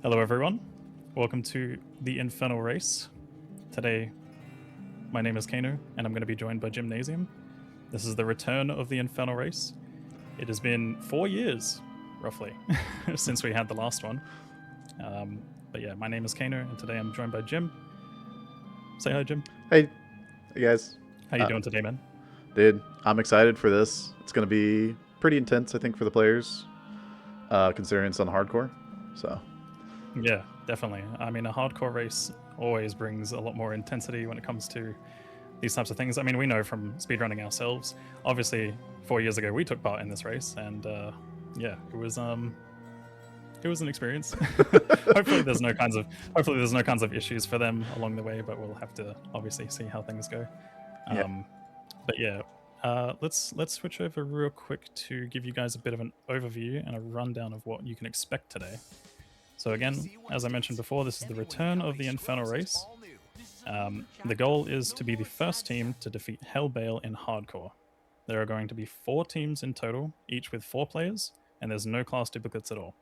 Hello, everyone. Welcome to the Infernal Race. Today, my name is Kanu, and I'm going to be joined by Gymnasium. This is the return of the Infernal Race. It has been 4 years, roughly, since we had the last one. But yeah, my name is Kanu, and today I'm joined by Jim. Say hi, Jim. Hey guys. How you doing today, man? Dude, I'm excited for this. It's going to be pretty intense, I think, for the players, considering it's on hardcore. So, Yeah, definitely. I mean, a hardcore race always brings a lot more intensity when it comes to these types of things. I mean, we know from speedrunning ourselves. Obviously, 4 years ago we took part in this race, and yeah, it was an experience. hopefully there's no kinds of issues for them along the way, but we'll have to obviously see how things go. yeah. But yeah, let's switch over real quick to give you guys a bit of an overview and a rundown of what you can expect today. So again, as I mentioned before, this is the return of the Infernal Race. The goal is to be the first team to defeat Hellbale in hardcore. There are going to be 4 teams in total, each with 4 players, and there's no class duplicates at all.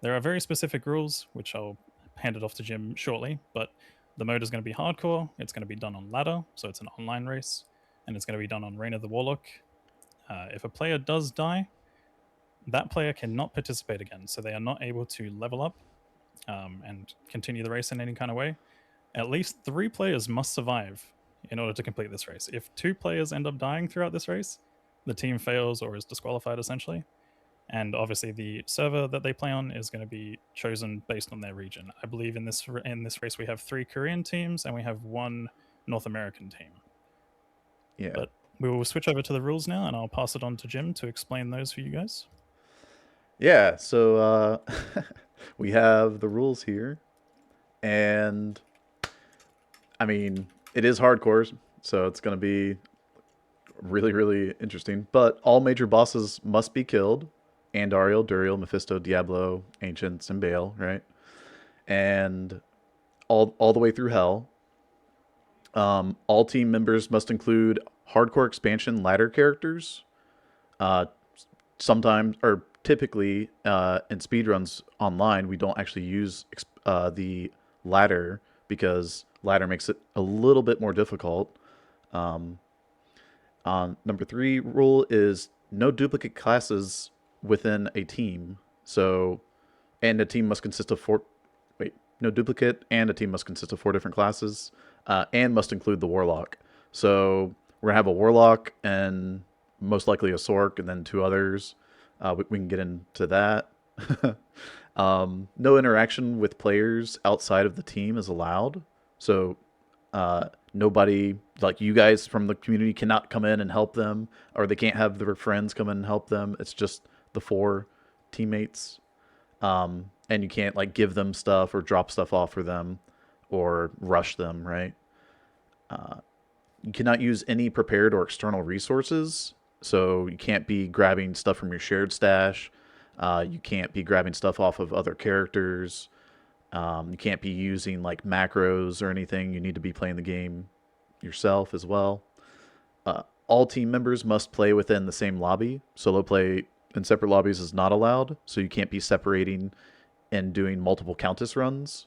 There are very specific rules, which I'll hand it off to Jim shortly, but the mode is going to be hardcore. It's going to be done on ladder, so it's an online race, and it's going to be done on Reign of the Warlock. If a player does die, that player cannot participate again, so they are not able to level up and continue the race in any kind of way. At least 3 players must survive in order to complete this race. If 2 players end up dying throughout this race, the team fails or is disqualified essentially. And obviously, the server that they play on is going to be chosen based on their region. I believe in this race we have 3 Korean teams and we have 1 North American team. Yeah. But we will switch over to the rules now, and I'll pass it on to Jim to explain those for you guys. Yeah, so we have the rules here. And, I mean, it is hardcore, so it's going to be really, really interesting. But all major bosses must be killed. Andariel, Duriel, Mephisto, Diablo, Ancients, and Bale, right? And all the way through Hell. All team members must include hardcore expansion ladder characters. Uh, Sometimes, or typically, in speedruns online, we don't actually use the ladder because ladder makes it a little bit more difficult. Number 3 rule is no duplicate classes within a team. So, and a team must consist of 4. Wait, no duplicate, and a team must consist of 4 different classes, and must include the Warlock. So we're gonna have a Warlock and most likely a Sork, and then 2 others. We can get into that. No interaction with players outside of the team is allowed. So nobody, like you guys from the community, cannot come in and help them, or they can't have their friends come in and help them. It's just the 4 teammates. And you can't like give them stuff or drop stuff off for them or rush them, right? You cannot use any prepared or external resources. So you can't be grabbing stuff from your shared stash. You can't be grabbing stuff off of other characters. You can't be using like macros or anything. You need to be playing the game yourself as well. All team members must play within the same lobby. Solo play in separate lobbies is not allowed. So you can't be separating and doing multiple Countess runs.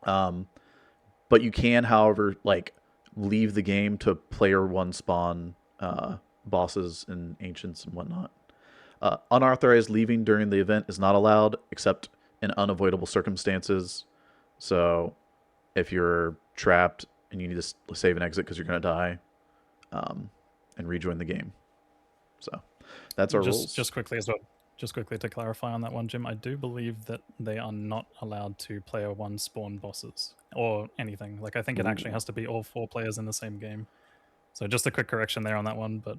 But you can, however, like leave the game to player 1 spawn bosses and ancients and whatnot. Unauthorized leaving during the event is not allowed except in unavoidable circumstances. So if you're trapped and you need to save and exit because you're going to die, and rejoin the game. So that's our rules. Just quickly as well. Just quickly to clarify on that one, Jim, I do believe that they are not allowed to player 1 spawn bosses or anything. Like I think it actually has to be all 4 players in the same game. So just a quick correction there on that one, but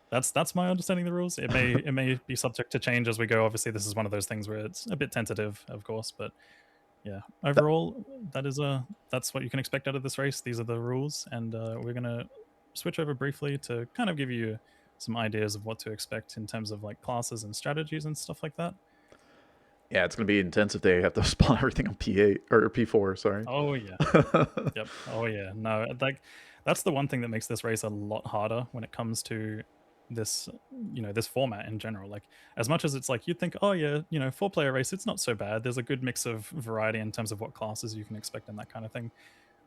that's my understanding of the rules. It may be subject to change as we go. Obviously, this is one of those things where it's a bit tentative, of course, but yeah. Overall, that's what you can expect out of this race. These are the rules, and we're gonna switch over briefly to kind of give you some ideas of what to expect in terms of like classes and strategies and stuff like that. Yeah, it's going to be intense if they have to spawn everything on P8 or P4, sorry. Oh yeah. Oh yeah. No, like that's the one thing that makes this race a lot harder when it comes to this this format in general. Like, as much as it's like you'd think, oh yeah, 4-player race, it's not so bad, there's a good mix of variety in terms of what classes you can expect and that kind of thing.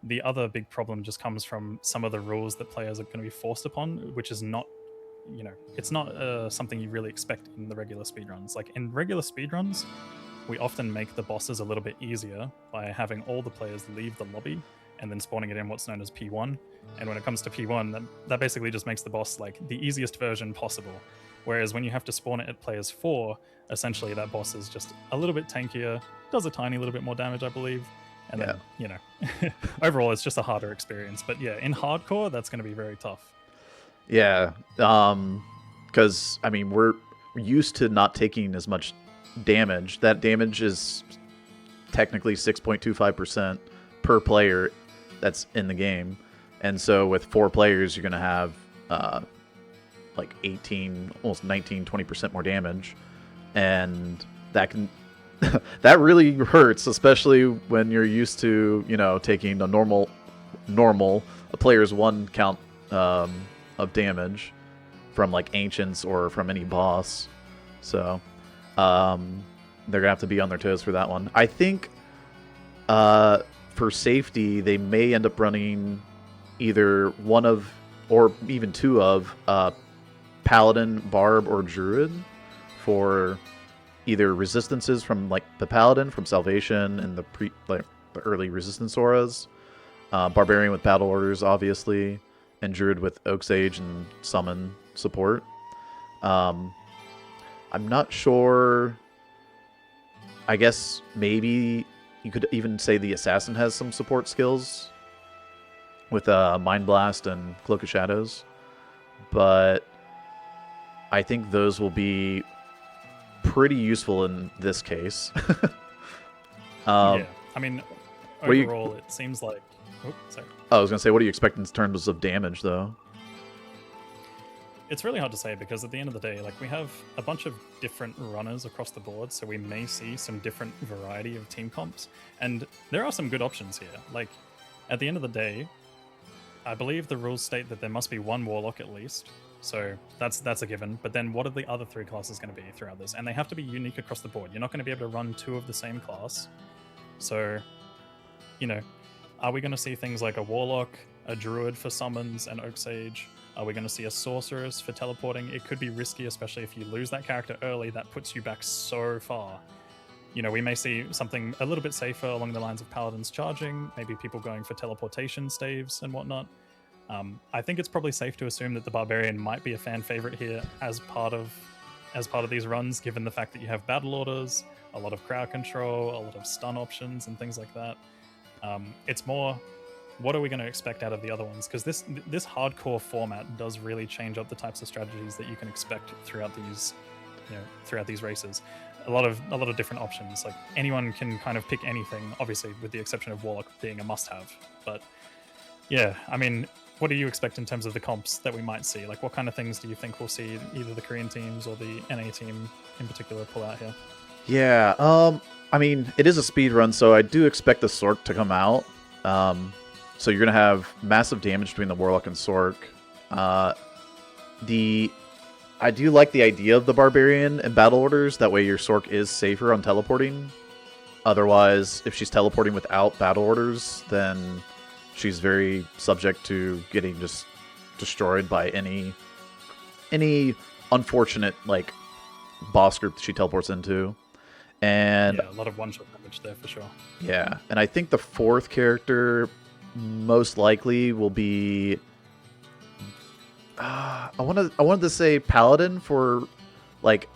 The other big problem just comes from some of the rules that players are going to be forced upon, which is not it's not something you really expect in the regular speedruns. Like, in regular speedruns, we often make the bosses a little bit easier by having all the players leave the lobby and then spawning it in what's known as P1. And when it comes to P1, that basically just makes the boss like the easiest version possible. Whereas when you have to spawn it at players 4, essentially that boss is just a little bit tankier, does a tiny little bit more damage, I believe. And then, overall, it's just a harder experience. But yeah, in hardcore, that's going to be very tough. Yeah, because I mean we're used to not taking as much damage. That damage is technically 6.25% per player that's in the game, and so with 4 players, you're gonna have like 18, almost 19, 20% more damage, and that can that really hurts, especially when you're used to taking a normal a player's 1 count of damage from like ancients or from any boss. So they're gonna have to be on their toes for that one. I think for safety they may end up running either one of, or even 2 of, paladin, barb, or druid for either resistances from like the paladin from salvation and the early resistance auras, barbarian with battle orders obviously, and druid with Oak Sage and summon support. I'm not sure. I guess maybe you could even say the assassin has some support skills with Mind Blast and Cloak of Shadows, but I think those will be pretty useful in this case. Yeah, I mean, overall, it seems like. Oh, sorry. I was gonna say, what do you expect in terms of damage, though? It's really hard to say, because at the end of the day, like, we have a bunch of different runners across the board, so we may see some different variety of team comps, and there are some good options here. Like, at the end of the day, I believe the rules state that there must be 1 Warlock at least, so that's a given. But then what are the other 3 classes going to be throughout this? And they have to be unique across the board. You're not going to be able to run 2 of the same class. So, are we going to see things like a Warlock, a Druid for summons and Oak Sage? Are we going to see a Sorceress for teleporting? It could be risky, especially if you lose that character early. That puts you back so far. We may see something a little bit safer along the lines of Paladins charging, maybe people going for teleportation staves and whatnot. I think it's probably safe to assume that the Barbarian might be a fan favorite here as part of these runs, given the fact that you have battle orders, a lot of crowd control, a lot of stun options, and things like that. It's more, what are we going to expect out of the other ones? Because this hardcore format does really change up the types of strategies that you can expect throughout these races. A lot of different options. Like, anyone can kind of pick anything, obviously with the exception of Warlock being a must-have. But yeah, I mean, what do you expect in terms of the comps that we might see? Like, what kind of things do you think we'll see either the Korean teams or the NA team in particular pull out here? Yeah, I mean, it is a speed run, so I do expect the Sork to come out. So you're going to have massive damage between the Warlock and Sork. I do like the idea of the Barbarian and battle orders. That way your Sork is safer on teleporting. Otherwise, if she's teleporting without battle orders, then she's very subject to getting just destroyed by any unfortunate like boss group that she teleports into. And yeah, a lot of one-shot damage there for sure. Yeah, and I think the 4th character most likely will be I wanted to say Paladin for, like,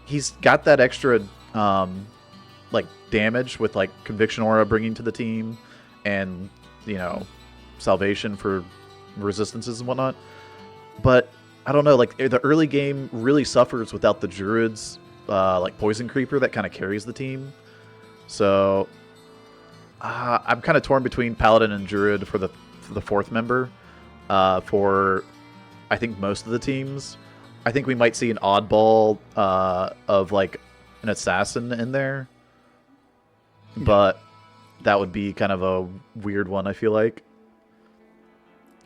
he's got that extra like damage with like Conviction Aura bringing to the team, and salvation for resistances and whatnot. But I don't know, like, the early game really suffers without the Druids, like Poison Creeper that kind of carries the team. So I'm kind of torn between Paladin and Druid for the 4th member. For I think most of the teams, I think we might see an oddball of like an assassin in there, but that would be kind of a weird one, I feel like.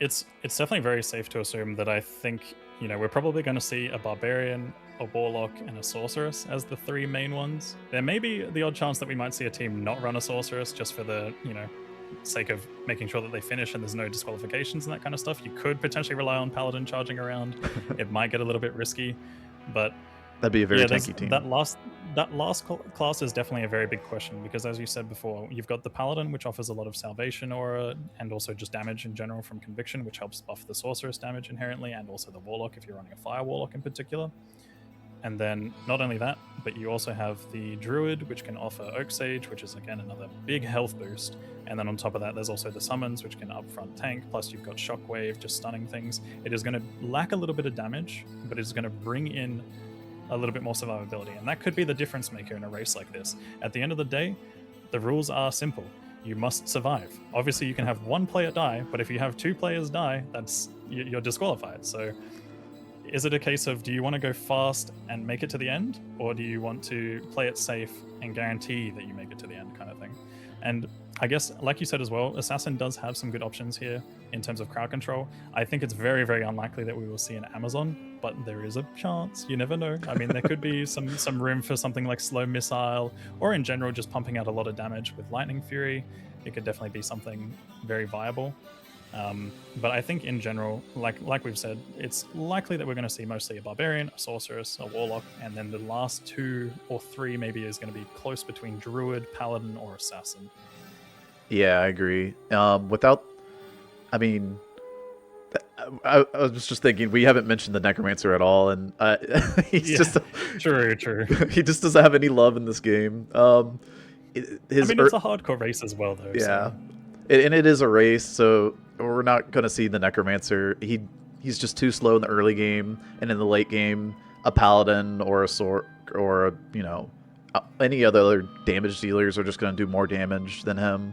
it's definitely very safe to assume that I think, you know, we're probably going to see a barbarian, a warlock, and a sorceress as the three main ones. There may be the odd chance that we might see a team not run a sorceress just for the, you know, sake of making sure that they finish and there's no disqualifications and that kind of stuff. You could potentially rely on paladin charging around. It might get a little bit risky, but That'd be a very yeah, tanky team. that last class is definitely a very big question because, as you said before, you've got the paladin, which offers a lot of salvation aura and also just damage in general from conviction, which helps buff the sorceress damage inherently, and also the warlock if you're running a fire warlock in particular. And then not only that, but you also have the druid, which can offer oak sage, which is again another big health boost. And then on top of that, there's also the summons, which can upfront tank. Plus, you've got shockwave, just stunning things. It is going to lack a little bit of damage, but it's going to bring in a little bit more survivability, and that could be the difference maker in a race like this. At the end of the day, the rules are simple. You must survive. Obviously, you can have one player die, but if you have two players die, you're disqualified. So is it a case of, do you want to go fast and make it to the end, or do you want to play it safe and guarantee that you make it to the end, kind of thing? And I guess, like you said as well, Assassin does have some good options here in terms of crowd control. I think it's very, very unlikely that we will see an Amazon, but there is a chance. You never know. I mean, there could be some room for something like Slow Missile, or in general, just pumping out a lot of damage with Lightning Fury. It could definitely be something very viable. But I think in general, like we've said, it's likely that we're going to see mostly a barbarian, a sorceress, a warlock, and then the last 2 or 3 maybe is going to be close between druid, paladin, or assassin. Yeah, I agree. I mean, I was just thinking we haven't mentioned the necromancer at all, and he's just true. He just doesn't have any love in this game. It's a hardcore race as well, though. Yeah, so. And it is a race, so we're not going to see the necromancer. He's just too slow in the early game, and in the late game, a paladin or a sword or any other damage dealers are just going to do more damage than him.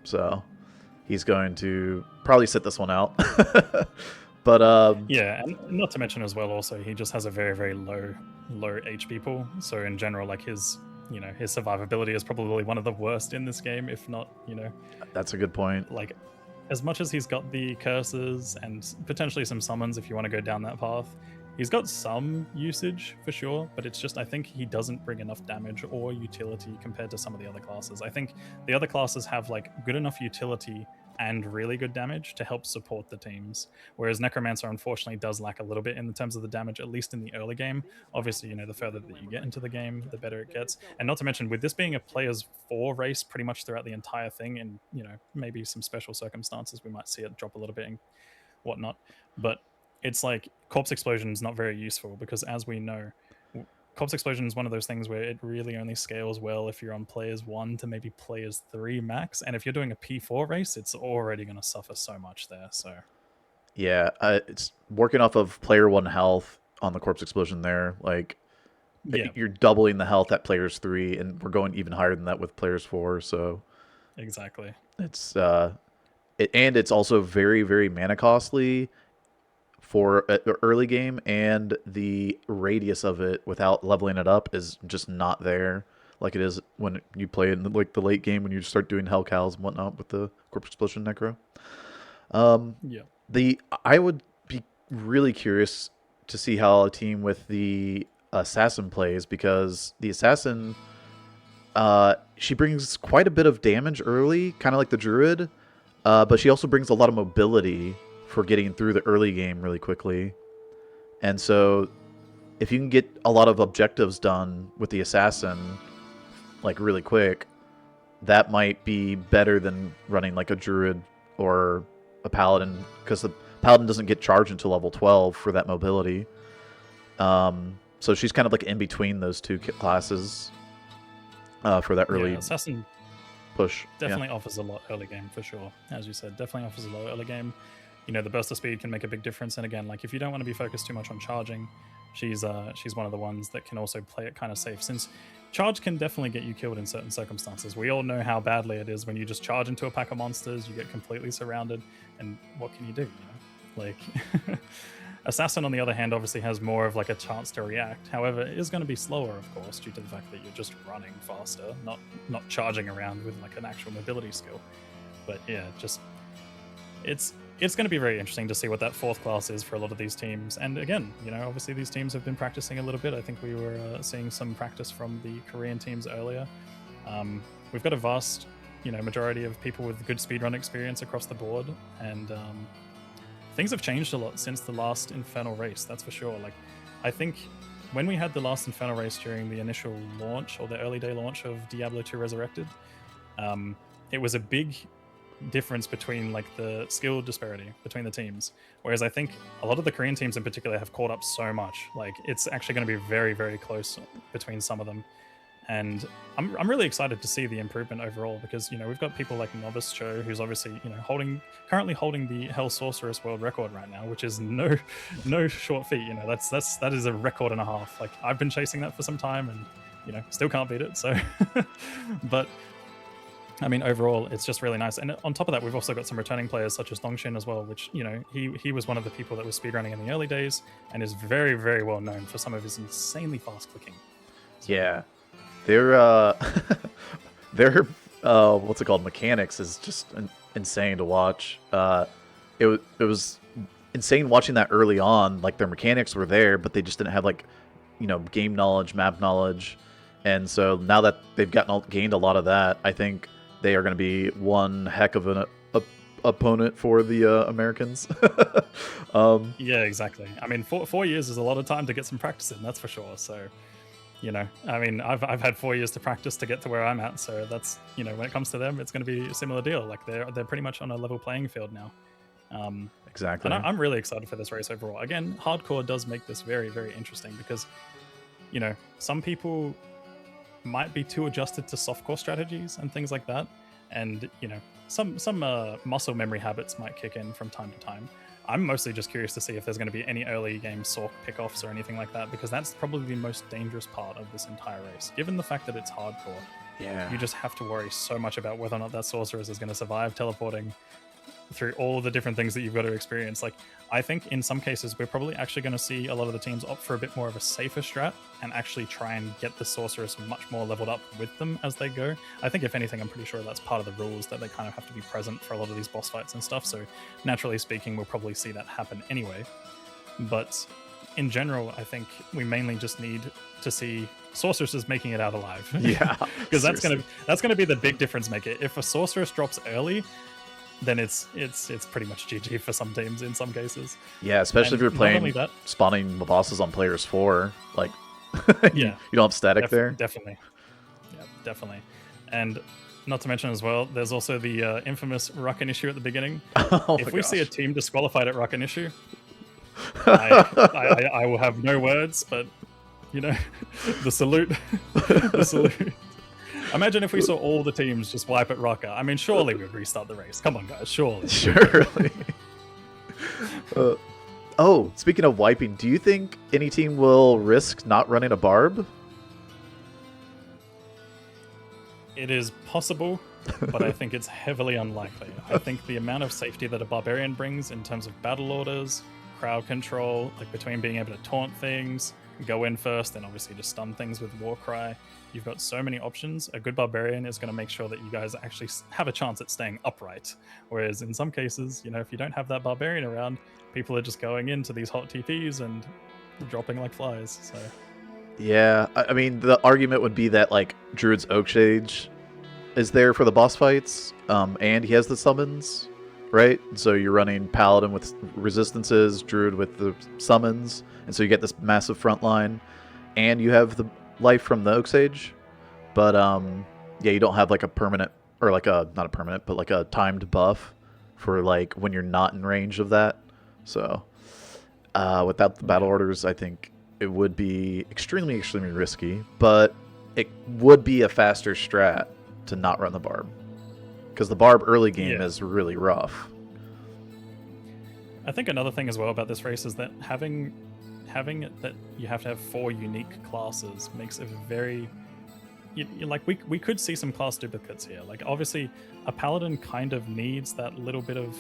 So he's going to probably sit this one out. But yeah, and not to mention as well, also he just has a very, very low HP pool. So in general, like his survivability is probably one of the worst in this game, if not, That's a good point. Like, as much as he's got the curses and potentially some summons if you want to go down that path, he's got some usage for sure, but it's just, I think he doesn't bring enough damage or utility compared to some of the other classes. I think the other classes have like good enough utility and really good damage to help support the teams, whereas Necromancer unfortunately does lack a little bit in terms of the damage, at least in the early game. Obviously, the further that you get into the game, the better it gets. And not to mention, with this being a players 4 race pretty much throughout the entire thing, and maybe some special circumstances we might see it drop a little bit and whatnot, but it's like Corpse Explosion is not very useful because, as we know, Corpse Explosion is one of those things where it really only scales well if you're on players 1 to maybe players 3 max, and if you're doing a P4 race, it's already going to suffer so much there. So yeah, it's working off of player 1 health on the Corpse Explosion there. Like, you're doubling the health at players 3, and we're going even higher than that with players 4. So exactly, it's and it's also very, very mana costly for the early game, and the radius of it without leveling it up is just not there like it is when you play in like the late game when you start doing hell cows and whatnot with the Corpse Explosion necro. I would be really curious to see how a team with the assassin plays, because the assassin she brings quite a bit of damage early, kind of like the druid, but she also brings a lot of mobility for getting through the early game really quickly. And so if you can get a lot of objectives done with the assassin like really quick, that might be better than running like a druid or a paladin, because the paladin doesn't get charged until level 12 for that mobility. So she's kind of like in between those two classes for that early assassin push. Definitely offers a lot early game for sure. As you said, definitely offers a lot early game. The burst of speed can make a big difference. And again, like if you don't want to be focused too much on charging, she's one of the ones that can also play it kind of safe, since charge can definitely get you killed in certain circumstances. We all know how badly it is when you just charge into a pack of monsters, you get completely surrounded, and what can you do? Like Assassin, on the other hand, obviously has more of like a chance to react. However, it is going to be slower, of course, due to the fact that you're just running faster, not charging around with like an actual mobility skill. But yeah, just it's going to be very interesting to see what that fourth class is for a lot of these teams. And again, obviously these teams have been practicing a little bit. I think we were seeing some practice from the Korean teams earlier. We've got a vast, majority of people with good speedrun experience across the board, and things have changed a lot since the last Infernal Race. That's for sure. Like, I think when we had the last Infernal Race during the initial launch or the early day launch of Diablo 2 Resurrected, it was a big difference between like the skill disparity between the teams, whereas I think a lot of the Korean teams in particular have caught up so much. Like, it's actually going to be very, very close between some of them, and I'm really excited to see the improvement overall, because we've got people like Novice Cho, who's obviously currently holding the Hell Sorceress world record right now, which is no short feat. That is a record and a half. Like, I've been chasing that for some time, and still can't beat it. So but I mean, overall, it's just really nice. And on top of that, we've also got some returning players such as Dongshin as well, which, he was one of the people that was speedrunning in the early days and is very, very well known for some of his insanely fast clicking. So, yeah. Their what's it called, mechanics is just insane to watch. It was insane watching that early on. Like, their mechanics were there, but they just didn't have like, game knowledge, map knowledge. And so now that they've gained a lot of that, I think they are going to be one heck of an opponent for the Americans. Yeah, exactly. I mean, 4 years is a lot of time to get some practice in, that's for sure. So, I mean, I've had 4 years to practice to get to where I'm at. So that's, when it comes to them, it's going to be a similar deal. Like, they're pretty much on a level playing field now. Exactly. And I'm really excited for this race overall. Again, hardcore does make this very, very interesting because, some people might be too adjusted to softcore strategies and things like that, and some muscle memory habits might kick in from time to time. I'm mostly just curious to see if there's going to be any early game Sorc pickoffs or anything like that, because that's probably the most dangerous part of this entire race, given the fact that it's hardcore. Yeah, you just have to worry so much about whether or not that sorceress is going to survive teleporting through all the different things that you've got to experience. Like, I think in some cases we're probably actually going to see a lot of the teams opt for a bit more of a safer strat and actually try and get the sorceress much more leveled up with them as they go. I think if anything, I'm pretty sure that's part of the rules, that they kind of have to be present for a lot of these boss fights and stuff. So naturally speaking, we'll probably see that happen anyway. But in general, I think we mainly just need to see sorceresses making it out alive. Yeah, because that's gonna be the big difference maker. If a sorceress drops early, then it's pretty much GG for some teams in some cases. Yeah, especially if you're playing spawning the bosses on players 4. Like, yeah, you don't have static there. Definitely. Yeah, definitely. And not to mention as well, there's also the infamous Ruckin issue at the beginning. If we see a team disqualified at Ruckin issue, I will have no words, but the salute. The salute. Imagine if we saw all the teams just wipe at Rocker. I mean, surely we'd restart the race. Come on, guys, surely. Surely. Oh, speaking of wiping, do you think any team will risk not running a barb? It is possible, but I think it's heavily unlikely. I think the amount of safety that a barbarian brings in terms of battle orders, crowd control, like between being able to taunt things, go in first, and obviously just stun things with Warcry. You've got so many options. A good barbarian is going to make sure that you guys actually have a chance at staying upright. Whereas in some cases, if you don't have that barbarian around, people are just going into these hot TPs and dropping like flies. So yeah, I mean, the argument would be that like Druid's Oakshade is there for the boss fights, and he has the summons, right? So you're running Paladin with resistances, Druid with the summons, and so you get this massive front line, and you have the life from the Oaksage, but yeah, you don't have like a permanent, or like a, not a permanent, but like a timed buff for like when you're not in range of that. So without the battle orders, I think it would be extremely, extremely risky, but it would be a faster strat to not run the barb, because the barb early game is really rough. I think another thing as well about this race is that having it that you have to have 4 unique classes makes it very like we could see some class duplicates here. Like, obviously a paladin kind of needs that little bit of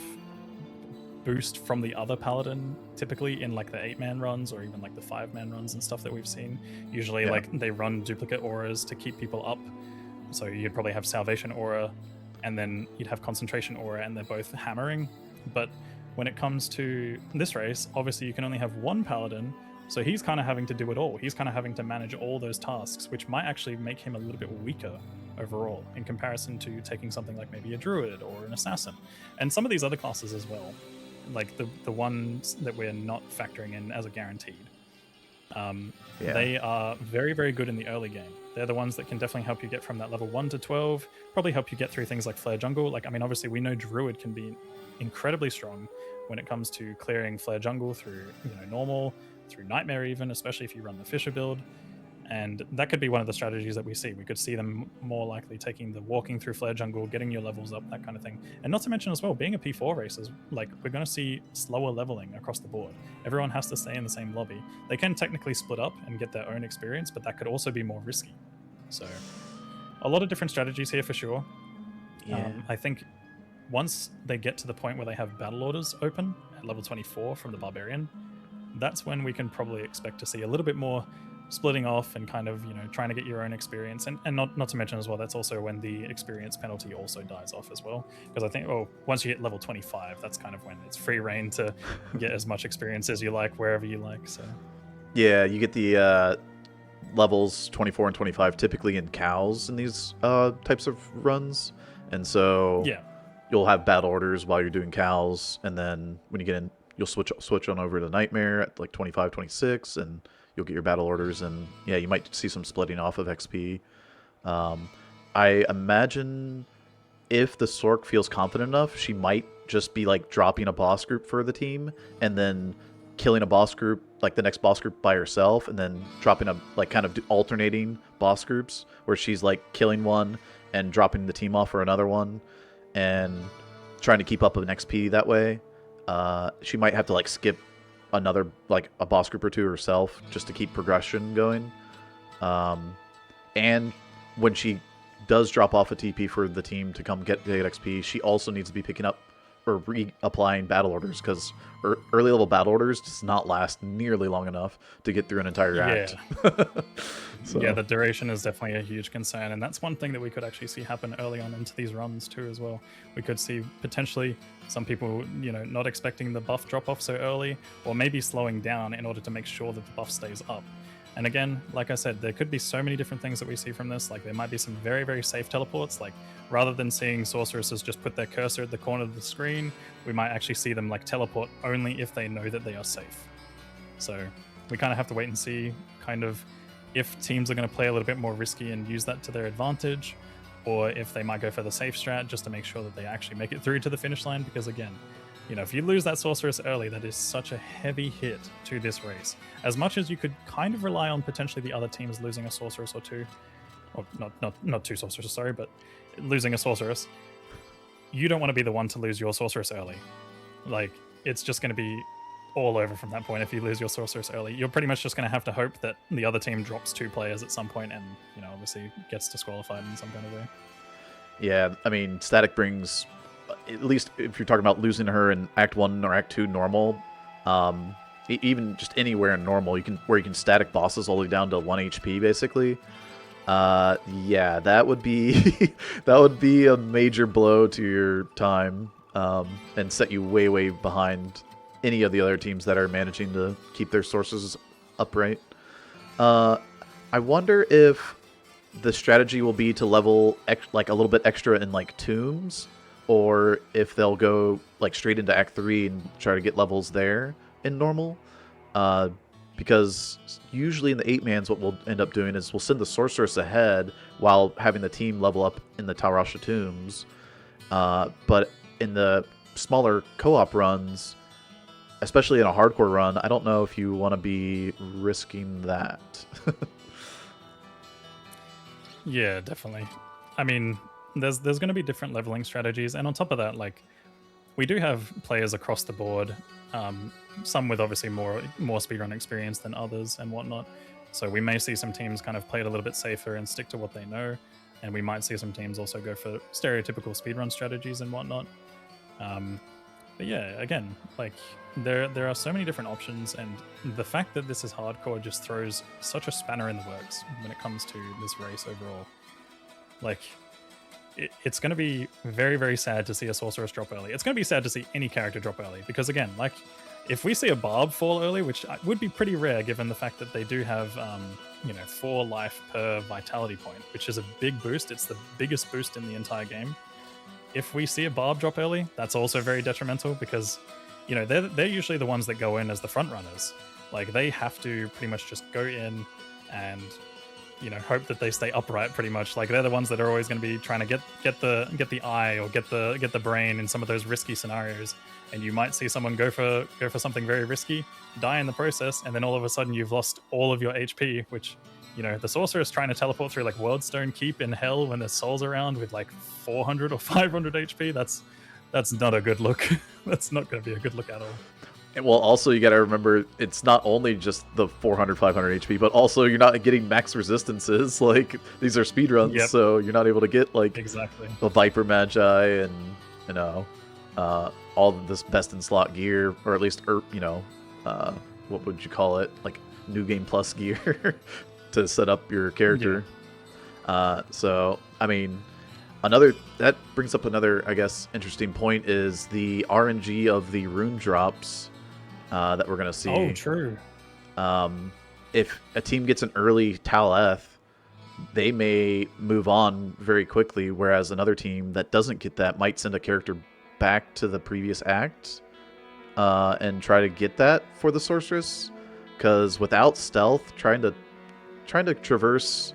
boost from the other paladin, typically in like the 8-man runs or even like the 5-man runs and stuff that we've seen. Usually like they run duplicate auras to keep people up, so you'd probably have salvation aura and then you'd have concentration aura, and they're both hammering. But when it comes to this race, obviously you can only have one paladin, so he's kind of having to do it all. He's kind of having to manage all those tasks, which might actually make him a little bit weaker overall in comparison to taking something like maybe a druid or an assassin, and some of these other classes as well, like the ones that we're not factoring in as a guaranteed. They are very, very good in the early game. They're the ones that can definitely help you get from that level 1 to 12, probably help you get through things like Flare Jungle. Like, I mean, obviously we know Druid can be incredibly strong when it comes to clearing Flare Jungle through, normal, through Nightmare even, especially if you run the Fisher build. And that could be one of the strategies that we see. We could see them more likely taking the walking through Flare Jungle, getting your levels up, that kind of thing. And not to mention as well, being a P4 race, like we're going to see slower leveling across the board. Everyone has to stay in the same lobby. They can technically split up and get their own experience, but that could also be more risky. So a lot of different strategies here for sure. I think once they get to the point where they have battle orders open at level 24 from the Barbarian, that's when we can probably expect to see a little bit more splitting off and kind of trying to get your own experience, and not to mention as well, that's also when the experience penalty also dies off as well, because I think once you hit level 25, that's kind of when it's free reign to get as much experience as you like wherever you like. So yeah, you get the levels 24 and 25 typically in cows in these types of runs, and so you'll have battle orders while you're doing cows, and then when you get in, you'll switch on over to Nightmare at like 25, 26, and you'll get your battle orders, and you might see some splitting off of XP. I imagine if the Sork feels confident enough, she might just be like dropping a boss group for the team and then killing a boss group, like the next boss group by herself, and then dropping a like kind of alternating boss groups where she's like killing one and dropping the team off for another one and trying to keep up with an XP that way. She might have to like skip another like a boss group or two herself just to keep progression going. And when she does drop off a TP for the team to come get XP, she also needs to be picking up or reapplying battle orders, because early level battle orders does not last nearly long enough to get through an entire act. So. Yeah, the duration is definitely a huge concern, and that's one thing that we could actually see happen early on into these runs too as well. We could see potentially some people, not expecting the buff drop off so early, or maybe slowing down in order to make sure that the buff stays up. And again, like I said, there could be so many different things that we see from this. Like there might be some very, very safe teleports. Like rather than seeing sorceresses just put their cursor at the corner of the screen, we might actually see them like teleport only if they know that they are safe. So we kind of have to wait and see kind of if teams are going to play a little bit more risky and use that to their advantage, or if they might go for the safe strat just to make sure that they actually make it through to the finish line. Because again, if you lose that sorceress early, that is such a heavy hit to this race. As much as you could kind of rely on potentially the other teams losing a sorceress or two, or not two sorceresses, sorry, but losing a sorceress, you don't want to be the one to lose your sorceress early. Like, it's just going to be all over from that point. If you lose your sorceress early, you're pretty much just going to have to hope that the other team drops 2 players at some point and, obviously gets disqualified in some kind of way. Yeah, I mean, Static brings, at least if you're talking about losing her in Act 1 or Act 2 normal, even just anywhere in normal, where you can static bosses all the way down to 1 HP basically. Yeah, that would be that would be a major blow to your time, and set you way, way behind any of the other teams that are managing to keep their sources upright. I wonder if the strategy will be to level like a little bit extra in like tombs, or if they'll go like straight into Act 3 and try to get levels there in normal. Because usually in the 8-mans, what we'll end up doing is we'll send the sorceress ahead while having the team level up in the Taurasha tombs. But in the smaller co-op runs, especially in a hardcore run, I don't know if you want to be risking that. Yeah, definitely. I mean, there's going to be different leveling strategies, and on top of that, like, we do have players across the board, some with obviously more speedrun experience than others and whatnot. So we may see some teams kind of play it a little bit safer and stick to what they know, and we might see some teams also go for stereotypical speedrun strategies and whatnot. But yeah, again, like, there are so many different options, and the fact that this is hardcore just throws such a spanner in the works when it comes to this race overall. Like, it's going to be very, very sad to see a sorceress drop early. It's going to be sad to see any character drop early because, again, like if we see a barb fall early, which would be pretty rare given the fact that they do have, 4 life per vitality point, which is a big boost. It's the biggest boost in the entire game. If we see a barb drop early, that's also very detrimental because, they're usually the ones that go in as the front runners. Like they have to pretty much just go in and hope that they stay upright pretty much. Like they're the ones that are always going to be trying to get the eye or get the brain in some of those risky scenarios. And you might see someone go for something very risky, die in the process, and then all of a sudden you've lost all of your HP, which the sorceress trying to teleport through like Worldstone Keep in hell when there's souls around with like 400 or 500 HP. That's not a good look. That's not going to be a good look at all. And well, also you got to remember it's not only just the 400, 500 HP, but also you're not getting max resistances. Like these are speedruns, Yep. so you're not able to get like Exactly the Viper Magi and all of this best in slot gear, or at least what would you call it, like new game plus gear to set up your character. Yeah. So I mean, that brings up another, I guess, interesting point is the RNG of the rune drops that we're gonna see. Oh, true. If a team gets an early Taleth, they may move on very quickly, whereas another team that doesn't get that might send a character back to the previous act and try to get that for the sorceress. Because without stealth, trying to traverse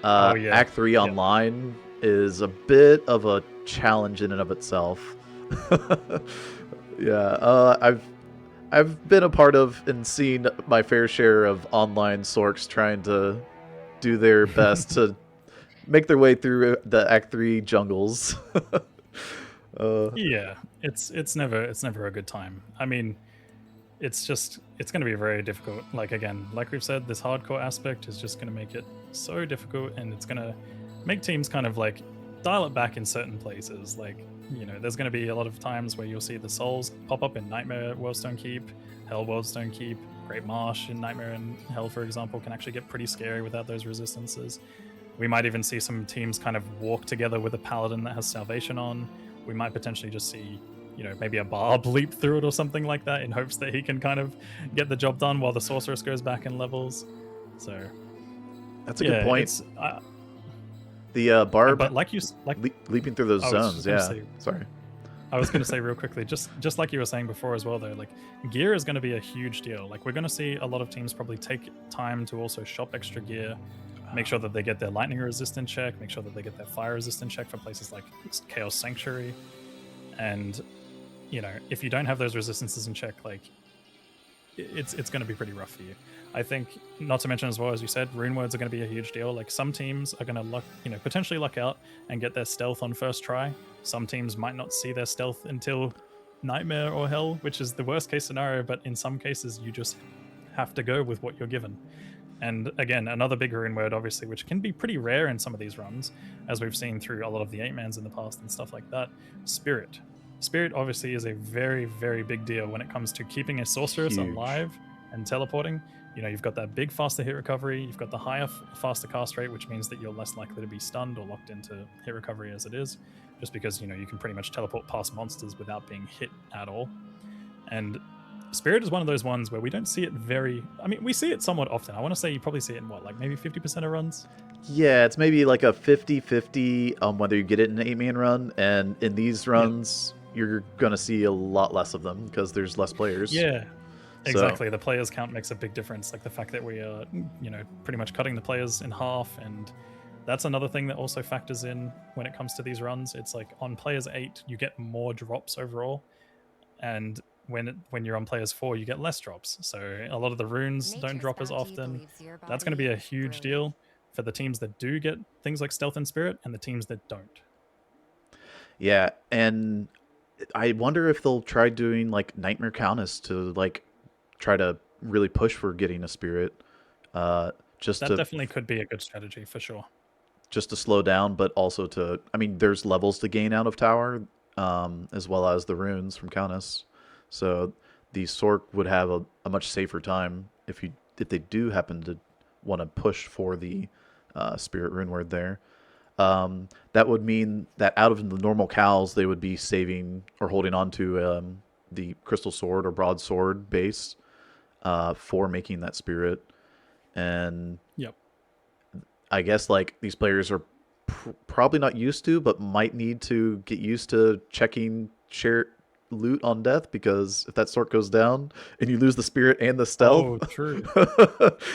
Act 3 online is a bit of a challenge in and of itself. Yeah, I've been a part of and seen my fair share of online sorks trying to do their best to make their way through the Act 3 jungles. Yeah, it's never a good time. I mean, it's going to be very difficult. Like again, like we've said, this hardcore aspect is just going to make it so difficult, and it's going to make teams kind of like dial it back in certain places. Like there's going to be a lot of times where you'll see the souls pop up in Nightmare Worldstone Keep, Hell Worldstone Keep, Great Marsh in Nightmare and Hell, for example, can actually get pretty scary without those resistances. We might even see some teams kind of walk together with a paladin that has salvation on. We might potentially just see, maybe a barb leap through it or something like that in hopes that he can kind of get the job done while the sorceress goes back in levels. So that's a good point. The barb, but leaping through those zones. Yeah, sorry. I was going to say real quickly, just like you were saying before as well, though, like gear is going to be a huge deal. Like we're going to see a lot of teams probably take time to also shop extra gear, make sure that they get their lightning resistant check, make sure that they get their fire resistant check for places like Chaos Sanctuary. And, if you don't have those resistances in check, like it's going to be pretty rough for you. I think, not to mention as well, as you said, rune words are going to be a huge deal. Like some teams are going to potentially luck out and get their stealth on first try. Some teams might not see their stealth until Nightmare or Hell, which is the worst case scenario, but in some cases you just have to go with what you're given. And again, another big rune word, obviously, which can be pretty rare in some of these runs, as we've seen through a lot of the 8-mans in the past and stuff like that. Spirit. Spirit obviously is a very, very big deal when it comes to keeping a sorceress alive and teleporting. You've got that big faster hit recovery, you've got the higher, faster cast rate, which means that you're less likely to be stunned or locked into hit recovery as it is, just because, you can pretty much teleport past monsters without being hit at all. And Spirit is one of those ones where we don't see it we see it somewhat often. I want to say you probably see it in maybe 50% of runs? Yeah, it's maybe like a 50-50 whether you get it in an 8-man run, and in these runs, you're going to see a lot less of them because there's less players. Yeah, exactly. So the players count makes a big difference. Like the fact that we are, pretty much cutting the players in half, and that's another thing that also factors in when it comes to these runs. It's like on players 8, you get more drops overall, and when you're on players 4, you get less drops. So a lot of the runes don't drop as often. That's going to be a huge deal for the teams that do get things like stealth and spirit, and the teams that don't. Yeah, and I wonder if they'll try doing like Nightmare Countess to like try to really push for getting a spirit. That definitely could be a good strategy for sure. Just to slow down, but also there's levels to gain out of tower, as well as the runes from Countess. So the Sork would have a much safer time if they do happen to want to push for the Spirit rune word there. that would mean that out of the normal cows, they would be saving or holding on to the crystal sword or broadsword base for making that spirit. And Yep. I guess like these players are probably not used to, but might need to get used to checking share loot on death, because if that sword goes down and you lose the spirit and the stealth, Oh, true.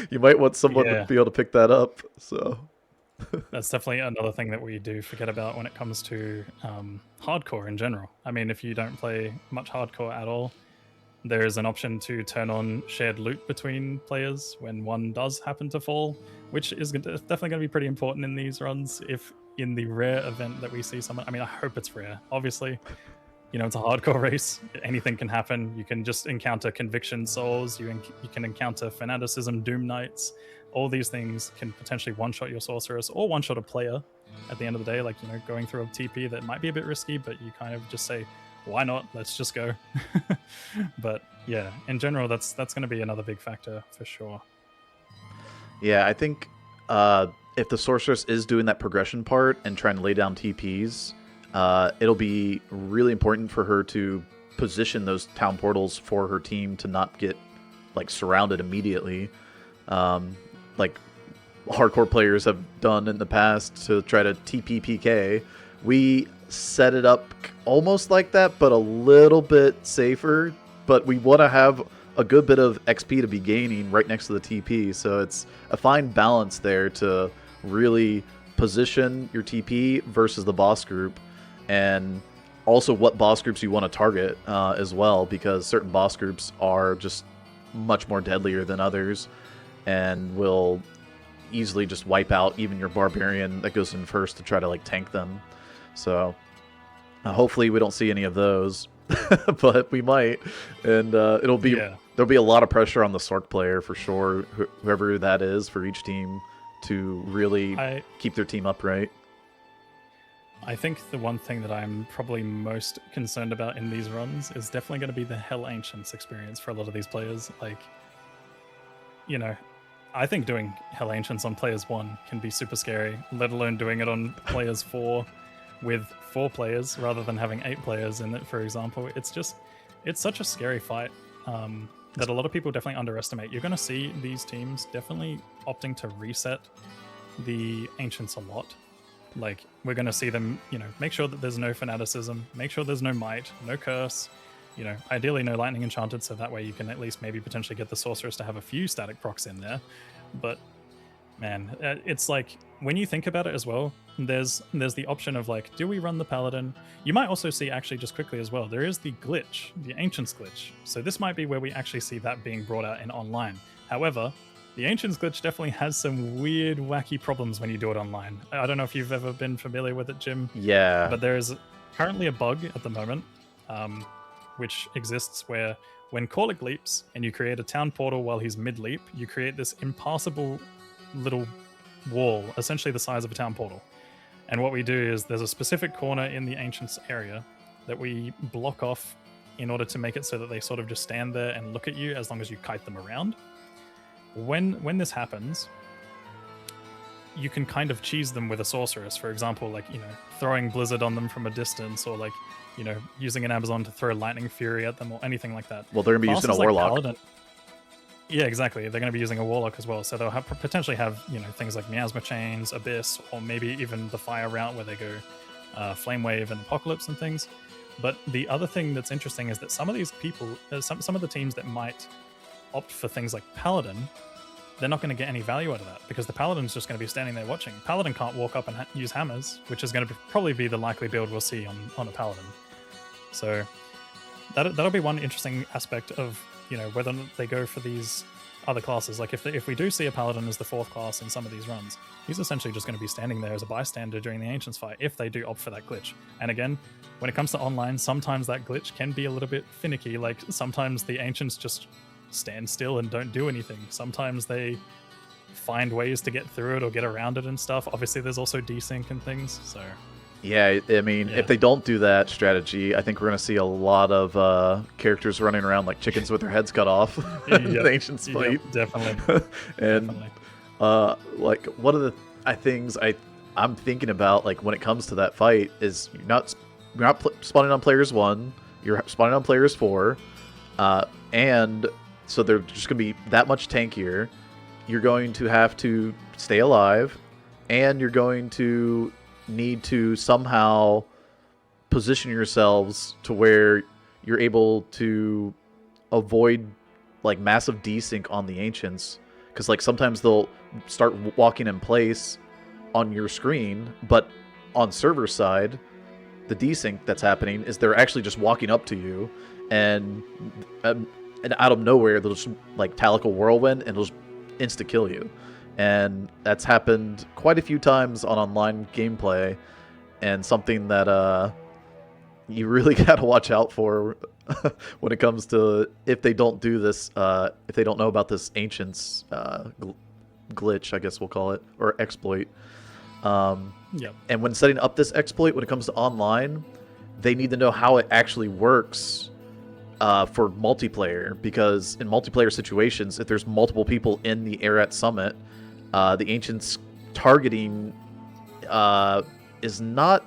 you might want someone to Yeah. be able to pick that up. So That's definitely another thing that we do forget about when it comes to hardcore in general. I mean, if you don't play much hardcore at all, there is an option to turn on shared loot between players when one does happen to fall, which is definitely going to be pretty important in these runs. If in the rare event that we see someone, I mean, I hope it's rare, obviously. It's a hardcore race. Anything can happen. You can just encounter conviction souls. You can encounter fanaticism, doom knights. All these things can potentially one-shot your sorceress or one-shot a player at the end of the day. Like, going through a TP that might be a bit risky, but you kind of just say, why not? Let's just go. But yeah, in general, that's going to be another big factor for sure. yeah, I think if the sorceress is doing that progression part and trying to lay down TPs, it'll be really important for her to position those town portals for her team to not get like surrounded immediately, like hardcore players have done in the past to try to TP PK. We set it up almost like that, but a little bit safer. But we want to have a good bit of XP to be gaining right next to the TP, so it's a fine balance there to really position your TP versus the boss group, and also what boss groups you want to target as well, because certain boss groups are just much more deadlier than others and will easily just wipe out even your barbarian that goes in first to try to like tank them. So hopefully we don't see any of those, but we might, and it'll be there'll be a lot of pressure on the Sorc player for sure, whoever that is for each team, to really keep their team upright. I think the one thing that I'm probably most concerned about in these runs is definitely going to be the Hell Ancients experience for a lot of these players. Like, I think doing Hell Ancients on players 1 can be super scary, let alone doing it on players 4 with 4 players rather than having 8 players in it, for example. It's such a scary fight that a lot of people definitely underestimate. You're going to see these teams definitely opting to reset the Ancients a lot. Like, we're going to see them, make sure that there's no fanaticism, make sure there's no might, no curse, ideally no lightning enchanted, so that way you can at least maybe potentially get the sorceress to have a few static procs in there. But man, it's like, when you think about it as well, there's the option of like, do we run the paladin? You might also see, actually, just quickly as well, there is the glitch, the Ancients glitch. So this might be where we actually see that being brought out in online. However, the Ancients glitch definitely has some weird, wacky problems when you do it online. I don't know if you've ever been familiar with it, Jim. Yeah. But there is currently a bug at the moment, which exists where when Korlik leaps and you create a town portal while he's mid-leap, you create this impassable little wall, essentially the size of a town portal. And what we do is there's a specific corner in the Ancients area that we block off in order to make it so that they sort of just stand there and look at you as long as you kite them around. When this happens, you can kind of cheese them with a sorceress, for example, like, throwing Blizzard on them from a distance, or like, using an Amazon to throw Lightning Fury at them, or anything like that. Well, they're going to be using a Warlock. Paladin, yeah, exactly. They're going to be using a Warlock as well, so they'll potentially have, things like Miasma Chains, Abyss, or maybe even the Fire route where they go Flame Wave and Apocalypse and things. But the other thing that's interesting is that some of these people, some of the teams that might opt for things like Paladin, they're not going to get any value out of that, because the Paladin's just going to be standing there watching. Paladin can't walk up and use hammers, which is going to probably be the likely build we'll see on a Paladin. So that'll be one interesting aspect of, whether or not they go for these other classes. Like, if we do see a Paladin as the 4th class in some of these runs, he's essentially just going to be standing there as a bystander during the Ancients fight, if they do opt for that glitch. And again, when it comes to online, sometimes that glitch can be a little bit finicky. Like, sometimes the Ancients just stand still and don't do anything. Sometimes they find ways to get through it or get around it and stuff. Obviously, there's also desync and things, so... Yeah, I mean, if they don't do that strategy, I think we're going to see a lot of characters running around like chickens with their heads cut off in the Ancients fight. Definitely. And definitely. Like, one of the things I'm thinking about, like, when it comes to that fight, is you're not spawning on players 1, you're spawning on players 4, and so they're just going to be that much tankier. You're going to have to stay alive, and you're going to need to somehow position yourselves to where you're able to avoid like massive desync on the ancients, because like sometimes they'll start walking in place on your screen, but on server side the desync that's happening is they're actually just walking up to you, and out of nowhere they'll just like tactical whirlwind and it'll just insta kill you. And that's happened quite a few times on online gameplay, and something that you really gotta watch out for when it comes to if they don't do this, if they don't know about this ancients glitch, I guess we'll call it, or exploit. Yep. And when setting up this exploit, when it comes to online, they need to know how it actually works for multiplayer, because in multiplayer situations, if there's multiple people in the Ararat Summit, the ancients targeting is not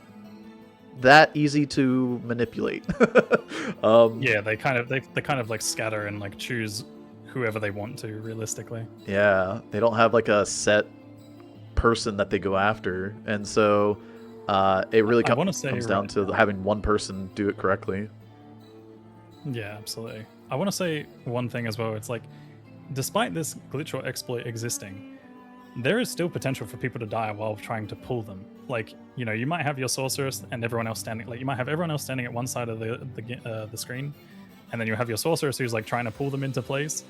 that easy to manipulate. Yeah, they kind of like scatter and like choose whoever they want to, realistically. Yeah, they don't have like a set person that they go after, and so it really comes down to having one person do it correctly. Yeah, absolutely. I want to say one thing as well. It's like, despite this glitch or exploit existing, there is still potential for people to die while trying to pull them. Like, you know, you might have your sorceress and everyone else standing. Like, you might have everyone else standing at one side of the screen, and then you have your sorceress who's like trying to pull them into place.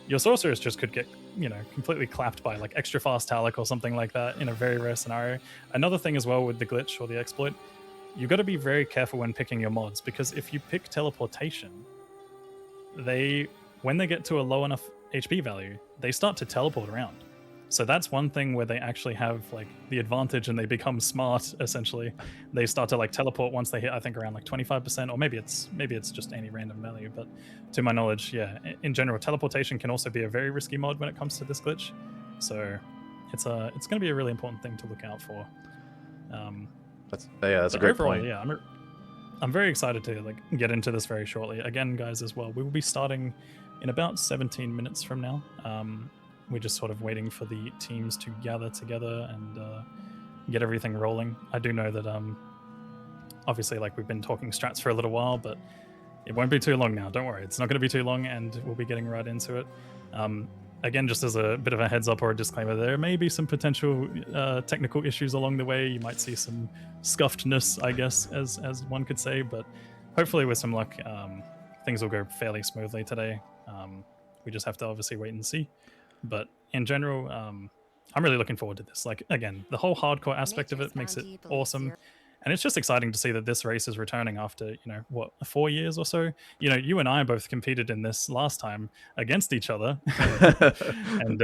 Your sorceress just could get, you know, completely clapped by like extra fast Talic or something like that in a very rare scenario. Another thing as well with the glitch or the exploit, you got to be very careful when picking your mods, because if you pick teleportation, when they get to a low enough HP value, they start to teleport around. So that's one thing where they actually have like the advantage and they become smart. Essentially, they start to like teleport once they hit, I think, around like 25%, or maybe it's just any random value. But to my knowledge, yeah, in general, teleportation can also be a very risky mod when it comes to this glitch. So it's going to be a really important thing to look out for. That's a great overall, point. Yeah, I'm very excited to like get into this very shortly. Again, guys, as well, we will be starting in about 17 minutes from now. We're just sort of waiting for the teams to gather together and get everything rolling. I do know that obviously, like, we've been talking strats for a little while, but it won't be too long now. Don't worry, it's not going to be too long, and we'll be getting right into it. Again, just as a bit of a heads up or a disclaimer, there may be some potential technical issues along the way. You might see some scuffedness, I guess, as one could say, but hopefully with some luck, things will go fairly smoothly today. We just have to obviously wait and see. But in general, I'm really looking forward to this. Like, again, the whole hardcore aspect of it makes it awesome. And it's just exciting to see that this race is returning after, you know, what, 4 years or so? You know, you and I both competed in this last time against each other. And,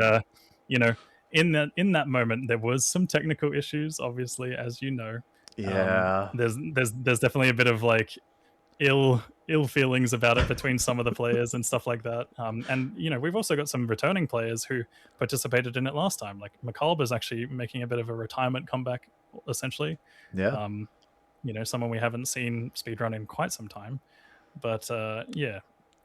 you know, in that moment, there was some technical issues, obviously, as you know. Yeah. There's definitely a bit of, like, ill feelings about it between some of the players and stuff like that. And, you know, we've also got some returning players who participated in it last time. Like, McCalber's actually making a bit of a retirement comeback, essentially. Yeah. You know, someone we haven't seen speedrun in quite some time. But yeah,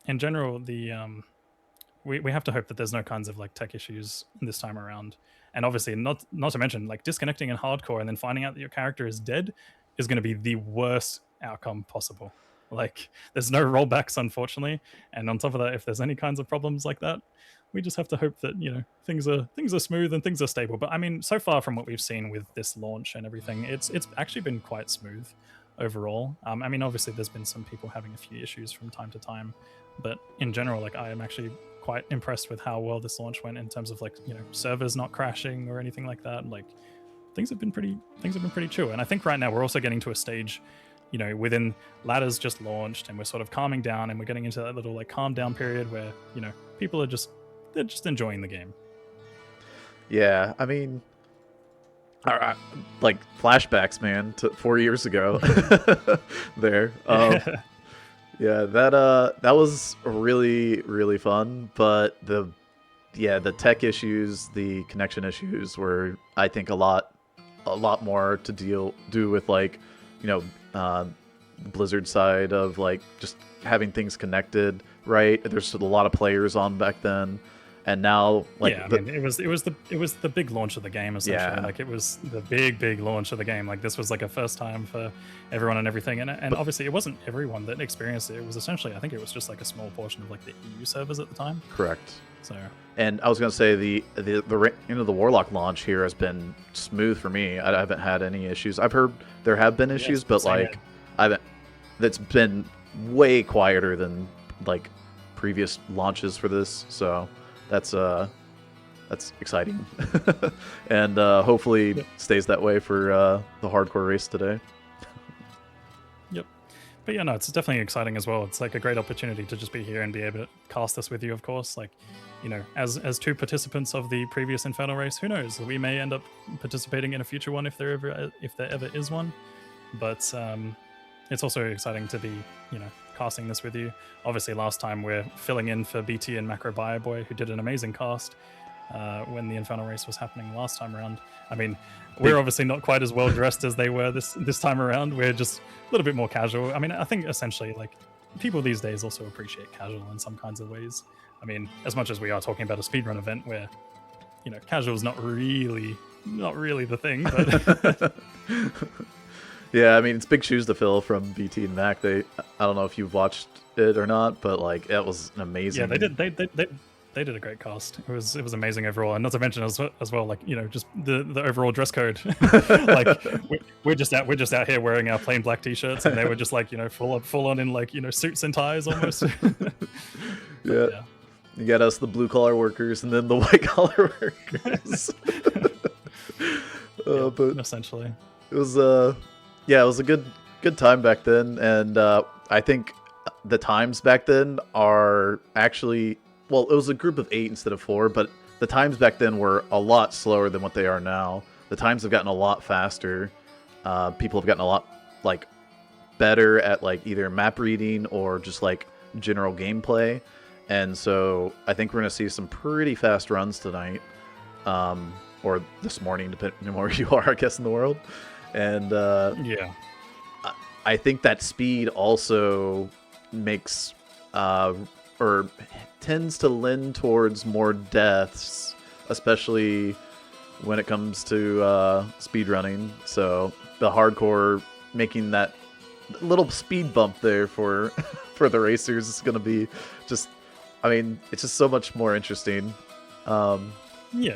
in general, we have to hope that there's no kinds of like tech issues this time around. And obviously, not to mention, like, disconnecting in hardcore and then finding out that your character is dead is going to be the worst outcome possible. Like, there's no rollbacks, unfortunately. And on top of that, if there's any kinds of problems like that, we just have to hope that, you know, things are smooth and things are stable. But I mean, so far from what we've seen with this launch and everything, it's actually been quite smooth overall. I mean, obviously there's been some people having a few issues from time to time, but in general, like, I am actually quite impressed with how well this launch went in terms of, like, you know, servers not crashing or anything like that. Like, things have been pretty chill. And I think right now we're also getting to a stage, you know, within Ladder's just launched and we're sort of calming down and we're getting into that little like calm down period where, you know, people are they're just enjoying the game. Yeah, I mean, like flashbacks, man, to 4 years ago. There. Yeah, that was really, really fun, but the tech issues, the connection issues were, I think, a lot a lot more to do with like, you know, Blizzard side of like just having things connected, right? There's a lot of players on back then, and now like yeah, I mean, it was the big launch of the game essentially. Yeah. Like it was the big launch of the game. Like this was like a first time for everyone and everything. And obviously it wasn't everyone that experienced it. It was essentially, I think it was just like a small portion of like the EU servers at the time. Correct. So. And I was gonna say the Warlock launch here has been smooth for me. I haven't had any issues. I've heard there have been issues, Yes, but like I haven't. That's been way quieter than like previous launches for this. So that's exciting, and hopefully stays that way for the hardcore race today. Yep. But yeah, no, it's definitely exciting as well. It's like a great opportunity to just be here and be able to cast this with you, of course. Like, you know, as two participants of the previous Infernal Race, who knows? We may end up participating in a future one if there ever is one. But it's also exciting to be, you know, casting this with you. Obviously, last time we're filling in for BT and Macro Boy, who did an amazing cast when the Infernal Race was happening last time around. I mean, we're obviously not quite as well dressed as they were this time around. We're just a little bit more casual. I mean, I think essentially, like, people these days also appreciate casual in some kinds of ways. I mean, as much as we are talking about a speedrun event where, you know, casual is not really the thing, but yeah, I mean, it's big shoes to fill from BT and Mac. I don't know if you've watched it or not, but like it was an amazing. Yeah, they did a great cast. It was amazing overall, and not to mention as well, like, you know, just the overall dress code. Like we're just out here wearing our plain black t-shirts, and they were just like, you know, full on in like, you know, suits and ties almost. Yeah. You got us, the blue collar workers, and then the white collar workers. But essentially, it was yeah, it was a good time back then, and I think the times back then are actually, well, it was a group of 8 instead of 4, but the times back then were a lot slower than what they are now. The times have gotten a lot faster. People have gotten a lot like better at like either map reading or just like general gameplay, and so I think we're gonna see some pretty fast runs tonight, or this morning, depending on where you are, I guess, in the world. And yeah, I think that speed also makes or tends to lend towards more deaths, especially when it comes to speed running. So the hardcore making that little speed bump there for for the racers is going to be just, I mean, it's just so much more interesting. Yeah.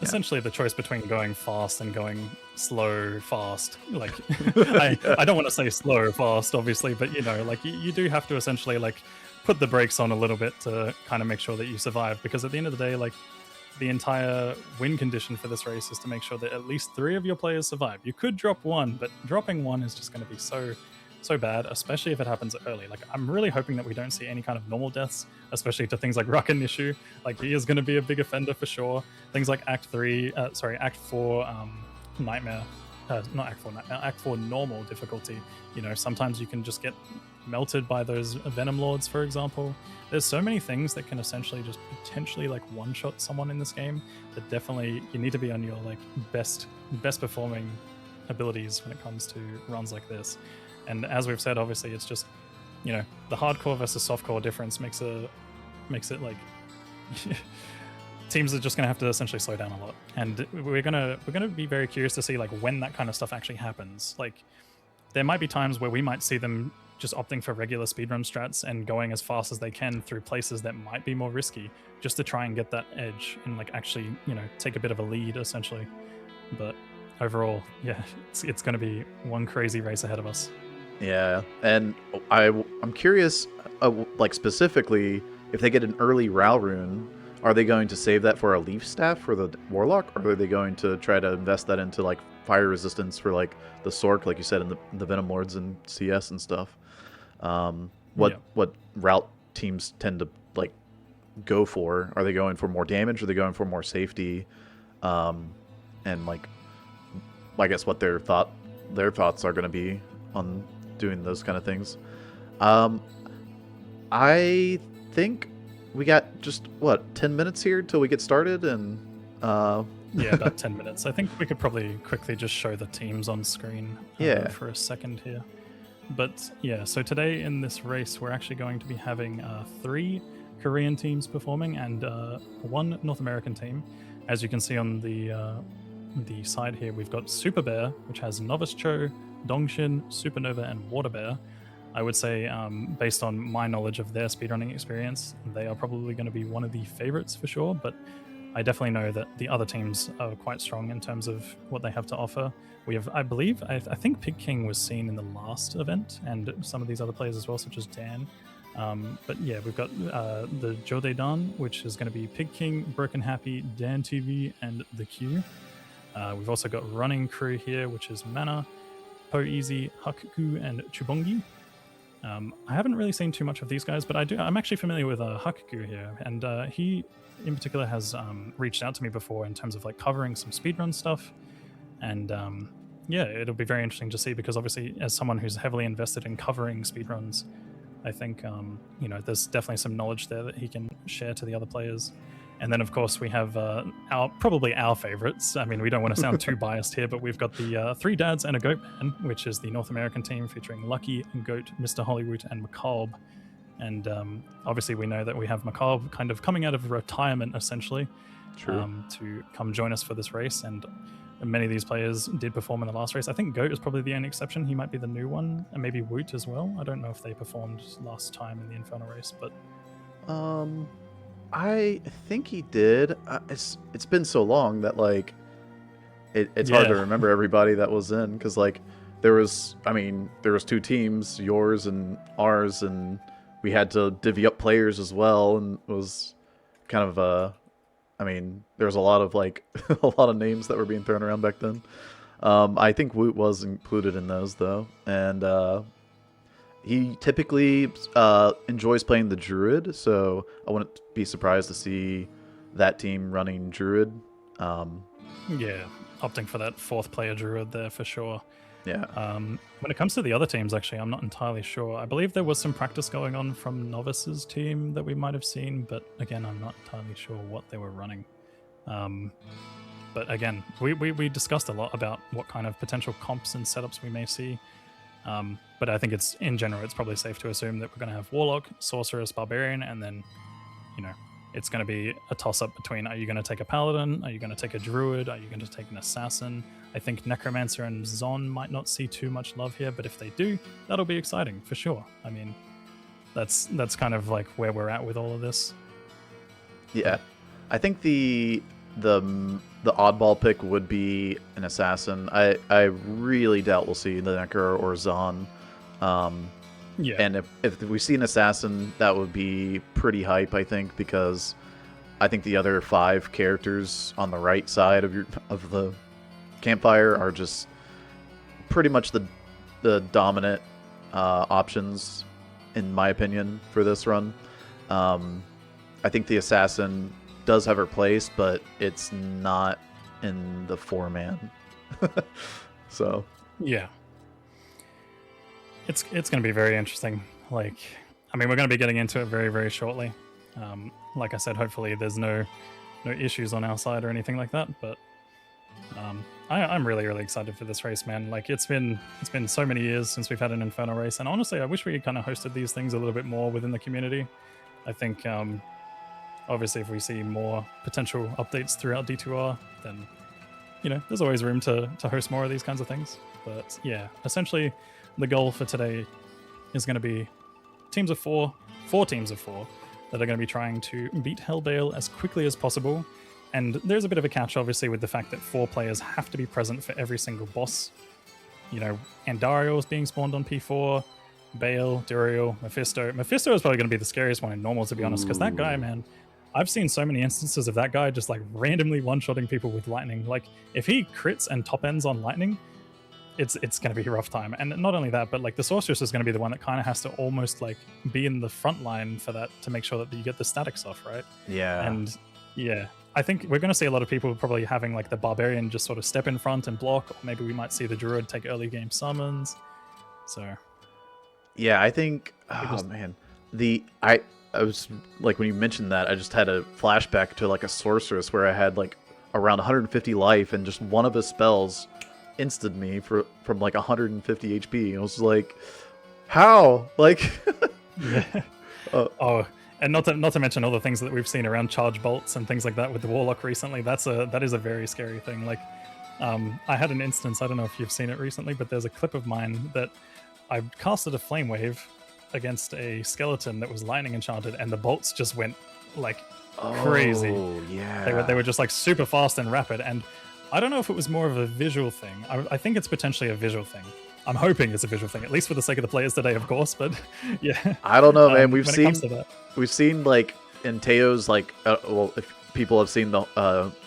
Essentially the choice between going fast and going slow fast, like I don't want to say slow fast obviously, but you know, like you do have to essentially like put the brakes on a little bit to kind of make sure that you survive, because at the end of the day, like the entire win condition for this race is to make sure that at least 3 of your players survive. You could drop 1, but dropping 1 is just going to be so bad, especially if it happens early. Like, I'm really hoping that we don't see any kind of normal deaths, especially to things like Ruckin issue. Like, he is going to be a big offender for sure. Things like Act 4 Nightmare, not Act 4 Nightmare, Act 4 normal difficulty. You know, sometimes you can just get melted by those Venom Lords, for example. There's so many things that can essentially just potentially like one-shot someone in this game that definitely you need to be on your like best performing abilities when it comes to runs like this. And as we've said, obviously, it's just, you know, the hardcore versus softcore difference makes it like teams are just gonna have to essentially slow down a lot. And we're gonna be very curious to see like when that kind of stuff actually happens. Like, there might be times where we might see them just opting for regular speedrun strats and going as fast as they can through places that might be more risky, just to try and get that edge and like actually, you know, take a bit of a lead essentially. But overall, yeah, it's going to be one crazy race ahead of us. Yeah, and I'm curious, like specifically, if they get an early Rao rune, are they going to save that for a leaf staff for the Warlock, or are they going to try to invest that into like fire resistance for like the Sork, like you said, in the Venom Lords and CS and stuff? What route teams tend to like go for? Are they going for more damage? Or are they going for more safety? And like, I guess what their thoughts are going to be on doing those kind of things. I think we got just 10 minutes here till we get started, and Yeah, about 10 minutes. I think we could probably quickly just show the teams on screen Yeah. for a second here. But yeah, so today in this race, we're actually going to be having 3 Korean teams performing and 1 North American team. As you can see on the side here, we've got Super Bear, which has Novice Cho, Dongshin, Supernova, and Water Bear. I would say, based on my knowledge of their speedrunning experience, they are probably going to be one of the favorites for sure, but I definitely know that the other teams are quite strong in terms of what they have to offer. We have, I think Pig King was seen in the last event, and some of these other players as well, such as Dan. But yeah, we've got the Jode Dan, which is going to be Pig King, Broken Happy, Dan TV, and The Q. We've also got Running Crew here, which is Mana, Po Easy, Hakuku, and Chubongi. I haven't really seen too much of these guys, but I'm actually familiar with Hakuku here, and he in particular has reached out to me before in terms of like covering some speedrun stuff, and yeah, it'll be very interesting to see, because obviously as someone who's heavily invested in covering speedruns, I think there's definitely some knowledge there that he can share to the other players. And then of course we have probably our favorites. I mean, we don't want to sound too biased here, but we've got the 3 Dads and a Goat Man, which is the North American team featuring Lucky, Goat, Mr. Hollywood, and McCalb. And obviously we know that we have McCalb kind of coming out of retirement essentially to come join us for this race. And many of these players did perform in the last race. I think Goat is probably the only exception. He might be the new one, and maybe Woot as well. I don't know if they performed last time in the Infernal Race, but I think he did. It's been so long that like it's hard to remember everybody that was in, because like there was 2 teams, yours and ours, and we had to divvy up players as well, and it was kind of there's a lot of like a lot of names that were being thrown around back then. I think Woot was included in those though, and he typically enjoys playing the Druid, so I wouldn't be surprised to see that team running Druid. Yeah, opting for that 4th player Druid there for sure. Yeah. When it comes to the other teams, actually, I'm not entirely sure. I believe there was some practice going on from Novice's team that we might have seen, but again, I'm not entirely sure what they were running. But again, we discussed a lot about what kind of potential comps and setups we may see. But I think in general, it's probably safe to assume that we're going to have Warlock, Sorceress, Barbarian, and then, it's going to be a toss-up between, are you going to take a Paladin? Are you going to take a Druid? Are you going to take an Assassin? I think Necromancer and Zon might not see too much love here, but if they do, that'll be exciting for sure. I mean, that's kind of like where we're at with all of this. Yeah, I think the oddball pick would be an Assassin. I really doubt we'll see the Necro or Zon. Yeah. And if we see an Assassin, that would be pretty hype, I think, because I think the other 5 characters on the right side of the campfire are just pretty much the dominant options, in my opinion, for this run. I think the Assassin does have her place, but it's not in the 4-man. So yeah, it's going to be very interesting. Like, I mean, we're going to be getting into it very, very shortly. Like I said, hopefully there's no issues on our side or anything like that. But I'm really, really excited for this race, man. Like, it's been so many years since we've had an Infernal Race, and honestly, I wish we kind of hosted these things a little bit more within the community. I think obviously if we see more potential updates throughout D2R, then there's always room to host more of these kinds of things. But yeah, essentially the goal for today is going to be teams of 4 teams of 4 that are going to be trying to beat Hellbale as quickly as possible. And there's a bit of a catch, obviously, with the fact that 4 players have to be present for every single boss. Andariel is being spawned on P4, Bale, Duriel, Mephisto. Mephisto is probably going to be the scariest one in normal, to be honest, because that guy, man, I've seen so many instances of that guy just like randomly one-shotting people with lightning. Like, if he crits and top ends on lightning, it's going to be a rough time. And not only that, but like the Sorceress is going to be the one that kind of has to almost like be in the front line for that, to make sure that you get the statics off, right? Yeah. And yeah, I think we're going to see a lot of people probably having like the Barbarian just sort of step in front and block, or maybe we might see the Druid take early game summons. So yeah, I think, man, I was like, when you mentioned that, I just had a flashback to like a Sorceress where I had like around 150 life, and just one of his spells insted me from like 150 HP. And I was like, how? Like, Yeah. Oh, and not to mention all the things that we've seen around charge bolts and things like that with the Warlock recently. That is a very scary thing. Like, I had an instance. I don't know if you've seen it recently, but there's a clip of mine that I casted a flame wave against a skeleton that was lightning enchanted, and the bolts just went like crazy. Oh, yeah. They were just like super fast and rapid. And I don't know if it was more of a visual thing. I think it's potentially a visual thing. I'm hoping it's a visual thing, at least for the sake of the players today, of course. But yeah, I don't know, man. We've seen like in Teo's like well, if people have seen the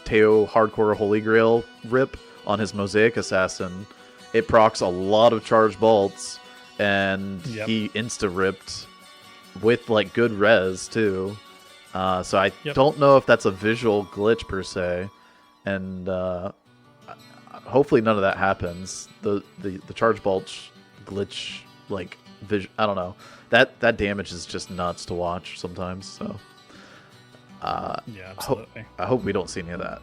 Teo Hardcore Holy Grail rip on his Mosaic Assassin, it procs a lot of charged bolts, and he insta ripped with like good res too. So I don't know if that's a visual glitch per se, and hopefully none of that happens. The charge bolt glitch, like I don't know. That damage is just nuts to watch sometimes. So yeah, absolutely. I hope we don't see any of that.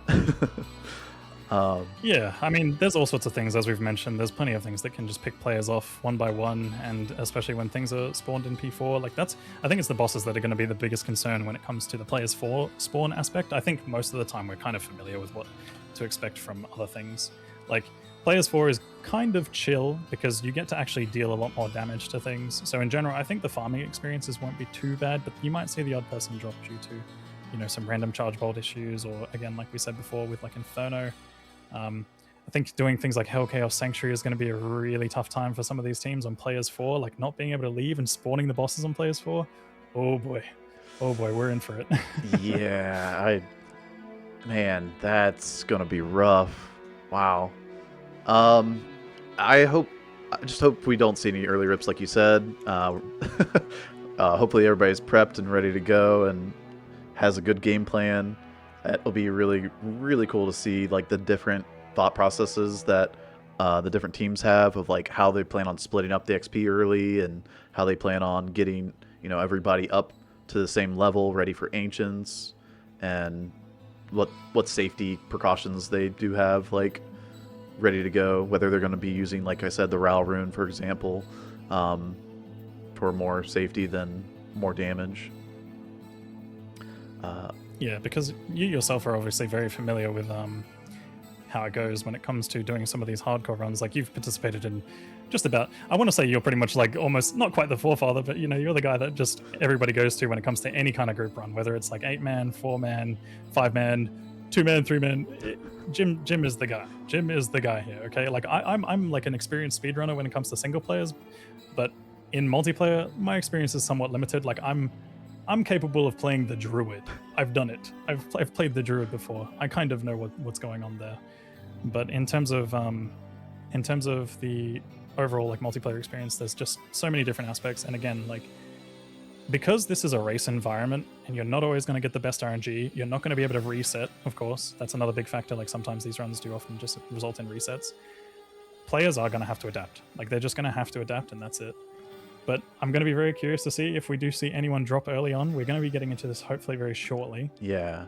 Yeah, I mean, there's all sorts of things, as we've mentioned. There's plenty of things that can just pick players off one by one, and especially when things are spawned in P4. Like I think it's the bosses that are going to be the biggest concern when it comes to the players 4 spawn aspect. I think most of the time we're kind of familiar with what to expect from other things. Like players 4 is kind of chill because you get to actually deal a lot more damage to things. So in general, I think the farming experiences won't be too bad, but you might see the odd person drop due to, you know, some random charge bolt issues, or again, like we said before, with like Inferno. I think doing things like Hell Chaos Sanctuary is going to be a really tough time for some of these teams on players 4, like not being able to leave and spawning the bosses on players 4. Oh boy, we're in for it. Yeah, man, that's gonna be rough. Wow. I just hope we don't see any early rips, like you said. Hopefully everybody's prepped and ready to go and has a good game plan. It'll be really, really cool to see like the different thought processes that the different teams have of like how they plan on splitting up the XP early, and how they plan on getting, you know, everybody up to the same level, ready for Ancients, and what safety precautions they do have like ready to go. Whether they're going to be using, like I said, the Ral rune, for example, for more safety than more damage. Yeah, because you yourself are obviously very familiar with how it goes when it comes to doing some of these hardcore runs. Like you've participated in just about, I want to say you're pretty much like almost not quite the forefather, but you know, you're the guy that just everybody goes to when it comes to any kind of group run, whether it's like 8-man, 4-man, 5-man, 2-man, 3-man. Jim is the guy. Jim is the guy here. Okay, like I'm like an experienced speedrunner when it comes to single players, but in multiplayer, my experience is somewhat limited. Like I'm capable of playing the druid. I've done it. I've played the druid before. I kind of know what's going on there. But in terms of the overall like multiplayer experience, there's just so many different aspects. And again, like because this is a race environment and you're not always going to get the best RNG, you're not going to be able to reset, of course. That's another big factor. Like sometimes these runs do often just result in resets. Players are going to have to adapt. Like they're just going to have to adapt, and that's it. But I'm going to be very curious to see if we do see anyone drop early on. We're going to be getting into this hopefully very shortly. Yeah.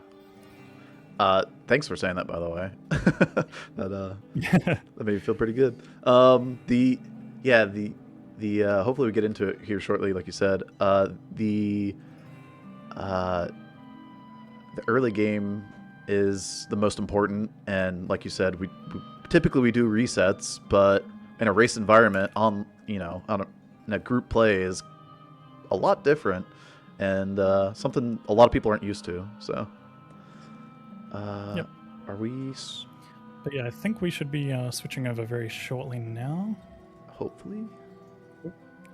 Thanks for saying that, by the way. That made me feel pretty good. Hopefully we get into it here shortly, like you said. The early game is the most important, and like you said, we typically do resets, but in a race environment, in a group play is a lot different, and something a lot of people aren't used to. So, yep. Are we? But yeah, I think we should be switching over very shortly now. Hopefully.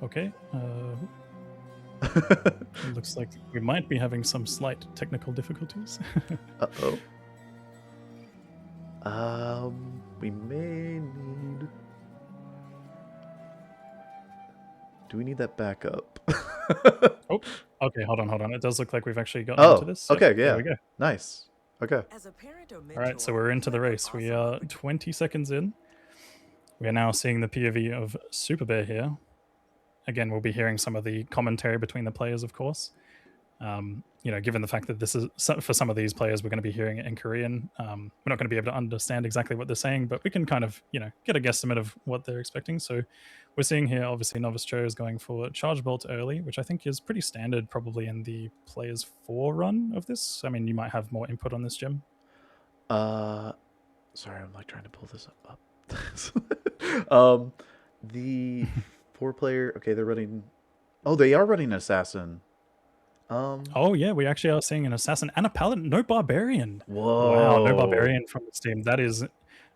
Okay. It looks like we might be having some slight technical difficulties. Uh-oh. We may need... Do we need that backup? Oh, okay, hold on. It does look like we've actually gotten into this. Okay, yeah. There we go. Nice. Okay. All right, so we're into the race. We are 20 seconds in. We are now seeing the POV of Super Bear here. Again, we'll be hearing some of the commentary between the players, of course. Given the fact that this is for some of these players, we're going to be hearing it in Korean. We're not going to be able to understand exactly what they're saying, but we can kind of, get a guesstimate of what they're expecting. So we're seeing here, obviously, Novice Joe is going for Charge Bolt early, which I think is pretty standard probably in the Players 4 run of this. I mean, you might have more input on this, Jim. Sorry, I'm like trying to pull this up. The 4-player, okay, they're running. Oh, they are running Assassin. Oh yeah, we actually are seeing an assassin and a paladin. No barbarian. Wow, no Whoa. barbarian from this team. That is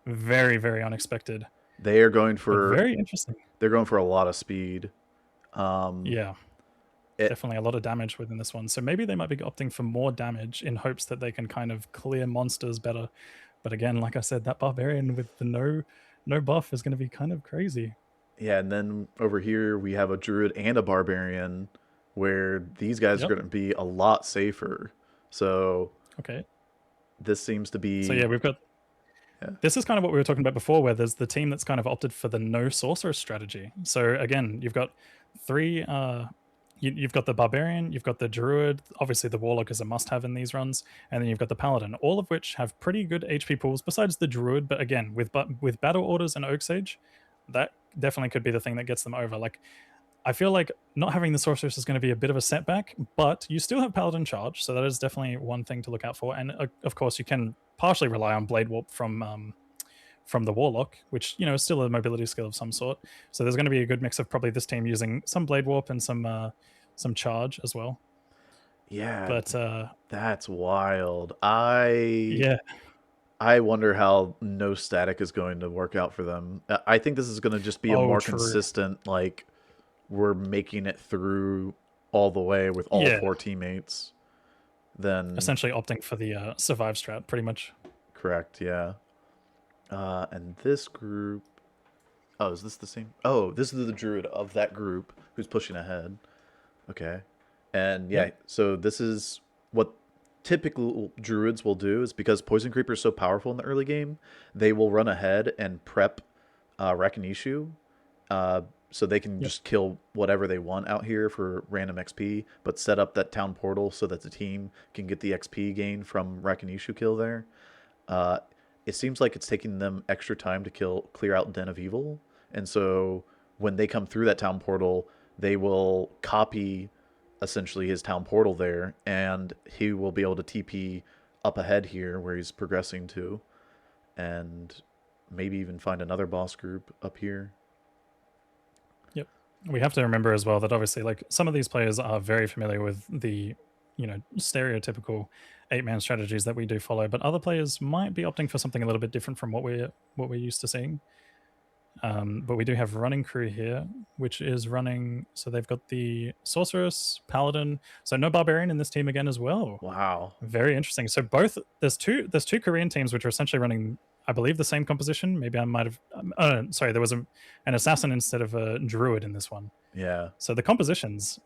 very, very unexpected, They are going but for very interesting. they're going for a lot of speed. Yeah, It definitely a lot of damage within this one. So maybe they might be opting for more damage in hopes that they can kind of clear monsters better. But again, like I said, that barbarian with the no buff is going to be kind of crazy. Yeah, and then over here we have a druid and a barbarian where these guys are Yep. going to be a lot safer. So Okay. this seems to So be yeah, we've got yeah. this is kind of what we were talking about before, where there's the team that's kind of opted for the no sorceress strategy. So again, you've got three. You've got the barbarian, you've got the druid. Obviously, the warlock is a must-have in these runs, and then you've got the paladin. All of which have pretty good HP pools, besides the druid. But again, with battle orders and oak sage, that definitely could be the thing that gets them over. Like, I feel like not having the sorceress is going to be a bit of a setback, but you still have paladin charge, so that is definitely one thing to look out for. And of course, you can partially rely on blade warp from the warlock, which is still a mobility skill of some sort. So there's going to be a good mix of probably this team using some blade warp and some charge as well. Yeah, But that's wild. I yeah, I wonder how no static is going to work out for them. I think this is going to just be a oh more true, consistent, like we're making it through all the way with all yeah, 4 teammates. Then essentially opting for the survive strat, pretty much. correct, yeah. And this group. Oh, is this the same? Oh, this is the druid of that group who's pushing ahead. Okay. And Yep. yeah, so this is what typical druids will do is because poison creeper is so powerful in the early game, they will run ahead and prep Rakinishu, so they can Yep. just kill whatever they want out here for random XP, but set up that town portal so that the team can get the XP gain from Rakinishu kill there. Uh, it seems like it's taking them extra time to clear out Den of Evil, and so when they come through that town portal, they will copy essentially his town portal there, and he will be able to TP up ahead here where he's progressing to, and maybe even find another boss group up here. Yep. We have to remember as well that obviously, like, some of these players are very familiar with the, stereotypical 8-man strategies that we do follow, but other players might be opting for something a little bit different from what we're used to seeing. But we do have running crew here, which is running. So they've got the sorceress, paladin. So no barbarian in this team again as well. Wow. Very interesting. So both there's two Korean teams which are essentially running, I believe, the same composition. Maybe I might have. Sorry, there was an assassin instead of a druid in this one. Yeah. So the compositions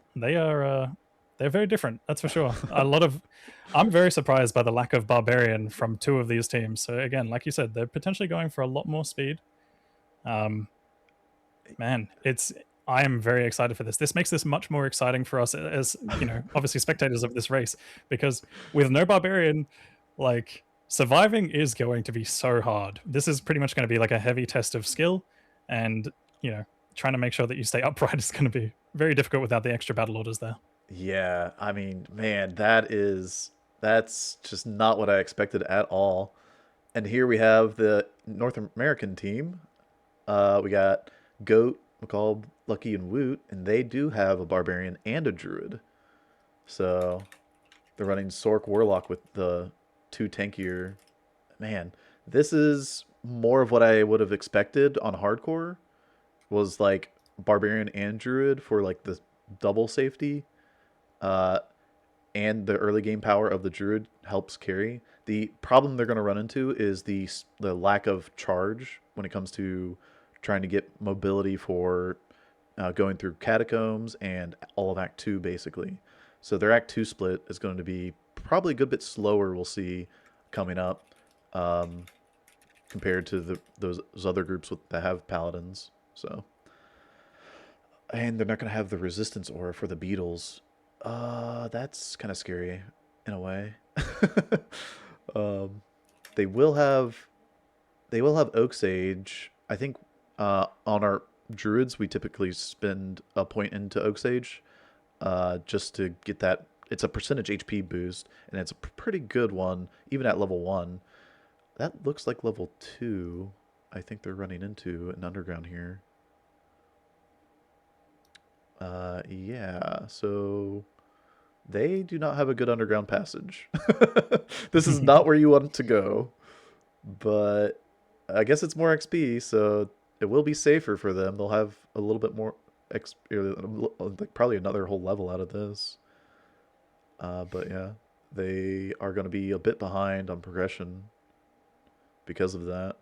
they're very different. That's for sure. I'm very surprised by the lack of barbarian from two of these teams. So again, like you said, they're potentially going for a lot more speed. Man, I am very excited for this. This makes this much more exciting for us as obviously spectators of this race, because with no barbarian, like, surviving is going to be so hard. This is pretty much going to be like a heavy test of skill, and trying to make sure that you stay upright is going to be very difficult without the extra battle orders there. Yeah, I mean, man, that's just not what I expected at all. And here we have the North American team. We got Goat, McCall, Lucky, and Woot, and they do have a barbarian and a druid. So they're running Sork Warlock with the 2 tankier. Man, this is more of what I would have expected on hardcore. Was like barbarian and druid for like the double safety. Uh, and the early game power of the druid helps carry. The problem they're going to run into is the lack of charge when it comes to trying to get mobility for going through catacombs and all of Act 2 basically. So their Act 2 split is going to be probably a good bit slower. We'll see coming up um, compared to those other groups that have paladins. So, and they're not going to have the resistance aura for the beetles. That's kind of scary in a way. um, they will have Oak Sage. I think on our druids we typically spend a point into Oak Sage just to get that. It's a percentage HP boost, and it's a pretty good one, even at level 1. That looks like level 2. I think they're running into an underground here. Yeah, so they do not have a good underground passage. This is not where you want to go, but I guess it's more XP, so it will be safer for them. They'll have a little bit more like probably another whole level out of this. But yeah, they are going to be a bit behind on progression because of that.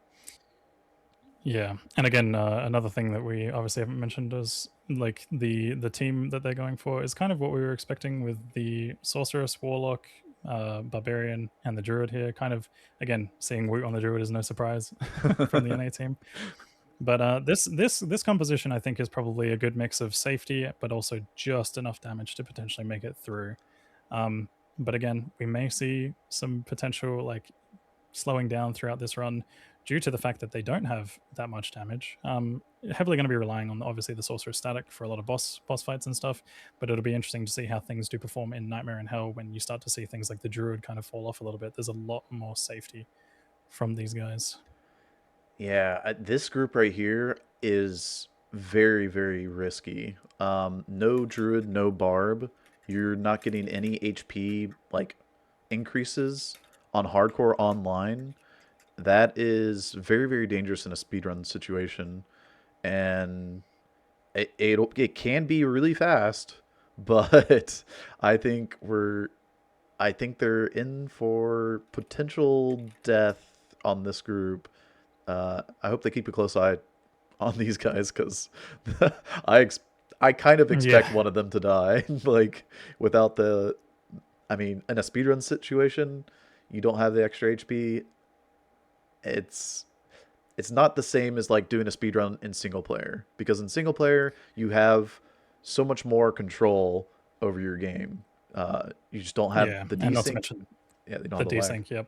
Yeah, and again, another thing that we obviously haven't mentioned is like the team that they're going for is kind of what we were expecting with the sorceress, warlock, barbarian, and the druid here. Kind of again, seeing Woot on the druid is no surprise from the NA team. But this composition I think is probably a good mix of safety, but also just enough damage to potentially make it through. But again, we may see some potential like slowing down throughout this run due to the fact that they don't have that much damage. Heavily going to be relying on obviously the sorcerer static for a lot of boss fights and stuff, but it'll be interesting to see how things do perform in Nightmare and Hell when you start to see things like the druid kind of fall off a little bit. There's a lot more safety from these guys. Yeah, this group right here is very, very risky. No druid, no barb. You're not getting any HP like increases on hardcore online. That is very, very dangerous in a speedrun situation, and it can be really fast, but I think they're in for potential death on this group. I hope they keep a close eye on these guys because I kind of expect one of them to die. Like without the, I mean, in a speedrun situation, you don't have the extra HP. It's not the same as like doing a speedrun in single player, because in single player you have so much more control over your game. You just don't have the desync. And not to mention they don't the have the desync. Yep.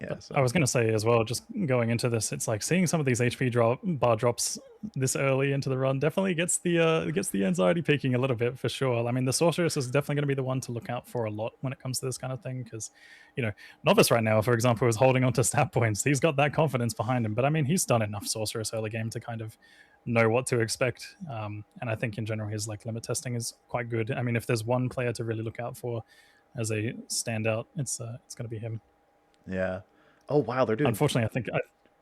Yeah, so. I was going to say as well, just going into this, it's like seeing some of these HP bar drops this early into the run definitely gets the anxiety peaking a little bit for sure. I mean, the sorceress is definitely going to be the one to look out for a lot when it comes to this kind of thing, because Novice right now, for example, is holding on to stat points. He's got that confidence behind him, but I mean, he's done enough sorceress early game to kind of know what to expect. And I think in general his like limit testing is quite good. I mean, if there's one player to really look out for as a standout, it's going to be him. Yeah. Oh wow, they're doing. Unfortunately,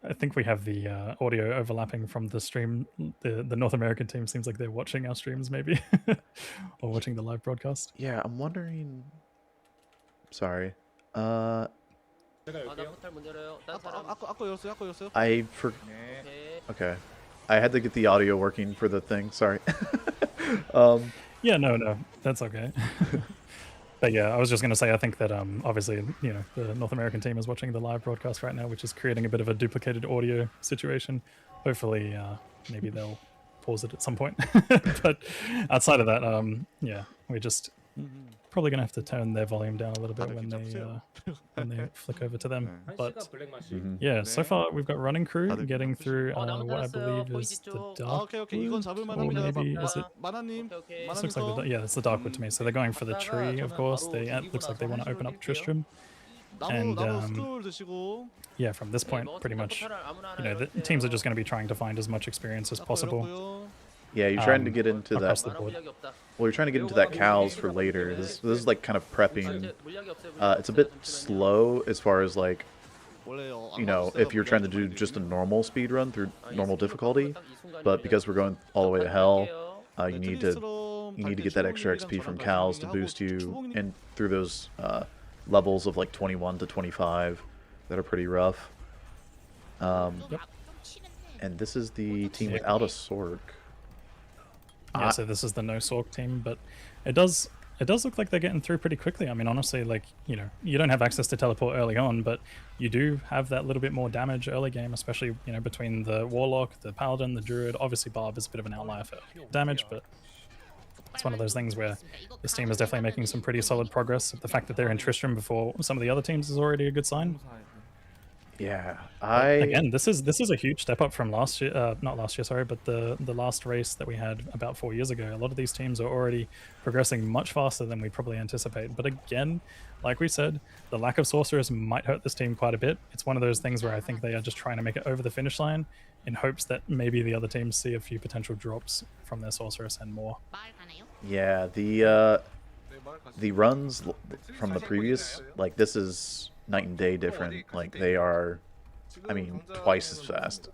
I think we have the audio overlapping from the stream. The North American team seems like they're watching our streams, maybe, or watching the live broadcast. Yeah, I'm wondering. Sorry. Okay. I had to get the audio working for the thing. Sorry. Yeah, no, that's okay. But yeah, I was just going to say, I think that obviously, the North American team is watching the live broadcast right now, which is creating a bit of a duplicated audio situation. Hopefully, maybe they'll pause it at some point. But outside of that, yeah, we're just probably going to have to turn their volume down a little bit when they flick over to them. But yeah, so far we've got running crew getting through what I believe is the Darkwood, or maybe is it? This looks like it's the Darkwood to me. So they're going for the tree, of course. It looks like they want to open up Tristram. And yeah, from this point, pretty much, the teams are just going to be trying to find as much experience as possible. Yeah, you're trying to get into that. Well, you're trying to get into that cows for later. This is like kind of prepping. It's a bit slow as far as like, if you're trying to do just a normal speed run through normal difficulty, but because we're going all the way to hell, you need to get that extra XP from cows to boost you and through those levels of like 21 to 25 that are pretty rough. Yep. And this is the team without a Sork. Yeah, so this is the no Sork team, but it does look like they're getting through pretty quickly. I mean, honestly, like, you don't have access to teleport early on, but you do have that little bit more damage early game, especially, between the Warlock, the Paladin, the Druid. Obviously, Barb is a bit of an outlier for damage, but it's one of those things where this team is definitely making some pretty solid progress. The fact that they're in Tristram before some of the other teams is already a good sign. Yeah, Again, this is a huge step up from last year. Not last year, sorry, but the last race that we had about 4 years ago. A lot of these teams are already progressing much faster than we probably anticipate. But again, like we said, the lack of sorcerers might hurt this team quite a bit. It's one of those things where I think they are just trying to make it over the finish line in hopes that maybe the other teams see a few potential drops from their sorceress and more. Yeah, the runs from the previous, like, this is night and day different. Like, they are, I mean, twice as fast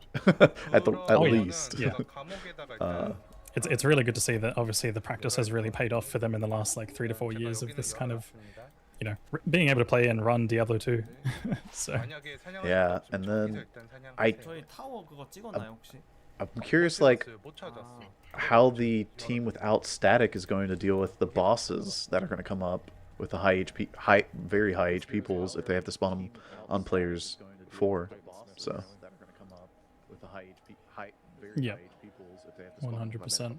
at least. Yeah. It's really good to see that obviously the practice has really paid off for them in the last like 3 to 4 years of this kind of, you know, being able to play and run Diablo 2. So yeah, and then I'm curious, like, how the team without static is going to deal with the bosses that are going to come up with the very high HP pools if they have to spawn them on players 4. So yeah, 100%.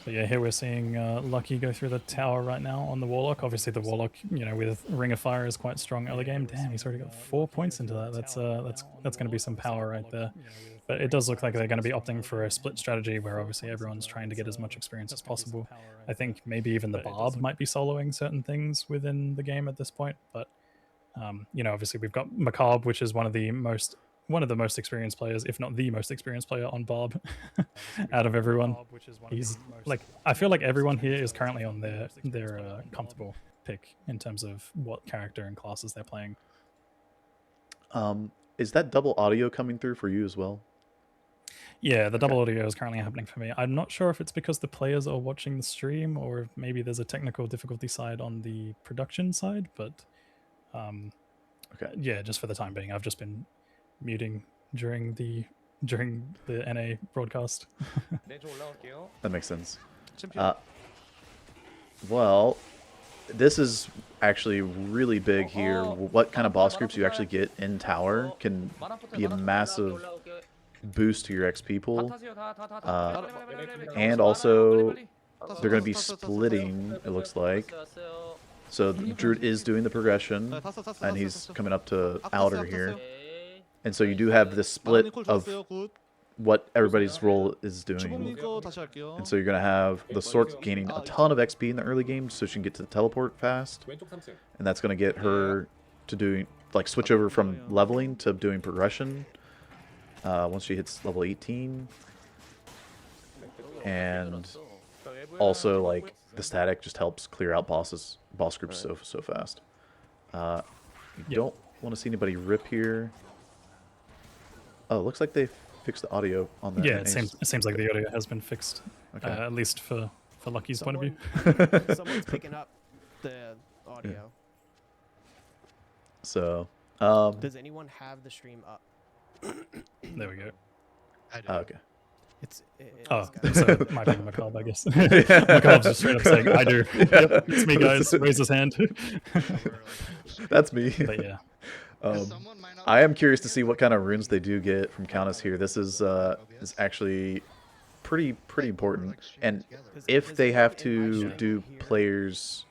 But yeah, here we're seeing Lucky go through the tower right now on the Warlock. Obviously the Warlock, you know, with Ring of Fire is quite strong early game. Damn, he's already got 4 points into that. That's going to be some power right there. But it does look like they're going to be opting for a split strategy where obviously everyone's trying to get as much experience as possible. I think maybe even the Barb might be soloing certain things within the game at this point. But, you know, obviously we've got Macabre, which is one of the most experienced players, if not the most experienced player on Barb out of everyone. He's like, I feel like everyone here is currently on their comfortable pick in terms of what character and classes they're playing. Is that double audio coming through for you as well? Yeah, the double audio is currently happening for me. I'm not sure if it's because the players are watching the stream or if maybe there's a technical difficulty side on the production side, but okay. Yeah, just for the time being, I've just been muting during the NA broadcast. That makes sense. Well, this is actually really big here. What kind of boss groups you actually get in tower can be a massive boost to your XP pool. And also, they're going to be splitting, it looks like. So the Druid is doing the progression, and he's coming up to Outer here. And so you do have this split of what everybody's role is doing. And so you're going to have the Sword gaining a ton of XP in the early game so she can get to the teleport fast. And that's going to get her to doing, like, switch over from leveling to doing progression once she hits level 18. And also, like, the static just helps clear out boss groups so fast. You don't want to see anybody rip here. Oh, it looks like they fixed the audio on that. Yeah, it seems like the audio has been fixed, okay. At least for Lucky's point of view. Someone's picking up the audio. Yeah. So, does anyone have the stream up? There we go. I do. Okay. So it might be Macabre, I guess. Macabre's just straight up saying, I do. Yep, it's me, guys. Raise his hand. That's me. But yeah. I am curious to see what kind of runes they do get from Countess here. This is actually pretty important. And if they have to do players,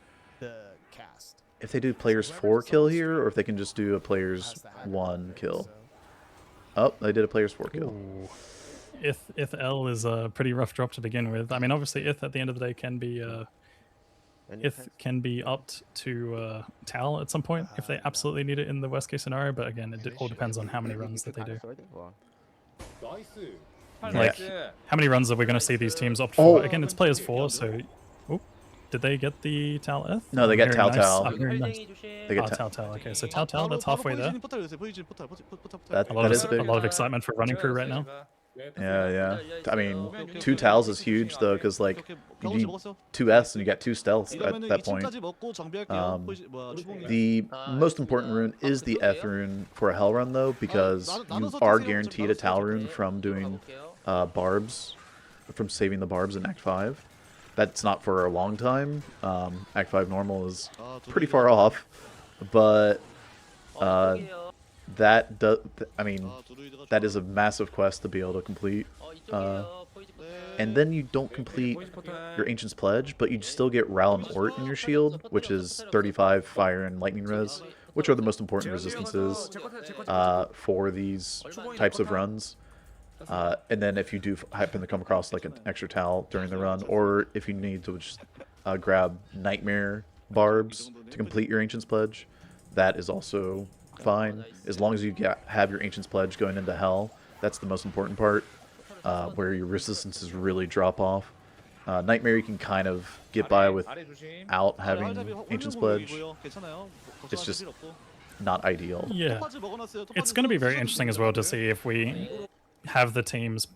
if they do players 4 kill here, or if they can just do a players 1 kill. Oh, they did a players 4 kill. Ooh. Ith L is a pretty rough drop to begin with. I mean, obviously Ith at the end of the day can be upped to Tal at some point if they absolutely need it in the worst case scenario. But again, it all depends on how many runs that they do. Like, how many runs are we going to see these teams opt for? Again, it's players 4, so... Oh, did they get the Tal Ith? No, they got Tal Tal. Nice. They got Tal Tal. Okay, so Tal Tal, that's halfway there. A lot of excitement for running crew right now. Yeah. I mean, 2 Tals is huge, though, because, like, you need 2 S and you got 2 stealths at that point. The most important rune is the F rune for a Hell run, though, because you are guaranteed a Tal rune from doing barbs, from saving the barbs in Act 5. That's not for a long time. Act 5 normal is pretty far off, but that does. I mean, that is a massive quest to be able to complete. And then you don't complete your Ancient's Pledge, but you still get Ral and Ort in your shield, which is 35 fire and lightning res, which are the most important resistances for these types of runs. And then if you do happen to come across like an extra towel during the run, or if you need to just grab Nightmare Barbs to complete your Ancient's Pledge, that is also fine. As long as you have your Ancient's Pledge going into Hell, that's the most important part, where your resistances really drop off. Nightmare you can kind of get by without having Ancient's Pledge. It's just not ideal. Yeah. It's going to be very interesting as well to see if we have the teams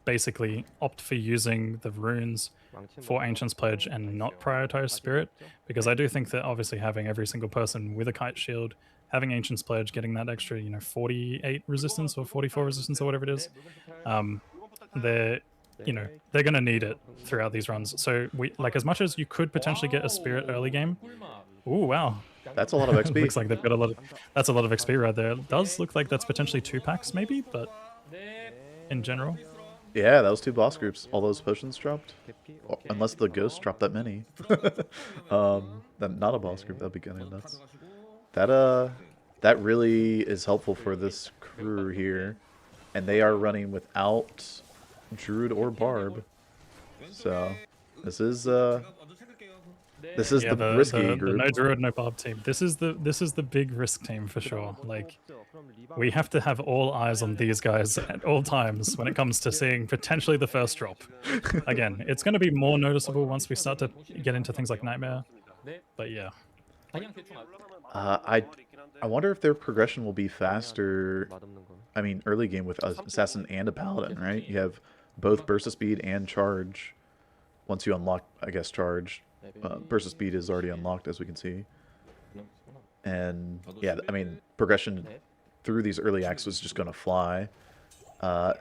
basically opt for using the runes for Ancient's Pledge and not prioritize Spirit, because I do think that obviously having every single person with a Kite Shield, having Ancient's Pledge, getting that extra, 48 resistance or 44 resistance or whatever it is, they're going to need it throughout these runs. So we, like, as much as you could potentially get a Spirit early game, ooh, wow. That's a lot of XP. Looks like they've got that's a lot of XP right there. It does look like that's potentially 2 packs maybe, but in general. Yeah, that was 2 boss groups. All those potions dropped. Unless the ghost dropped that many. Not a boss group, that'd be kind of nuts. That really is helpful for this crew here. And they are running without Druid or Barb. So this is the risky group. The no Druid, no Barb team. This is the big risk team for sure. Like, we have to have all eyes on these guys at all times when it comes to seeing potentially the first drop. Again, it's going to be more noticeable once we start to get into things like Nightmare. But yeah. I wonder if their progression will be faster. I mean, early game with Assassin and a Paladin, right? You have both Burst of Speed and Charge. Once you unlock, I guess, Charge. Burst of Speed is already unlocked, as we can see. And yeah, I mean, progression through these early acts was just going to fly. A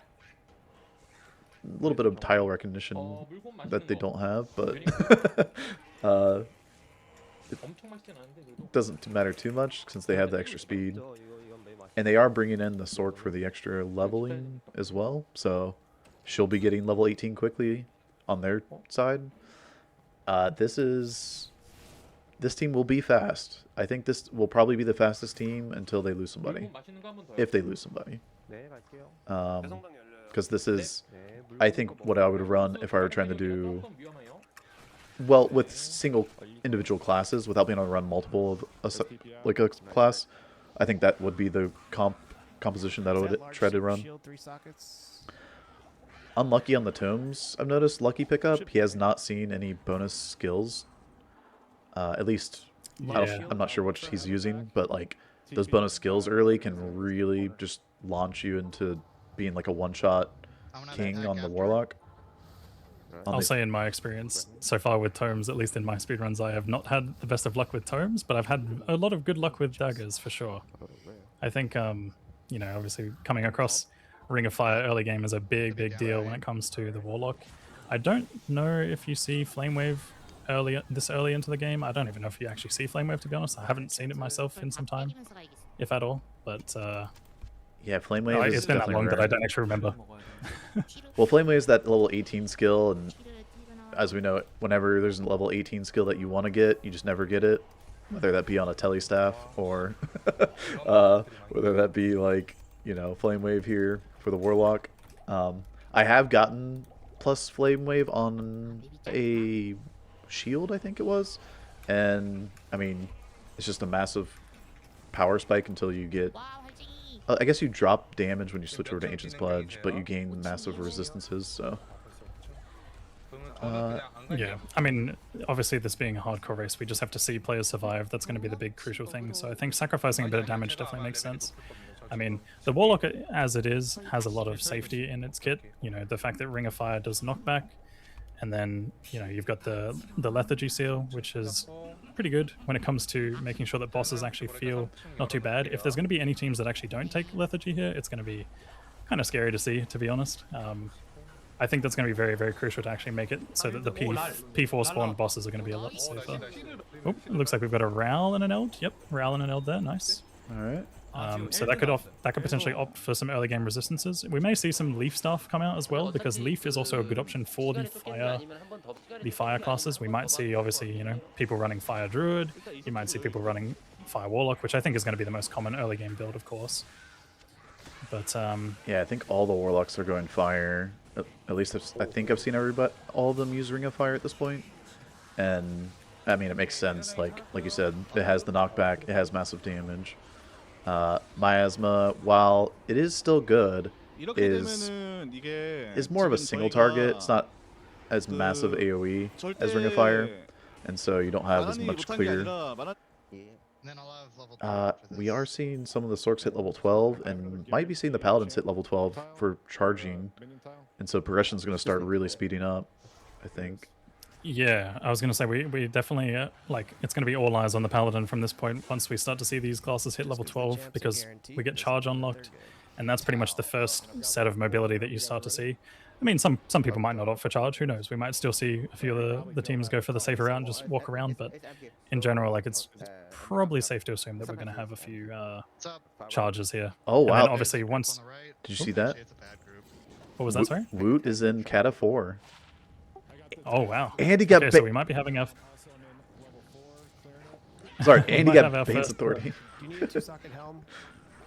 little bit of tile recognition that they don't have, but it doesn't matter too much since they have the extra speed. And they are bringing in the Sork for the extra leveling as well, so she'll be getting level 18 quickly on their side. This team will be fast. I think this will probably be the fastest team until they lose somebody. If they lose somebody. Because this is, I think, what I would run if I were trying to do, well, with single individual classes, without being able to run multiple of a class. I think that would be the composition that I would try to run. Unlucky on the tomes, I've noticed. Lucky pickup, he has not seen any bonus skills. At least, I'm not sure what he's using, but like those bonus skills early can really just launch you into being like a one-shot king on the Warlock. I'll say in my experience so far with tomes, at least in my speedruns, I have not had the best of luck with tomes, but I've had a lot of good luck with daggers for sure. I think, obviously coming across Ring of Fire early game is a big deal when it comes to the Warlock. I don't know if you see Flame Wave this early into the game. I don't even know if you actually see Flame Wave, to be honest. I haven't seen it myself in some time, if at all. But yeah, Flame Wave is it's been that long rare. that I don't actually remember. Well, Flame Wave is that level 18 skill, and as we know, whenever there's a level 18 skill that you want to get, you just never get it. Whether that be on a telestaff or whether that be like, Flame Wave here for the Warlock. I have gotten plus Flame Wave on a shield, I think it was. And, I mean, it's just a massive power spike until you get... I guess you drop damage when you switch over to Ancient's Pledge, but you gain massive resistances, so... Yeah, I mean, obviously this being a hardcore race, we just have to see players survive. That's going to be the big crucial thing. So I think sacrificing a bit of damage definitely makes sense. I mean, the Warlock, as it is, has a lot of safety in its kit. The fact that Ring of Fire does knockback, and then, you've got the Lethargy Seal, which is pretty good when it comes to making sure that bosses actually feel not too bad. If there's going to be any teams that actually don't take Lethargy here, it's going to be kind of scary to see, to be honest. I think that's going to be very crucial to actually make it so that the P4 spawned bosses are going to be a lot safer. Oh, it looks like we've got a Ral and an Eld. Yep, Ral and an Eld there. Nice. All right. So that could potentially opt for some early game resistances. We may see some Leaf stuff come out as well, because Leaf is also a good option for the fire classes. We might see, obviously, you know, people running Fire Druid. You might see people running Fire Warlock, which I think is going to be the most common early game build, of course. But yeah, I think all the Warlocks are going Fire. At least I think I've seen all of them use Ring of Fire at this point. And I mean, it makes sense. Like you said, it has the knockback, it has massive damage. Miasma, while it is still good, is more of a single target. It's not as massive AoE as Ring of Fire, and so you don't have as much clear. We are seeing some of the Sorks hit level 12, and might be seeing the Paladins hit level 12 for charging, and so progression is going to start really speeding up, I think. Yeah, I was going to say, we definitely, it's going to be all eyes on the Paladin from this point once we start to see these classes hit level 12, because we get charge unlocked, and that's pretty much the first set of mobility that you start to see. I mean, some people might not opt for charge, who knows? We might still see a few of the teams go for the safer route and just walk around, but in general, like, it's probably safe to assume that we're going to have a few charges here. Oh, wow. And then obviously once... Did you see that? What was that, sorry? Woot is in Kata 4. Oh, wow. And he got so we might be having a... Sorry, and he got Bane's Authority. Do you need a 2-socket helm?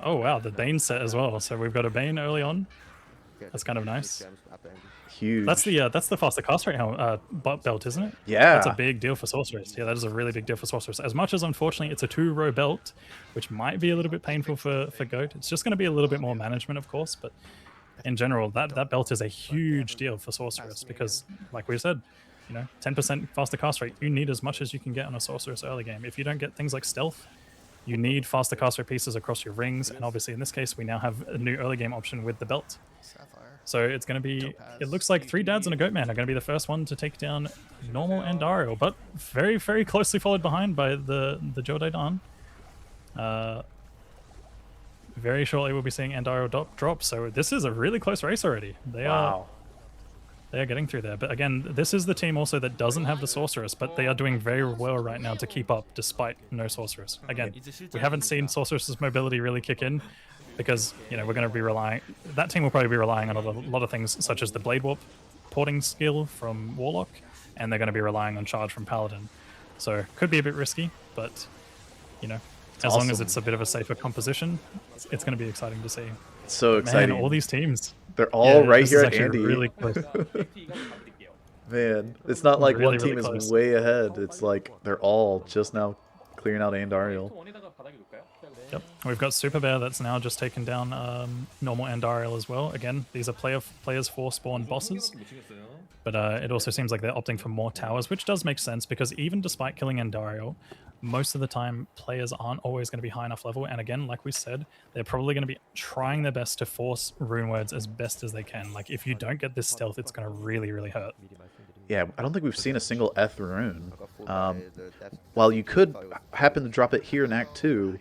Oh, wow, the Bane set as well. So we've got a Bane early on. That's kind of nice. Huge. That's the faster cast rate belt, isn't it? Yeah. That's a big deal for Sorceress. Yeah, that is a really big deal for Sorceress. As much as, unfortunately, it's a 2-row belt, which might be a little bit painful for Goat. It's just going to be a little bit more management, of course, but in general, that belt is a huge deal for Sorceress because, like we said, you know, 10% faster cast rate. You need as much as you can get on a Sorceress early game. If you don't get things like stealth, you need faster cast rate pieces across your rings, and obviously in this case, we now have a new early game option with the belt. So it's going to be, it looks like 3 dads and a goat man are going to be the first one to take down normal and Dario, but very, very closely followed behind by the Jodai Dan. Very shortly we'll be seeing Andario drop, so this is a really close race already. They are getting through there. But again, this is the team also that doesn't have the Sorceress, but they are doing very well right now to keep up despite no Sorceress. Again, we haven't seen Sorceress's mobility really kick in because, you know, we're going to be relying... That team will probably be relying on a lot of things such as the Blade Warp porting skill from Warlock, and they're going to be relying on charge from Paladin. So could be a bit risky, but, you know, as long as it's a bit of a safer composition, it's going to be exciting to see. It's so exciting. Man, all these teams. They're all right here at Andy. Really close. Man, it's not like really, one team really is way ahead. It's like they're all just now clearing out Andariel. Yep, we've got Super Bear that's now just taken down normal Andariel as well. Again, these are players 4 spawn bosses, but it also seems like they're opting for more towers, which does make sense because even despite killing Andariel, most of the time players aren't always going to be high enough level, and again, like we said, they're probably going to be trying their best to force rune words as best as they can. Like, if you don't get this stealth, it's going to really, really hurt. Yeah, I don't think we've seen a single Eth rune. While you could happen to drop it here in Act 2,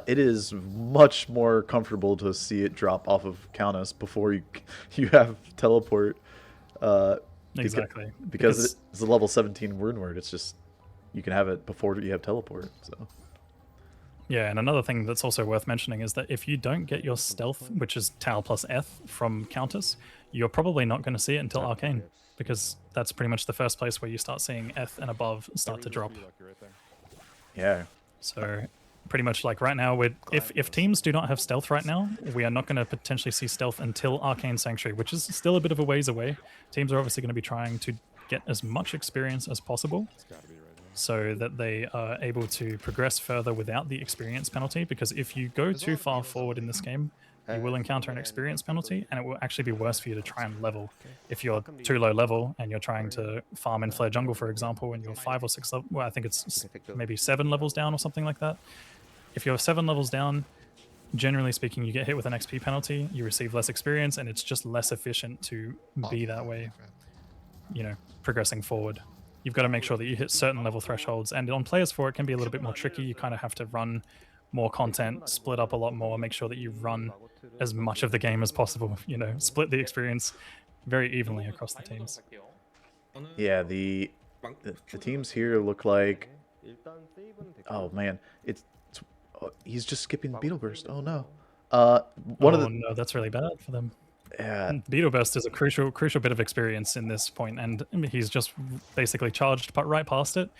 it is much more comfortable to see it drop off of Countess before you have teleport. Exactly. Because it's a level 17 rune word. It's just, you can have it before you have teleport. So. Yeah, and another thing that's also worth mentioning is that if you don't get your stealth, which is Tau plus Eth from Countess, you're probably not going to see it until Arcane, because that's pretty much the first place where you start seeing Eth and above start to drop. Yeah. So pretty much like right now, if teams do not have stealth right now, we are not going to potentially see stealth until Arcane Sanctuary, which is still a bit of a ways away. Teams are obviously going to be trying to get as much experience as possible so that they are able to progress further without the experience penalty, because if you go too far forward in this game, you will encounter an experience penalty, and it will actually be worse for you to try and level. If you're too low level and you're trying to farm in Flare Jungle, for example, and you're 5 or 6 level, well, I think it's maybe 7 levels down or something like that. If you're 7 levels down, generally speaking, you get hit with an XP penalty, you receive less experience, and it's just less efficient to be that way, you know, progressing forward. You've got to make sure that you hit certain level thresholds, and on Players 4 it can be a little bit more tricky. You kind of have to run more content, split up a lot more, make sure that you run as much of the game as possible, you know, split the experience very evenly across the teams. Yeah, the teams here look like, oh man, it's Oh, he's just skipping Beetle Burst. Oh no. No, that's really bad for them. Yeah. Beetle Burst is a crucial bit of experience in this point, and he's just basically charged right past it.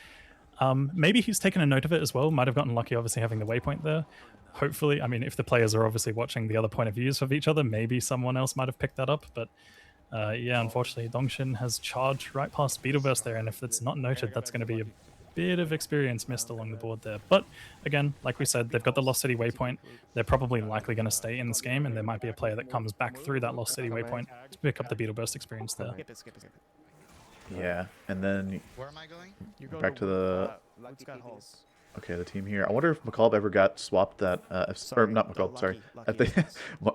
Maybe he's taken a note of it as well. Might have gotten lucky, obviously, having the waypoint there. Hopefully, I mean, if the players are obviously watching the other point of views of each other, maybe someone else might have picked that up. But yeah, unfortunately, Dongshin has charged right past Beetleburst there, and if it's not noted, that's going to be a bit of experience missed along the board there. But again, like we said, they've got the Lost City waypoint. They're probably likely going to stay in this game, and there might be a player that comes back through that Lost City waypoint to pick up the Beetleburst experience there. Skip it. Yeah, and then Where am I going? back to the Halls. okay, the team here. I wonder if McCall ever got swapped that or not McCall, sorry. I think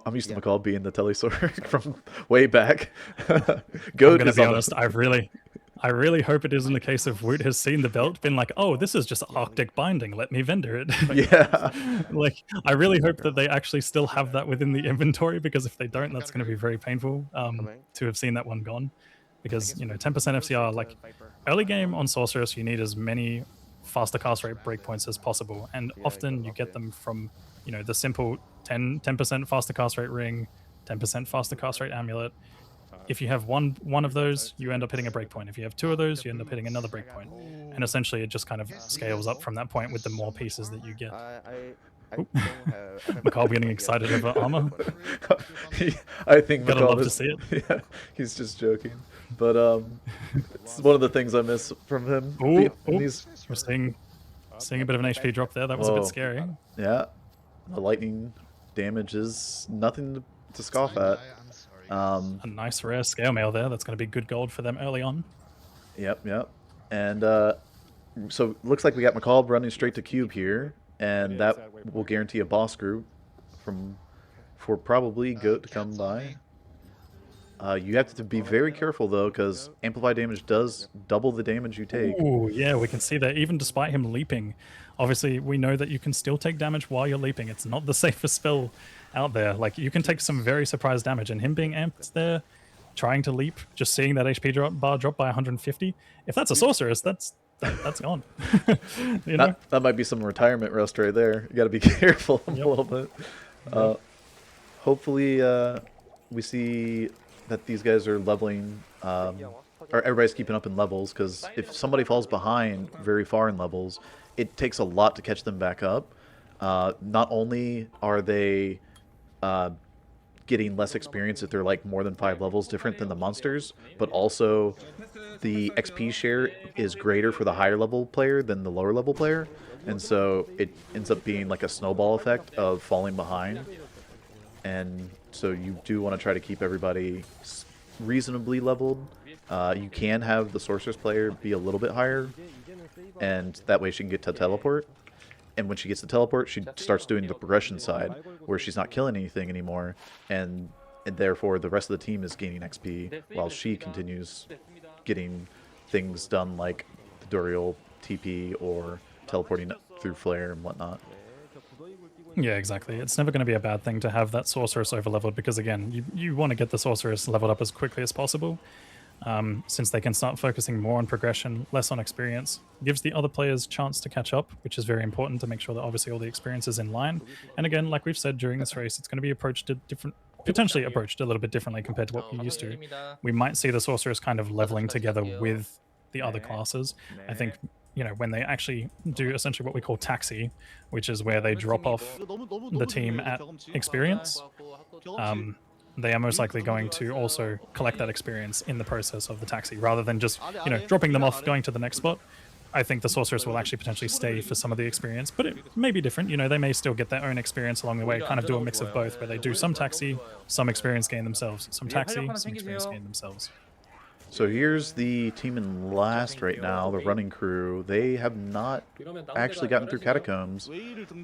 I'm used to McCall being the Telesaur from way back. I'm gonna be honest, I really hope it isn't the case of Woot has seen the belt, been like, oh, this is just Arctic binding, let me vendor it. Yeah. Like, I really hope that they actually still have that within the inventory, because if they don't, that's going to be very painful to have seen that one gone. Because, you know, 10% FCR, like, early game on Sorceress, you need as many faster cast rate breakpoints as possible. And often you get them from, you know, the simple 10% faster cast rate ring, 10% faster cast rate amulet. If you have one of those, you end up hitting a breakpoint. If you have two of those, you end up hitting another breakpoint. And essentially it just kind of scales up from that point with the more pieces that you get. McCall getting excited over armor. I think Gotta McCall love to see it. Yeah, he's just joking. But it's one of the things I miss from him. We're seeing a bit of an HP drop there. That was a bit scary. Yeah, the lightning damage is nothing to scoff at. A nice rare scale mail there. That's going to be good gold for them early on. Yep. And so looks like we got McCall running straight to cube here, and that will guarantee a boss group for probably Goat to come by. You have to be very careful though, because amplified damage does double the damage you take. Oh yeah, we can see that even despite him leaping. Obviously, we know that you can still take damage while you're leaping. It's not the safest spell out there. Like, you can take some very surprise damage, and him being amped there, trying to leap, just seeing that HP bar drop by 150. If that's a sorceress, that's gone. You know? That might be some retirement rust right there. You got to be careful a little bit. Hopefully, we see that these guys are leveling, or everybody's keeping up in levels, because if somebody falls behind very far in levels, it takes a lot to catch them back up. Not only are they getting less experience if they're like more than 5 levels different than the monsters, but also the XP share is greater for the higher level player than the lower level player, and so it ends up being like a snowball effect of falling behind. And so you do want to try to keep everybody reasonably leveled. You can have the sorceress player be a little bit higher, and that way she can get to teleport. And when she gets the teleport, she starts doing the progression side, where she's not killing anything anymore, and therefore the rest of the team is gaining XP, while she continues getting things done like the Duriel TP or teleporting through Flare and whatnot. Yeah, exactly. It's never going to be a bad thing to have that sorceress over-leveled, because again, you want to get the sorceress leveled up as quickly as possible, since they can start focusing more on progression, less on experience. Gives the other players chance to catch up, which is very important to make sure that obviously all the experience is in line. And again, like we've said during this race, it's going to be potentially approached a little bit differently compared to what we used to. We might see the sorceress kind of leveling together with the other classes. I think, you know, when they actually do essentially what we call taxi, which is where they drop off the team at experience, they are most likely going to also collect that experience in the process of the taxi, rather than just, you know, dropping them off, going to the next spot. I think the sorceress will actually potentially stay for some of the experience, but it may be different. You know, they may still get their own experience along the way, kind of do a mix of both, where they do some taxi, some experience gain themselves, some taxi, some experience gain themselves. So here's the team in last right now, the running crew. They have not actually gotten through catacombs.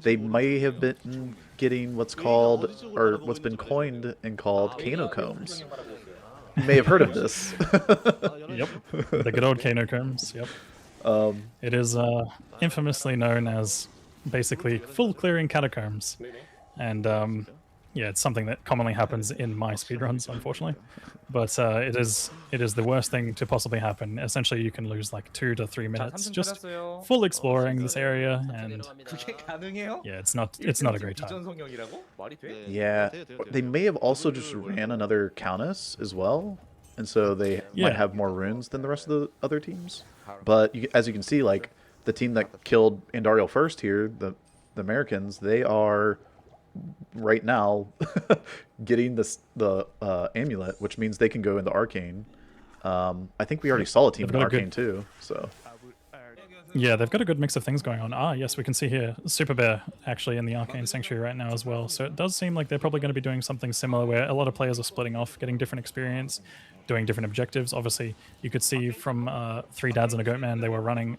They may have been getting what's called, or what's been coined and called canocombs. You may have heard of this. Yep, the good old canocombs, yep. It is infamously known as basically full clearing catacombs. And yeah, it's something that commonly happens in my speedruns, unfortunately. But it is the worst thing to possibly happen. Essentially, you can lose like 2 to 3 minutes just full exploring this area, and 그게 가능해요? yeah, it's not a great time. 비전 성형이라고? 말이 돼? Yeah, they may have also just ran another Countess as well, and so they Yeah. might have more runes than the rest of the other teams. But as you can see, like the team that killed Andariel first here, the Americans, they are right now getting the amulet, which means they can go into Arcane. I think we already saw a team They've in got a Arcane good- too, so. Yeah, they've got a good mix of things going on. Ah, yes, we can see here Super Bear actually in the Arcane Sanctuary right now as well. So it does seem like they're probably going to be doing something similar where a lot of players are splitting off, getting different experience, doing different objectives. Obviously, you could see from 3 Dads and a Goat Man, they were running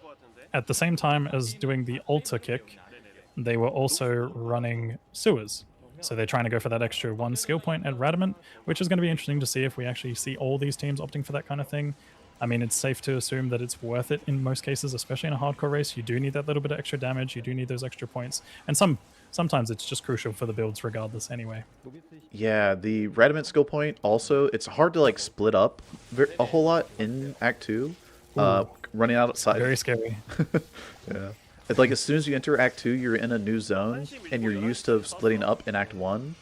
at the same time as doing the altar kick. They were also running sewers. So they're trying to go for that extra 1 skill point at Radamant, which is going to be interesting to see if we actually see all these teams opting for that kind of thing. I mean, it's safe to assume that it's worth it in most cases, especially in a hardcore race. You do need that little bit of extra damage. You do need those extra points. And sometimes it's just crucial for the builds regardless anyway. Yeah, the Radamant skill point also, it's hard to like split up a whole lot in Act 2. Running outside. Very scary. Yeah. It's like as soon as you enter Act 2, you're in a new zone, and you're used to splitting up in Act 1,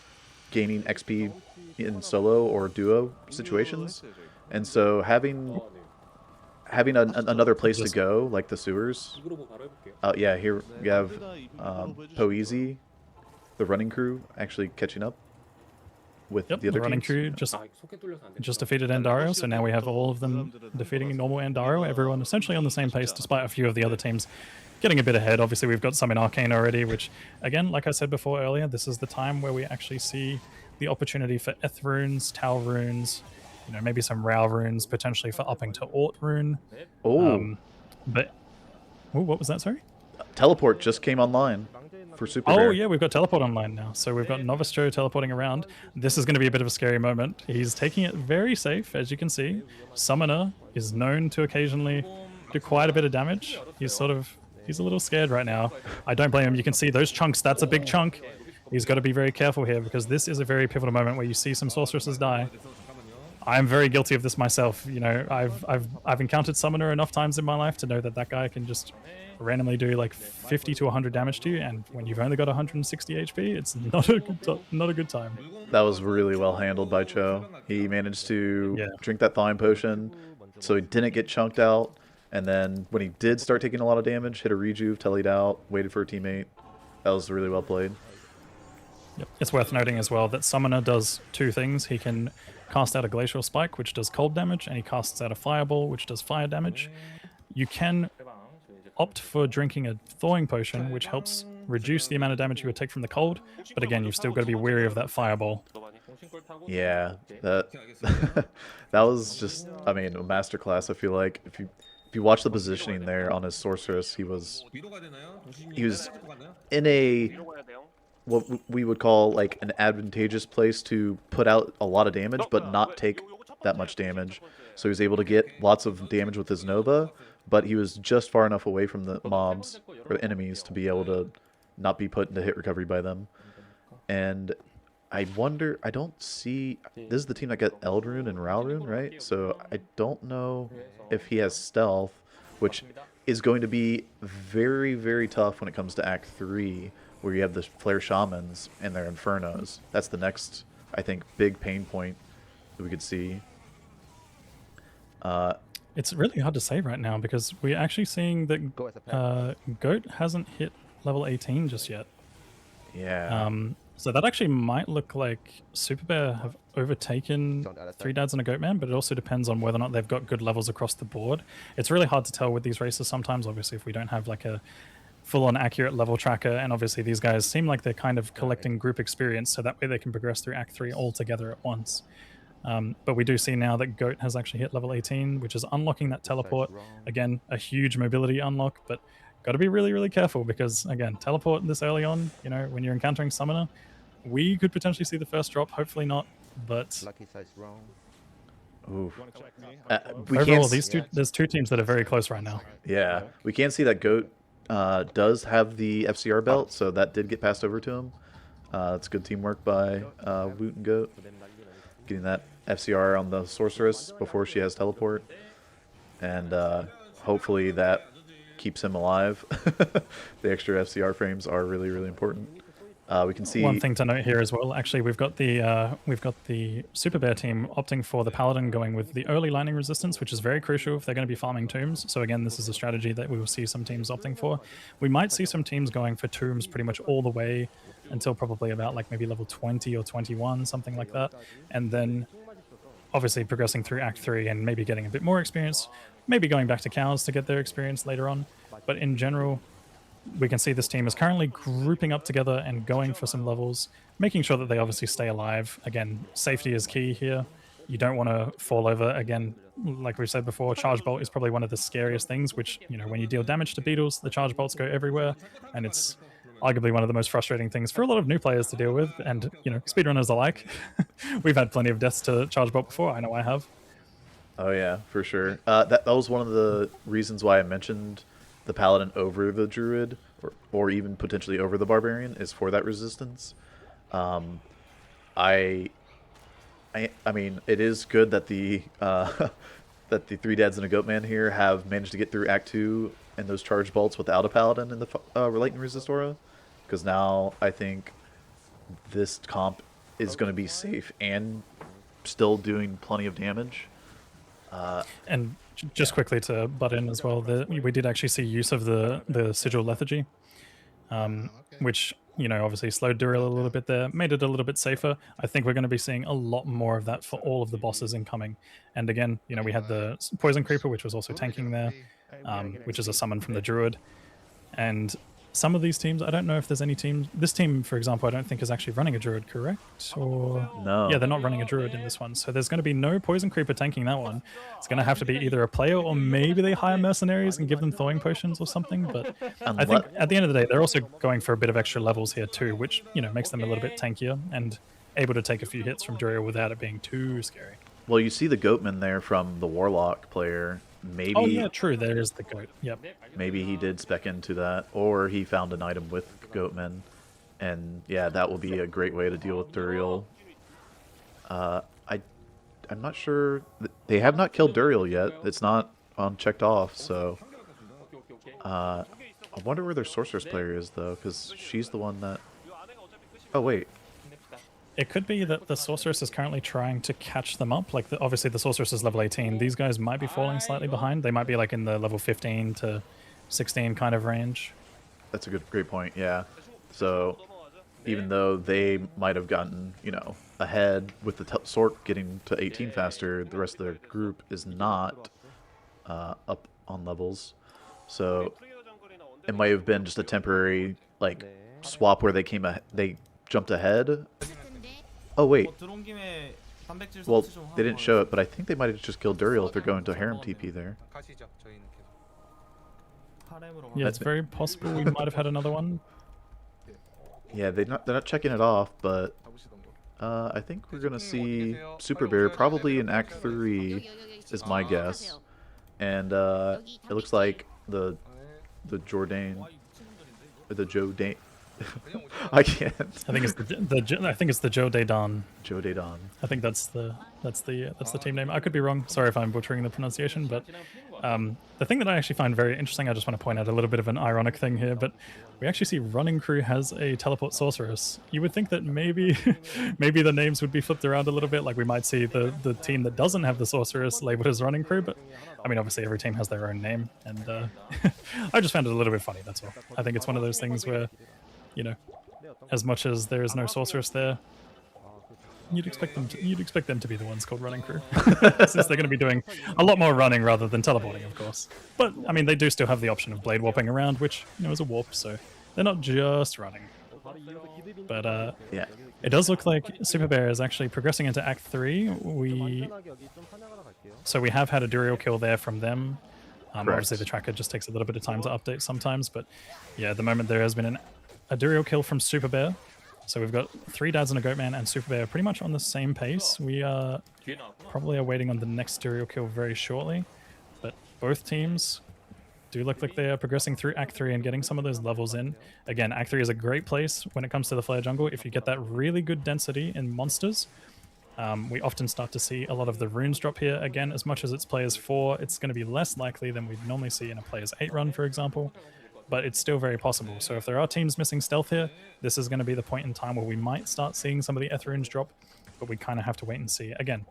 gaining XP in solo or duo situations. And so having another place to go, like the sewers. Yeah, here we have Poeasy, the running crew, actually catching up with Yep, the other the running teams. crew just defeated Andaro, so now we have all of them defeating normal Andaro. Everyone essentially on the same pace, despite a few of the other teams getting a bit ahead. Obviously, we've got some in Arcane already, which, again, like I said before earlier, this is the time where we actually see the opportunity for Eth runes, Tau runes, you know, maybe some Rao runes, potentially for upping to Ort rune. Oh, But, oh, what was that, sorry? Teleport just came online for Super Oh, Bear. yeah, we've got Teleport online now. So we've got Novice Joe teleporting around. This is going to be a bit of a scary moment. He's taking it very safe, as you can see. Summoner is known to occasionally do quite a bit of damage. He's a little scared right now. I don't blame him. You can see those chunks. That's a big chunk. He's got to be very careful here because this is a very pivotal moment where you see some sorceresses die. I'm very guilty of this myself. You know, I've encountered Summoner enough times in my life to know that guy can just randomly do like 50 to 100 damage to you, and when you've only got 160 HP, it's not a good time. That was really well handled by Cho. He managed to drink that thawing potion, so he didn't get chunked out. And then when he did start taking a lot of damage, hit a rejuve, tellied out, waited for a teammate. That was really well played. Yep. It's worth noting as well that Summoner does 2 things. He can cast out a Glacial Spike, which does cold damage, and he casts out a Fireball, which does fire damage. You can opt for drinking a Thawing Potion, which helps reduce the amount of damage you would take from the cold, but again, you've still got to be wary of that Fireball. Yeah, that that was just, I mean, a masterclass. I feel like if you watch the positioning there on his sorceress, he was in a what we would call like an advantageous place to put out a lot of damage, but not take that much damage. So he was able to get lots of damage with his Nova, but he was just far enough away from the mobs or the enemies to be able to not be put into hit recovery by them. And I wonder, I don't see, this is the team that got Eldrune and Ralrune, right? So I don't know if he has stealth, which is going to be very, very tough when it comes to Act 3, where you have the Flare Shamans and their Infernos. That's the next, I think, big pain point that we could see. It's really hard to say right now because we're actually seeing that Goat hasn't hit level 18 just yet. Yeah. So that actually might look like Super Bear have overtaken 3 Dads and a Goat Man, but it also depends on whether or not they've got good levels across the board. It's really hard to tell with these races sometimes, obviously, if we don't have like a full-on accurate level tracker, and obviously these guys seem like they're kind of collecting group experience, so that way they can progress through Act 3 all together at once. But we do see now that Goat has actually hit level 18, which is unlocking that teleport. Again, a huge mobility unlock, but got to be really, really careful because, again, teleport this early on, you know, when you're encountering Summoner, we could potentially see the first drop, hopefully not, but Ooh. overall, there's 2 teams that are very close right now. Yeah, we can see that Goat does have the FCR belt, so that did get passed over to him. It's good teamwork by Woot and Goat. Getting that FCR on the Sorceress before she has teleport. And hopefully that keeps him alive. The extra FCR frames are really, really important. We can see one thing to note here as well. Actually, we've got the Super Bear team opting for the Paladin, going with the early lightning resistance, which is very crucial if they're going to be farming tombs. So again, this is a strategy that we will see some teams opting for. We might see some teams going for tombs pretty much all the way until probably about like maybe level 20 or 21, something like that, and then obviously progressing through Act 3 and maybe getting a bit more experience, maybe going back to cows to get their experience later on. But in general, we can see this team is currently grouping up together and going for some levels, making sure that they obviously stay alive. Again, safety is key here. You don't want to fall over. Again, like we've said before, Charge Bolt is probably one of the scariest things, which, you know, when you deal damage to beetles, the Charge Bolts go everywhere, and it's arguably one of the most frustrating things for a lot of new players to deal with, and, you know, speedrunners alike. We've had plenty of deaths to Charge Bolt before. I know I have. Oh yeah, for sure. That was one of the reasons why I mentioned the Paladin over the Druid, or even potentially over the Barbarian, is for that resistance. I mean, it is good that the that the 3 dads and a goat man here have managed to get through Act 2 and those charge bolts without a Paladin in the Lightning Resist aura, because now I think this comp is going to be safe and still doing plenty of damage. And just quickly to butt in as well, we did actually see use of the Sigil Lethargy, which, you know, obviously slowed Duriel a little bit there, made it a little bit safer. I think we're going to be seeing a lot more of that for all of the bosses incoming. And again, you know, we had the Poison Creeper, which was also tanking there, which is a summon from the Druid. And some of these teams, I don't know if there's any teams. This team, for example, I don't think is actually running a Druid, correct? Or No. Yeah, they're not running a Druid in this one. So there's going to be no Poison Creeper tanking that one. It's going to have to be either a player, or maybe they hire mercenaries and give them thawing potions or something. But I think at the end of the day, they're also going for a bit of extra levels here too, which, you know, makes them a little bit tankier and able to take a few hits from Duriel without it being too scary. Well, you see the Goatman there from the Warlock player. Maybe. Oh yeah, true. There is the goat. Yep. Maybe he did spec into that, or he found an item with Goatman, and yeah, that will be a great way to deal with Duriel. I'm not sure. They have not killed Duriel yet. It's not checked off, so I wonder where their Sorceress player is though, because she's the one that. Oh wait. It could be that the Sorceress is currently trying to catch them up. Like, obviously the Sorceress is level 18. These guys might be falling slightly behind. They might be like in the level 15 to 16 kind of range. That's a great point, yeah. So, even though they might have gotten, you know, ahead with the Sork getting to 18 faster, the rest of their group is not up on levels. So, it might have been just a temporary, like, swap where they jumped ahead. Oh wait. Well, they didn't show it, but I think they might have just killed Duriel if they're going to Harem TP there. Yeah, it's very possible we might have had another one. Yeah, they're not checking it off, but I think we're gonna see Super Bear probably in Act 3 is my guess, and it looks like the Jordan, the Jodane. I can't. I think it's the Joe Dadan. Joe Dadan. I think that's the team name. I could be wrong. Sorry if I'm butchering the pronunciation, but the thing that I actually find very interesting, I just want to point out a little bit of an ironic thing here, but we actually see Running Crew has a teleport sorceress. You would think that maybe maybe the names would be flipped around a little bit, like we might see the team that doesn't have the sorceress labeled as Running Crew, but I mean, obviously every team has their own name, and I just found it a little bit funny, that's all. I think it's one of those things where, you know, as much as there is no sorceress there, you'd expect them to be the ones called Running Crew, since they're going to be doing a lot more running rather than teleporting, of course. But I mean, they do still have the option of blade warping around, which, you know, is a warp, so they're not just running. But yeah, it does look like Super Bear is actually progressing into Act 3. So we have had a Duriel kill there from them. Obviously, the tracker just takes a little bit of time to update sometimes, but yeah, at the moment there has been a Duriel kill from Super Bear. So we've got 3 dads and a goatman and Super Bear pretty much on the same pace. We are probably waiting on the next Duriel kill very shortly, but both teams do look like they are progressing through Act 3 and getting some of those levels in. Again, Act 3 is a great place when it comes to the Flare Jungle. If you get that really good density in monsters, we often start to see a lot of the runes drop here. Again, as much as it's players 4, it's going to be less likely than we'd normally see in a players 8 run, for example, but it's still very possible. So if there are teams missing stealth here, this is going to be the point in time where we might start seeing some of the Eth runes drop, but we kind of have to wait and see. Again,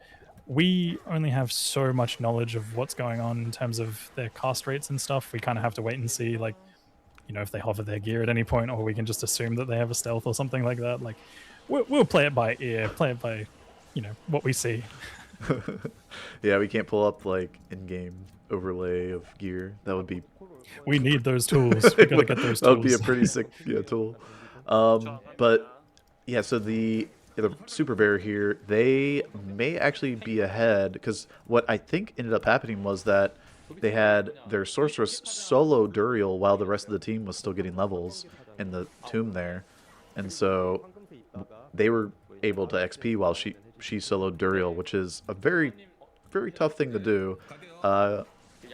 we only have so much knowledge of what's going on in terms of their cast rates and stuff. We kind of have to wait and see, like, you know, if they hover their gear at any point, or we can just assume that they have a stealth or something like that. Like, we'll play it by ear, play it by, you know, what we see. Yeah, we can't pull up like in-game overlay of gear. That would be. We need those tools. We gotta get those tools. That would be a pretty sick tool. But yeah, so the Super Bear here, they may actually be ahead, because what I think ended up happening was that they had their sorceress solo Duriel while the rest of the team was still getting levels in the tomb there, and so they were able to XP while she soloed Duriel, which is a very, very tough thing to do.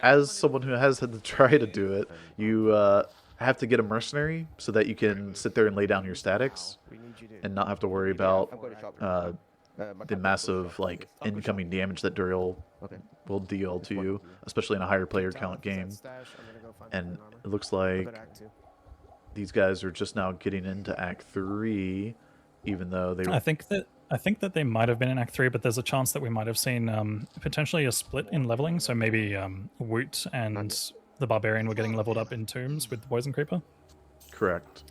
As someone who has had to try to do it, you have to get a mercenary so that you can sit there and lay down your statics and not have to worry about the massive like incoming damage that Duriel will deal to you, especially in a higher player count game. And it looks like these guys are just now getting into Act 3, even though they. I think that they might have been in Act 3, but there's a chance that we might have seen potentially a split in leveling. So maybe Woot and the Barbarian were getting leveled up in tombs with the Poison Creeper. Correct.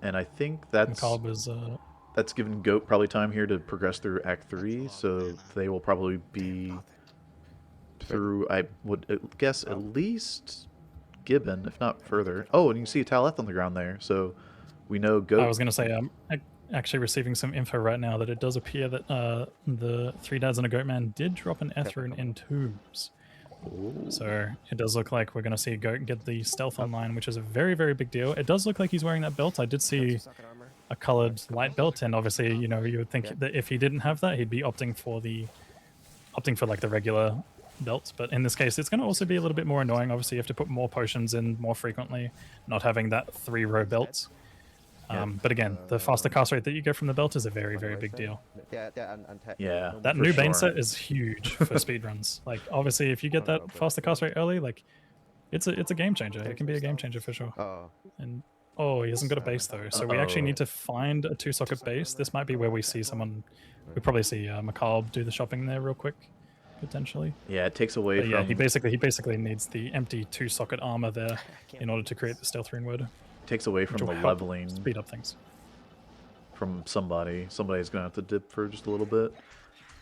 And I think that's given Goat probably time here to progress through Act 3, so they will probably be through, I would guess, at least Gibbon, if not further. Oh, and you can see a Taleth on the ground there, so we know Goat. I was going to say, actually receiving some info right now that it does appear that the 3 Dads and a Goat Man did drop an Eth rune in tombs. Ooh. So it does look like we're going to see Goat get the stealth online, which is a very, very big deal. It does look like he's wearing that belt. I did see a colored light belt, and obviously, you know, you would think that if he didn't have that, he'd be opting for like the regular belt. But in this case, it's going to also be a little bit more annoying. Obviously, you have to put more potions in more frequently, not having that 3-row belt. But again, the faster cast rate that you get from the belt is a very, very big deal. Yeah, that new Bane set is huge for speedruns. Like, obviously, if you get that faster cast rate early, like, it's a game changer. It can be a game changer for sure. And he hasn't got a base though, so we actually need to find a 2-socket base. This might be where we see someone. We probably see Macabre do the shopping there real quick, potentially. Yeah, it takes away but from. Yeah, he basically needs the empty 2-socket armor there in order to create the stealth rune word. Takes away from the leveling. Speed up things. From somebody. Somebody's going to have to dip for just a little bit.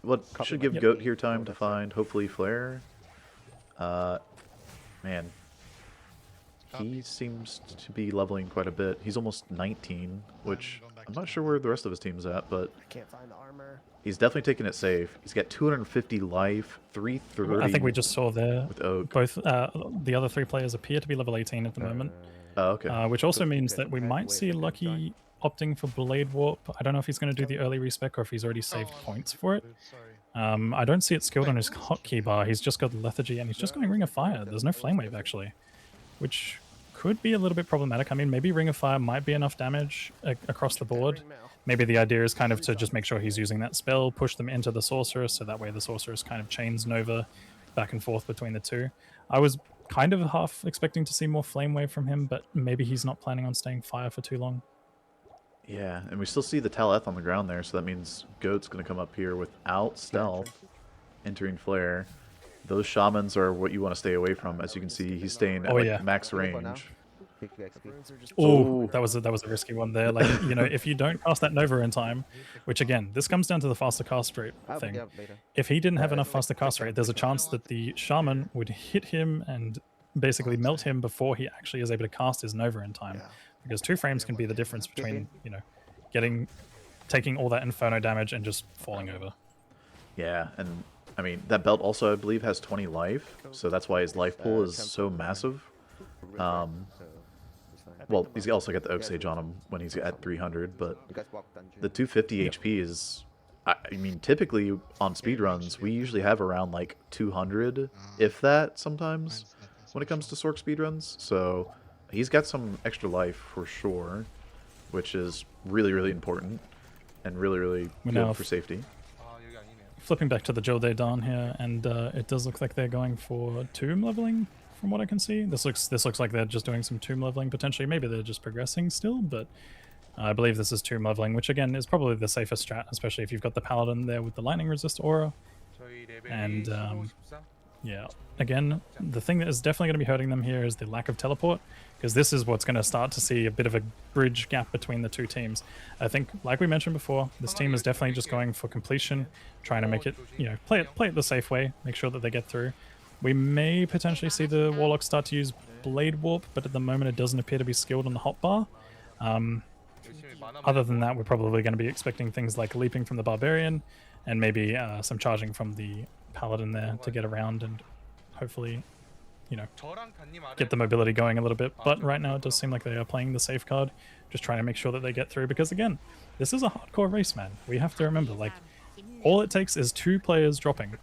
What should give Goat here time to find, hopefully, Flare. Man. He seems to be leveling quite a bit. He's almost 19, which I'm not sure where the rest of his team's at, but I can't find the armor. He's definitely taking it safe. He's got 250 life, 330. I think we just saw there. With Oak. Both the other 3 players appear to be level 18 at the moment. Oh, okay. Which also means that we might see Lucky opting for Blade Warp. I don't know if he's going to do the early respec or if he's already saved points for it. I don't see it skilled on his hotkey bar. He's just got Lethargy and he's just going Ring of Fire. There's no Flame Wave actually, which could be a little bit problematic. I mean, maybe Ring of Fire might be enough damage across the board. Maybe the idea is kind of to just make sure he's using that spell, push them into the Sorceress, so that way the Sorceress kind of chains Nova back and forth between the two. I was kind of half expecting to see more Flame Wave from him, but maybe he's not planning on staying Fire for too long. Yeah, and we still see the Taleth on the ground there, so that means Goat's going to come up here without stealth, entering Flare. Those Shamans are what you want to stay away from. As you can see, he's staying at max range. Oh, that was a risky one there. Like, you know, if you don't cast that Nova in time, which again, this comes down to the faster cast rate thing. If he didn't have enough faster cast rate, there's a chance that the Shaman would hit him and basically melt him before he actually is able to cast his Nova in time. Because 2 frames can be the difference between, you know, taking all that Inferno damage and just falling over. Yeah, and I mean, that belt also, I believe, has 20 life, so that's why his life pool is so massive. Well, he's also got the Oak Sage on him when he's at 300, but the 250 HP is... I mean, typically on speedruns, we usually have around like 200, if that, sometimes. when it comes to Sork speedruns. So he's got some extra life for sure, which is really, really important and really, really We good now for safety. Flipping back to the Joe Day Dawn here, and it does look like they're going for tomb leveling, from what I can see. This looks like they're just doing some tomb leveling potentially. Maybe they're just progressing still, but I believe this is tomb leveling, which again is probably the safest strat, especially if you've got the paladin there with the lightning resist aura. And yeah, again, the thing that is definitely going to be hurting them here is the lack of teleport, because this is what's going to start to see a bit of a bridge gap between the two teams. I think, like we mentioned before, this team is definitely just going for completion, trying to make it, you know, play it the safe way, make sure that they get through. We may potentially see the Warlock start to use Blade Warp, but at the moment it doesn't appear to be skilled on the hotbar. Other than that, we're probably going to be expecting things like leaping from the Barbarian, and maybe some charging from the Paladin there to get around and hopefully, you know, get the mobility going a little bit. But right now it does seem like they are playing the safe card, just trying to make sure that they get through, because again, this is a hardcore race, man. We have to remember, like, all it takes is 2 players dropping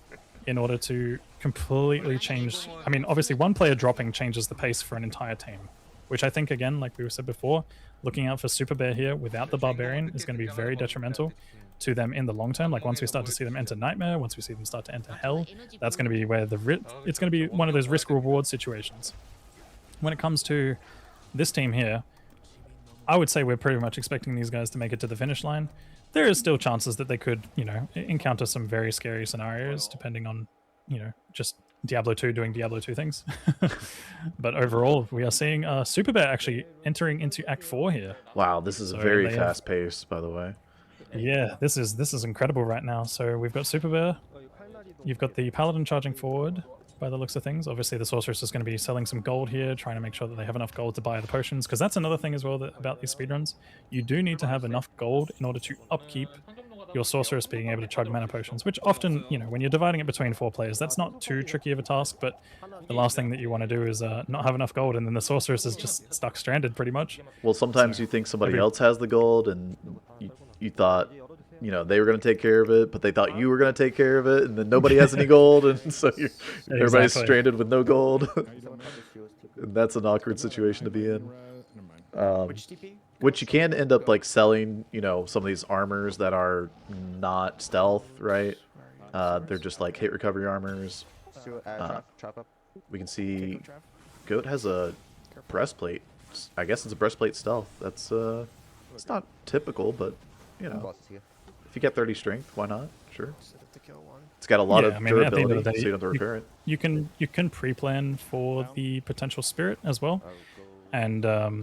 in order to completely change. I mean, obviously one player dropping changes the pace for an entire team, which I think, again, like we said before, looking out for Super Bear here without the Barbarian is going to be very detrimental to them in the long term. Like, once we start to see them enter Nightmare, once we see them start to enter Hell, that's going to be where it's going to be one of those risk-reward situations. When it comes to this team here, I would say we're pretty much expecting these guys to make it to the finish line. There is still chances that they could, you know, encounter some very scary scenarios, depending on, you know, just Diablo 2 doing Diablo 2 things. But overall, we are seeing Super Bear actually entering into Act 4 here. Wow, this is very fast paced, by the way. Yeah, this is incredible right now. So we've got Super Bear, you've got the Paladin charging forward by the looks of things. Obviously the Sorceress is going to be selling some gold here, trying to make sure that they have enough gold to buy the potions, because that's another thing as well about these speedruns. You do need to have enough gold in order to upkeep your Sorceress being able to chug mana potions, which often, you know, when you're dividing it between 4 players, that's not too tricky of a task, but the last thing that you want to do is not have enough gold, and then the Sorceress is just stuck stranded pretty much. Well, sometimes you think somebody else has the gold, and you thought, you know, they were going to take care of it, but they thought you were going to take care of it, and then nobody has any gold, and so everybody's stranded with no gold. And that's an awkward situation to be in. Which you can end up like selling, you know, some of these armors that are not stealth, right? They're just like hit recovery armors. We can see Goat has a breastplate. I guess it's a breastplate stealth. That's it's not typical, but you know, if you get 30 strength, why not? Sure. It's got a lot of durability, so you don't have to repair it. You can pre-plan for the potential spirit as well. And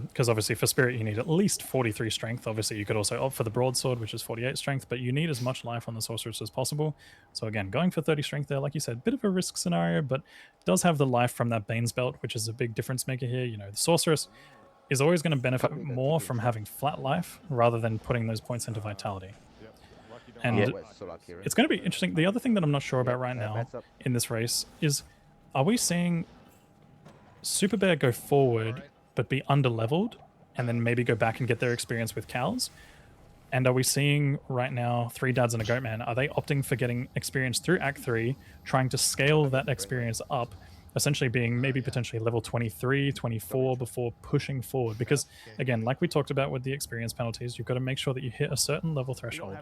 because obviously for spirit you need at least 43 strength. Obviously you could also opt for the broadsword, which is 48 strength, but you need as much life on the sorceress as possible. So again, going for 30 strength there, like you said, bit of a risk scenario, but does have the life from that Bane's belt, which is a big difference maker here. You know, the sorceress is always going to benefit more from having flat life rather than putting those points into vitality. And it's going to be interesting. The other thing that I'm not sure about right now in this race is, are we seeing Super Bear go forward but be under-leveled, and then maybe go back and get their experience with cows? And are we seeing right now 3 dads and a goat man? Are they opting for getting experience through Act 3, trying to scale that experience up, essentially being maybe potentially level 23, 24 before pushing forward? Because again, like we talked about with the experience penalties, you've got to make sure that you hit a certain level threshold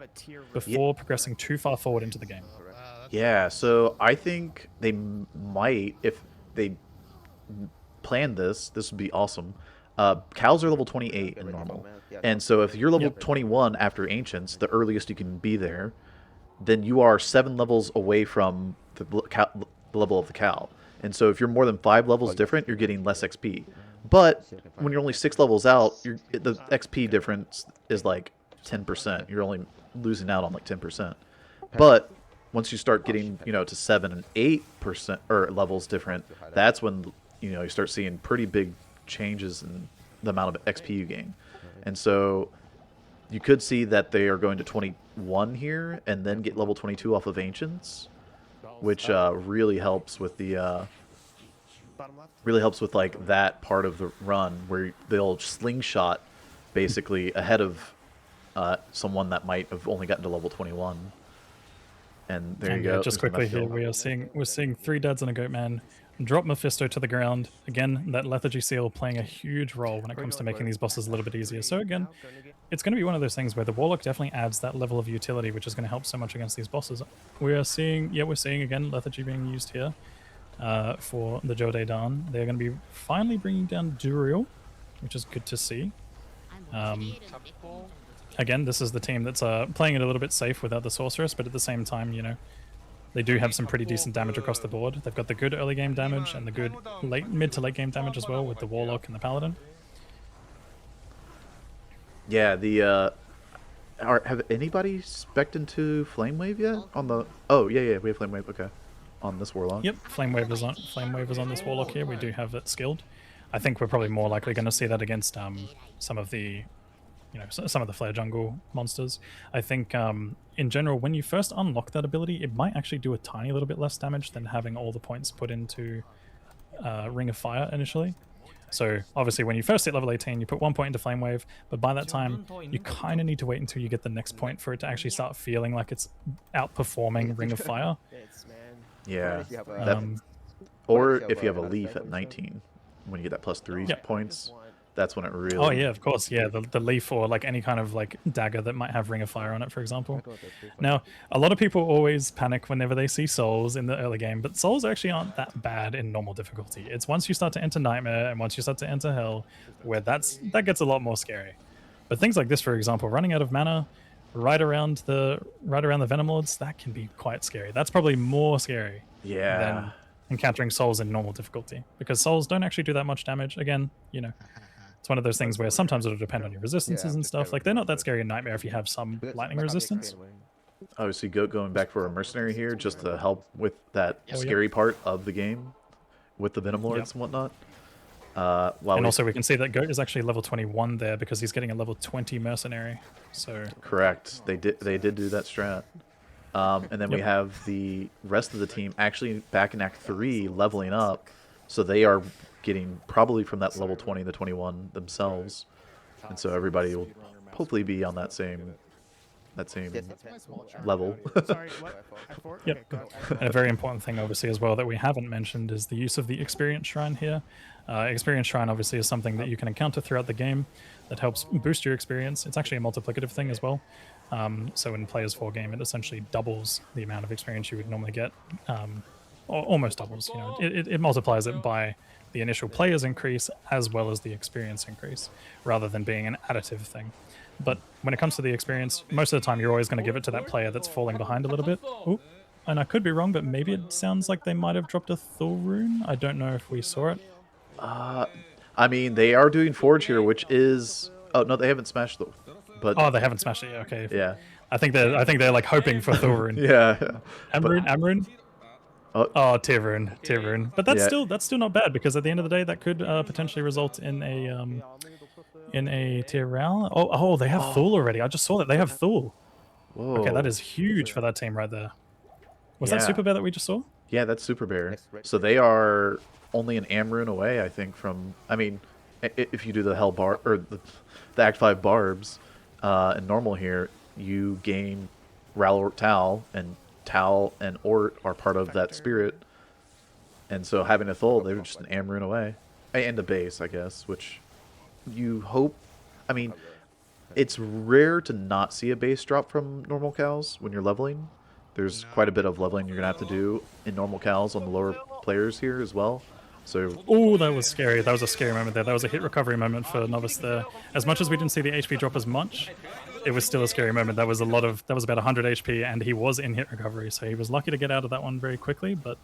before progressing too far forward into the game. Yeah, so I think they might, if they plan this would be awesome. Cows are level 28 in normal, and so if you're level 21 after Ancients, the earliest you can be there, then you are 7 levels away from the level of the cow. And so if you're more than 5 levels different, you're getting less XP. But when you're only 6 levels out, the XP difference is like 10%. You're only losing out on like 10%. But once you start getting, you know, to 7 and 8% or levels different, that's when, you know, you start seeing pretty big changes in the amount of XP you gain. And so you could see that they are going to 21 here and then get level 22 off of Ancients, which really helps with the like that part of the run where they'll slingshot basically ahead of someone that might have only gotten to level 21. And there And you go. just there's the quickly map here, kill. we're seeing 3 dads and a goat man drop Mephisto to the ground. Again, that lethargy seal playing a huge role when it comes to making these bosses a little bit easier. So again, it's going to be one of those things where the Warlock definitely adds that level of utility, which is going to help so much against these bosses. We're seeing again lethargy being used here for the Jode Dan. They're going to be finally bringing down Duriel, which is good to see. Again, this is the team that's playing it a little bit safe without the Sorceress, but at the same time, you know, they do have some pretty decent damage across the board. They've got the good early game damage and the good mid to late game damage as well with the Warlock and the Paladin. Yeah, the have anybody spec'd into Flame Wave yet? On the yeah, we have Flame Wave, okay. On this Warlock. Yep, Flame Wave is on this Warlock here. We do have it skilled. I think we're probably more likely going to see that against some of the some of the Flare Jungle monsters. I think in general, when you first unlock that ability, it might actually do a tiny little bit less damage than having all the points put into Ring of Fire initially. So obviously when you first hit level 18, you put 1 point into Flame Wave, but by that time, you kind of need to wait until you get the next point for it to actually start feeling like it's outperforming Ring of Fire. Yeah. Um, Or if you have a leaf at 19, when you get that +3 Yep. points, that's when it really... Oh yeah, of course, yeah, the leaf or like any kind of like dagger that might have Ring of Fire on it, for example. Now, a lot of people always panic whenever they see souls in the early game, but souls actually aren't that bad in normal difficulty. It's once you start to enter Nightmare and once you start to enter Hell, where that gets a lot more scary. But things like this, for example, running out of mana right around the Venom Lords, that can be quite scary. That's probably more scary than encountering souls in normal difficulty, because souls don't actually do that much damage. Again, you know, it's one of those things where sometimes it'll depend on your resistances and stuff. Like, they're not that scary in Nightmare if you have some lightning resistance. Obviously, Goat going back for a mercenary here just to help with that scary part of the game with the Venom Lords and whatnot. And also we can see that Goat is actually level 21 there because he's getting a level 20 mercenary. So correct, they did do that strat. And then we have the rest of the team actually back in Act 3 leveling up, so they are getting probably from that level 20 to 21 themselves, and so everybody will hopefully be on that same level. Yep. And a very important thing, obviously, as well that we haven't mentioned is the use of the Experience Shrine here. Experience Shrine, obviously, is something that you can encounter throughout the game that helps boost your experience. It's actually a multiplicative thing as well. So in Players 4 game, it essentially doubles the amount of experience you would normally get, or almost doubles. You know, it multiplies it by the initial players increase as well as the experience increase, rather than being an additive thing. But when it comes to the experience, most of the time you're always going to give it to that player that's falling behind a little bit. Ooh, and I could be wrong, but maybe it sounds like they might have dropped a Thul rune. I don't know if we saw it. I mean, they are doing Forge here, which is... Oh, no, they haven't smashed the... But... Oh, they haven't smashed it yet. Okay. Yeah. I think they're like hoping for Thul rune. Yeah. Amrune? Oh, Tirun. But that's still not bad, because at the end of the day, that could potentially result in a Tyrell. Oh, they have Thul already. I just saw that they have Thul. Whoa. Okay, that is huge for that team right there. Was that Super Bear that we just saw? Yeah, that's Super Bear. So they are only an Amrune away, I think, from... I mean, if you do the Hell Bar or the Act 5 Barbs in normal here, you gain Ralort Tal, and Tal and Ort are part of that spirit. And so having a Thul, they're just an Amrune away. And a base, I guess, which you hope... I mean, it's rare to not see a base drop from normal cows when you're leveling. There's quite a bit of leveling you're going to have to do in normal cows on the lower players here as well. So, oh, that was scary. That was a scary moment there. That was a hit recovery moment for Novice there. As much as we didn't see the HP drop as much, it was still a scary moment. That was about 100 HP, and he was in hit recovery, so he was lucky to get out of that one very quickly. But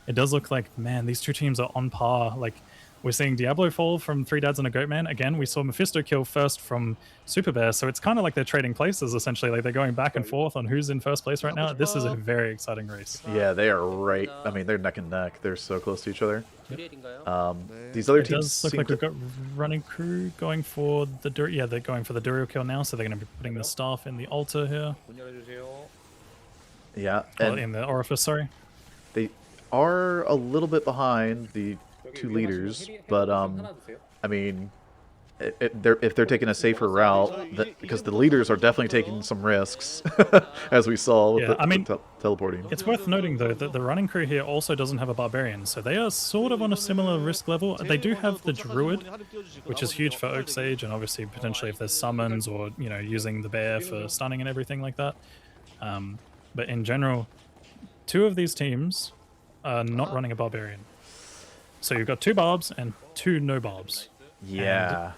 it does look like, man, these two teams are on par. Like, we're seeing Diablo fall from 3 dads and a goat man. Again, we saw Mephisto kill first from Super Bear, so it's kind of like they're trading places, essentially. Like, they're going back and forth on who's in first place right now. This is a very exciting race. yeah, they are right. I mean, they're neck and neck. They're so close to each other. These other It teams does look like we've got Running Crew going for the they're going for the Duriel kill now, so they're going to be putting the staff in the altar here. Yeah, Oh, in the orifice, sorry. they are a little bit behind the two leaders, but I mean, if they're taking a safer route, because the leaders are definitely taking some risks, as we saw with the teleporting. It's worth noting, though, that the running crew here also doesn't have a barbarian, so they are sort of on a similar risk level. They do have the druid, which is huge for Oak Sage, and obviously potentially if there's summons or, you know, using the bear for stunning and everything like that. But in general, two of these teams are not running a barbarian. So you've got 2 barbs and 2 no barbs. Yeah.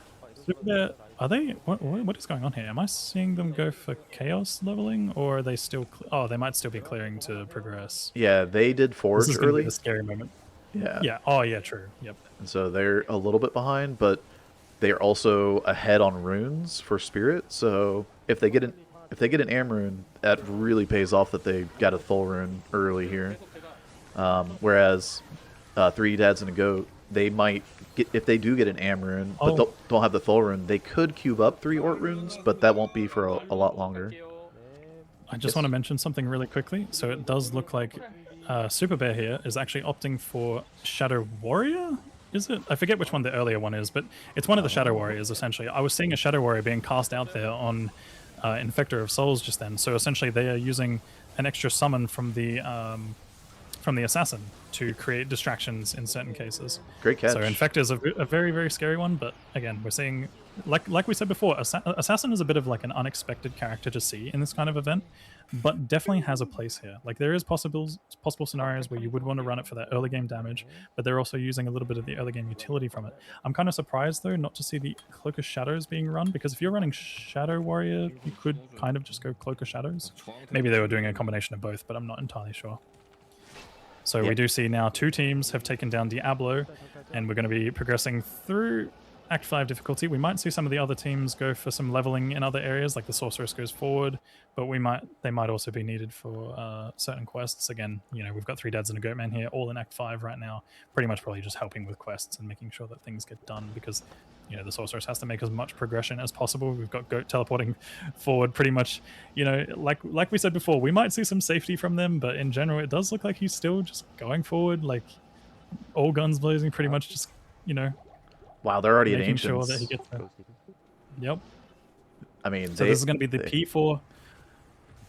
Are they? What is going on here? Am I seeing them go for chaos leveling, or are they still? Oh, they might still be clearing to progress. Yeah, they did forge this is early. Be a scary moment. Yeah. Yeah. Oh, yeah. True. Yep. And so they're a little bit behind, but they're also ahead on runes for spirit. So if they get an am rune, that really pays off that they got a full rune early here. Whereas 3 dads and a goat, they might get, if they do get an am rune, but don't have the full rune, they could cube up 3 Ort runes, but that won't be for a lot longer. I just want to mention something really quickly. So it does look like Super Bear here is actually opting for Shadow Warrior. Is it? I forget which one the earlier one is, but it's one of the Shadow Warriors, essentially. I was seeing a Shadow Warrior being cast out there on Infector of Souls just then. So essentially they are using an extra summon from the Assassin to create distractions in certain cases. Great catch. So Infector is a very, very scary one, but again, we're seeing, like we said before, Assassin is a bit of like an unexpected character to see in this kind of event, but definitely has a place here. Like there is possible scenarios where you would want to run it for that early game damage, but they're also using a little bit of the early game utility from it. I'm kind of surprised though not to see the Cloak of Shadows being run, because if you're running Shadow Warrior, you could kind of just go Cloak of Shadows. Maybe they were doing a combination of both, but I'm not entirely sure. So we do see now 2 teams have taken down Diablo, and we're going to be progressing through Act 5 difficulty. We might see some of the other teams go for some leveling in other areas, like the Sorceress goes forward, but they might also be needed for certain quests. Again, you know, we've got 3 dads and a goat man here, all in Act 5 right now, pretty much probably just helping with quests and making sure that things get done, because, you know, the Sorceress has to make as much progression as possible. We've got Goat teleporting forward pretty much, you know, like we said before, we might see some safety from them, but in general, it does look like he's still just going forward, like all guns blazing, pretty much just, you know. Wow, they're already at making Ancients. sure that he gets there. Yep. I mean, so this is going to be the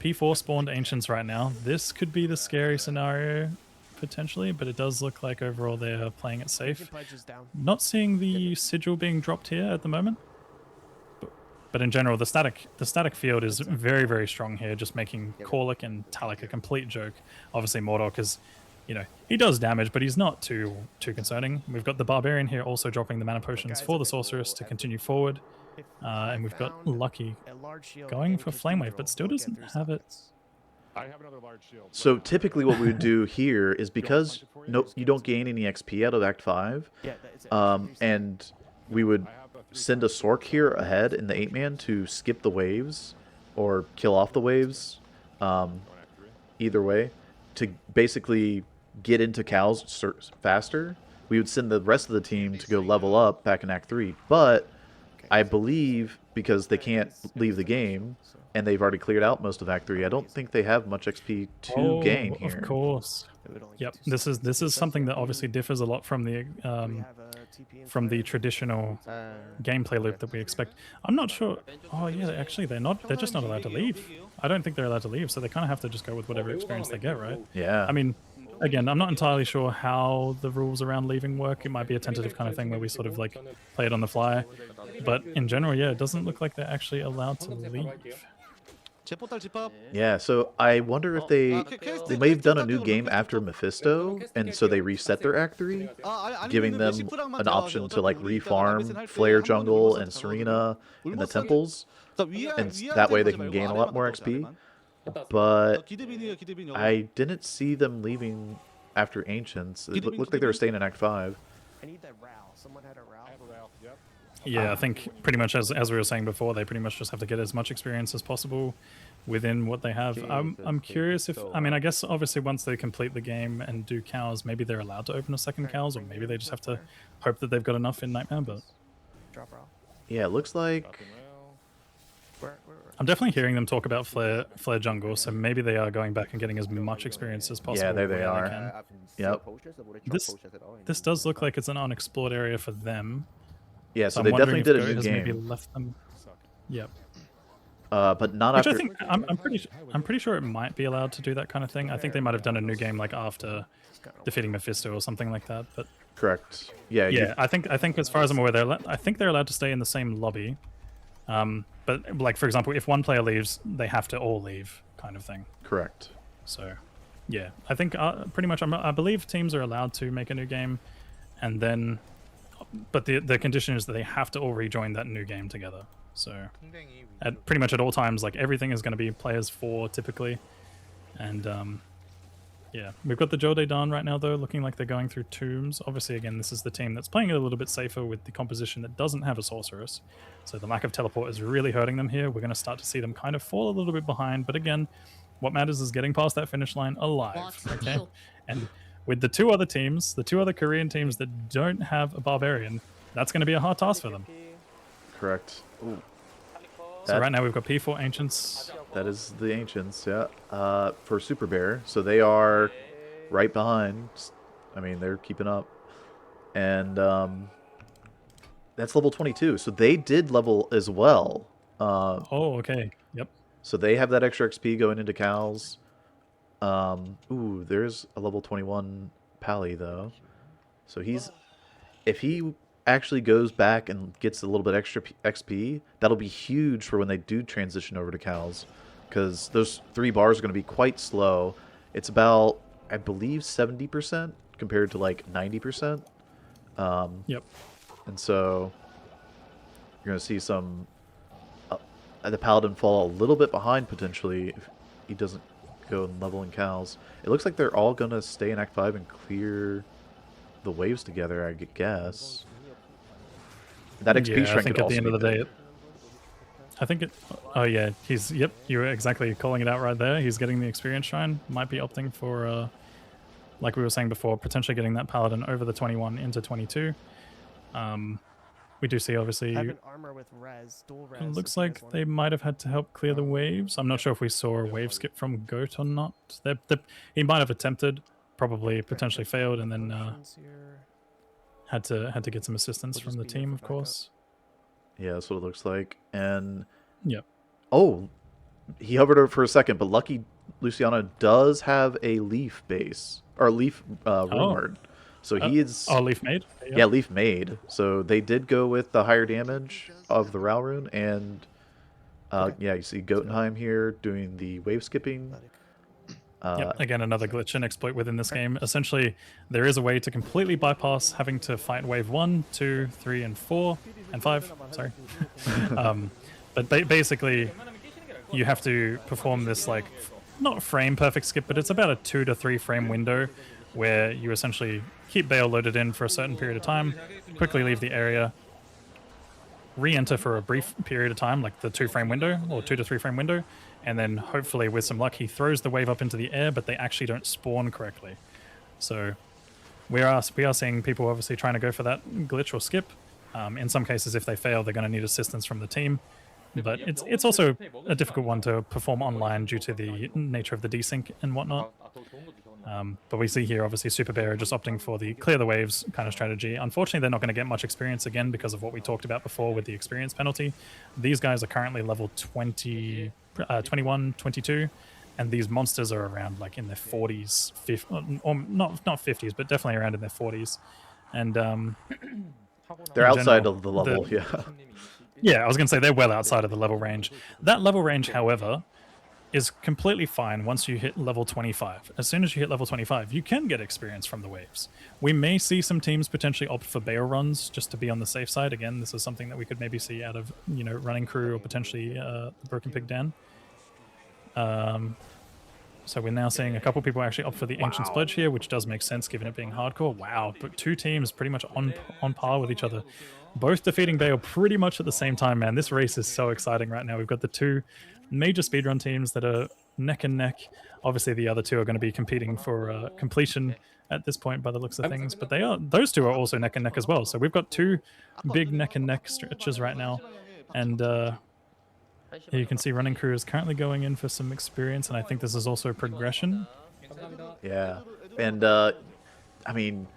P4 spawned Ancients right now. This could be the scary scenario, potentially, but it does look like overall they're playing it safe. Not seeing the sigil being dropped here at the moment, but in general, the static field is very, very strong here, just making Korlik and Talik a complete joke. Obviously, Mordok is, you know, he does damage, but he's not too concerning. We've got the Barbarian here also dropping the mana potions for the Sorceress to continue forward, and we've got Lucky going for Flame Wave, but still doesn't have it. I have another large shield. So typically what we would do here is, because you don't gain any XP out of Act 5, and we would send a Sork here ahead in the 8-man to skip the waves or kill off the waves, either way, to basically get into cows faster. We would send the rest of the team to go level up back in Act 3, but I believe because they can't leave the game and they've already cleared out most of Act 3, I don't think they have much XP to gain here. Of course. Yep. This is something that obviously differs a lot from the traditional gameplay loop that we expect. I'm not sure. Oh yeah, actually they're not. They're just not allowed to leave. I don't think they're allowed to leave, so they kind of have to just go with whatever experience they get, right? Yeah. I mean, again, I'm not entirely sure how the rules around leaving work. It might be a tentative kind of thing where we sort of like play it on the fly. But in general, yeah, it doesn't look like they're actually allowed to leave. Yeah, so I wonder if they may have done a new game after Mephisto, and so they reset their Act 3, giving them an option to like refarm Flare Jungle and Serena in the temples, and that way they can gain a lot more XP. But I didn't see them leaving after Ancients. It looked like they were staying in Act 5. I need that Ral. Someone had a Ral. Yeah, I think pretty much as we were saying before, they pretty much just have to get as much experience as possible within what they have. I'm curious if, I mean, I guess obviously once they complete the game and do cows, maybe they're allowed to open a second cows, or maybe they just have to hope that they've got enough in Nightmare. But yeah, it looks like I'm definitely hearing them talk about Flare Jungle, so maybe they are going back and getting as much experience as possible. Yeah, there they are. Yep. This does look like it's an unexplored area for them. Yeah, so I'm they wondering definitely if did a Goat new has maybe game, left them. Yep. but not Which I after. think I'm pretty sure it might be allowed to do that kind of thing. I think they might have done a new game like after defeating Mephisto or something like that. But Correct. Yeah. yeah, I think as far as I'm aware, I think they're allowed to stay in the same lobby. But like for example, if one player leaves, they have to all leave, kind of thing. Correct. So yeah, I think pretty much I believe teams are allowed to make a new game, and then but the condition is that they have to all rejoin that new game together. So at pretty much at all times, like everything is going to be players 4 typically, and yeah, we've got the Jode Dawn right now though, looking like they're going through tombs. Obviously, again, this is the team that's playing it a little bit safer with the composition that doesn't have a sorceress, so the lack of teleport is really hurting them here. We're going to start to see them kind of fall a little bit behind, but again, what matters is getting past that finish line alive. Okay, and with the two other teams, the two other Korean teams that don't have a barbarian, that's going to be a hard task for them. Correct. Ooh. So right now we've got P4 Ancients. That is the Ancients, yeah. For Super Bear, so they are right behind. I mean, they're keeping up, and that's level 22. So they did level as well. Oh, okay. Yep. So they have that extra XP going into cows. Ooh, there's a level 21 Pally though. So if he actually goes back and gets a little bit extra XP, that'll be huge for when they do transition over to cows, because those 3 bars are going to be quite slow. It's about, I believe, 70% compared to like 90%. Yep. And so you're going to see some the Paladin fall a little bit behind potentially if he doesn't go and level in cows. It looks like they're all going to stay in Act 5 and clear the waves together, I guess. That XP yeah, shrink I think could at the also end be of the day, big. I think it. Oh yeah, yep. You were exactly calling it out right there. He's getting the experience shrine. Might be opting for, like we were saying before, potentially getting that paladin over the 21 into 22. We do see obviously. Have armor with res, dual res. It looks like they might have had to help clear the waves. I'm not sure if we saw a wave skip from Goat or not. He might have attempted, probably potentially failed, and then had to get some assistance from the team, of course. Yeah, that's what it looks like. And Yep. oh, he hovered over for a second, but Lucky Luciano does have a leaf base or leaf rumored. So he is Leaf made. yeah, leaf made. So they did go with the higher damage of the Rao rune, and yeah, you see Gotenheim here doing the wave skipping. Yep. Again, another glitch and exploit within this game. Essentially, there is a way to completely bypass having to fight wave 1, 2, 3, and 4, and 5. Sorry. But basically, you have to perform this, like, not frame perfect skip, but it's about a 2 to 3 frame window where you essentially keep Bale loaded in for a certain period of time, quickly leave the area, re-enter for a brief period of time, like the 2 frame window or 2 to 3 frame window, and then hopefully with some luck he throws the wave up into the air, but they actually don't spawn correctly. So we are seeing people obviously trying to go for that glitch or skip. In some cases, if they fail, they're going to need assistance from the team. But it's also a difficult one to perform online due to the nature of the desync and whatnot. But we see here, obviously, Super Bear are just opting for the clear the waves kind of strategy. Unfortunately, they're not going to get much experience again because of what we talked about before with the experience penalty. These guys are currently level 20, 21, 22, and these monsters are around like in their 40s, or not 50s, but definitely around in their 40s. And they're outside general, of the level, yeah. Yeah, I was going to say they're well outside of the level range. That level range, however, is completely fine once you hit level 25. As soon as you hit level 25, you can get experience from the waves. We may see some teams potentially opt for Bale runs just to be on the safe side. Again, this is something that we could maybe see out of, Running Crew or potentially the Broken Pig Dan. So we're now seeing a couple people actually opt for the Ancient's Pledge here, which does make sense given it being hardcore. Wow, but 2 teams pretty much on par with each other. Both defeating Bale pretty much at the same time, man. This race is so exciting right now. We've got the 2 major speedrun teams that are neck and neck. Obviously, the other 2 are going to be competing for completion at this point by the looks of things, but those 2 are also neck and neck as well. So we've got 2 big neck and neck stretches right now. And here you can see Running Crew is currently going in for some experience, and I think this is also progression. Yeah, and I mean,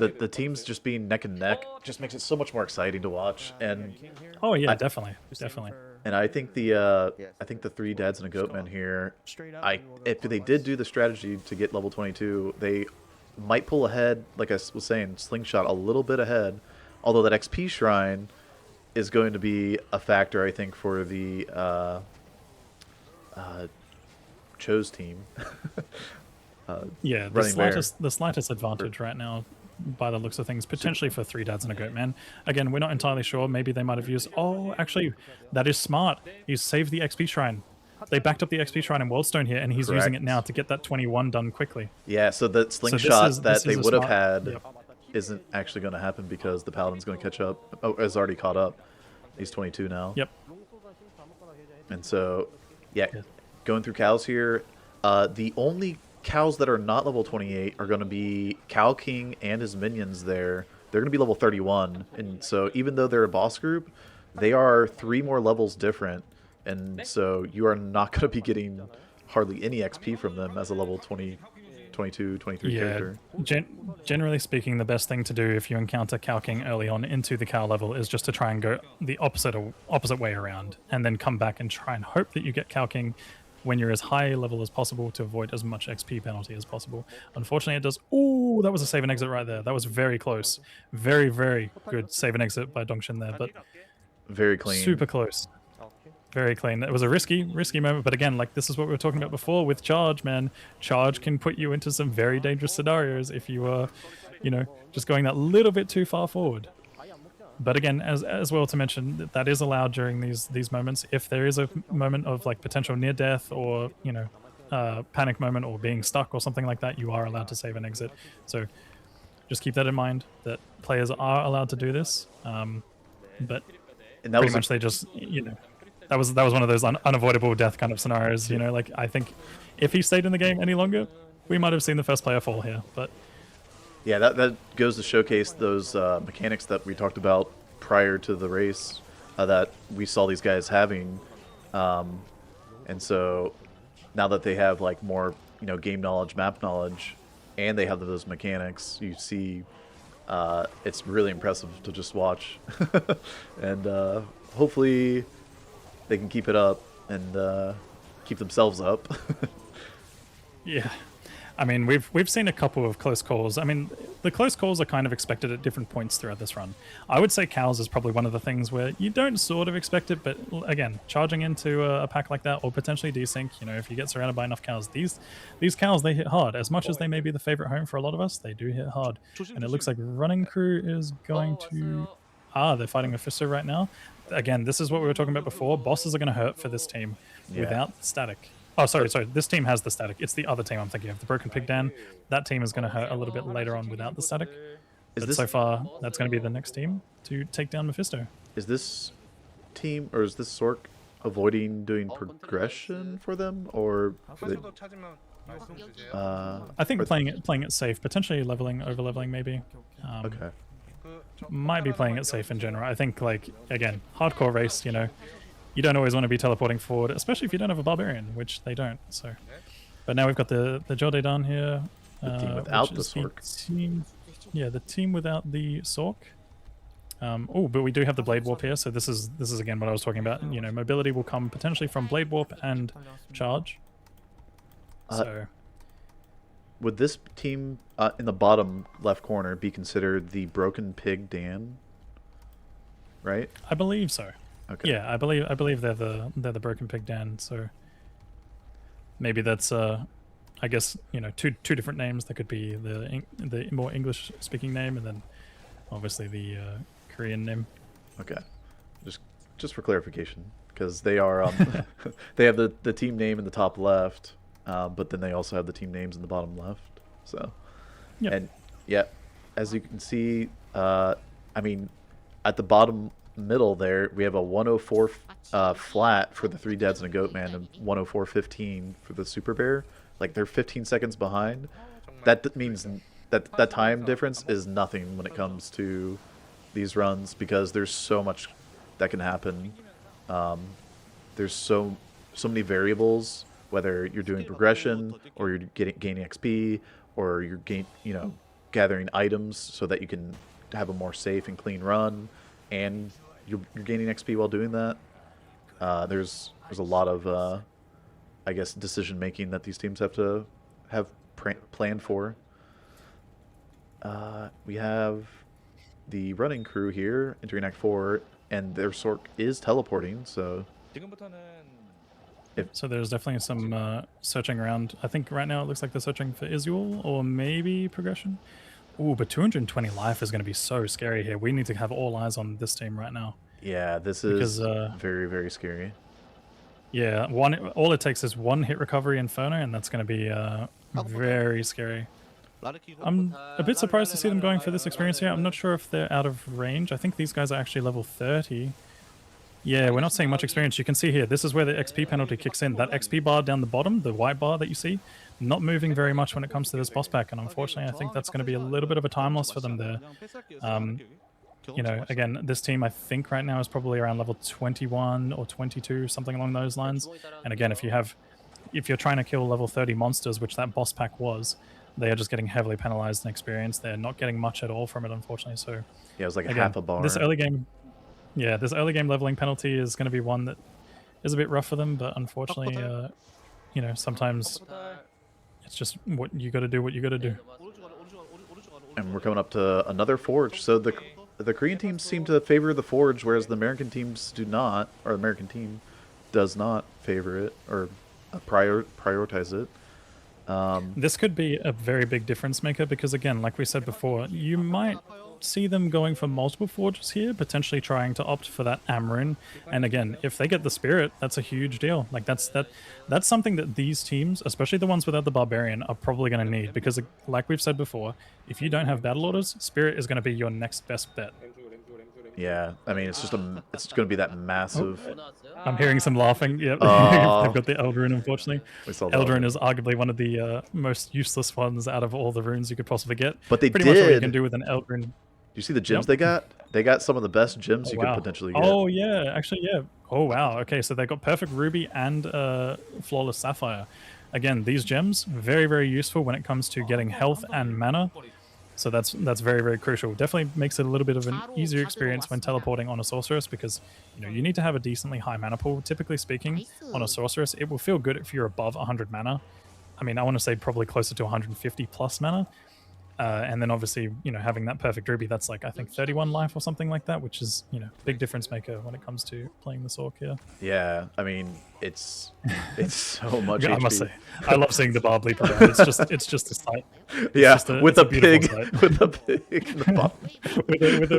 the teams just being neck and neck just makes it so much more exciting to watch. And Oh yeah, I- definitely, Just looking definitely. for and I think the three dads and a goatman here, straight up, I and we'll go if they clockwise. did do the strategy to get level 22, they might pull ahead. Like I was saying, slingshot a little bit ahead. Although that XP shrine is going to be a factor, I think, for the Chose team. Yeah, Running bear. the slightest advantage right now, by the looks of things, potentially for three dads and a goat man. Again, we're not entirely sure. Maybe they might have used. Oh, actually, that is smart. He saved the XP shrine. They backed up the XP shrine in Wallstone here, and he's using it Correct. now to get that 21 done quickly. Yeah, so that So slingshot that they a would have smart- had yep. isn't actually going to happen because the paladin's going to catch up. Oh, is already caught up. He's 22 now. Yep. And so, yeah, Yeah. going through cows here. The only cows that are not level 28 are going to be Cow King and his minions there. They're going to be level 31. And so even though they're a boss group, they are 3 more levels different. And so you are not going to be getting hardly any XP from them as a level 20, 22, 23 Yeah, character. generally speaking, the best thing to do if you encounter Cow King early on into the cow level is just to try and go the opposite way around, and then come back and try and hope that you get Cow King when you're as high level as possible to avoid as much XP penalty as possible. Unfortunately, it does. Ooh, that was a save and exit right there. That was very close. Very, very good save and exit by Dongshin there, but Very clean. super close. Very clean. It was a risky moment, but again, like this is what we were talking about before with charge, man. Charge can put you into some very dangerous scenarios if you are, just going that little bit too far forward. But again, as well to mention, that is allowed during these moments. If there is a moment of like potential near death or panic moment or being stuck or something like that, you are allowed to save and exit. So just keep that in mind that players are allowed to do this. But And that pretty was much they just that was one of those unavoidable death kind of scenarios. Like I think if he stayed in the game any longer, we might have seen the first player fall here. But yeah, that goes to showcase those mechanics that we talked about prior to the race that we saw these guys having. And so now that they have like more, game knowledge, map knowledge, and they have those mechanics, you see it's really impressive to just watch. And hopefully they can keep it up and keep themselves up. yeah, I mean we've seen a couple of close calls. I mean the close calls are kind of expected at different points throughout this run. I would say cows is probably one of the things where you don't sort of expect it, but again, charging into a pack like that or potentially desync, if you get surrounded by enough cows, these cows, they hit hard. As much as they may be the favorite home for a lot of us, they do hit hard. And it looks like running crew is going to they're fighting Mephisto right now. Again, this is what we were talking about before. Bosses are going to hurt for this team without the static. Oh, sorry. This team has the static. It's the other team I'm thinking of, the Broken Pig Dan. That team is going to hurt a little bit later on without the static. But so far, that's going to be the next team to take down Mephisto. Is this team or is this Sork avoiding doing progression for them, or I think playing it safe, potentially over leveling maybe. okay? Might be playing it safe in general. I think again, hardcore race, you don't always want to be teleporting forward, especially if you don't have a barbarian, which they don't. So, but now we've got the Jordan here. The team without which the is Sork. the team without the Sork. But we do have the Blade Warp here, so this is again what I was talking about. Mobility will come potentially from Blade Warp and Charge. So Would this team in the bottom left corner be considered the Broken Pig Dan? Right? I believe so. Okay. Yeah, I believe they're the Broken Pig Dan. So maybe that's I guess two different names. There could be the more English speaking name, and then obviously the Korean name. Okay. Just for clarification, because they are they have the team name in the top left, but then they also have the team names in the bottom left. So Yep. and yeah, as you can see, I mean, at the bottom middle there, we have a 104 flat for the three dads and a goat man, and 104.15 for the super bear. Like they're 15 seconds behind. That means that time difference is nothing when it comes to these runs, because there's so much that can happen. There's so many variables, whether you're doing progression or you're gaining XP or you're gathering items so that you can have a more safe and clean run, and you're gaining XP while doing that. There's a lot of I guess decision making that these teams have to have planned for. We have the running crew here entering Act 4, and their Sork is teleporting, so So there's definitely some searching around. I think right now it looks like they're searching for Isuel or maybe progression. Ooh, but 220 life is going to be so scary here. We need to have all eyes on this team right now. yeah, this is very, very scary. Yeah, all it takes is one hit recovery Inferno, and that's going to be very scary. I'm a bit surprised to see them going for this experience here. I'm not sure if they're out of range. I think these guys are actually level 30. Yeah, we're not seeing much experience. You can see here, this is where the XP penalty kicks in. That XP bar down the bottom, the white bar that you see, not moving very much when it comes to this boss pack. And unfortunately, I think that's going to be a little bit of a time loss for them there. You know, again, this team I think right now is probably around level 21 or 22, something along those lines. And again, if you're trying to kill level 30 monsters, which that boss pack was, they are just getting heavily penalized in experience. They're not getting much at all from it, unfortunately. So yeah, it was like again, half a bar. This early game leveling penalty is going to be one that is a bit rough for them, but unfortunately, you know, sometimes it's just what you got to do. And we're coming up to another forge. So the Korean teams seem to favor the forge, whereas the American teams do not, or the American team does not favor it or prioritize it. This could be a very big difference maker because, again, like we said before, you might see them going for multiple forges here, potentially trying to opt for that Amarin. And again, if they get the Spirit, that's a huge deal. Like that's something that these teams, especially the ones without the Barbarian, are probably going to need because, like we've said before, if you don't have Battle Orders, Spirit is going to be your next best bet. Yeah, I mean, it's going to be that massive. I'm hearing some laughing. Yep, they've got the Eldarin, unfortunately. Eldarin is arguably one of the most useless ones out of all the runes you could possibly get. But they pretty much what you can do with an Eldarin. Do you see the gems they got? They got some of the best gems you could potentially get. Oh, yeah. Actually, yeah. Oh, wow. Okay, so they got Perfect Ruby and Flawless Sapphire. Again, these gems, very, very useful when it comes to getting health and mana. So that's very, very crucial. Definitely makes it a little bit of an easier experience when teleporting on a sorceress because, you know, you need to have a decently high mana pool. Typically speaking, on a sorceress, it will feel good if you're above 100 mana. I mean, I want to say probably closer to 150 plus mana. And then obviously, you know, having that Perfect Ruby, that's like, I think 31 life or something like that, which is, you know, big difference maker when it comes to playing the Sork here. Yeah, I mean, it's so much I HP. must say, I love seeing the barb leap around. It's just a sight. Yeah, with a pig, with a pig in the bottom.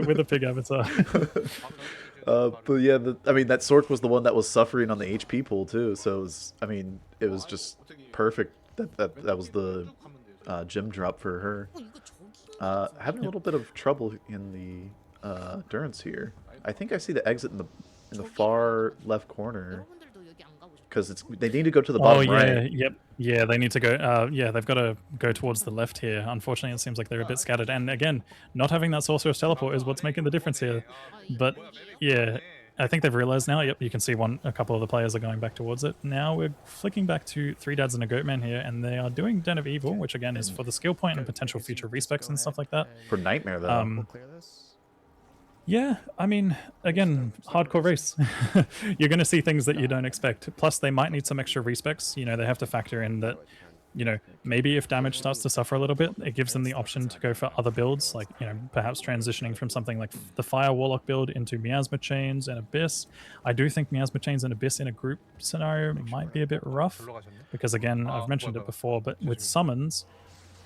with a pig avatar. But yeah, I mean, that Sork was the one that was suffering on the HP pool too. So it was, I mean, it was just perfect. That was the gem drop for her. Having a little bit of trouble in the endurance here. I think I see the exit in the far left corner because they need to go to the bottom right. Yep, yeah, they need to go. Yeah, they've got to go towards the left here. Unfortunately, it seems like they're a bit scattered. And again, not having that sorcerer's teleport is what's making the difference here. But yeah, I think they've realized now. Yep, you can see a couple of the players are going back towards it. Now we're flicking back to 3 Dads and a Goatman here, and they are doing Den of Evil, which again is for the skill point and potential future respecs and stuff like that. For Nightmare though. Yeah, I mean, again, hardcore race. You're going to see things that you don't expect. Plus, they might need some extra respecs. You know, they have to factor in that, you know, maybe if damage starts to suffer a little bit, it gives them the option to go for other builds, like, you know, perhaps transitioning from something like the Fire Warlock build into Miasma Chains and Abyss. I do think Miasma Chains and Abyss in a group scenario might be a bit rough, because again, I've mentioned it before, but with summons,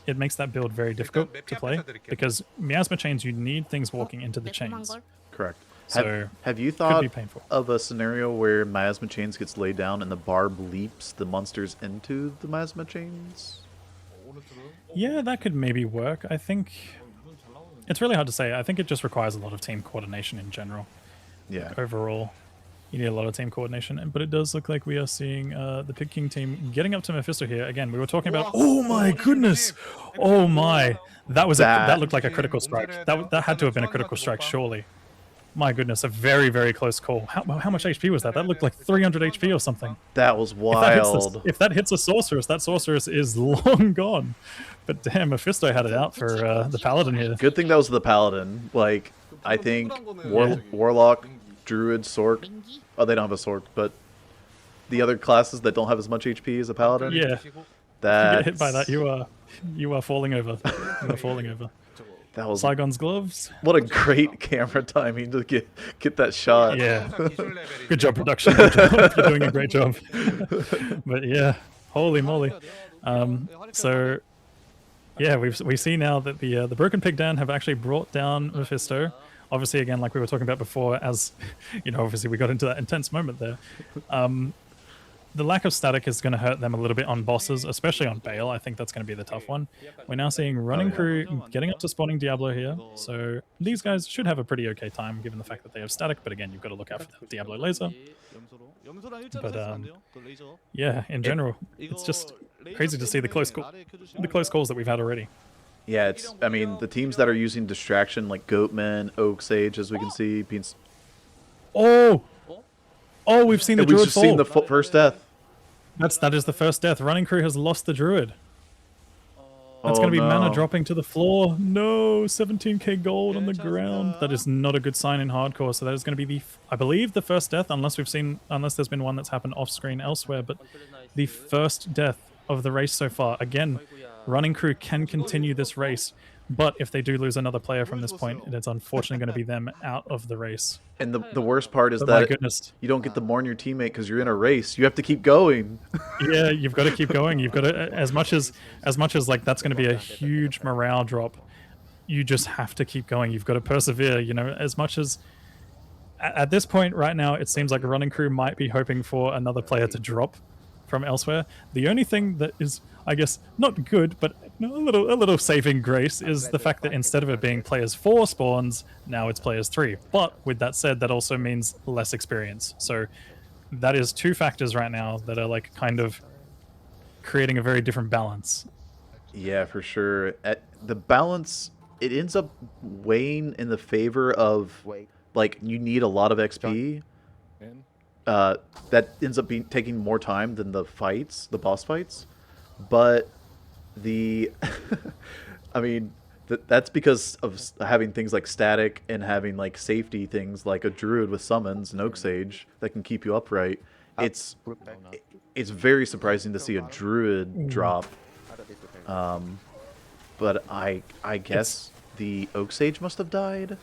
it makes that build very difficult to play, because Miasma Chains, you need things walking into the chains. Correct. So have you thought of a scenario where Miasma Chains gets laid down and the barb leaps the monsters into the Miasma Chains? Yeah, that could maybe work. I think it's really hard to say. I think it just requires a lot of team coordination in general. Yeah. Like overall, you need a lot of team coordination. But it does look like we are seeing the Pig King team getting up to Mephisto here. Again, we were talking about... Oh my goodness! Oh my! That looked like a critical strike. That had to have been a critical strike, surely. My goodness, a very, very close call. How much HP was that? That looked like 300 HP or something. That was wild. If that hits a sorceress, that sorceress is long gone. But damn, Mephisto had it out for the Paladin here. Good thing that was the Paladin. Like, I think Warlock, Druid, Sork. Oh, they don't have a Sork, but the other classes that don't have as much HP as a Paladin. Yeah. If you get hit by that, you are falling over. You are falling over. That was Saigon's gloves. what a great camera timing to get that shot. Yeah. Good job, production. Good job. You're doing a great job. But yeah, holy moly. So yeah, we see now that the Broken Pig Dan have actually brought down Mephisto. Obviously, again, like we were talking about before, as you know, obviously we got into that intense moment there. The lack of static is going to hurt them a little bit on bosses, especially on Bale. I think that's going to be the tough one. We're now seeing Running Crew getting up to spawning Diablo here. So these guys should have a pretty okay time, given the fact that they have static. But again, you've got to look out for the Diablo laser. But yeah, in general, it's just crazy to see the close calls that we've had already. Yeah, I mean, the teams that are using distraction, like Goatman, Oak Sage, as we can see, being... Oh, we've seen the Druid We've just seen the first death. That is the first death. Running Crew has lost the Druid. That's Oh, going to be mana no. dropping to the floor. No, 17k gold on the ground. That is not a good sign in hardcore. So that is going to be I believe the first death, unless there's been one that's happened off screen elsewhere. But the first death of the race so far. Again, Running Crew can continue this race, but if they do lose another player from this point, it's unfortunately going to be them out of the race. And the worst part is But my that goodness. you don't get to mourn your teammate because you're in a race. You have to keep going. Yeah, you've got to keep going. You've got to, as much as like that's going to be a huge morale drop. You just have to keep going. You've got to persevere. You know, as much as at this point right now, it seems like Running Crew might be hoping for another player to drop from elsewhere. The only thing that is, I guess, not good, but a little saving grace is the fact that instead of it being players 4 spawns, now it's players 3. But with that said, that also means less experience. So that is 2 factors right now that are like kind of creating a very different balance. Yeah, for sure. The balance, it ends up weighing in the favor of, like, you need a lot of XP. That ends up taking more time than the boss fights. But I mean, that's because of having things like static and having like safety things like a Druid with summons and Oak Sage that can keep you upright. It's very surprising to see a Druid drop. But I guess the Oak Sage must have died.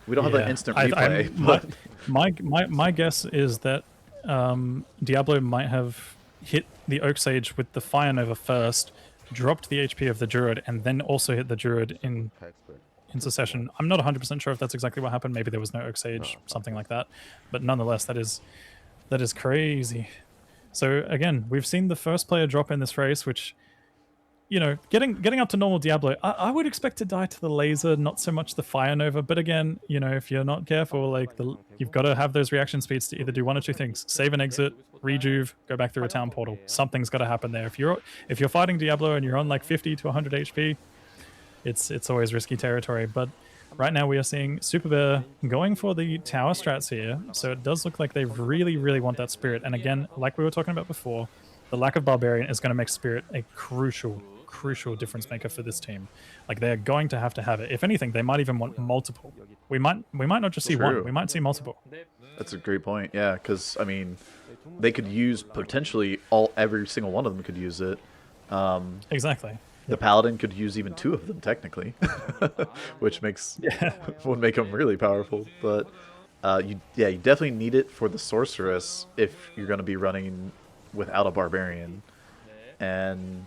We don't have an instant replay. But My guess is that Diablo might have hit the Oak Sage with the Fire Nova first, dropped the HP of the Druid, and then also hit the Druid in succession. I'm not 100% sure if that's exactly what happened. Maybe there was no Oak Sage, something like that. But nonetheless, that is crazy. So again, we've seen the first player drop in this race, which, you know, getting up to normal Diablo, I would expect to die to the laser, not so much the Fire Nova. But again, you know, if you're not careful, like you've got to have those reaction speeds to either do one or two things: save and exit, rejuve, go back through a town portal. Something's got to happen there. If you're fighting Diablo and you're on like 50 to 100 HP, it's always risky territory. But right now we are seeing Super Bear going for the tower strats here, so it does look like they really want that spirit. And again, like we were talking about before, the lack of Barbarian is going to make spirit a crucial difference maker for this team. Like, they're going to have it. If anything, they might even want multiple. We might not just see one. We might see multiple. That's a great point. Yeah, because I mean, they could use potentially every single one of them could use it. Exactly. The Paladin could use even 2 of them technically, which would make them really powerful. But you definitely need it for the Sorceress if you're going to be running without a Barbarian. And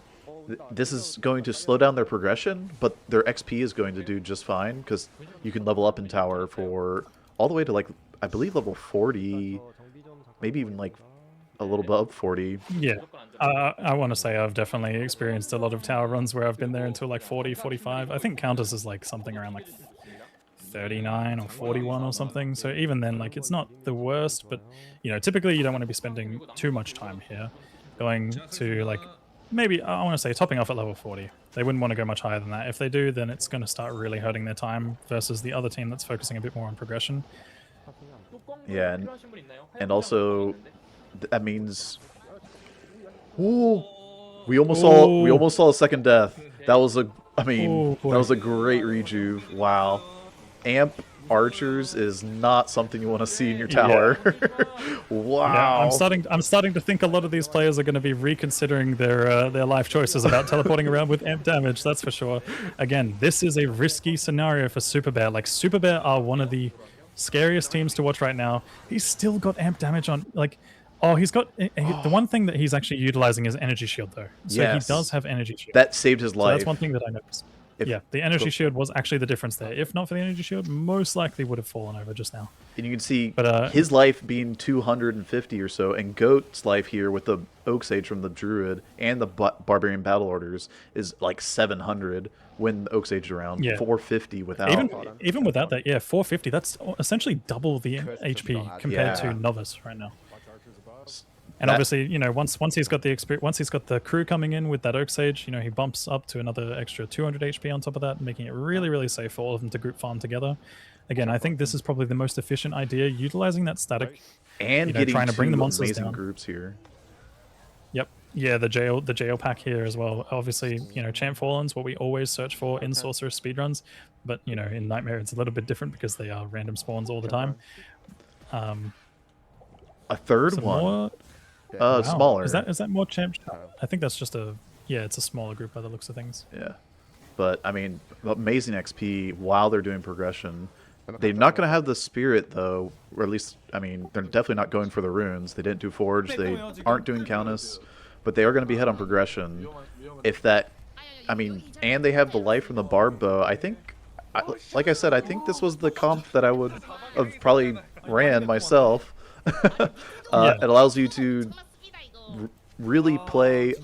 this is going to slow down their progression, but their XP is going to do just fine because you can level up in tower for all the way to, like, I believe level 40, maybe even like a little above 40. Yeah, I want to say I've definitely experienced a lot of tower runs where I've been there until like 40, 45. I think Countess is like something around like 39 or 41 or something. So even then, like, it's not the worst, but, you know, typically you don't want to be spending too much time here. Going to, like, maybe, I want to say, topping off at level 40. They wouldn't want to go much higher than that. If they do, then it's going to start really hurting their time versus the other team that's focusing a bit more on progression. Yeah, and also that means... Ooh, We almost saw a second death. That was a I mean, that was a great rejuve. Wow. Amp archers is not something you want to see in your tower. Wow. Yeah, I'm starting to think a lot of these players are going to be reconsidering their life choices about teleporting around with amp damage. That's for sure. Again, this is a risky scenario for Super Bear. Like Super Bear are one of the scariest teams to watch right now. He's still got amp damage on like. Oh, he's got the one thing that he's actually utilizing is energy shield though. So Yes. he does have energy shield. That saved his life. So that's one thing that I noticed. Yeah, the energy shield was actually the difference there. If not for the energy shield, most likely would have fallen over just now. And you can see But, his life being 250 or so, and Goat's life here with the Oak Sage from the Druid and the Barbarian Battle Orders is like 700 when the Oak Sage is around, 450 without. Even without that, yeah, 450. That's essentially double the HP compared to Novice right now. And obviously, you know, once he's got the experience, once he's got the crew coming in with that Oak Sage, you know, he bumps up to another extra 200 HP on top of that, making it really, really safe for all of them to group farm together. Again, I think this is probably the most efficient idea, utilizing that static and you know, getting trying to bring the two monsters amazing down. groups here. Yep. Yeah, the jail pack here as well. Obviously, you know, Champ Fallen's what we always search for in Sorcerer speedruns, but you know, in Nightmare it's a little bit different because they are random spawns all the time. A third one. More, wow. Smaller. Is that more Champ? I think that's just it's a smaller group by the looks of things. Yeah. But I mean, amazing XP while they're doing progression. They're not going to have the spirit though, or at least I mean, they're definitely not going for the runes. They didn't do forge. They aren't doing Countess, but they are going to be head on progression. If that, I mean, and they have the life from the barb bow. I think, like I said, I think this was the comp that I would have probably ran myself. It allows you to really play.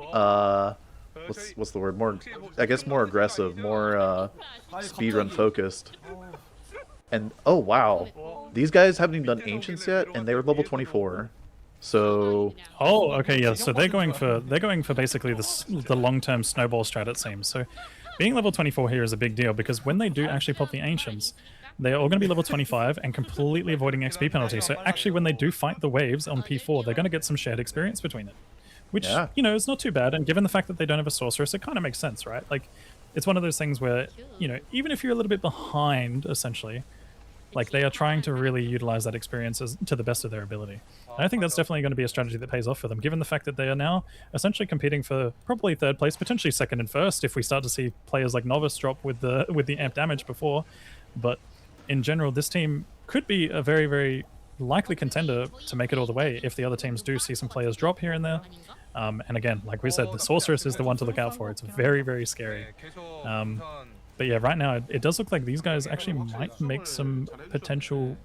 What's the word? More, I guess, more aggressive, more speedrun focused. And oh wow, these guys haven't even done ancients yet, and they were level 24. So okay, yeah. So they're going for basically the long-term snowball strat, it seems. So being level 24 here is a big deal because when they do actually pop the ancients, they're all going to be level 25 and completely avoiding XP penalty. So actually, when they do fight the waves on P4, they're going to get some shared experience between it, which you know is not too bad. And given the fact that they don't have a sorceress, it kind of makes sense, right? Like, it's one of those things where you know, even if you're a little bit behind, essentially, like they are trying to really utilize that experience to the best of their ability. And I think that's definitely going to be a strategy that pays off for them, given the fact that they are now essentially competing for probably third place, potentially second and first, if we start to see players like Novice drop with the amp damage before. But in general, this team could be a very, very likely contender to make it all the way if the other teams do see some players drop here and there. And again, like we said, the Sorceress is the one to look out for. It's very, very scary. But yeah, right now, it does look like these guys actually might make some potential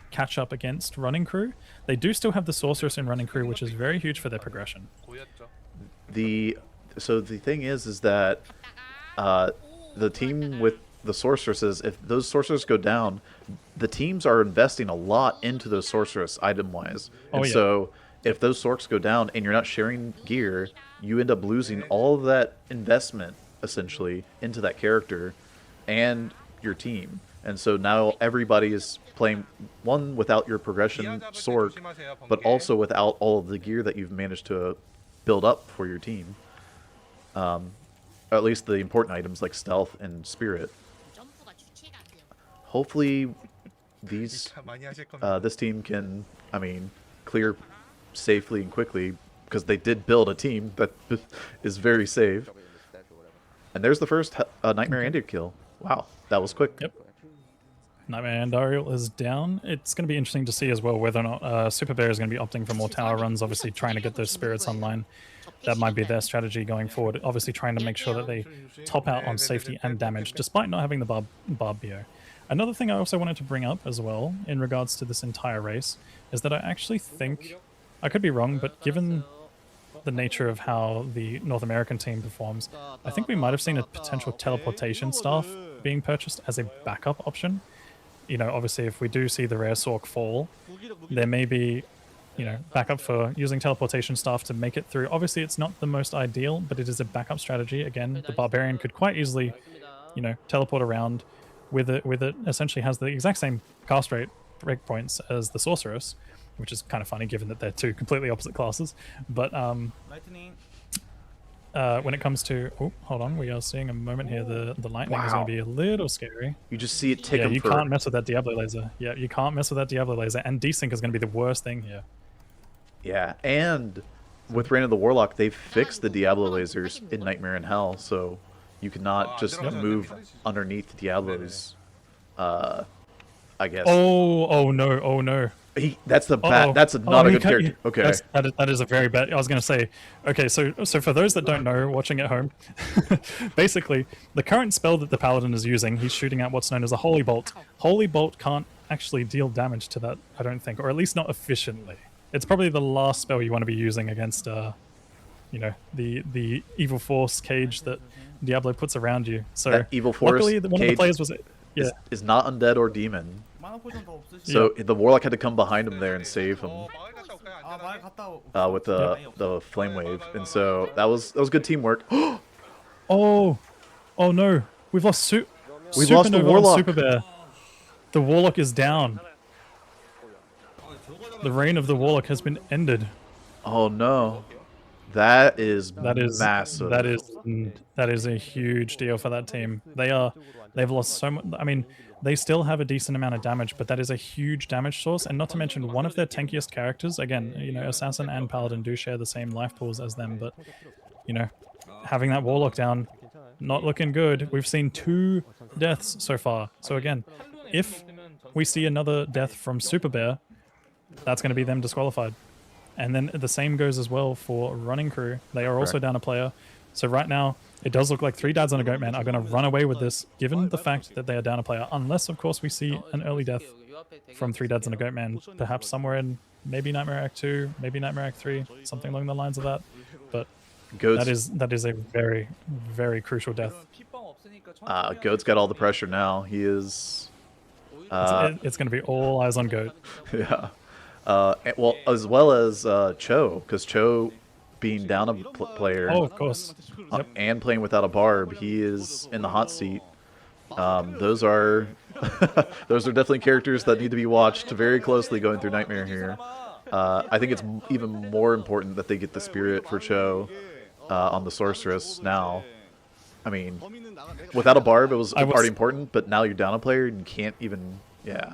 catch up against Running Crew. They do still have the Sorceress in Running Crew, which is very huge for their progression. So the thing is that the team with the sorceresses, if those sorcerers go down, the teams are investing a lot into those sorceress item-wise. And so if those sorcs go down and you're not sharing gear, you end up losing all of that investment, essentially, into that character and your team. And so now everybody is playing, one, without your progression sorc, but also without all of the gear that you've managed to build up for your team. Or at least the important items like stealth and spirit. Hopefully this team can, I mean, clear safely and quickly, because they did build a team that is very safe. And there's the first Nightmare Andariel kill. Wow, that was quick. Yep. Nightmare Andariel is down. It's going to be interesting to see as well whether or not Super Bear is going to be opting for more tower runs, obviously trying to get those spirits online. That might be their strategy going forward, obviously trying to make sure that they top out on safety and damage, despite not having the Barb BO. Another thing I also wanted to bring up as well, in regards to this entire race, is that I actually think, I could be wrong, but given the nature of how the North American team performs, I think we might have seen a potential teleportation staff being purchased as a backup option. You know, obviously if we do see the rare Sorc fall, there may be, you know, backup for using teleportation staff to make it through. Obviously it's not the most ideal, but it is a backup strategy. Again, the Barbarian could quite easily, you know, teleport around with it essentially has the exact same cast rate breakpoints as the Sorceress, which is kind of funny given that they're two completely opposite classes. But when it comes to, oh, hold on, we are seeing a moment here. The lightning is going to be a little scary. You just see it tick Yeah, him you for... can't mess with that Diablo laser. Yeah, you can't mess with that Diablo laser, and desync is going to be the worst thing here. Yeah, and with Reign of the Warlock, they fixed the Diablo lasers in Nightmare in Hell, so you cannot just move underneath Diablo's, I guess. Oh no, oh no. That's the bad. That's not a good character. Okay. That is a very bad. I was going to say, okay, so for those that don't know, watching at home, basically the current spell that the paladin is using, he's shooting out what's known as a holy bolt. Holy bolt can't actually deal damage to that, I don't think, or at least not efficiently. It's probably the last spell you want to be using against, you know, the evil force cage that Diablo puts around you. So That evil force luckily, one of the cage players was is not undead or demon. So the Warlock had to come behind him there and save him with the flame wave, and so that was good teamwork. Oh no, we've lost We've lost the Supernova on Warlock. Super Bear. The Warlock is down. The reign of the Warlock has been ended. Oh no, that is massive. That is a huge deal for that team. They've lost so much. I mean, they still have a decent amount of damage, but that is a huge damage source. And not to mention, one of their tankiest characters, again, you know, Assassin and Paladin do share the same life pools as them, but you know, having that Warlock down, not looking good. We've seen 2 deaths so far. So again, if we see another death from Super Bear, that's going to be them disqualified. And then the same goes as well for Running Crew. They are also down a player. So right now, it does look like 3 dads and a goat man are going to run away with this, given the fact that they are down a player. Unless, of course, we see an early death from 3 dads and a goat man, perhaps somewhere in maybe Nightmare Act 2, maybe Nightmare Act 3, something along the lines of that. But that is a very, very crucial death. Goat's got all the pressure now. He is... it's going to be all eyes on Goat. Yeah. Well, as well as Cho, because Cho being down a player, Oh, of course. Yep. and playing without a barb, he is in the hot seat. Those are those are definitely characters that need to be watched very closely going through Nightmare here. I think it's even more important that they get the spirit for Cho on the sorceress now. I mean, without a barb, it was already important, but now you're down a player and you can't even. Yeah.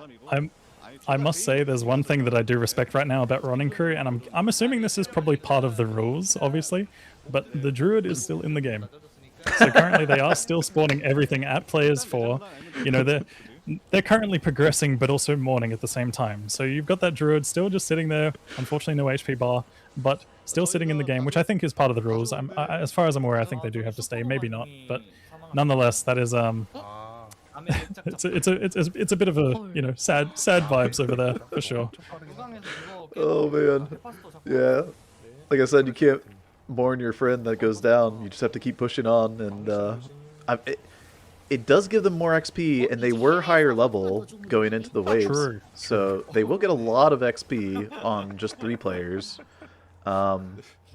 I must say, there's one thing that I do respect right now about Running Crew, and I'm assuming this is probably part of the rules, obviously, but the Druid is still in the game. So currently they are still spawning everything at players 4. You know, they're currently progressing, but also mourning at the same time. So you've got that Druid still just sitting there, unfortunately no HP bar, but still sitting in the game, which I think is part of the rules. As far as I'm aware, I think they do have to stay, maybe not, but nonetheless, that is it's a bit of a, you know, sad vibes over there for sure. Oh man, yeah. Like I said, you can't mourn your friend that goes down. You just have to keep pushing on, and it does give them more XP, and they were higher level going into the waves, so they will get a lot of XP on just 3 players. But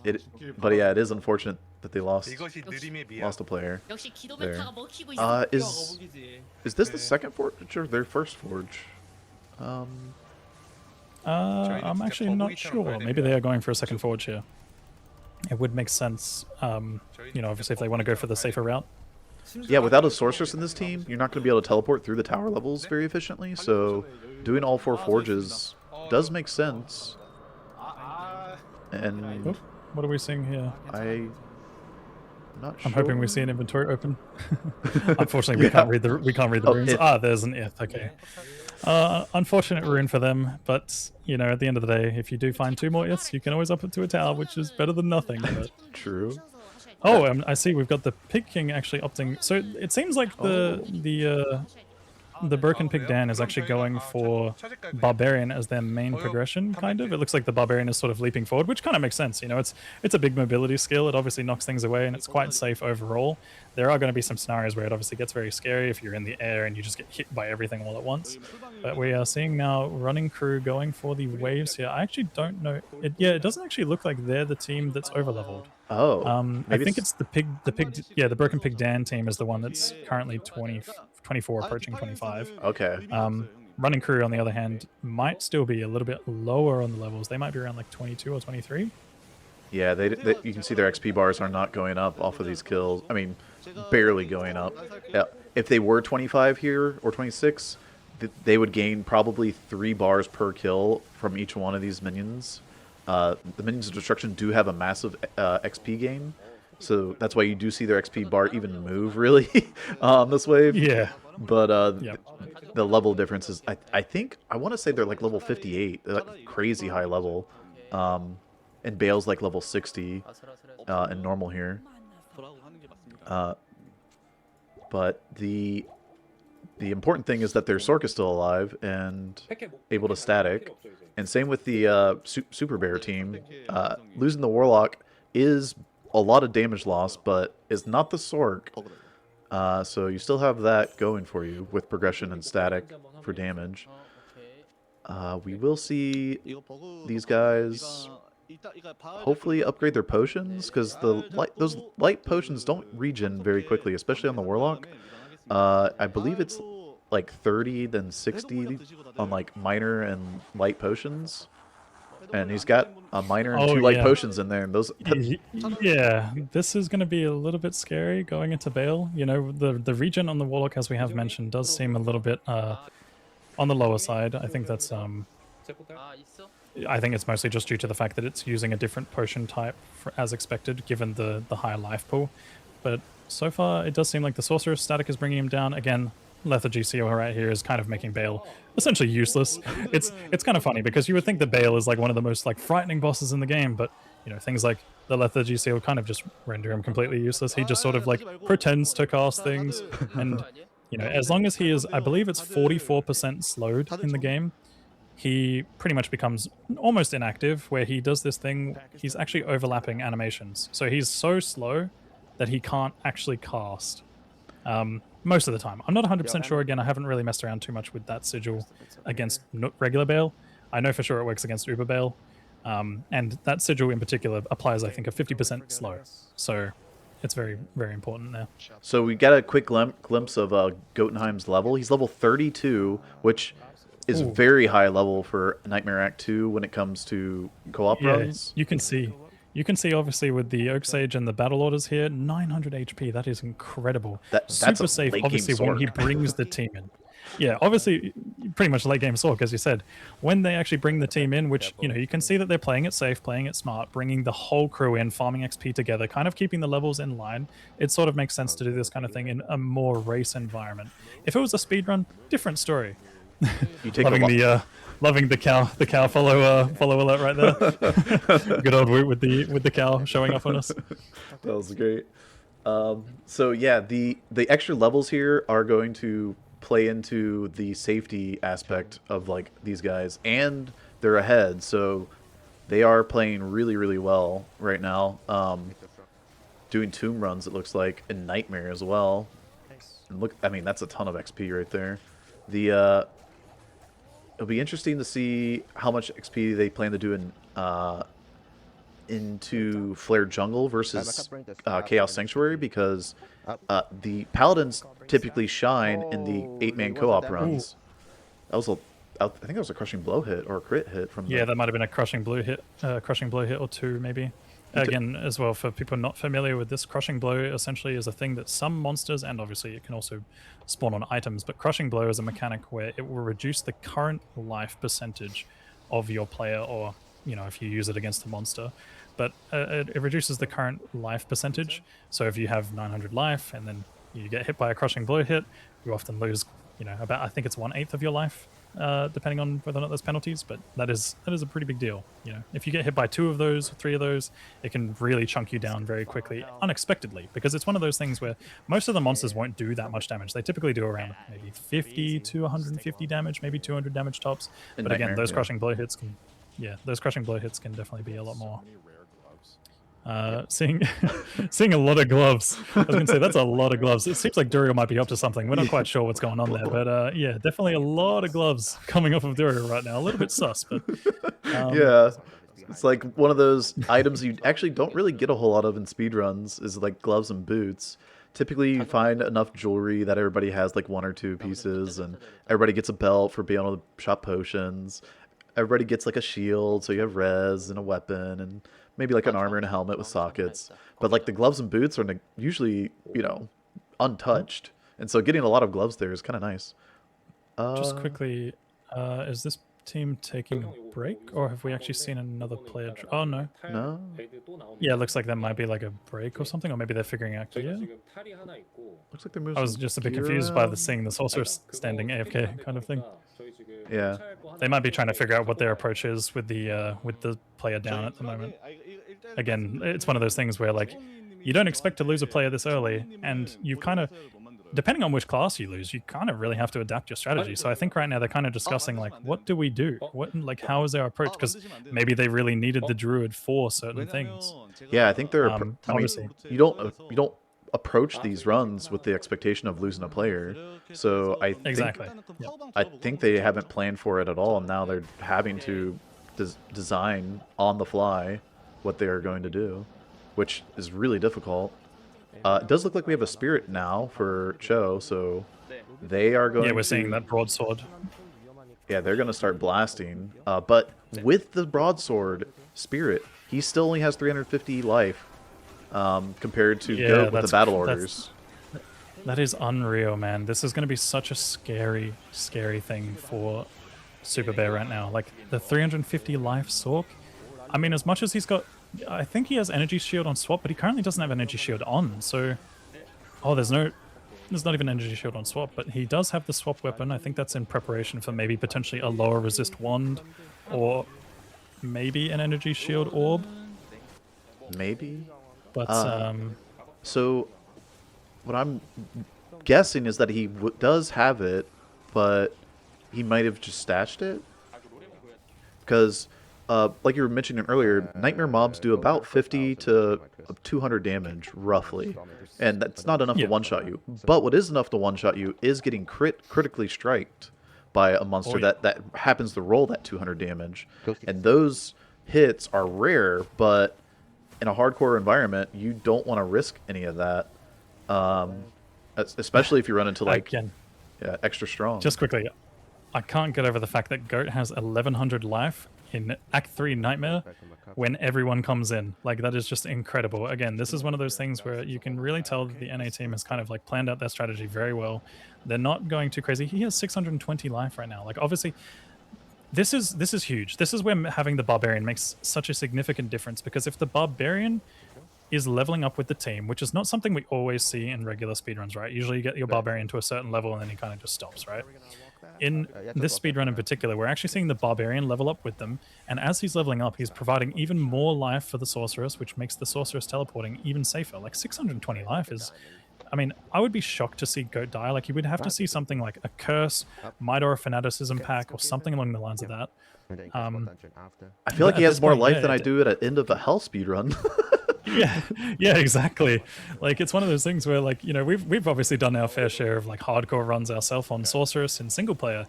yeah, it is unfortunate that they lost a player there. Is this the second forge or their first forge? I'm actually not sure. Maybe they are going for a second forge here. It would make sense, you know, obviously if they want to go for the safer route. Yeah, without a sorceress in this team, you're not going to be able to teleport through the tower levels very efficiently, so doing all 4 forges does make sense. And what are we seeing here? I'm hoping we see an inventory open. Unfortunately, we can't read the runes. There's an ith. Okay. Unfortunate rune for them, but you know, at the end of the day, if you do find 2 more iths, you can always up it to a tower, which is better than nothing. But... True. Oh, I see. We've got the Pig King actually opting. So it seems like the Broken Pig Dan is actually going for Barbarian as their main progression, kind of. It looks like the Barbarian is sort of leaping forward, which kind of makes sense. You know, it's a big mobility skill. It obviously knocks things away, and it's quite safe overall. There are going to be some scenarios where it obviously gets very scary if you're in the air and you just get hit by everything all at once. But we are seeing now Running Crew going for the waves here. I actually don't know. It doesn't actually look like they're the team that's overleveled. Oh, I think it's the Broken Pig Dan team is the one that's currently 24 approaching 25. Okay. Running Crew, on the other hand, might still be a little bit lower on the levels. They might be around like 22 or 23. Yeah, you can see their XP bars are not going up off of these kills. I mean, barely going up. Yeah, if they were 25 here or 26, they would gain probably 3 bars per kill from each one of these minions. The minions of destruction do have a massive XP gain, so that's why you do see their XP bar even move really on this wave. Yeah. But Yep. the level difference is, I think, I want to say they're like level 58. They're like crazy high level. And Bale's like level 60 in normal here. But the important thing is that their Sork is still alive and able to static. And same with the Super Bear team. Losing the Warlock is a lot of damage loss, but is not the Sork. So you still have that going for you with progression and static for damage. We will see these guys hopefully upgrade their potions, because those light potions don't regen very quickly, especially on the Warlock. I believe it's like 30, then 60 on like minor and light potions. And he's got a minor and 2 light potions in there, and those. Yeah, this is going to be a little bit scary going into Bale. You know, the regen on the Warlock, as we have mentioned, does seem a little bit on the lower side. I think that's I think it's mostly just due to the fact that it's using a different potion type as expected, given the high life pool. But so far, it does seem like the Sorcerer's static is bringing him down. Again, Lethargy Seal right here is kind of making Bale essentially useless. It's kind of funny, because you would think that Bale is like one of the most like frightening bosses in the game, but you know, things like the Lethargy Seal kind of just render him completely useless. He just sort of like pretends to cast things, and you know, as long as he is, I believe it's 44% slowed in the game, he pretty much becomes almost inactive, where he does this thing, he's actually overlapping animations. So he's so slow that he can't actually cast most of the time. I'm not 100% sure, again, I haven't really messed around too much with that sigil against regular Bale. I know for sure it works against Uber Bale, and that sigil in particular applies, I think, a 50% slow. So it's very, very important there. So we got a quick glimpse of Gotenheim's level. He's level 32, which is very high level for Nightmare Act 2 when it comes to co-op runs. You can see obviously with the Oak Sage and the Battle Orders here, 900 HP. That is incredible. That's super safe, obviously, when he brings the team in. Yeah, obviously, pretty much late game Sork, as you said. When they actually bring the team in, which, you know, you can see that they're playing it safe, playing it smart, bringing the whole crew in, farming XP together, kind of keeping the levels in line. It sort of makes sense to do this kind of thing in a more race environment. If it was a speedrun, different story. You take loving the cow follow alert right there. Good old Woot with the cow showing up on us. That was great. So yeah, the extra levels here are going to play into the safety aspect of like these guys, and they're ahead, so they are playing really, really well right now. Doing tomb runs, it looks like, in Nightmare as well. And look, I mean, that's a ton of XP right there. It'll be interesting to see how much XP they plan to do into Flared Jungle versus Chaos Sanctuary, because the Paladins typically shine in the 8-man co-op runs. That was I think that was a Crushing Blow hit or a crit hit from. Yeah, that might have been a Crushing Blow hit or two, maybe. Again, as well, for people not familiar with this, Crushing Blow essentially is a thing that some monsters, and obviously it can also spawn on items, but Crushing Blow is a mechanic where it will reduce the current life percentage of your player, or, you know, if you use it against a monster. But it reduces the current life percentage. So if you have 900 life and then you get hit by a Crushing Blow hit, you often lose, you know, about, I think it's 1/8 of your life, depending on whether or not there's penalties. But that is a pretty big deal. You know, if you get hit by 2 of those, 3 of those, it can really chunk you down very quickly, unexpectedly, because it's one of those things where most of the monsters won't do that much damage. They typically do around maybe 50 to 150 damage, maybe 200 damage tops. But again, those Crushing Blow hits can, those Crushing Blow hits can definitely be a lot more. Seeing a lot of gloves. I was going to say, that's a lot of gloves. It seems like Duriel might be up to something. We're not quite sure what's going on there, but yeah, definitely a lot of gloves coming off of Duriel right now. A little bit sus, but yeah, it's like one of those items you actually don't really get a whole lot of in speedruns, is like gloves and boots. Typically, you find enough jewelry that everybody has like 1 or 2 pieces, and everybody gets a belt for being able to shop potions. Everybody gets like a shield, so you have res and a weapon, maybe like an armor and a helmet with sockets. But like the gloves and boots are usually, you know, untouched. And so getting a lot of gloves there is kind of nice. Just quickly, is this team taking a break, or have we actually seen another player? Oh no. No. Yeah, it looks like that might be like a break or something, or maybe they're figuring out gear. Looks like they're moving. I was just a bit confused by the seeing the sorceress standing AFK kind of thing. Yeah. They might be trying to figure out what their approach is with the player down at the moment. Again, it's one of those things where like you don't expect to lose a player this early, and you kind of, depending on which class you lose, you kind of really have to adapt your strategy. So I think right now they're kind of discussing like, what do we do? What, like, how is our approach? Because maybe they really needed the druid for certain things. Yeah, I think they're. I mean, obviously. you don't approach these runs with the expectation of losing a player. So I think, Exactly. Yep. I think they haven't planned for it at all, and now they're having to design on the fly what they are going to do, which is really difficult. It does look like we have a spirit now for Cho, so they are going. Yeah, we're seeing that broadsword. Yeah, they're going to start blasting. But with the broadsword spirit, he still only has 350 life compared to Goat with the battle orders. That is unreal, man. This is going to be such a scary, scary thing for Super Bear right now. Like the 350 life Sork. I mean, as much as he's got, I think he has energy shield on swap, but he currently doesn't have energy shield on. So, there's not even energy shield on swap, but he does have the swap weapon. I think that's in preparation for maybe potentially a lower resist wand, or maybe an energy shield orb. Maybe. But so what I'm guessing is that he does have it, but he might have just stashed it. Because, like you were mentioning earlier, Nightmare mobs do about 50 to 200 damage, roughly. And that's not enough to one-shot you. But what is enough to one-shot you is getting critically striked by a monster that happens to roll that 200 damage. And those hits are rare, but in a hardcore environment, you don't want to risk any of that. Especially if you run into, like, extra strong. Just quickly, I can't get over the fact that Goat has 1100 life in Act 3 Nightmare when everyone comes in. Like, that is just incredible. Again, this is one of those things where you can really tell that the NA team has kind of like planned out their strategy very well. They're not going too crazy. He has 620 life right now. Like, obviously, this is huge. This is where having the Barbarian makes such a significant difference, because if the Barbarian is leveling up with the team, which is not something we always see in regular speedruns, right? Usually you get your Barbarian to a certain level and then he kind of just stops, right? In this speedrun in particular, we're actually seeing the Barbarian level up with them, and as he's leveling up, he's providing even more life for the Sorceress, which makes the Sorceress teleporting even safer. Like 620 life is... I mean, I would be shocked to see Goat die. Like, you would have to see something like a Curse, Might or a Fanaticism pack, or something along the lines of that. I feel like he has more life than I do at the end of a Hell speedrun. yeah, exactly. Like, it's one of those things where, like, you know, we've obviously done our fair share of like hardcore runs ourselves on Sorceress in single player,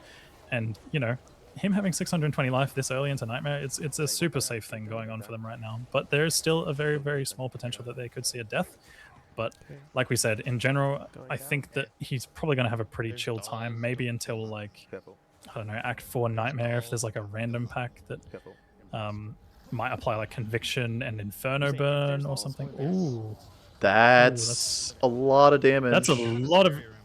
and you know, him having 620 life this early into Nightmare, it's a super safe thing going on for them right now. But there is still a very, very small potential that they could see a death. But like we said, in general, I think that he's probably going to have a pretty chill time, maybe until like, I don't know, Act 4 Nightmare, if there's like a random pack that might apply like Conviction and Inferno Burn or something. Ooh. That's a lot of damage.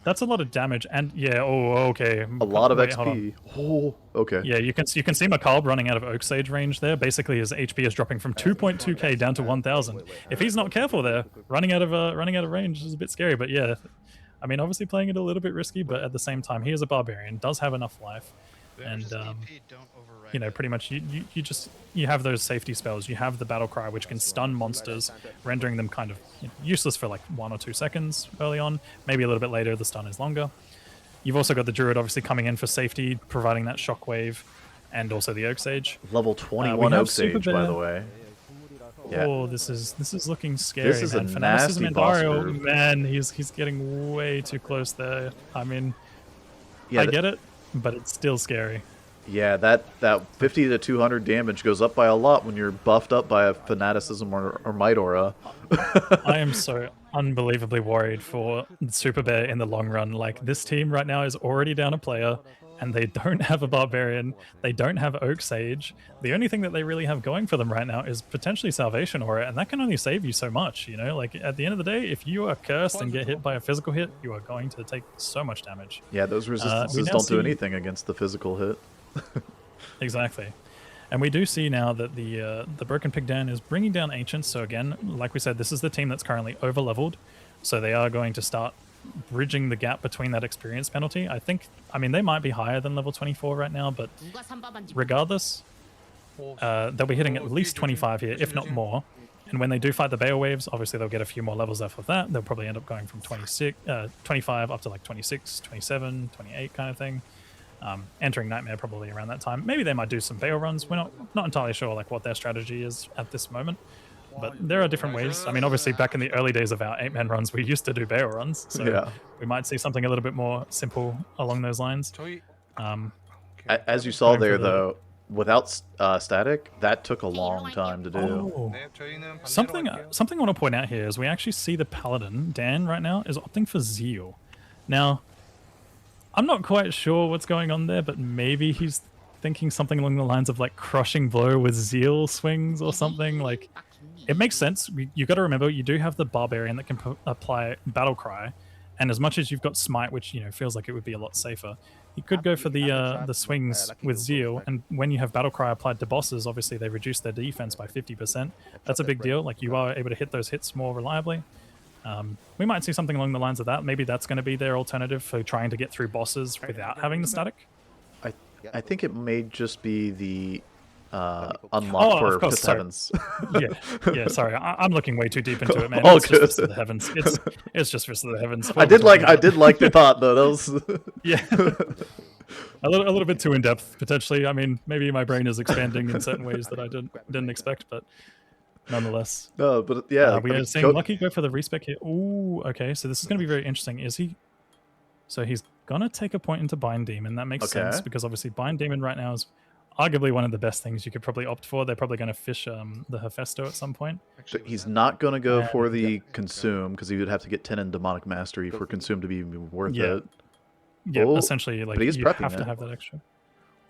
That's a lot of damage, and yeah. Oh, okay. A lot of XP. Oh, okay. Yeah, you can see Macabre running out of Oak Sage range there. Basically, his HP is dropping from 2.2k down to 1,000. If he's not careful there, running out of range is a bit scary. But yeah, I mean, obviously playing it a little bit risky, but at the same time, he is a Barbarian, does have enough life, and you know, pretty much you have those safety spells. You have the Battle Cry, which can stun monsters, rendering them kind of useless for like 1 or 2 seconds early on. Maybe a little bit later, the stun is longer. You've also got the Druid obviously coming in for safety, providing that shockwave, and also the Oak Sage. Level 21 Oak Sage, by the way. Yeah. Oh, this is looking scary. This is man. a nasty boss group. Man, he's getting way too close there. I mean, I get it, but it's still scary. Yeah, that 50 to 200 damage goes up by a lot when you're buffed up by a Fanaticism or Might Aura. I am so unbelievably worried for Super Bear in the long run. Like, this team right now is already down a player. and they don't have a barbarian, they don't have Oak Sage. The only thing that they really have going for them right now is potentially Salvation Aura, and that can only save you so much, you know? Like, at the end of the day, if you are cursed and get hit by a physical hit, you are going to take so much damage. Yeah, those resistances now don't do see- anything against the physical hit. Exactly. And we do see now that the Broken Pig Den is bringing down Ancients, so again, like we said, this is the team that's currently over-leveled, so they are going to start bridging the gap between that experience penalty. I mean, they might be higher than level 24 right now, but regardless, they'll be hitting at least 25 here, if not more. And when they do fight the Bale Waves, obviously they'll get a few more levels off of that. They'll probably end up going from 25 up to like 26, 27, 28 kind of thing. Entering Nightmare probably around that time. Maybe they might do some Bale runs. We're not entirely sure like what their strategy is at this moment. But there are different ways. I mean, obviously, back in the early days of our 8-man runs, we used to do Bale runs. So Yeah. we might see something a little bit more simple along those lines. As you saw Going for there, the- though, without static, that took a long time to do. Oh. Something I want to point out here is we actually see the Paladin, Dan, right now, is opting for Zeal. Now, I'm not quite sure what's going on there, but maybe he's thinking something along the lines of like Crushing Blow with Zeal swings or something. Like, it makes sense. You got to remember, you do have the Barbarian that can apply Battle Cry, and as much as you've got Smite, which, you know, feels like it would be a lot safer, you could go for the swings with Zeal, and when you have Battle Cry applied to bosses, obviously they reduce their defense by 50%. That's a big deal. Like, you are able to hit those hits more reliably. We might see something along the lines of that. Maybe that's going to be their alternative for trying to get through bosses without having the static. I think it may just be the unlock Oh, for of course, Fifth sorry. Heavens. Yeah. Sorry, I'm looking way too deep into it, man. All It's just good. Fist of the Heavens. It's just Fist of the Heavens. I did like the thought though. That was Yeah. a little bit too in depth potentially. I mean, maybe my brain is expanding in certain ways that I didn't expect, but nonetheless. no, but yeah. We I are mean, seeing Lucky go for the respec here. Ooh, okay. So this is going to be very interesting. Is he? So he's gonna take a point into Bind Demon. That makes sense Okay. because obviously Bind Demon right now is arguably one of the best things you could probably opt for. They're probably going to fish the Hephaestus at some point. But he's not going to go for the Consume because he would have to get 10 in Demonic Mastery for Consume to be even worth Yeah. it. Yeah, Oh, essentially, like but he's you prepping have to it. have that extra.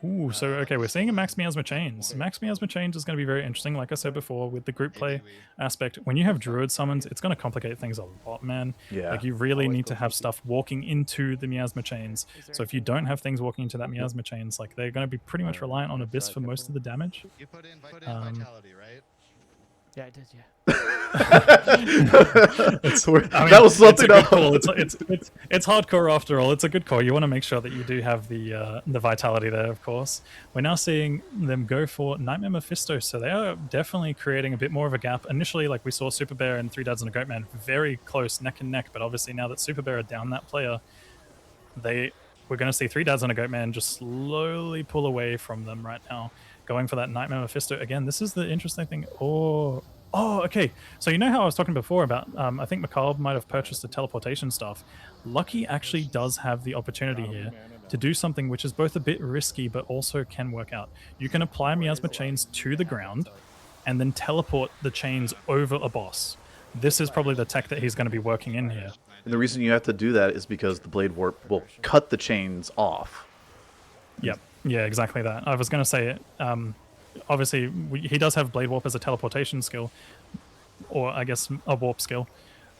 Ooh, so okay, we're seeing a Max Miasma Chains. Max Miasma Chains is going to be very interesting, like I said before, with the group play aspect. When you have Druid summons, it's going to complicate things a lot, man. Yeah. Like, you really need to have stuff walking into the Miasma Chains. So if you don't have things walking into that Miasma Chains, like, they're going to be pretty much reliant on Abyss for most of the damage. You put in Um, Vitality, right? Yeah, I did. Yeah. That was something it's a good else. call. It's hardcore after all. It's a good call. You want to make sure that you do have the vitality there, of course. We're now seeing them go for Nightmare Mephisto, so they are definitely creating a bit more of a gap. Initially, like we saw Super Bear and Three Dads and a Goat Man very close, neck and neck, but obviously now that Super Bear are down that player, we're going to see Three Dads and a Goat Man just slowly pull away from them right now, going for that Nightmare Mephisto. Again, this is the interesting thing. Oh, okay. So you know how I was talking before about, I think McCall might have purchased a teleportation staff. Lucky actually does have the opportunity here to do something which is both a bit risky but also can work out. You can apply Miasma Chains to the ground and then teleport the chains over a boss. This is probably the tech that he's going to be working in here. And the reason you have to do that is because the Blade Warp will cut the chains off. Yep. Yeah, exactly that. I was going to say it. Obviously, he does have Blade Warp as a teleportation skill, or I guess a warp skill.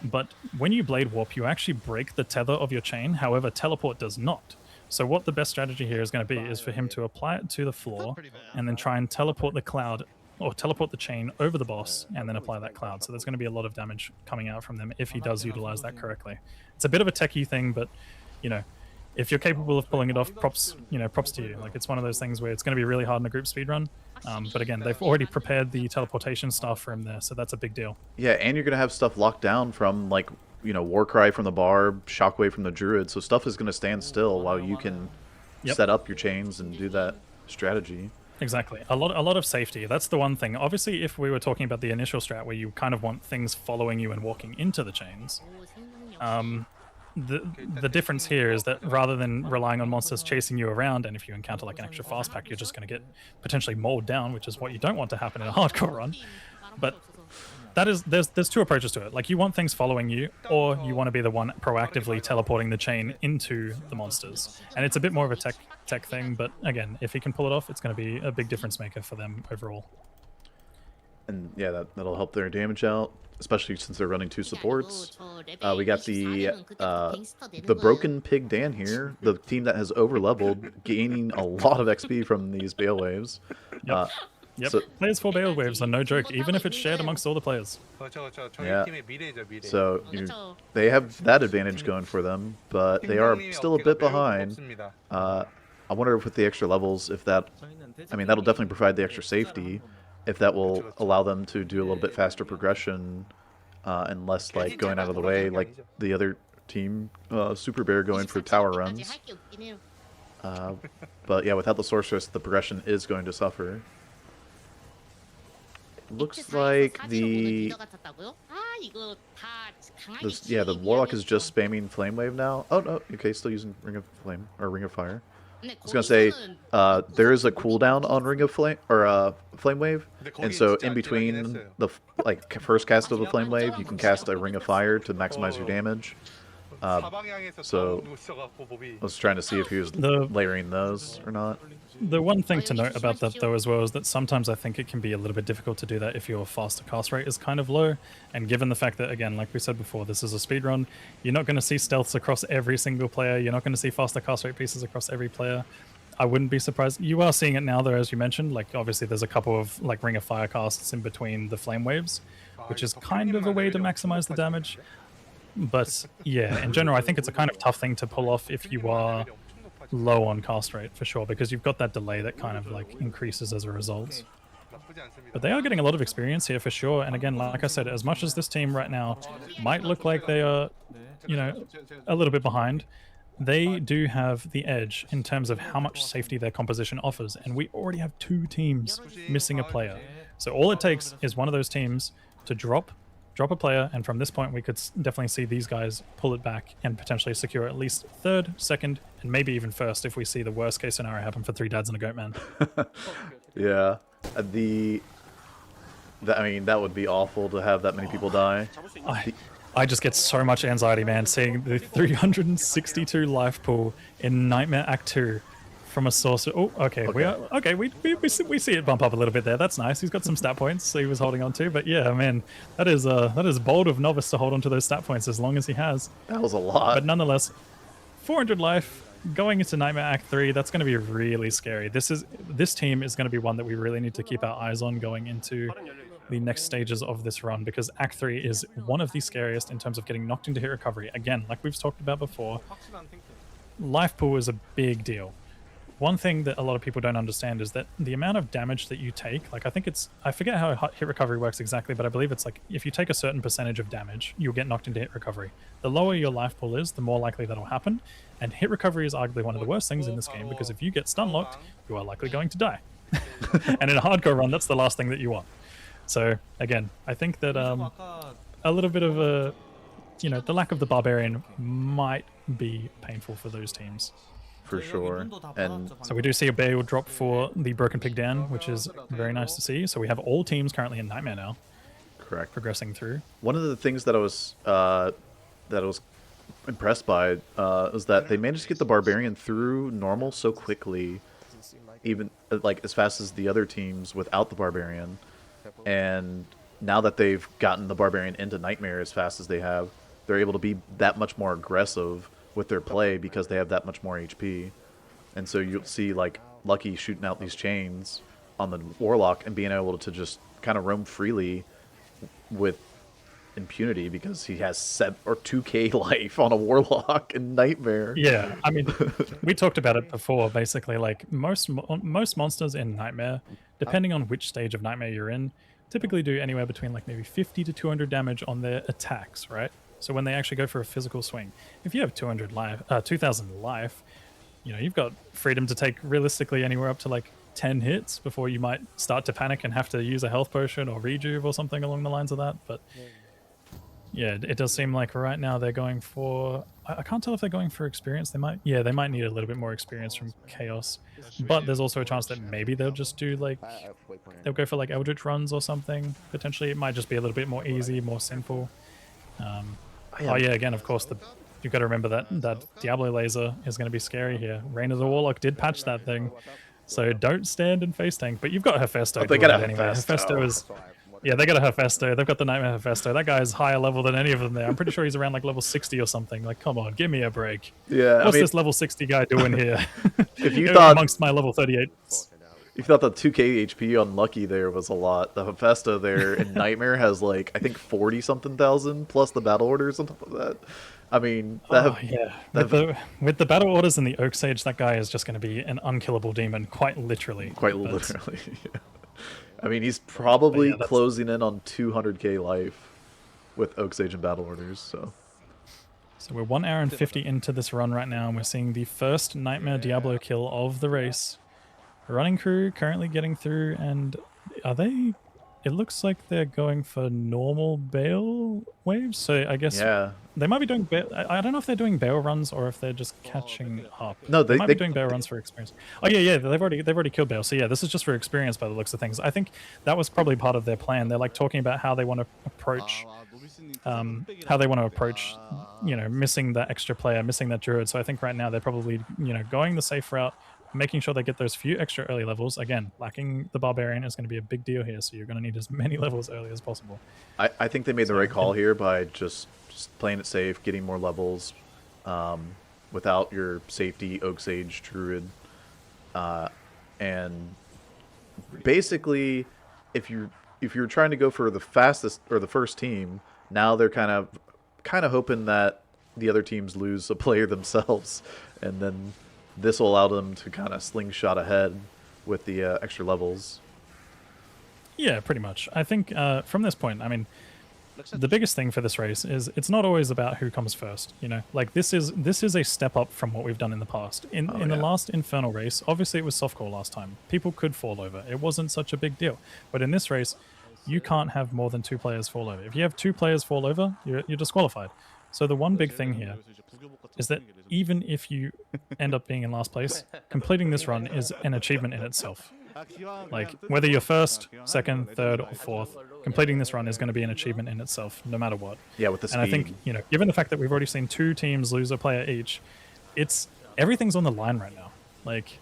But when you Blade Warp, you actually break the tether of your chain. However, teleport does not. So what the best strategy here is going to be is for him to apply it to the floor and then try and teleport the cloud or teleport the chain over the boss and then apply that cloud. So there's going to be a lot of damage coming out from them if he does utilize that correctly. It's a bit of a techie thing, but, you know, if you're capable of pulling it off, props to you. Like, it's one of those things where it's going to be really hard in a group speedrun. But again, they've already prepared the teleportation stuff for him there, so that's a big deal. Yeah, and you're going to have stuff locked down from, like, Warcry from the Barb, Shockwave from the Druid, so stuff is going to stand still while you can set up your chains and do that strategy. Exactly. A lot of safety. That's the one thing. Obviously, if we were talking about the initial strat where you kind of want things following you and walking into the chains, the difference here is that rather than relying on monsters chasing you around, and if you encounter like an extra fast pack, you're just going to get potentially mauled down, which is what you don't want to happen in a hardcore run. But there's two approaches to it. Like you want things following you, or you want to be the one proactively teleporting the chain into the monsters. And it's a bit more of a tech thing, but again, if he can pull it off, it's going to be a big difference maker for them overall. And yeah, that'll help their damage out, especially since they're running 2 supports. We got the Broken Pig Dan here, the team that has over-leveled, gaining a lot of XP from these Bale Waves. Yep. Yep. So, players 4 Bale Waves are no joke, even if it's shared amongst all the players. yeah. So they have that advantage going for them, but they are still a bit behind. I wonder if with the extra levels, if that, I mean, that'll definitely provide the extra safety, if that will allow them to do a little bit faster progression and less like going out of the way like the other team, Super Bear, going for tower runs. But yeah, without the sorceress, the progression is going to suffer. Looks like the Warlock is just spamming Flame Wave now. Oh no, okay, still using Ring of Flame or Ring of Fire. I was gonna say there is a cooldown on Ring of Flame or Flame Wave, and so in between the first cast of the Flame Wave, you can cast a Ring of Fire to maximize your damage. So I was trying to see if he was layering those or not. The one thing to note about that though as well is that sometimes I think it can be a little bit difficult to do that if your faster cast rate is kind of low, and given the fact that, again, like we said before, this is a speedrun, you're not going to see stealths across every single player, you're not going to see faster cast rate pieces across every player. I wouldn't be surprised. You are seeing it now though, as you mentioned, like obviously there's a couple of like Ring of Fire casts in between the Flame Waves, which is kind of a way to maximize the damage. But yeah, in general, I think it's a kind of tough thing to pull off if you are low on cast rate for sure, because you've got that delay that kind of like increases as a result. But they are getting a lot of experience here for sure. And again, like I said, as much as this team right now might look like they are, you know, a little bit behind, they do have the edge in terms of how much safety their composition offers. And we already have 2 teams missing a player. So all it takes is one of those teams to drop a player, and from this point we could definitely see these guys pull it back and potentially secure at least 3rd, 2nd, and maybe even 1st if we see the worst case scenario happen for 3 dads and a goat man. Yeah, I mean, that would be awful to have that many people die. I just get so much anxiety, man, seeing the 362 life pool in Nightmare Act 2 from a sorcerer. Oh, okay, we see it bump up a little bit there. That's nice. He's got some stat points he was holding on to, but yeah, man, that is bold of Novice to hold on to those stat points as long as he has. That was a lot. But nonetheless, 400 life going into Nightmare Act 3. That's going to be really scary. This team is going to be one that we really need to keep our eyes on going into the next stages of this run, because Act 3 is one of the scariest in terms of getting knocked into hit recovery. Again, like we've talked about before, life pool is a big deal. One thing that a lot of people don't understand is that the amount of damage that you take, like I forget how hit recovery works exactly, but I believe it's like if you take a certain percentage of damage, you'll get knocked into hit recovery. The lower your life pool is, the more likely that'll happen. And hit recovery is arguably one of the worst things in this game, because if you get stun locked, you are likely going to die. And in a hardcore run, that's the last thing that you want. So again, I think that a little bit of the lack of the barbarian might be painful for those teams. For sure. And so we do see a Bale drop for the Broken Pig Dan, which is very nice to see. So we have all teams currently in Nightmare now. Correct. Progressing through. One of the things that I was impressed by is that they managed to get the Barbarian through normal so quickly, even like as fast as the other teams without the Barbarian. And now that they've gotten the Barbarian into Nightmare as fast as they have, they're able to be that much more aggressive with their play because they have that much more HP. And so you'll see like Lucky shooting out these chains on the Warlock and being able to just kind of roam freely with impunity because he has 2k life on a Warlock in Nightmare. Yeah, I mean, we talked about it before. Basically, like most monsters in Nightmare, depending on which stage of Nightmare you're in, typically do anywhere between like maybe 50 to 200 damage on their attacks, right? So when they actually go for a physical swing, if you have 2,000 life, you know, you've got freedom to take realistically anywhere up to like 10 hits before you might start to panic and have to use a health potion or rejuve or something along the lines of that. But yeah, it does seem like right now they're going for I can't tell if they're going for experience. They might need a little bit more experience from Chaos, but there's also a chance that maybe they'll just do like they'll go for like Eldritch runs or something. Potentially, it might just be a little bit more easy, more simple. Oh yeah, again, of course, you've got to remember that Diablo laser is going to be scary here. Reign of the Warlock did patch that thing, so don't stand and face tank. But you've got Hephaesto. Oh, they got a anyway. Hephaesto. Hephaesto is. Yeah, they got a Hephaesto. They've got the Nightmare Hephaesto. That guy's higher level than any of them there. I'm pretty sure he's around like level 60 or something. Like, come on, give me a break. Yeah, What's this level 60 guy doing here? If you thought amongst my level 38. If you thought the 2k HP on Lucky there was a lot, the Hephaesto there in Nightmare has like, I think 40 something thousand plus the battle orders and stuff like that. I mean, With the battle orders and the Oak Sage, that guy is just going to be an unkillable demon, quite literally. Quite literally, yeah. I mean, he's probably closing in on 200k life with Oak Sage and battle orders, so we're 1 hour and 50 into this run right now, and we're seeing the first Nightmare Diablo kill of the race. Running crew currently getting through, and are they... It looks like they're going for normal Bale waves, so I guess they might be doing... I don't know if they're doing Bale runs or if they're just catching up. No, they might be doing Bale runs for experience. Oh yeah, they've already killed Bale, so yeah, this is just for experience by the looks of things. I think that was probably part of their plan. They're like talking about how they want to approach... you know, missing that extra player, missing that druid. So I think right now they're probably, you know, going the safe route, making sure they get those few extra early levels. Again, lacking the barbarian is going to be a big deal here, so you're going to need as many levels early as possible. I think they made the right call here by just playing it safe, getting more levels without your safety Oak Sage druid, and basically if you're trying to go for the fastest or the first team, now they're kind of hoping that the other teams lose a player themselves, and then this will allow them to kind of slingshot ahead with the extra levels. Yeah, pretty much. I think from this point, I mean, the biggest thing for this race is it's not always about who comes first. You know, like this is a step up from what we've done in the past. In the last Infernal Race, obviously it was softcore last time. People could fall over. It wasn't such a big deal. But in this race, you can't have more than 2 players fall over. If you have 2 players fall over, you're disqualified. So the one big thing here is that even if you end up being in last place, completing this run is an achievement in itself. Like, whether you're first, second, third, or fourth, completing this run is going to be an achievement in itself, no matter what. Yeah, with the speed. And I think, you know, given the fact that we've already seen 2 teams lose a player each, everything's on the line right now. Like,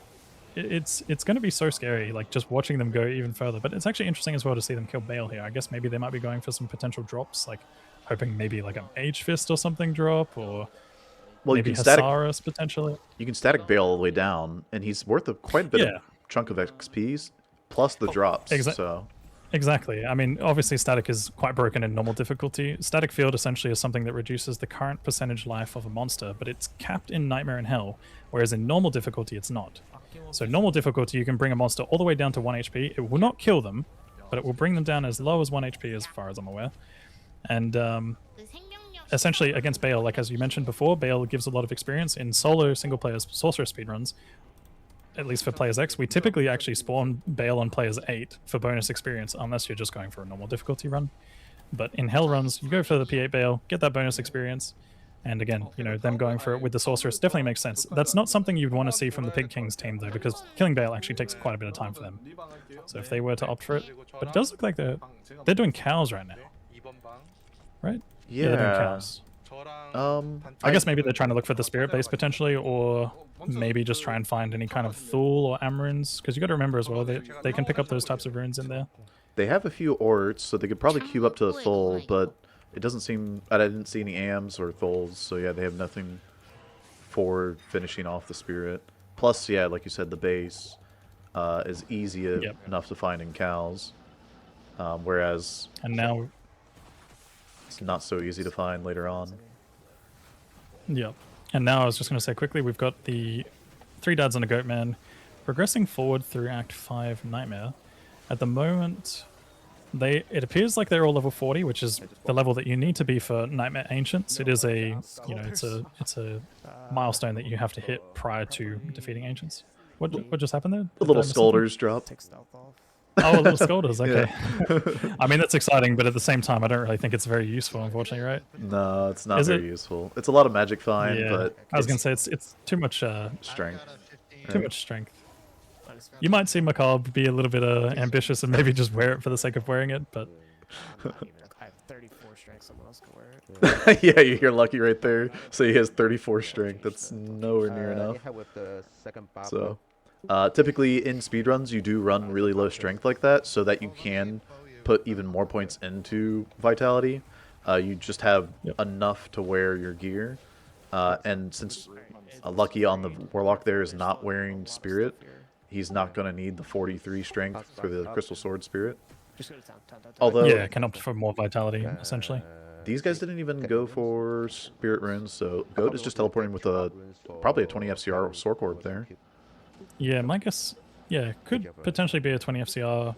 it's going to be so scary, like, just watching them go even further. But it's actually interesting as well to see them kill Bale here. I guess maybe they might be going for some potential drops, like hoping maybe like a Mage Fist or something drop, or maybe Hasaris potentially. You can static Bale all the way down, and he's worth quite a bit of chunk of XPs, plus the drops. So Exactly. I mean, obviously static is quite broken in normal difficulty. Static field essentially is something that reduces the current percentage life of a monster, but it's capped in Nightmare and Hell, whereas in normal difficulty it's not. So normal difficulty, you can bring a monster all the way down to 1 HP. It will not kill them, but it will bring them down as low as 1 HP as far as I'm aware. And essentially against Bale, like as you mentioned before, Bale gives a lot of experience in solo single player sorcerer speedruns. At least for players X, we typically actually spawn Bale on players 8 for bonus experience, unless you're just going for a normal difficulty run. But in Hell runs, you go for the P8 Bale, get that bonus experience, and again, you know, them going for it with the Sorceress definitely makes sense. That's not something you'd want to see from the Pig Kings team, though, because killing Bale actually takes quite a bit of time for them. So if they were to opt for it, but it does look like they're doing cows right now, right? Yeah, they're doing cows. I guess maybe they're trying to look for the spirit base potentially, or maybe just try and find any kind of Thule or Amrunes, because you got to remember as well that they can pick up those types of runes in there. They have a few Orts, so they could probably queue up to the Thule, but it doesn't seem... I didn't see any Ams or Thules, so yeah, they have nothing for finishing off the spirit. Plus, yeah, like you said, the base is easy enough to find in cows, whereas... And now... it's not so easy to find later on. Yep. And now I was just going to say quickly, we've got the 3 dads and a goat man progressing forward through Act 5 Nightmare. At the moment, it appears like they're all level 40, which is the level that you need to be for Nightmare Ancients. It is a, you know, it's a milestone that you have to hit prior to defeating Ancients. What just happened there? A little Scolders drop. Oh, a little Scolders. Okay. Yeah. I mean, that's exciting, but at the same time, I don't really think it's very useful, unfortunately, right? No, it's not Is very it? useful. It's a lot of magic fine, Yeah. but I was gonna it's say it's too much strength. too Right? much strength. You might see Macabre be a little bit ambitious and maybe just wear it for the sake of wearing it, but I'm not even. I have 34 strength. Someone else can wear it. Yeah, you're lucky right there. So he has 34 strength. That's nowhere near enough. So, typically in speedruns, you do run really low strength like that so that you can put even more points into vitality. You just have enough to wear your gear. And since Lucky on the Warlock there is not wearing Spirit, he's not going to need the 43 strength for the Crystal Sword Spirit. Just go to town. Although yeah, can opt for more vitality essentially. these guys didn't even go for Spirit Runes, so Goat is just teleporting with probably a 20 FCR Sork Orb there. Yeah, my guess. Yeah, could potentially be a 20 FCR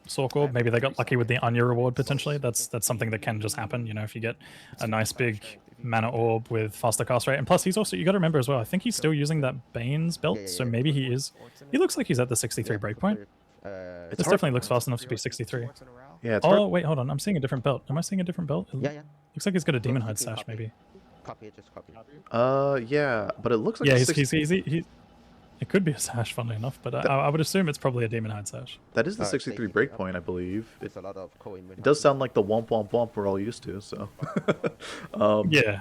Sork Orb. Maybe they got lucky with the Anya reward potentially. That's something that can just happen. You know, if you get a nice big mana orb with faster cast rate, and plus he's also, you got to remember as well, I think he's still using that Bane's belt, so maybe he is. He looks like he's at the 63 breakpoint. This definitely looks fast enough to be 63. Yeah, it's Oh hard. wait, hold on. I'm seeing a different belt. Am I seeing a different belt? Looks like he's got a Demon Hide sash, maybe. Yeah, but it looks like Yeah, a he. It could be a sash, funnily enough, but I would assume it's probably a Demon Hide sash. that is the 63 breakpoint, I believe. It does sound like the womp womp womp we're all used to. So,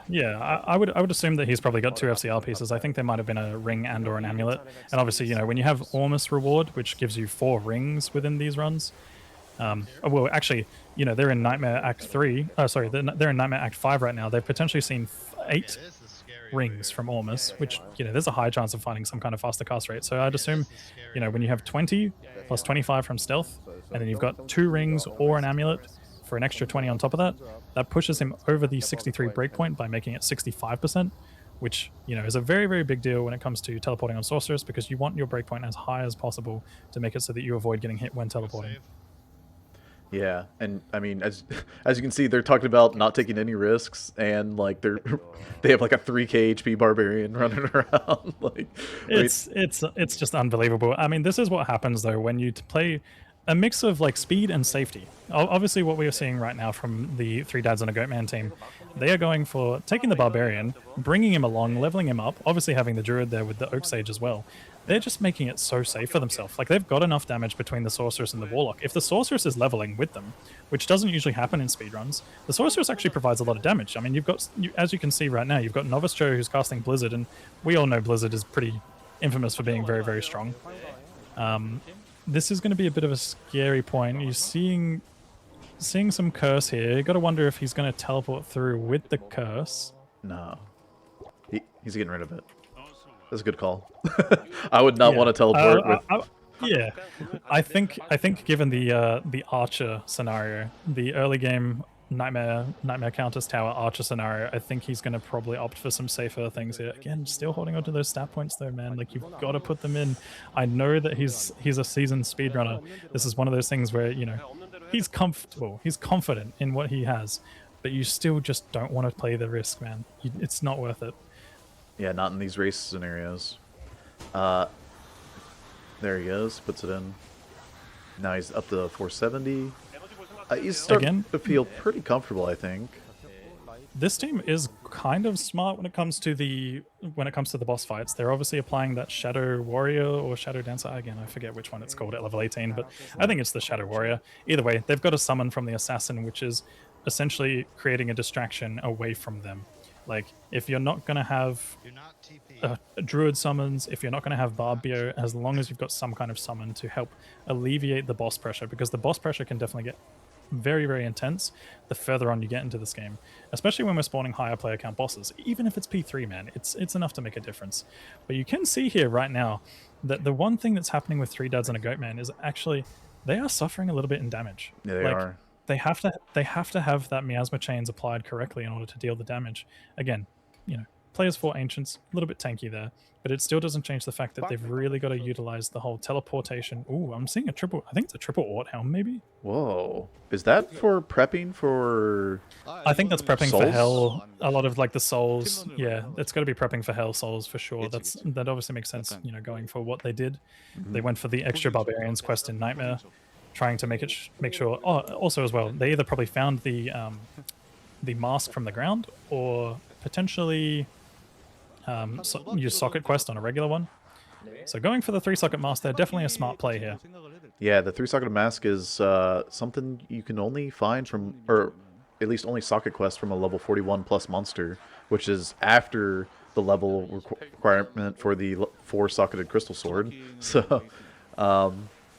Yeah. I would assume that he's probably got 2 FCR pieces. I think there might have been a ring and or an amulet. And obviously, you know, when you have Ormus reward, which gives you 4 rings within these runs. Well, actually, you know, they're in Nightmare Act 3. Oh, sorry, they're in Nightmare Act 5 right now. They've potentially seen 8 rings from Ormus, which, you know, there's a high chance of finding some kind of faster cast rate. So I'd assume, you know, when you have 20 plus 25 from stealth, and then you've got 2 rings or an amulet for an extra 20 on top of that, that pushes him over the 63 breakpoint by making it 65%, which, you know, is a very, very big deal when it comes to teleporting on sorcerers, because you want your breakpoint as high as possible to make it so that you avoid getting hit when teleporting. yeah, and I mean, as you can see, they're talking about not taking any risks, and like they have like a 3k HP barbarian running around. Like, It's just unbelievable. I mean, this is what happens though when you play a mix of like speed and safety. Obviously, what we are seeing right now from the 3 Dads and a Goatman team, they are going for taking the barbarian, bringing him along, leveling him up. Obviously, having the druid there with the oak sage as well. They're just making it so safe for themselves. Like, they've got enough damage between the sorceress and the warlock. If the sorceress is leveling with them, which doesn't usually happen in speedruns, the sorceress actually provides a lot of damage. I mean, you've got, as you can see right now, you've got Novice Joe who's casting Blizzard, and we all know Blizzard is pretty infamous for being very, very strong. This is going to be a bit of a scary point. You're seeing some curse here. You got to wonder if he's going to teleport through with the curse. no, he's getting rid of it. That's a good call. I would not want to teleport with. Yeah, I think given the Archer scenario, the early game Nightmare Countess Tower Archer scenario, I think he's going to probably opt for some safer things here. Again, still holding on to those stat points though, man. Like, you've got to put them in. I know that he's a seasoned speedrunner. This is one of those things where, you know, he's comfortable, he's confident in what he has, but you still just don't want to play the risk, man. It's not worth it. Yeah, not in these race scenarios. There he goes, puts it in. Now he's up to 470. He's starting to feel pretty comfortable, I think. This team is kind of smart when it comes to the boss fights. They're obviously applying that Shadow Warrior or Shadow Dancer. Again, I forget which one it's called at level 18, but I think it's the Shadow Warrior. Either way, they've got a summon from the Assassin, which is essentially creating a distraction away from them. Like, if you're not going to have Druid summons, if you're not going to have Barbio, as long as you've got some kind of summon to help alleviate the boss pressure, because the boss pressure can definitely get very, very intense the further on you get into this game, especially when we're spawning higher player count bosses. Even if it's P3, man, it's enough to make a difference. But you can see here right now that the one thing that's happening with 3 Dads and a Goatman is actually they are suffering a little bit in damage. Yeah, they are. They have to have that miasma chains applied correctly in order to deal the damage. Again, you know, players 4 Ancients, a little bit tanky there, but it still doesn't change the fact that they've really got to utilize the whole teleportation. Ooh, I'm seeing I think it's a triple Ort Helm, maybe? Whoa. Is that for prepping for... I think that's prepping Souls? for Hell. A lot of, like, the souls. Yeah, it's got to be prepping for Hell souls for sure. That obviously makes sense, you know, going for what they did. They went for the extra Barbarians quest in Nightmare. trying to make sure. Oh, also as well, they either probably found the mask from the ground, or potentially use socket quest on a regular one. So going for the 3-socket mask, they're definitely a smart play here. Yeah, the 3-socket mask is something you can only find from, or at least only socket quest from a level 41 plus monster, which is after the level requirement for the 4-socketed crystal sword. So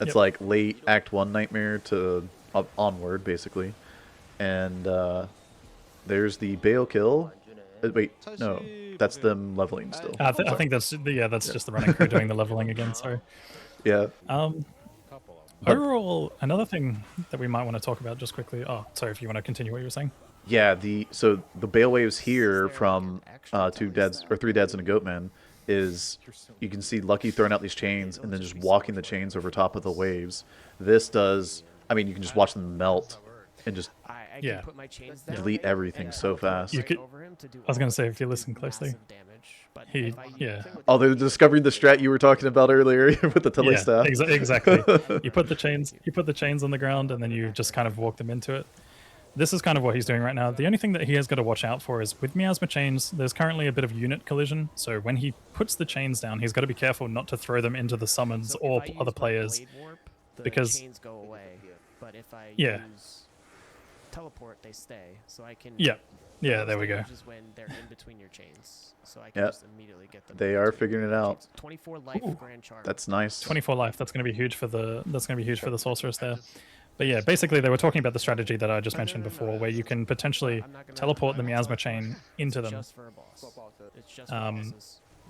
it's like late Act 1 nightmare to onward, basically. And there's the Bale kill. Wait, no, that's them leveling still. I think that's just the running crew doing the leveling again. Sorry. Yeah. Overall, another thing that we might want to talk about just quickly. Oh, sorry, if you want to continue what you were saying. Yeah, so the Bale waves here from 3 Dads and a Goatman is you can see Lucky throwing out these chains and then just walking the chains over top of the waves. This does, I mean, you can just watch them melt and just delete everything so fast. I was going to say, if you listen closely, Oh, they're discovering the strat you were talking about earlier with the tele staff. Exactly. You put the chains on the ground, and then you just kind of walk them into it. This is kind of what he's doing right now. The only thing that he has got to watch out for is with miasma chains, there's currently a bit of unit collision. So when he puts the chains down, he's got to be careful not to throw them into the summons or other players, because chains go away. But if I use teleport, they stay. So I can there we go. Is when they're in between your chains, so I can just immediately get them. They are figuring it out. 24 life grand charm. That's nice. 24 life. That's going to be huge for the sorceress there. But yeah, basically they were talking about the strategy that I just mentioned before, where you can potentially teleport the miasma chain into them.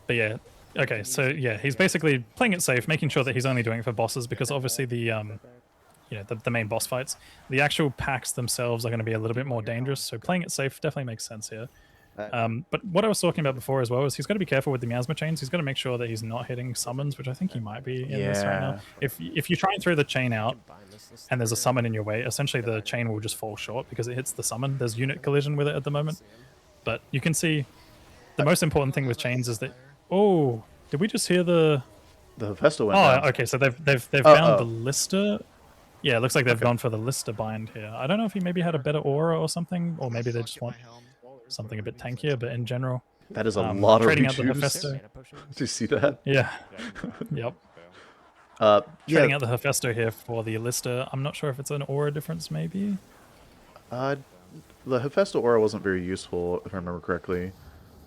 But yeah, okay, so yeah, he's basically playing it safe, making sure that he's only doing it for bosses, because obviously the main boss fights, the actual packs themselves are going to be a little bit more dangerous. So playing it safe definitely makes sense here. But what I was talking about before as well is he's got to be careful with the miasma chains. He's got to make sure that he's not hitting summons, which I think he might be in this right now. If you try and throw the chain out and there's a summon in your way, essentially the chain will just fall short because it hits the summon. There's unit collision with it at the moment. But you can see the most important thing with chains is that... Oh, did we just hear the Hephaestus went down. Okay, so they've found the Lister. Yeah, it looks like they've gone for the Lister bind here. I don't know if he maybe had a better aura or something, or maybe they just want something a bit tankier, but in general... That is a lot of trading out juice. the Hephaestus. Do you see that? Yeah. Yep. Trading out the Hephaestus here for the Lister. I'm not sure if it's an aura difference, maybe? The Hephaestus aura wasn't very useful, if I remember correctly,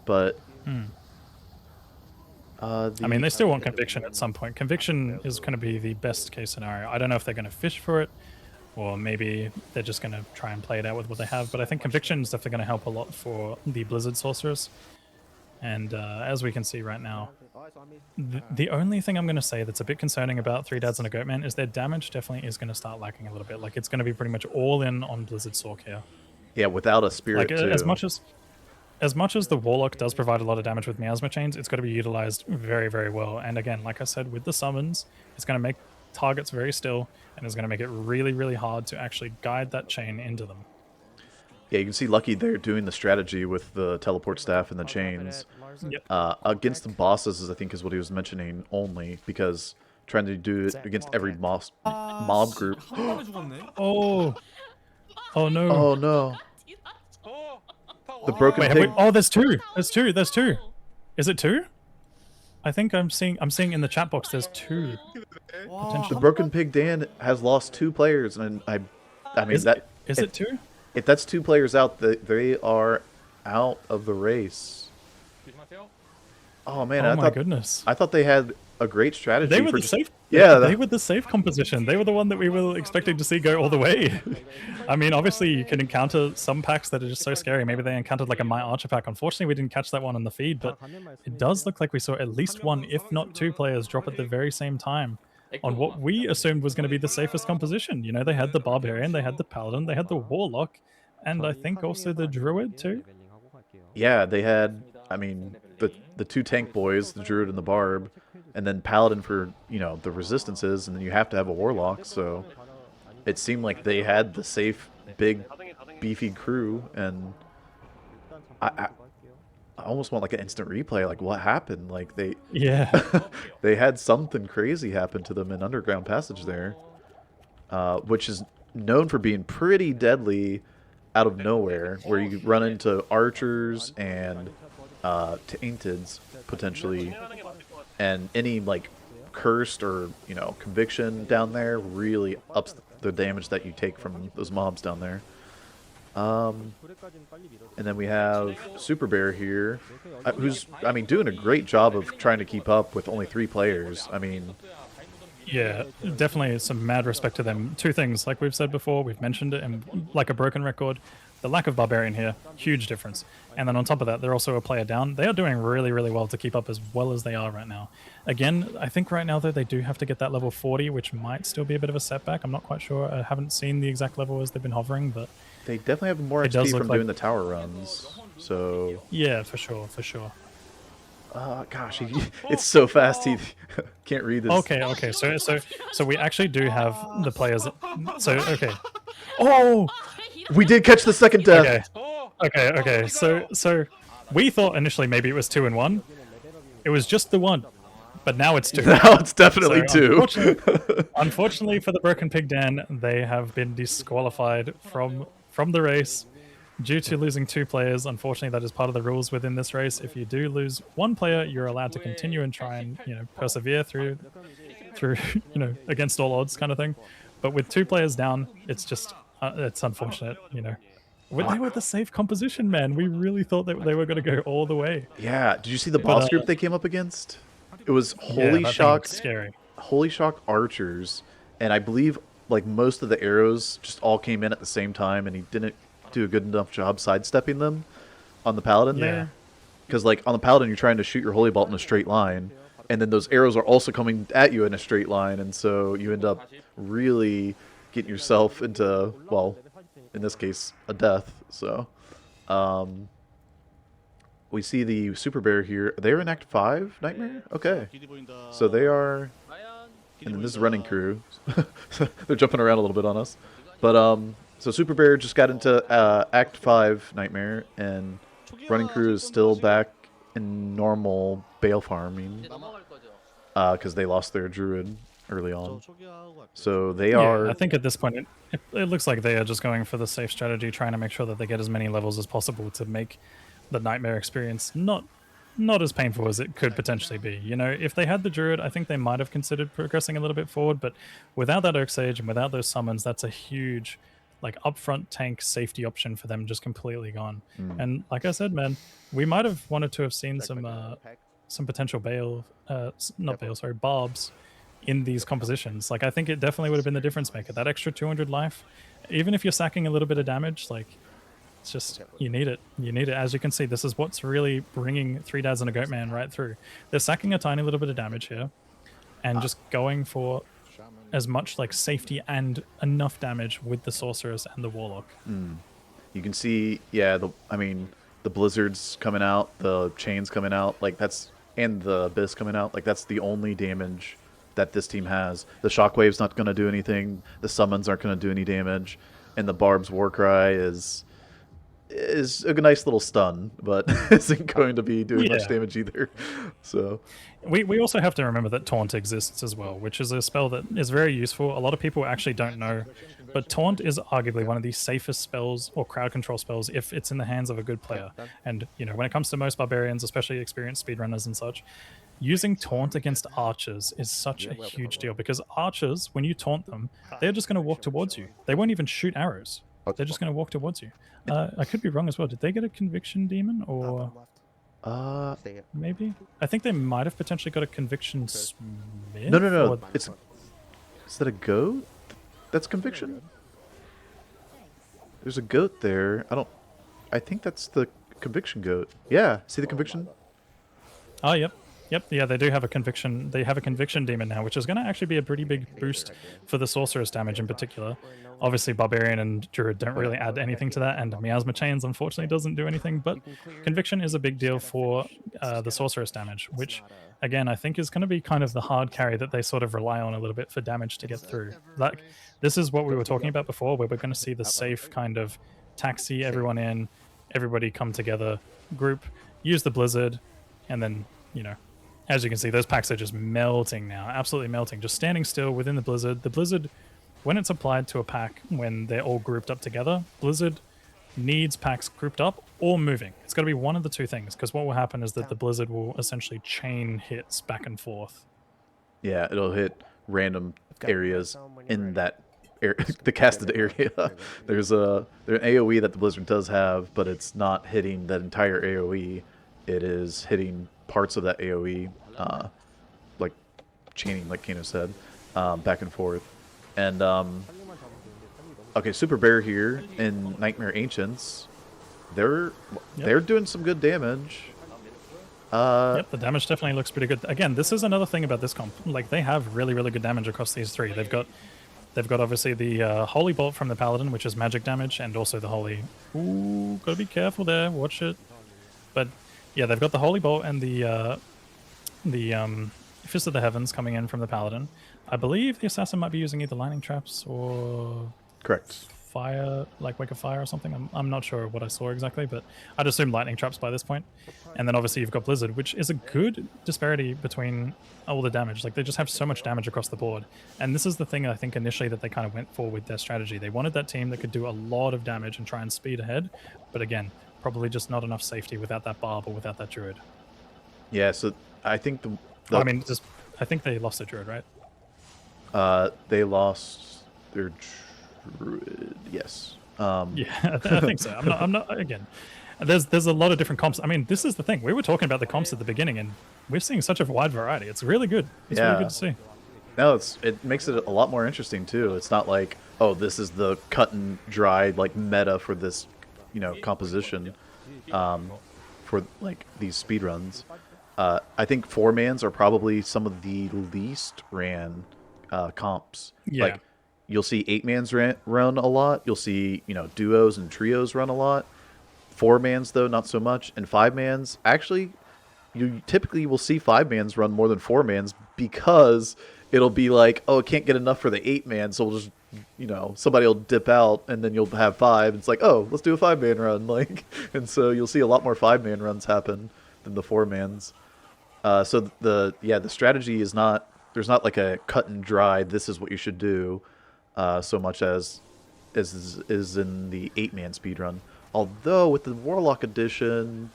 but... I mean, they still want Conviction at some point. Conviction is going to be the best case scenario. I don't know if they're going to fish for it, or maybe they're just going to try and play it out with what they have. But I think Conviction is definitely going to help a lot for the Blizzard Sorceress. And as we can see right now, the only thing I'm going to say that's a bit concerning about 3 Dads and a Goatman is their damage definitely is going to start lacking a little bit. Like, it's going to be pretty much all in on Blizzard Sorc here. Yeah, without a spirit, like, too. As much as the Warlock does provide a lot of damage with miasma chains, it's got to be utilized very, very well. And again, like I said, with the summons, it's going to make targets very still, and it's going to make it really, really hard to actually guide that chain into them. Yeah, you can see Lucky there doing the strategy with the teleport staff and the chains. Against the bosses, I think is what he was mentioning only, because trying to do it against every mob group. Oh no. Oh no. The broken pig. There's two. Is it two? I think I'm seeing in the chat box there's two. The broken pig Dan has lost 2 players, and I mean is it two? If that's 2 players out, they are out of the race. Oh man! Oh my goodness! I thought they had a great strategy. They were the safe. Yeah, they were the safe composition. They were the one that we were expecting to see go all the way. I mean, obviously you can encounter some packs that are just so scary. Maybe they encountered like a My Archer pack. Unfortunately, we didn't catch that one on the feed, but it does look like we saw at least 1, if not 2 players drop at the very same time on what we assumed was going to be the safest composition. You know, they had the Barbarian, they had the Paladin, they had the Warlock, and I think also the Druid too. Yeah, they had, I mean, the 2 tank boys, the Druid and the Barb, and then Paladin for, you know, the resistances, and then you have to have a Warlock, so it seemed like they had the safe, big, beefy crew, and I almost want like an instant replay, like what happened? Like they had something crazy happen to them in Underground Passage there. which is known for being pretty deadly out of nowhere, where you run into archers and tainteds potentially, and any like cursed or conviction down there really ups the damage that you take from those mobs down there. And then we have Super Bear here, who's doing a great job of trying to keep up with only 3 players. Yeah, definitely some mad respect to them. 2 things, like we've said before, we've mentioned it, and like a broken record, the lack of Barbarian here, huge difference. And then on top of that, they're also a player down. They are doing really, really well to keep up as well as they are right now. Again, I think right now, though, they do have to get that level 40, which might still be a bit of a setback. I'm not quite sure. I haven't seen the exact level as they've been hovering, but... They definitely have more XP from doing the tower runs, so... Yeah, for sure, for sure. Gosh, it's so fast, he can't read this. Okay, so we actually do have the players... okay. Oh! We did catch the second death! Okay, so we thought initially maybe it was 2 and 1. It was just the 1, but now it's 2. Now it's definitely 2. Unfortunately for the Broken Pig Dan, they have been disqualified from the race due to losing 2 players. Unfortunately, that is part of the rules within this race. If you do lose 1 player, you're allowed to continue and try and persevere through against all odds kind of thing. But with 2 players down, it's just it's unfortunate. They were the safe composition, man. We really thought that they were going to go all the way. Yeah. Did you see the boss group they came up against? It was Holy Shock archers, and I believe like most of the arrows just all came in at the same time, and he didn't do a good enough job sidestepping them on the paladin there. Because like on the paladin, you're trying to shoot your holy bolt in a straight line, and then those arrows are also coming at you in a straight line, and so you end up really getting yourself into, well, in this case, a death. So we see the Super Bear here. They're in Act 5, Nightmare? Okay. So they are... And then this is Running Crew. They're jumping around a little bit on us. But, so Super Bear just got into Act 5, Nightmare, and Running Crew is still back in normal Bale farming. Because they lost their Druid early on. So they are... I think at this point, it looks like they are just going for the safe strategy, trying to make sure that they get as many levels as possible to make the Nightmare experience not as painful as it could potentially be. If they had the Druid, I think they might have considered progressing a little bit forward, but without that Oak Sage and without those summons, that's a huge upfront tank safety option for them just completely gone. And like I said, man, we might have wanted to have seen some potential barbs in these compositions. I think it definitely would have been the difference maker. That extra 200 life, even if you're sacking a little bit of damage, it's just, you need it. You need it. As you can see, this is what's really bringing 3 Dads and a Goat Man right through. They're sacking a tiny little bit of damage here and just going for as much safety and enough damage with the Sorceress and the Warlock. You can see, yeah, the blizzards coming out, the chains coming out, and the abyss coming out. That's the only damage that this team has. The shockwave's not going to do anything. The summons aren't going to do any damage, and the Barb's Warcry is a nice little stun, but isn't going to be doing much damage either. So we also have to remember that Taunt exists as well, which is a spell that is very useful. A lot of people actually don't know, but Taunt is arguably one of the safest spells or crowd control spells if it's in the hands of a good player. And when it comes to most barbarians, especially experienced speedrunners and such, using Taunt against archers is such a huge deal, because archers, when you taunt them, they're just going to walk towards you. They won't even shoot arrows. They're just going to walk towards you. I could be wrong as well. Did they get a Conviction Demon, or maybe? I think they might have potentially got a Conviction Smith. No. Is that a goat? That's Conviction. There's a goat there. I think that's the Conviction goat. Yeah. See the Conviction? Oh, yep. Yeah, they do have a conviction. They have a Conviction Demon now, which is going to actually be a pretty big boost for the Sorceress damage in particular. Obviously, Barbarian and Druid don't really add anything to that, and Miasma Chains unfortunately doesn't do anything, but Conviction is a big deal for the Sorceress damage, which, again, I think is going to be kind of the hard carry that they sort of rely on a little bit for damage to get through. This is what we were talking about before, where we're going to see the safe kind of taxi everyone in, everybody come together, group, use the Blizzard, and then, as you can see, those packs are just melting now, absolutely melting, just standing still within the Blizzard. The Blizzard when it's applied to a pack when they're all grouped up together, Blizzard needs packs grouped up or moving. It's got to be one of the two things, because what will happen is that the Blizzard will essentially chain hits back and forth. Yeah, it'll hit random got areas some when you're in ready. that the casted area. There's an AoE that the Blizzard does have, but it's not hitting that entire AoE. It is hitting parts of that AoE, like chaining, like Kano said, back and forth. And okay, Super Bear here in Nightmare Ancients, they're doing some good damage. Yep, the damage definitely looks pretty good. Again, this is another thing about this comp. Like, they have really, really good damage across these three. They've got obviously the Holy Bolt from the Paladin, which is magic damage, and also the Holy... Ooh, gotta be careful there. Watch it. But, yeah, they've got the Holy Bolt and the Fist of the Heavens coming in from the Paladin. I believe the Assassin might be using either Lightning Traps or... Correct. Fire, like Wake of Fire or something. I'm not sure what I saw exactly, but I'd assume Lightning Traps by this point. And then obviously you've got Blizzard, which is a good disparity between all the damage. Like, they just have so much damage across the board. And this is the thing I think initially that they kind of went for with their strategy. They wanted that team that could do a lot of damage and try and speed ahead. But again, probably just not enough safety without that Barb or without that Druid. Yeah, so I think I think they lost the Druid, right? they lost their Druid. Yes. Yeah, I think so. I'm not. Again, there's a lot of different comps. I mean, this is the thing. We were talking about the comps at the beginning, and we're seeing such a wide variety. It's really good. It's really good to see. No, it makes it a lot more interesting too. It's not like, oh, this is the cut and dried like meta for this, composition, for like these speedruns. I think 4-mans are probably some of the least ran comps. Yeah. Like, you'll see 8-mans run a lot. You'll see, duos and trios run a lot. 4-mans, though, not so much. And 5-mans, actually, you typically will see 5-mans run more than 4-mans because it'll be like, oh, it can't get enough for the 8-man, so we'll just, somebody will dip out, and then you'll have 5. It's like, oh, let's do a 5-man run. Like, and so you'll see a lot more 5-man runs happen than the 4-mans. So the strategy is not, there's not like a cut and dry, this is what you should do, so much as is in the 8-man speedrun. Although with the Warlock edition,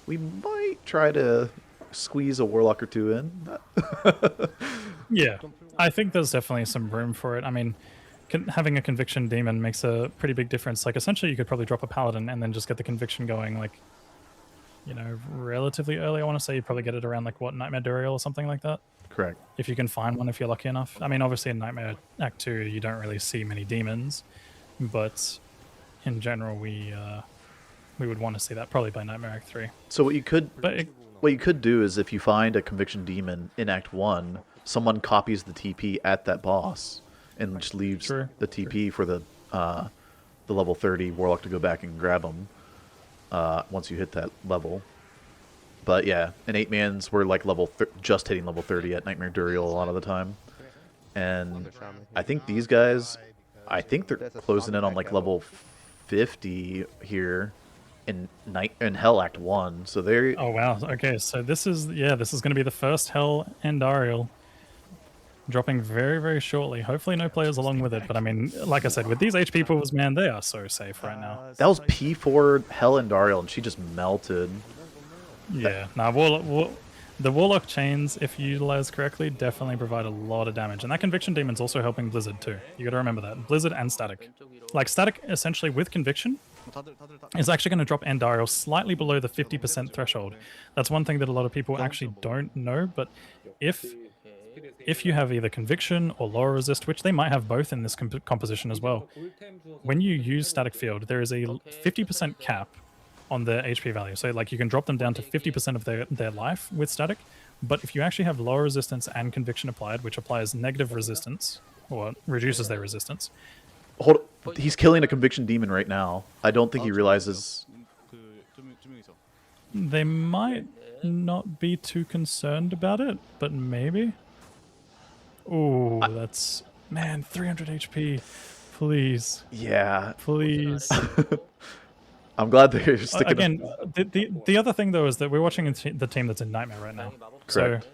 we might try to squeeze a Warlock or two in. Yeah, I think there's definitely some room for it. I mean, having a Conviction Demon makes a pretty big difference. Like, essentially, you could probably drop a Paladin and then just get the Conviction going, like, relatively early. I want to say you probably get it around, like, what, Nightmare Duriel or something like that? Correct. If you can find one, if you're lucky enough. I mean, obviously in Nightmare Act 2, you don't really see many demons, but in general, we would want to see that probably by Nightmare Act 3. So what you could do is, if you find a Conviction Demon in Act 1, someone copies the TP at that boss and just leaves the TP for the level 30 Warlock to go back and grab them once you hit that level. But yeah, in 8-mans, we're like just hitting level 30 at Nightmare Duriel a lot of the time. And I think these guys, they're closing in on like level 50 here in Hell Act 1. So they're... Oh wow, okay, so this is going to be the first Hell Endariel dropping very, very shortly. Hopefully no players along with it, but I mean, like I said, with these HP pools, man, they are so safe right now. That was P4 Hell Endariel, and she just melted. Yeah, the Warlock chains, if utilized correctly, definitely provide a lot of damage. And that Conviction Demon's also helping Blizzard too. You gotta remember that. Blizzard and Static. Like, Static, essentially, with Conviction, is actually going to drop Endariel slightly below the 50% threshold. That's one thing that a lot of people actually don't know, but if you have either Conviction or Lower Resist, which they might have both in this composition as well, when you use Static Field, there is a 50% cap on their HP value. So like, you can drop them down to 50% of their life with Static, but if you actually have Lower Resistance and Conviction applied, which applies negative resistance, or reduces their resistance... Hold on. He's killing a Conviction Demon right now. I don't think he realizes... They might not be too concerned about it, but maybe. Ooh, that's... Man, 300 HP. Please. Yeah. Please. I'm glad they're sticking... Again, the other thing, though, is that we're watching the team that's in Nightmare right now. Correct. So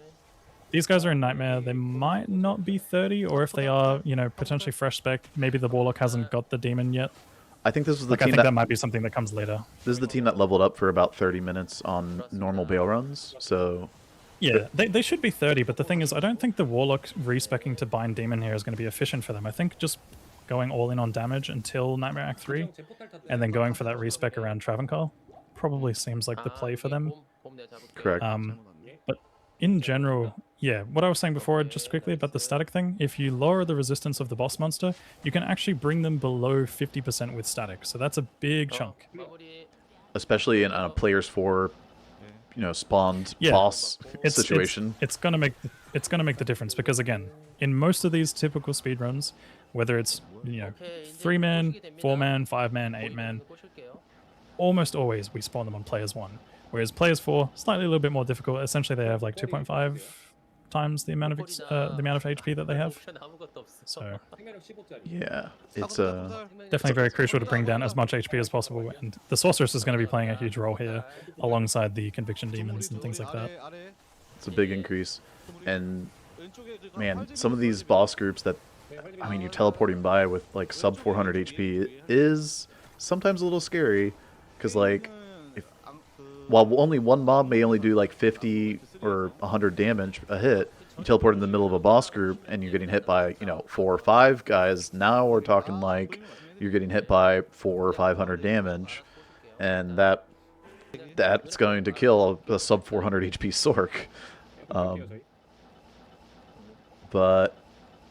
these guys are in Nightmare. They might not be 30, or if they are, you know, potentially fresh spec, maybe the Warlock hasn't got the Demon yet. I think this is the Like, I team think that might be something that comes later. This is the team that leveled up for about 30 minutes on normal bail runs. So Yeah, they should be 30, but the thing is, I don't think the Warlock respecking to bind Demon here is going to be efficient for them. I think just going all in on damage until Nightmare Act 3, and then going for that respec around Travancore probably seems like the play for them. correct. But in general, yeah, what I was saying before, just quickly about the static thing, if you lower the resistance of the boss monster, you can actually bring them below 50% with static. So that's a big chunk. Especially in a players 4, you know, spawned boss situation. It's gonna make the difference, because again, in most of these typical speedruns, whether it's, you know, 3-man, 4-man, 5-man, 8-man, almost always we spawn them on players 1. Whereas players 4, slightly a little bit more difficult. Essentially, they have like 2.5 times the amount of HP that they have. So Yeah, it's definitely very crucial to bring down as much HP as possible. And the Sorceress is going to be playing a huge role here, alongside the Conviction Demons and things like that. it's a big increase. And man, some of these boss groups that, I mean, you're teleporting by with like sub 400 HP is sometimes a little scary, because like, while only one mob may only do like 50 or 100 damage a hit, you teleport in the middle of a boss group and you're getting hit by, you know, 4 or 5 guys. Now we're talking like you're getting hit by 400 or 500 damage, and that's going to kill a sub 400 HP Sork. But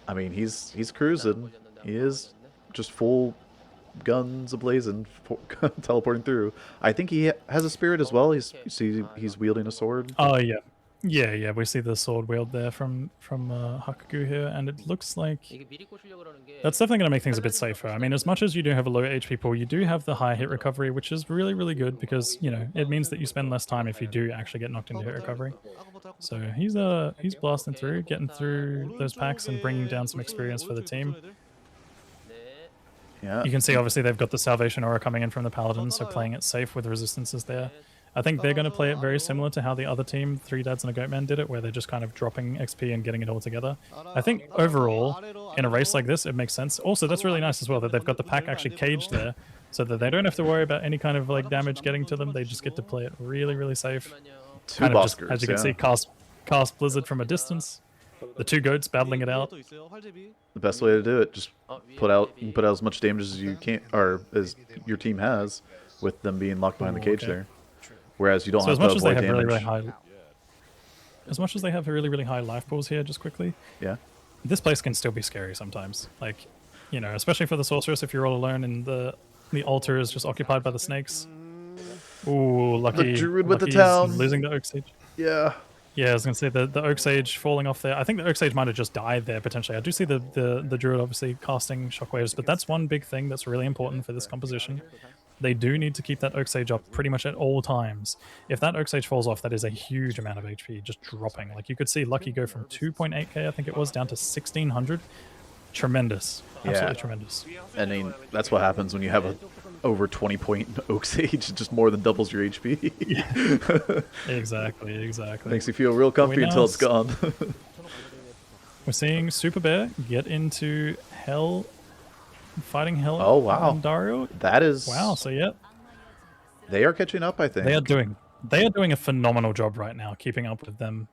I mean, he's cruising. He is just full guns ablazing, teleporting through. I think he has a spirit as well. He's wielding a sword. Oh yeah. Yeah, we see the sword wield there from Hakugu here, and it looks like that's definitely going to make things a bit safer. I mean, as much as you do have a low HP pool, you do have the high hit recovery, which is really, really good, because, you know, it means that you spend less time if you do actually get knocked into hit recovery. So he's blasting through, getting through those packs and bringing down some experience for the team. Yeah. You can see, obviously, they've got the Salvation Aura coming in from the Paladins, so playing it safe with resistances there. I think they're going to play it very similar to how the other team, 3 Dads and a Goatman, did it, where they're just kind of dropping XP and getting it all together. I think overall, in a race like this, it makes sense. Also, that's really nice as well, that they've got the pack actually caged there, so that they don't have to worry about any kind of like damage getting to them. They just get to play it really, really safe. Two boss groups, as you can see, cast Blizzard from a distance. The 2 goats battling it out. The best way to do it, just put out as much damage as you can, or as your team has, with them being locked behind the cage there. Whereas you don't have to avoid damage. As much as they have really, really high life pools here, just quickly, Yeah. this place can still be scary sometimes. Like, you know, especially for the Sorceress, if you're all alone and the altar is just occupied by the snakes. Ooh, lucky. The Druid with the Lucky's town. losing the Oak Sage. Yeah. Yeah, I was going to say the Oak Sage falling off there. I think the Oak Sage might have just died there, potentially. I do see the Druid obviously casting shockwaves, but that's one big thing that's really important for this composition. They do need to keep that Oak Sage up pretty much at all times. If that Oak Sage falls off, that is a huge amount of HP just dropping. Like, you could see Lucky go from 2.8k, I think it was, down to 1600. Tremendous. Absolutely tremendous. I mean, that's what happens when you have a over 20 point Oak Sage. It just more than doubles your HP. Exactly. Makes you feel real comfy until it's gone. We're seeing Super Bear get into Hell, fighting Hell. Oh, wow. And Dario. That is... Wow, so yeah. They are catching up, I think. They are doing a phenomenal job right now, keeping up with them,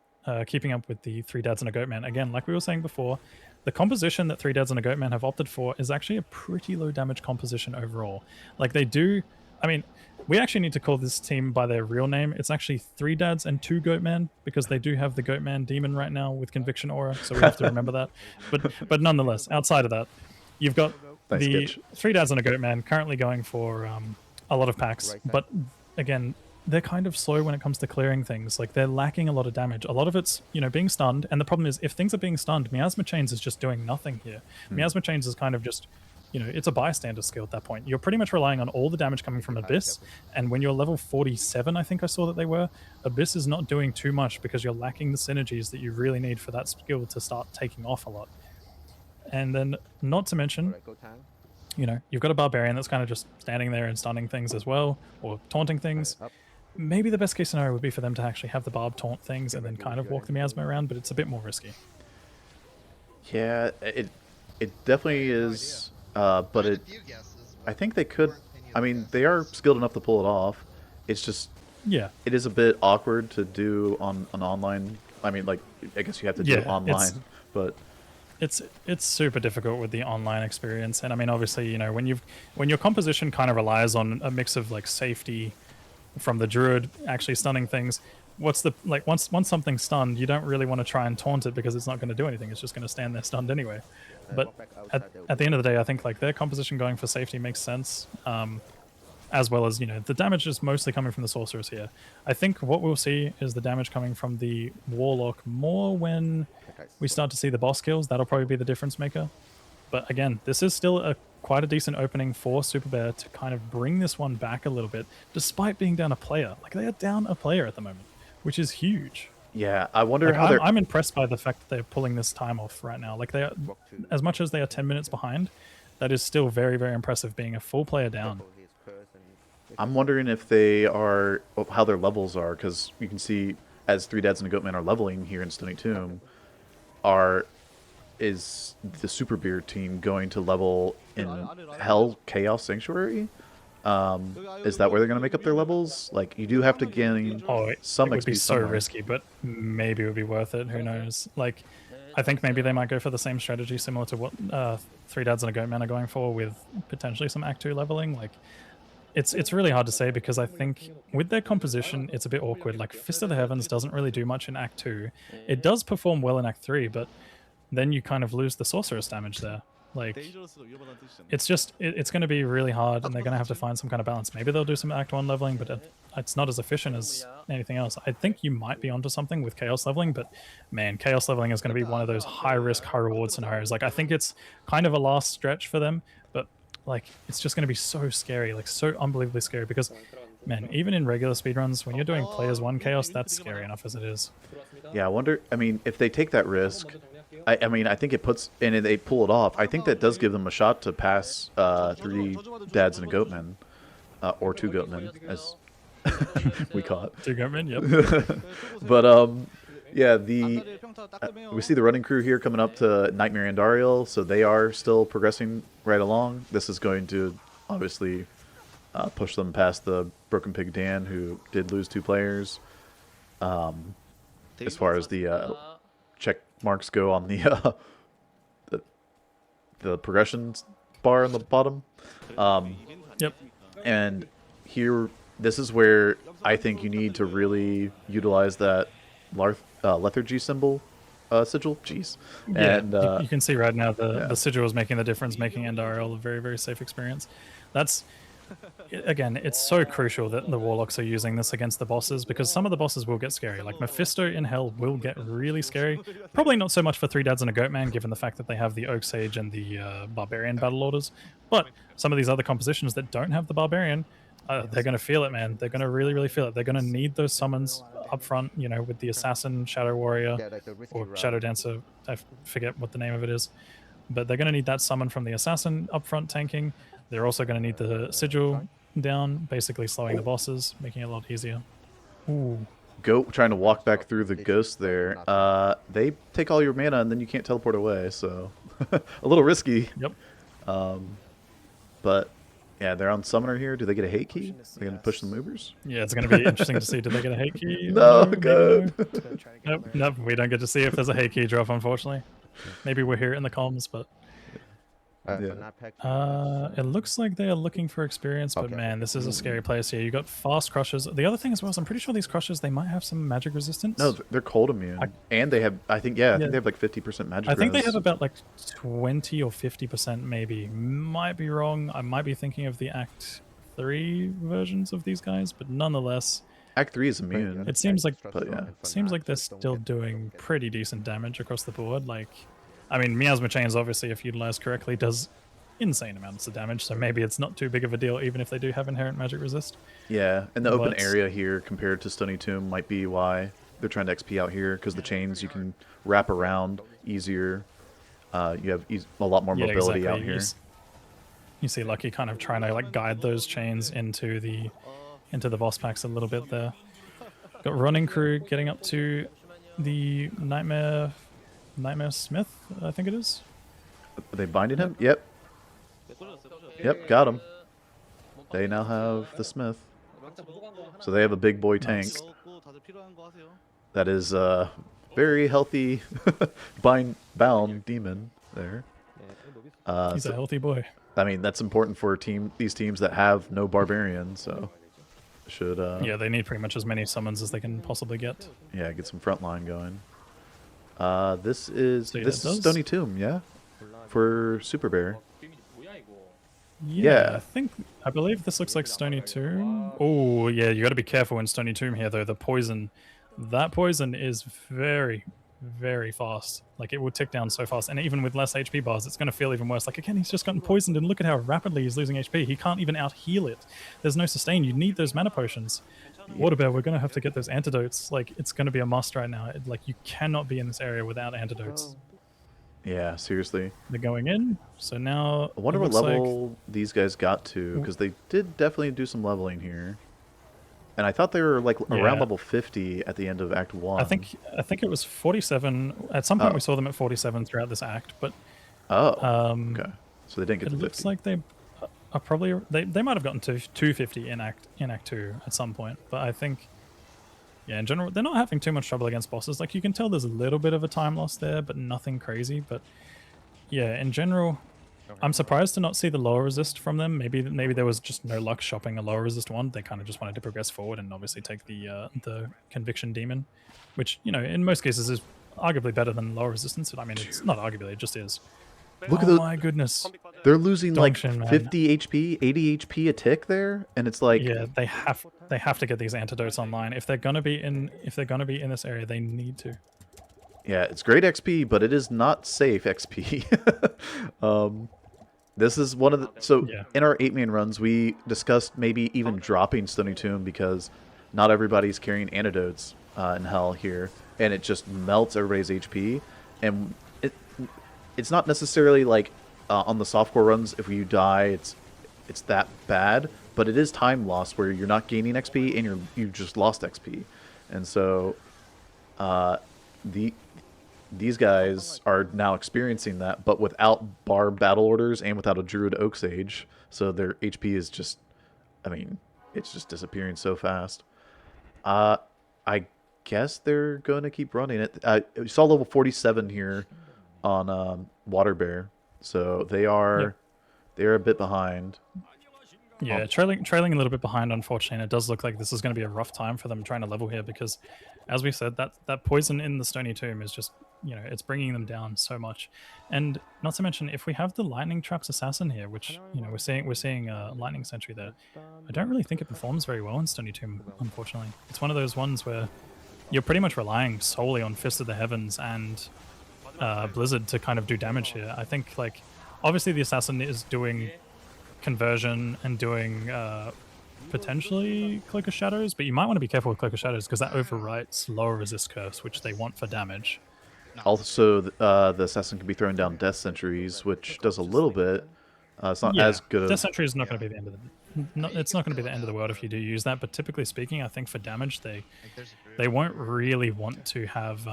keeping up with the 3 Dads and a Goatman. Again, like we were saying before, the composition that 3 Dads and a Goatman have opted for is actually a pretty low damage composition overall. Like, they do... I mean, we actually need to call this team by their real name. It's actually 3 Dads and 2 Goatman, because they do have the Goatman demon right now with Conviction Aura, so we have to remember that. But nonetheless, outside of that, you've got the 3 Dads and a Goatman currently going for a lot of packs, but again, they're kind of slow when it comes to clearing things. Like, they're lacking a lot of damage. A lot of it's, you know, being stunned, and the problem is, if things are being stunned, Miasma Chains is just doing nothing here. Miasma Chains is kind of just, you know, it's a bystander skill at that point. You're pretty much relying on all the damage coming from Abyss, and when you're level 47, I think I saw that they were, Abyss is not doing too much because you're lacking the synergies that you really need for that skill to start taking off a lot. And then, not to mention, you know, you've got a Barbarian that's kind of just standing there and stunning things as well, or taunting things. maybe the best case scenario would be for them to actually have the barb taunt things and then kind of walk the miasma around, but it's a bit more risky. Yeah, it definitely is, but I think they could. I mean, they are skilled enough to pull it off. It's just Yeah. it is a bit awkward to do on an online. I mean, like I guess you have to do it online, but it's super difficult with the online experience. And I mean, obviously, you know, when your composition kind of relies on a mix of like safety from the druid actually stunning things. What's the like once something's stunned, you don't really want to try and taunt it because it's not going to do anything. It's just going to stand there stunned anyway. But at the end of the day, I think like their composition going for safety makes sense. As well as, you know, the damage is mostly coming from the sorcerers here. I think what we'll see is the damage coming from the Warlock more when we start to see the boss kills. That'll probably be the difference maker. But again, this is still quite a decent opening for Super Bear to kind of bring this one back a little bit, despite being down a player. Like, they are down a player at the moment, which is huge. yeah, I wonder Like, how I'm impressed by the fact that they're pulling this time off right now. Like, they are, as much as they are 10 minutes behind, that is still very, very impressive being a full player down. I'm wondering if they are how their levels are, because you can see as Three Dads and a Goatman are leveling here in Stony Tomb, is the Super Beer team going to level in Hell Chaos Sanctuary? Is that where they're going to make up their levels? Like, you do have to gain some XP. It would be so somewhere. risky, but maybe it would be worth it. Who knows? Like, I think maybe they might go for the same strategy similar to what Three Dads and a Goatman are going for, with potentially some Act 2 leveling. Like, it's really hard to say, because I think with their composition, it's a bit awkward. Like, Fist of the Heavens doesn't really do much in Act 2. It does perform well in Act 3, but then you kind of lose the sorceress damage there. Like, it's just, it's going to be really hard, and they're going to have to find some kind of balance. Maybe they'll do some Act 1 leveling, but it's not as efficient as anything else. I think you might be onto something with Chaos leveling, but man, Chaos leveling is going to be one of those high-risk, high-reward scenarios. Like, I think it's kind of a last stretch for them, but like, it's just going to be so scary, like so unbelievably scary, because man, even in regular speedruns, when you're doing players 1 Chaos, that's scary enough as it is. Yeah, I wonder, I mean, if they take that risk, I mean, I think it puts, and they pull it off, I think that does give them a shot to pass Three Dads and a Goatman, or Two Goatmen, as we call it. Two Goatmen, yep. But, yeah, we see the running crew here coming up to Nightmare and Dariel, so they are still progressing right along. This is going to obviously push them past the Broken Pig Dan, who did lose 2 players. As far as the check marks go on the progression bar on the bottom. Yep. And here, this is where I think you need to really utilize that lethargy symbol sigil. Jeez. Yeah, and you can see right now the sigil is making the difference, making Endariel a very, very safe experience. That's, again, it's so crucial that the Warlocks are using this against the bosses, because some of the bosses will get scary. Like, Mephisto in Hell will get really scary. Probably not so much for Three Dads and a Goatman, given the fact that they have the Oak Sage and the Barbarian battle orders. But some of these other compositions that don't have the Barbarian, they're going to feel it, man. They're going to really, really feel it. They're going to need those summons up front, you know, with the Assassin, Shadow Warrior, or Shadow Dancer. I forget what the name of it is. But they're going to need that summon from the Assassin up front tanking. They're also going to need the Sigil down, basically slowing the bosses, making it a lot easier. Ooh. Goat trying to walk back through the ghost there. They take all your mana, and then you can't teleport away, so a little risky. Yep. But yeah, they're on Summoner here. Do they get a hate key? They're going to push the movers? Yeah, it's going to be interesting to see. Do they get a hate key? No, maybe good. No. Nope, we don't get to see if there's a hate key drop, unfortunately. Maybe we'll hear it in the comms, but... it looks like they are looking for experience, but man, this is a scary place here. You got fast crushers. The other thing as well is I'm pretty sure these crushers, they might have some magic resistance. No, they're cold immune. And they have, I think they have like 50% magic I think they res. have about like 20 or 50% maybe. Might be wrong. I might be thinking of the Act 3 versions of these guys, but nonetheless... Act 3 is immune. It seems like, But yeah. seems like they're still doing pretty decent damage across the board. Like, I mean, Miasma Chains, obviously, if utilized correctly, does insane amounts of damage, so maybe it's not too big of a deal, even if they do have inherent magic resist. Yeah, and the open area here compared to Stony Tomb might be why they're trying to XP out here, because the chains you can wrap around easier. You have a lot more mobility out here. You see Lucky kind of trying to like guide those chains into into the boss packs a little bit there. Got Running Crew getting up to the Nightmare Smith, I think it is. Are they binding him? Yep. Yep, got him. They now have the Smith. So they have a big boy tank. Nice. That is a very healthy bound demon there. He's a healthy boy. I mean, that's important for these teams that have no barbarian, so should Yeah, they need pretty much as many summons as they can possibly get. yeah, get some frontline going. This is So yeah, this it is does. Stony Tomb, yeah, for Super Bear. Yeah, Yeah. I believe this looks like Stony Tomb. Oh, yeah, you got to be careful in Stony Tomb here, though. The poison, that poison is very, very fast. Like, it will tick down so fast. And even with less HP bars, it's going to feel even worse. Like, again, he's just gotten poisoned, and look at how rapidly he's losing HP. He can't even out-heal it. There's no sustain. You need those mana potions. Water Bear, we're going to have to get those antidotes. Like, it's going to be a must right now. Like, you cannot be in this area without antidotes. Yeah, seriously. They're going in, so now I wonder it what looks like- level these guys got to, because they did definitely do some leveling here. And I thought they were like around Yeah. level 50 at the end of Act 1. I think it was 47. At some point, Oh. we saw them at 47 throughout this act, but Oh, um, okay. So they didn't get it to 50. looks like they are probably they might have gotten to 250 in Act 2 at some point. But I think, yeah, in general, they're not having too much trouble against bosses. Like, you can tell there's a little bit of a time loss there, but nothing crazy. But yeah, in general, I'm surprised to not see the lower resist from them. Maybe there was just no luck shopping a lower resist one. They kind of just wanted to progress forward and obviously take the Conviction Demon, which, you know, in most cases is arguably better than lower resistance. I mean, it's not arguably, it just is. Look at Oh the my goodness. They're losing like Junction, man. 50 HP, 80 HP a tick there, and it's like Yeah, they have to get these antidotes online. If they're gonna be in this area, they need to. yeah, it's great XP, but it is not safe XP. This is one of the Yeah. in our 8-man runs we discussed maybe even dropping Stony Tomb because not everybody's carrying antidotes in Hell here, and it just melts everybody's HP, and it's not necessarily like on the softcore runs if you die it's that bad, but it is time loss where you're not gaining XP and you just lost XP, and so these guys are now experiencing that, but without Barb battle orders and without a Druid Oak Sage, so their HP is just, I mean, it's just disappearing so fast. I guess they're going to keep running it. We saw level 47 here on Water Bear, so they're a bit behind. Yeah, trailing a little bit behind, unfortunately. And it does look like this is going to be a rough time for them trying to level here because, as we said, that poison in the Stony Tomb is just, you know, it's bringing them down so much. And not to mention, if we have the Lightning Traps Assassin here, which, you know, we're seeing Lightning Sentry there, I don't really think it performs very well in Stony Tomb, unfortunately. It's one of those ones where you're pretty much relying solely on Fist of the Heavens and Blizzard to kind of do damage here. I think, like, obviously the Assassin is doing conversion and doing potentially Cloak of Shadows, but you might want to be careful with Cloak of Shadows because that overwrites lower resist curse, which they want for damage. Also, the assassin can be throwing down Death Sentries, which does a little bit. It's not as good. Death Sentry is not going to be the end of it's not going to be the end of the world if you do use that. But typically speaking, I think for damage, they won't really want to have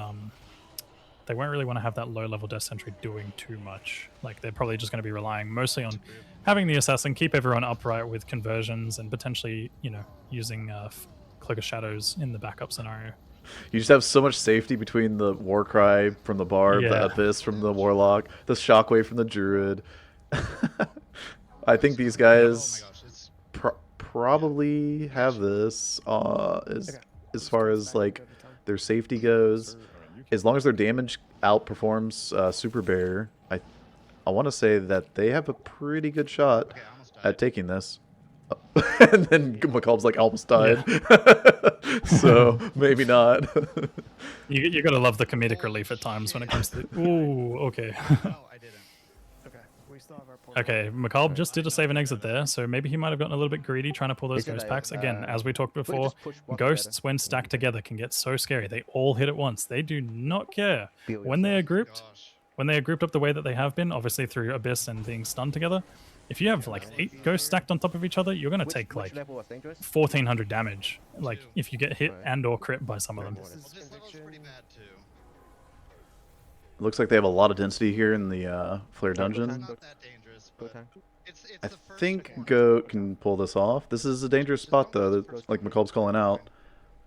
that low level Death Sentry doing too much. Like, they're probably just going to be relying mostly on having the assassin keep everyone upright with conversions and potentially, you know, using Cloak of Shadows in the backup scenario. You just have so much safety between the Warcry from the Barb, the Abyss from the Warlock, the Shockwave from the Druid. I think these guys probably have this as far as like their safety goes. As long as their damage outperforms Super Bear, I want to say that they have a pretty good shot at taking this. And then McCall's like almost died. So maybe not. You gotta love the comedic relief at times when it comes to ooh, okay. Okay, McCall just did a save and exit there, so maybe he might have gotten a little bit greedy trying to pull those ghost packs. Again, as we talked before, ghosts when stacked together can get so scary. They all hit at once. They do not care. When they are grouped up the way that they have been, obviously through Abyss and being stunned together, If you have like 8 ghosts stacked on top of each other, you're gonna take like 1400 damage. Like if you get hit and or crit by some of them. Well, this level's pretty bad too. It looks like they have a lot of density here in the Flare dungeon. It's not that dangerous, but it's I the first think corner. Goat can pull this off. This is a dangerous spot though, that, like McCulb's calling out.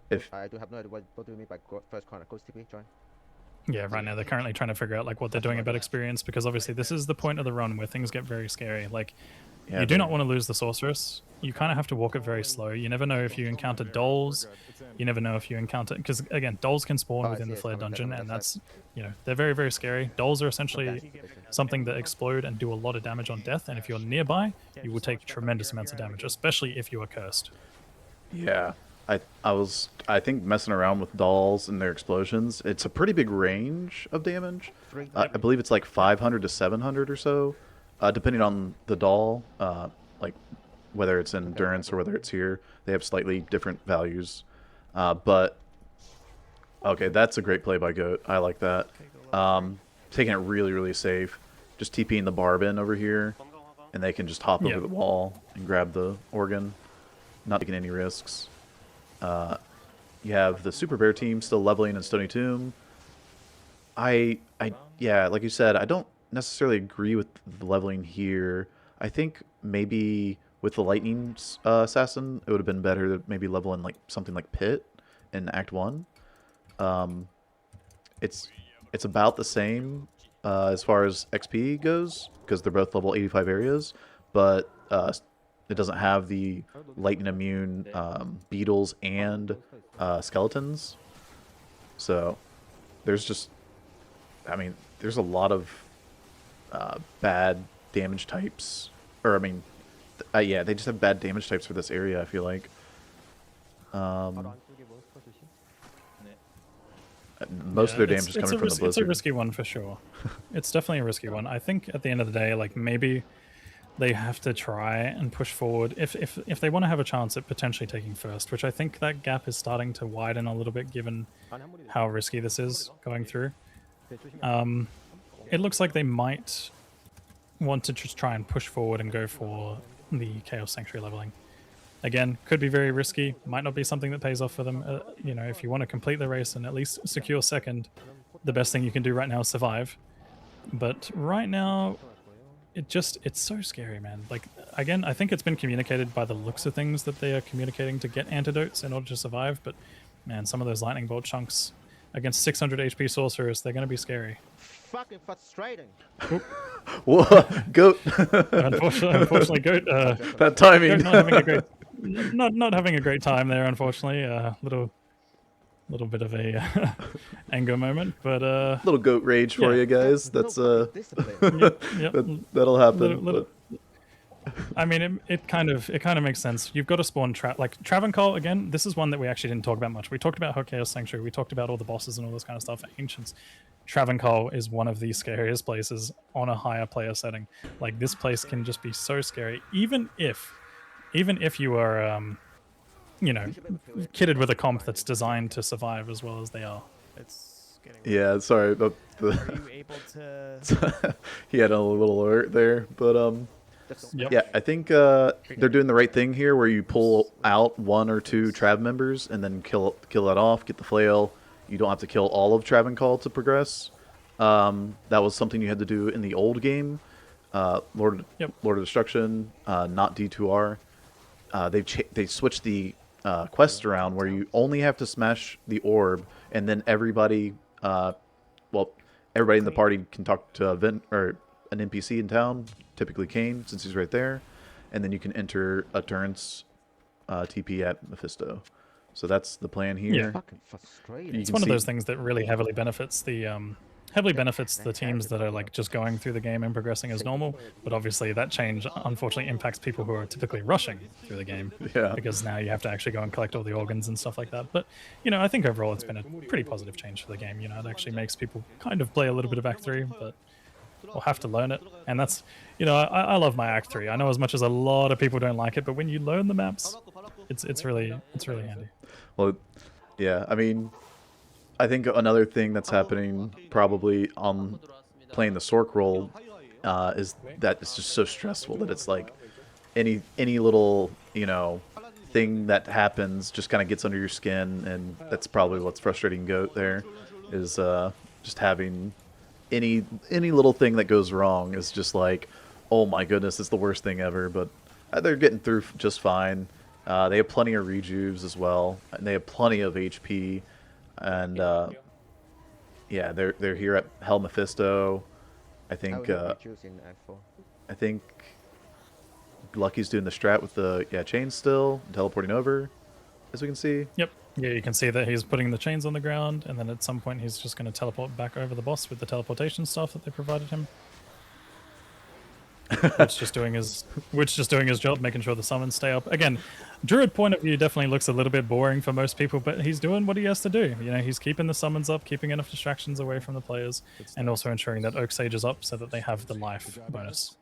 If I do have no idea what do you mean by first corner. Ghost TP, join. Yeah, right now they're currently trying to figure out like what they're doing about experience, because obviously this is the point of the run where things get very scary. Like yeah, you do not want to lose the sorceress. You kind of have to walk it very slow. You never know if you encounter dolls. You never know if you encounter, because again, dolls can spawn within the flare dungeon, and that's, you know, they're very, very scary. Dolls are essentially something that explode and do a lot of damage on death, and if you're nearby, you will take tremendous amounts of damage, especially if you are cursed. yeah, I think messing around with dolls and their explosions. It's a pretty big range of damage. I believe it's like 500 to 700 or so, depending on the doll. Like whether it's in endurance or whether it's here, they have slightly different values. But okay, that's a great play by Goat. I like that. Taking it really, really safe. Just TPing the barb in over here, and they can just hop over the wall and grab the organ, not taking any risks. You have the Super Bear team still leveling in Stony Tomb. Yeah, like you said, I don't necessarily agree with the leveling here. I think maybe with the Lightning Assassin, it would have been better to maybe level in like something like Pit in Act 1. It's about the same as far as XP goes, because they're both level 85 areas, but it doesn't have the lightning immune beetles and skeletons. So there's just, I mean, there's a lot of bad damage types, or I mean, yeah, they just have bad damage types for this area, I feel like. Most of their damage is coming from the blizzard. It's a risky one for sure. It's definitely a risky one. I think at the end of the day, like maybe they have to try and push forward if they want to have a chance at potentially taking first, which I think that gap is starting to widen a little bit given how risky this is going through. It looks like they might want to just try and push forward and go for the Chaos Sanctuary leveling. Again, could be very risky, might not be something that pays off for them. You know, if you want to complete the race and at least secure second, the best thing you can do right now is survive. But right now, it's so scary, man. Like, again, I think it's been communicated by the looks of things that they are communicating to get antidotes in order to survive, but man, some of those lightning bolt chunks against 600 HP sorcerers, they're going to be scary. Fucking frustrating. Whoa, Goat. Unfortunately, Goat. That timing. Goat not having a great, not having a great time there. Unfortunately, little bit of a anger moment, but Little Goat rage for you guys. That's yep. that'll happen. I mean, it kind of makes sense. You've got to spawn like Travancore again. This is one that we actually didn't talk about much. We talked about Chaos Sanctuary. We talked about all the bosses and all this kind of stuff. Ancients. Travancore is one of the scariest places on a higher player setting. Like this place can just be so scary, even if you are you know, kitted with a comp that's designed to survive as well as they are. It's getting. Yeah, sorry about Are you able to? he had a little alert there, but Yep. yeah, I think they're doing the right thing here, where you pull out 1 or 2 Trav members and then kill that off, get the flail. You don't have to kill all of Travancore to progress. That was something you had to do in the old game, Lord of Destruction, not D2R. They switched the quests around where you only have to smash the orb, and then everybody in the party can talk to an NPC in town, typically Kane, since he's right there, and then you can enter a turn's TP at Mephisto. So that's the plan here. Yeah. Fucking frustrating. It's one of those things that really heavily benefits the teams that are like just going through the game and progressing as normal. But obviously that change unfortunately impacts people who are typically rushing through the game. Yeah. Because now you have to actually go and collect all the organs and stuff like that. But you know, I think overall it's been a pretty positive change for the game. You know, it actually makes people kind of play a little bit of Act 3, but we'll have to learn it. And that's, you know, I love my Act 3. I know as much as a lot of people don't like it, but when you learn the maps, it's really handy. Well, yeah, I mean, I think another thing that's happening probably on playing the Sork role is that it's just so stressful that it's like any little thing that happens just kind of gets under your skin, and that's probably what's frustrating Goat there, is just having any little thing that goes wrong is just like, oh my goodness, it's the worst thing ever. But they're getting through just fine. They have plenty of rejuves as well, and they have plenty of HP, and yeah, they're here at Hell Mephisto. I think I think Lucky's doing the strat with the chain still, teleporting over, as we can see. Yep. Yeah, you can see that he's putting the chains on the ground, and then at some point he's just going to teleport back over the boss with the teleportation stuff that they provided him. Which just doing his job, making sure the summons stay up. Again, Druid point of view definitely looks a little bit boring for most people, but he's doing what he has to do. He's keeping the summons up, keeping enough distractions away from the players, and also ensuring that Oak Sage is up so that they have the life bonus.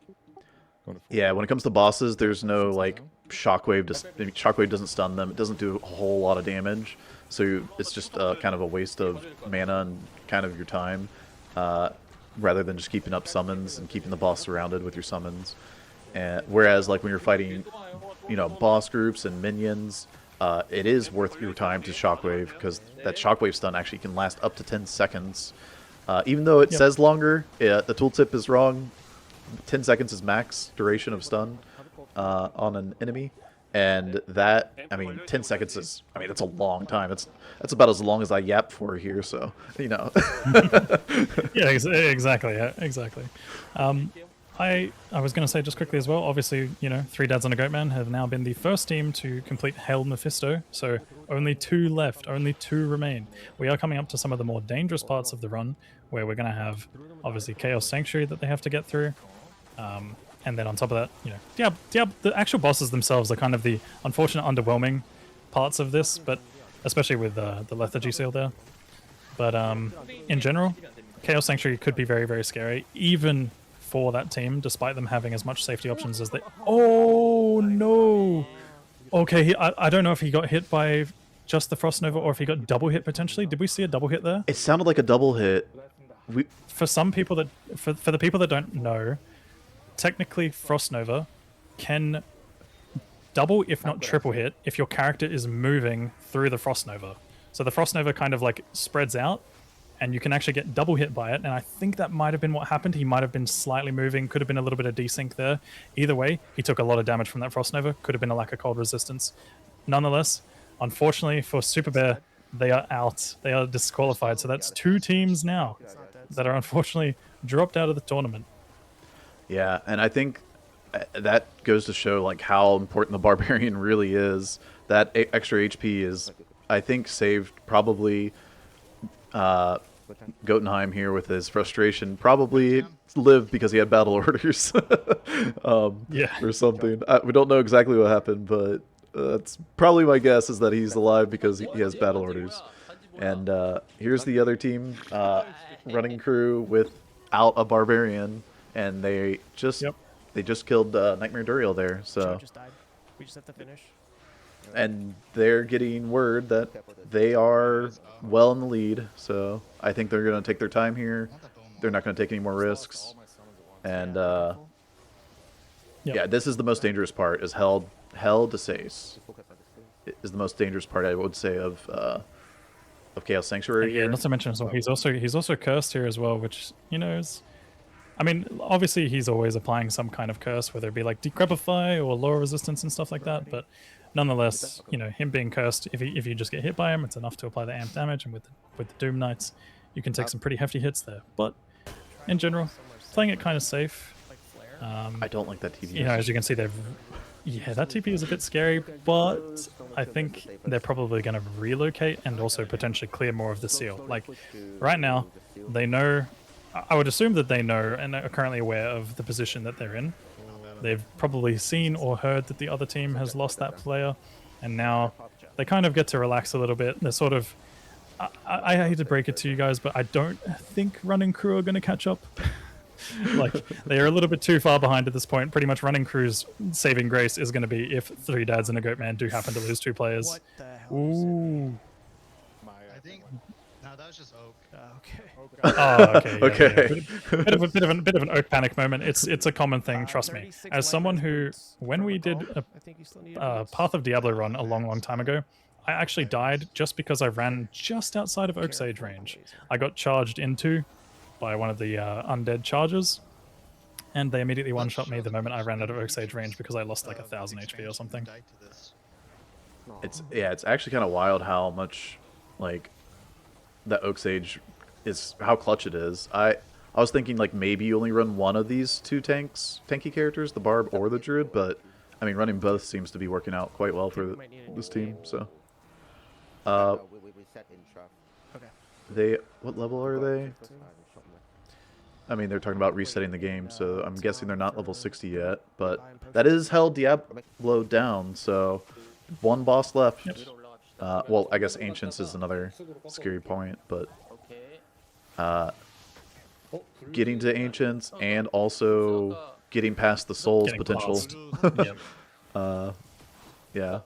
Yeah, when it comes to bosses, there's no like shockwave. Shockwave doesn't stun them. It doesn't do a whole lot of damage, so it's just kind of a waste of mana and kind of your time, rather than just keeping up summons and keeping the boss surrounded with your summons. And whereas like when you're fighting, boss groups and minions, it is worth your time to shockwave, because that shockwave stun actually can last up to 10 seconds. Even though it says longer, the tooltip is wrong. 10 seconds is max duration of stun on an enemy, and that, 10 seconds is, that's a long time. That's about as long as I yap for here, so Yeah, exactly. Yeah, exactly. I was going to say just quickly as well, obviously, 3 Dads and a Goatman have now been the first team to complete Hell Mephisto, so only 2 left, only 2 remain. We are coming up to some of the more dangerous parts of the run, where we're going to have, obviously, Chaos Sanctuary that they have to get through. And then on top of that, the actual bosses themselves are kind of the unfortunate, underwhelming parts of this, but especially with the Lethargy Seal there. But in general, Chaos Sanctuary could be very, very scary, even for that team, despite them having as much safety options as they... Oh, no! Okay, I don't know if he got hit by just the Frost Nova or if he got double hit, potentially. Did we see a double hit there? it sounded like a double hit. For some people that... For the people that don't know, technically Frost Nova can double, if not triple hit, if your character is moving through the Frost Nova. So the Frost Nova kind of like spreads out, and you can actually get double hit by it, and I think that might have been what happened. He might have been slightly moving, could have been a little bit of desync there. Either way, he took a lot of damage from that Frost Nova, could have been a lack of cold resistance. Nonetheless, unfortunately for Super Bear, they are out. They are disqualified, so that's 2 teams now that are unfortunately dropped out of the tournament. Yeah, and I think that goes to show like how important the Barbarian really is. That extra HP is, I think, saved probably Gotenheim here with his frustration. Probably lived because he had battle orders or something. We don't know exactly what happened, but that's probably my guess, is that he's alive because he has battle orders. And here's the other team, running crew without a Barbarian. And they just killed Nightmare Duriel there, so Just died. We just have to finish. and they're getting word that they are well in the lead. So I think they're going to take their time here. They're not going to take any more risks, and yeah, this is the most dangerous part. Is Hell to Sace is the most dangerous part, I would say, of Chaos Sanctuary. Yeah, not to mention as well, he's also cursed here as well, which is. Obviously he's always applying some kind of curse, whether it be like Decrepify or lower resistance and stuff like that, but nonetheless, him being cursed, if you just get hit by him, it's enough to apply the amp damage, and with the Doom Knights, you can take some pretty hefty hits there. But in general, playing it kind of safe. I don't like that TP. As you can see, that TP is a bit scary, but I think they're probably going to relocate and also potentially clear more of the seal. Like, right now, they know... I would assume that they know and are currently aware of the position that they're in. They've probably seen or heard that the other team has lost that player, and now they kind of get to relax a little bit. They're sort of... I hate to break it to you guys, but I don't think Running Crew are going to catch up. Like, they are a little bit too far behind at this point. Pretty much Running Crew's saving grace is going to be if 3 Dads and a Goatman do happen to lose 2 players. What the hell? Ooh. I think. No, that was just Oak. Okay. Oh, okay. Yeah, Okay. yeah. Bit of an oak panic moment. It's a common thing. Trust me. 36 As someone life who, boots when per we did recall. I think you still need a boots. Path of Diablo run a long time ago, I actually died just because I ran just outside of Oak Sage Careful, range. Blazer. I got charged into by one of the undead chargers, and they immediately one-shot me the moment I ran out of Oak Sage range because I lost like 1,000 HP or something. It's actually kind of wild how much like that Oak Sage is, how clutch it is. I was thinking like maybe you only run one of these two tanky characters, the Barb or the Druid, but I mean running both seems to be working out quite well for this team. So We set in trap. they, what level are they? I mean, they're talking about resetting the game, so I'm guessing they're not level 60 yet, but that is held Diablo down, so one boss left. Well, I guess Ancients is another scary point, but getting to Ancients and also getting past the Soul's Getting potential. past. Yeah.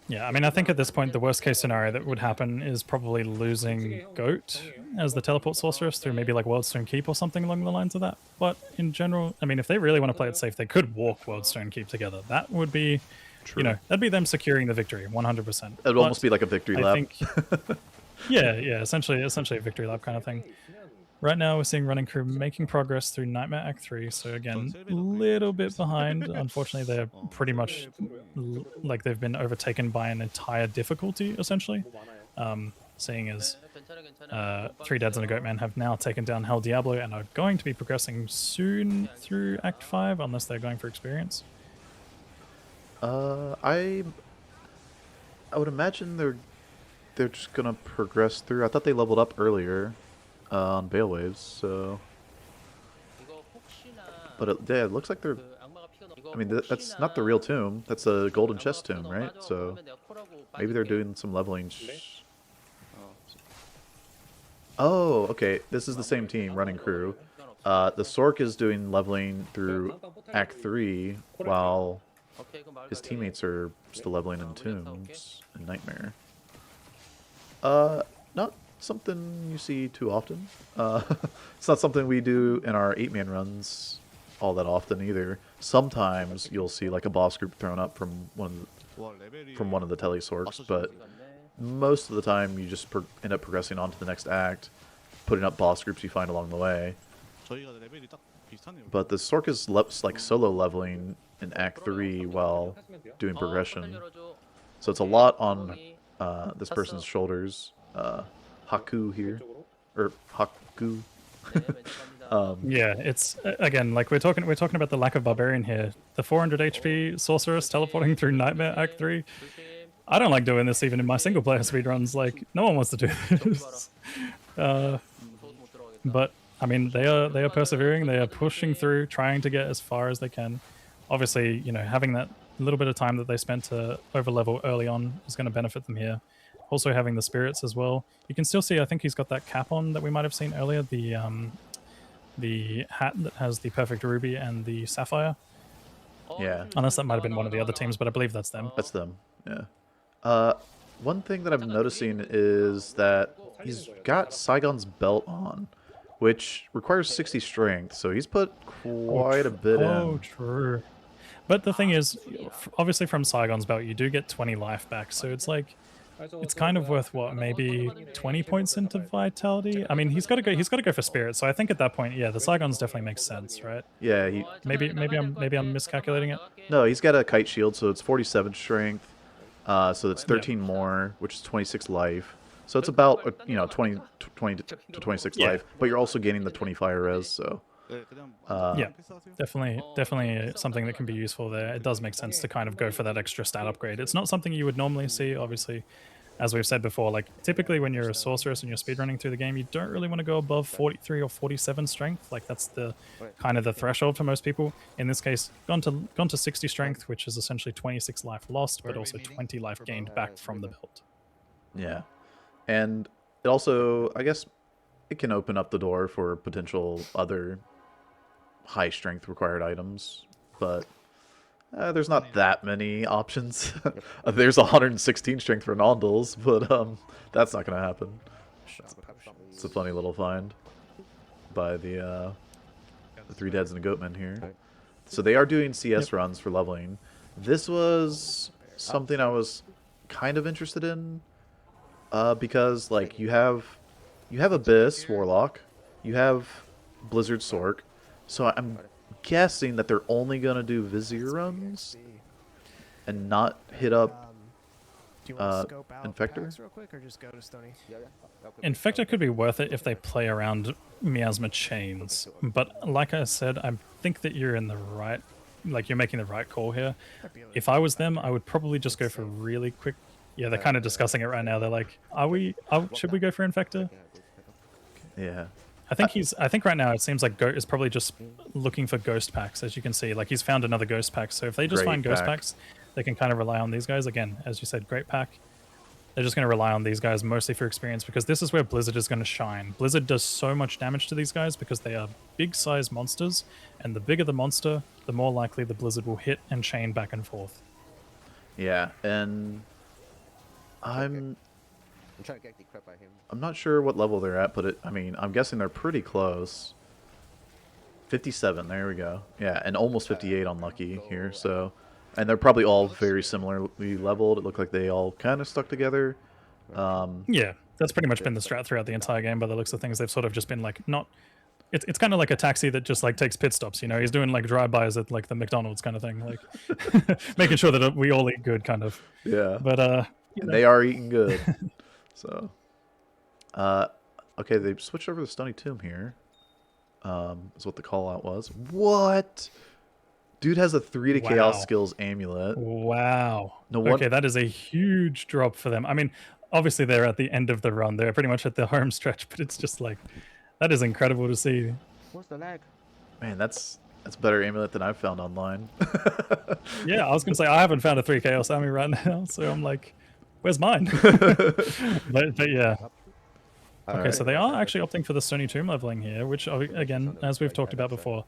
Yeah, I mean, I think at this point, the worst case scenario that would happen is probably losing Goat as the teleport sorceress through maybe like Worldstone Keep or something along the lines of that. But in general, I mean, if they really want to play it safe, they could walk Worldstone Keep together. That would be, True. you know, that'd be them securing the victory, 100%. It would almost be like a victory lap. Think, yeah, essentially a victory lap kind of thing. Right now, we're seeing Running Crew making progress through Nightmare Act 3, so again, a little bit behind. Unfortunately, they're pretty much like they've been overtaken by an entire difficulty, essentially. Seeing as 3 Dads and a Goatman have now taken down Hell Diablo and are going to be progressing soon through Act 5, unless they're going for experience. I would imagine they're just gonna progress through. I thought they leveled up earlier on Veil Waves, so. But it looks like they're. I mean, that's not the real tomb. That's a golden chest tomb, right? So maybe they're doing some leveling. Oh, okay. This is the same team, Running Crew. The Sork is doing leveling through Act 3, while his teammates are still leveling in Tombs and Nightmare. Not something you see too often. It's not something we do in our 8-man runs all that often either. Sometimes you'll see like a boss group thrown up from one of the Telesorks, but most of the time you just end up progressing on to the next act, putting up boss groups you find along the way. But the Sork is like solo leveling in Act 3 while doing progression. So it's a lot on this person's shoulders. Haku here, or Haku. Yeah, it's again like we're talking about the lack of barbarian here. The 400 HP sorceress teleporting through Nightmare Act 3. I don't like doing this even in my single player speedruns. Like no one wants to do this. But I mean, they are persevering. They are pushing through, trying to get as far as they can. Obviously, you know, having that little bit of time that they spent to overlevel early on is going to benefit them here. Also having the spirits as well. You can still see, I think he's got that cap on that we might have seen earlier, the hat that has the perfect ruby and the sapphire. Yeah. Unless that might have been one of the other teams, but I believe that's them. That's them, yeah. One thing that I'm noticing is that he's got Saigon's belt on, which requires 60 strength, so he's put quite a bit in. Oh, true. But the thing is, obviously from Saigon's belt, you do get 20 life back, so it's like, it's kind of worth what, maybe 20 points into vitality. I mean, he's got to go for spirit. So I think at that point, yeah, the Saigons definitely makes sense, right? Yeah, maybe I'm miscalculating it. No, he's got a kite shield, so it's 47 strength. So that's 13 more, which is 26 life. So it's about 20 to 26 life, but you're also gaining the 20 fire res. So yeah, definitely something that can be useful there. It does make sense to kind of go for that extra stat upgrade. It's not something you would normally see, obviously, as we've said before. Like typically when you're a sorceress and you're speedrunning through the game, you don't really want to go above 43 or 47 strength. Like that's the kind of the threshold for most people. In this case, gone to 60 strength, which is essentially 26 life lost, but also 20 life gained back from the belt. Yeah, and it also, I guess, it can open up the door for potential other high strength required items, but There's not that many options. There's 116 strength for Nondals, but that's not gonna happen. It's a funny little find by the 3 Deads and a Goatman here. So they are doing CS runs for leveling. This was something I was kind of interested in because like you have Abyss Warlock, you have Blizzard Sork, so I'm guessing that they're only gonna do Vizier runs and not hit up Do you want to scope out Infector? packs real quick, or just go to Stony? Infector could be worth it if they play around Miasma Chains, but like I said, I think that you're in the right, like you're making the right call here. If I was them, I would probably just go for really quick. Yeah, they're kind of discussing it right now. They're like, should we go for Infector? Yeah. I think right now it seems like Goat is probably just looking for ghost packs, as you can see. Like he's found another ghost pack. So if they just Great find ghost pack. packs, they can kind of rely on these guys. Again, as you said, great pack. They're just going to rely on these guys mostly for experience because this is where Blizzard is going to shine. Blizzard does so much damage to these guys because they are big size monsters, and the bigger the monster, the more likely the Blizzard will hit and chain back and forth. Yeah, and I'm trying to get decrypt by him. I'm not sure what level they're at, but I mean, I'm guessing they're pretty close. 57, there we go. Yeah, and almost 58 on Lucky here, so... And they're probably all very similarly leveled. It looked like they all kind of stuck together. Yeah, that's pretty much been the strat throughout the entire game by the looks of things. They've sort of just been like, not... It's kind of like a taxi that just like takes pit stops, you know? He's doing like drive-bys at like the McDonald's kind of thing, like making sure that we all eat good kind of. Yeah. But, and they are eating good. So... okay, they switched over to Stunny Tomb here. Is what the call-out was. What? Dude has a 3 to Chaos Skills Amulet. Wow. No Okay, that is a huge drop for them. I mean, obviously they're at the end of the run. They're pretty much at the home stretch, but it's just like, that is incredible to see. What's the lag? Man, that's better amulet than I've found online. Yeah, I was going to say, I haven't found a 3 Chaos Army right now, so I'm like, where's mine? but yeah. Okay, so they are actually opting for the Stony Tomb leveling here, which, again, as we've talked about before,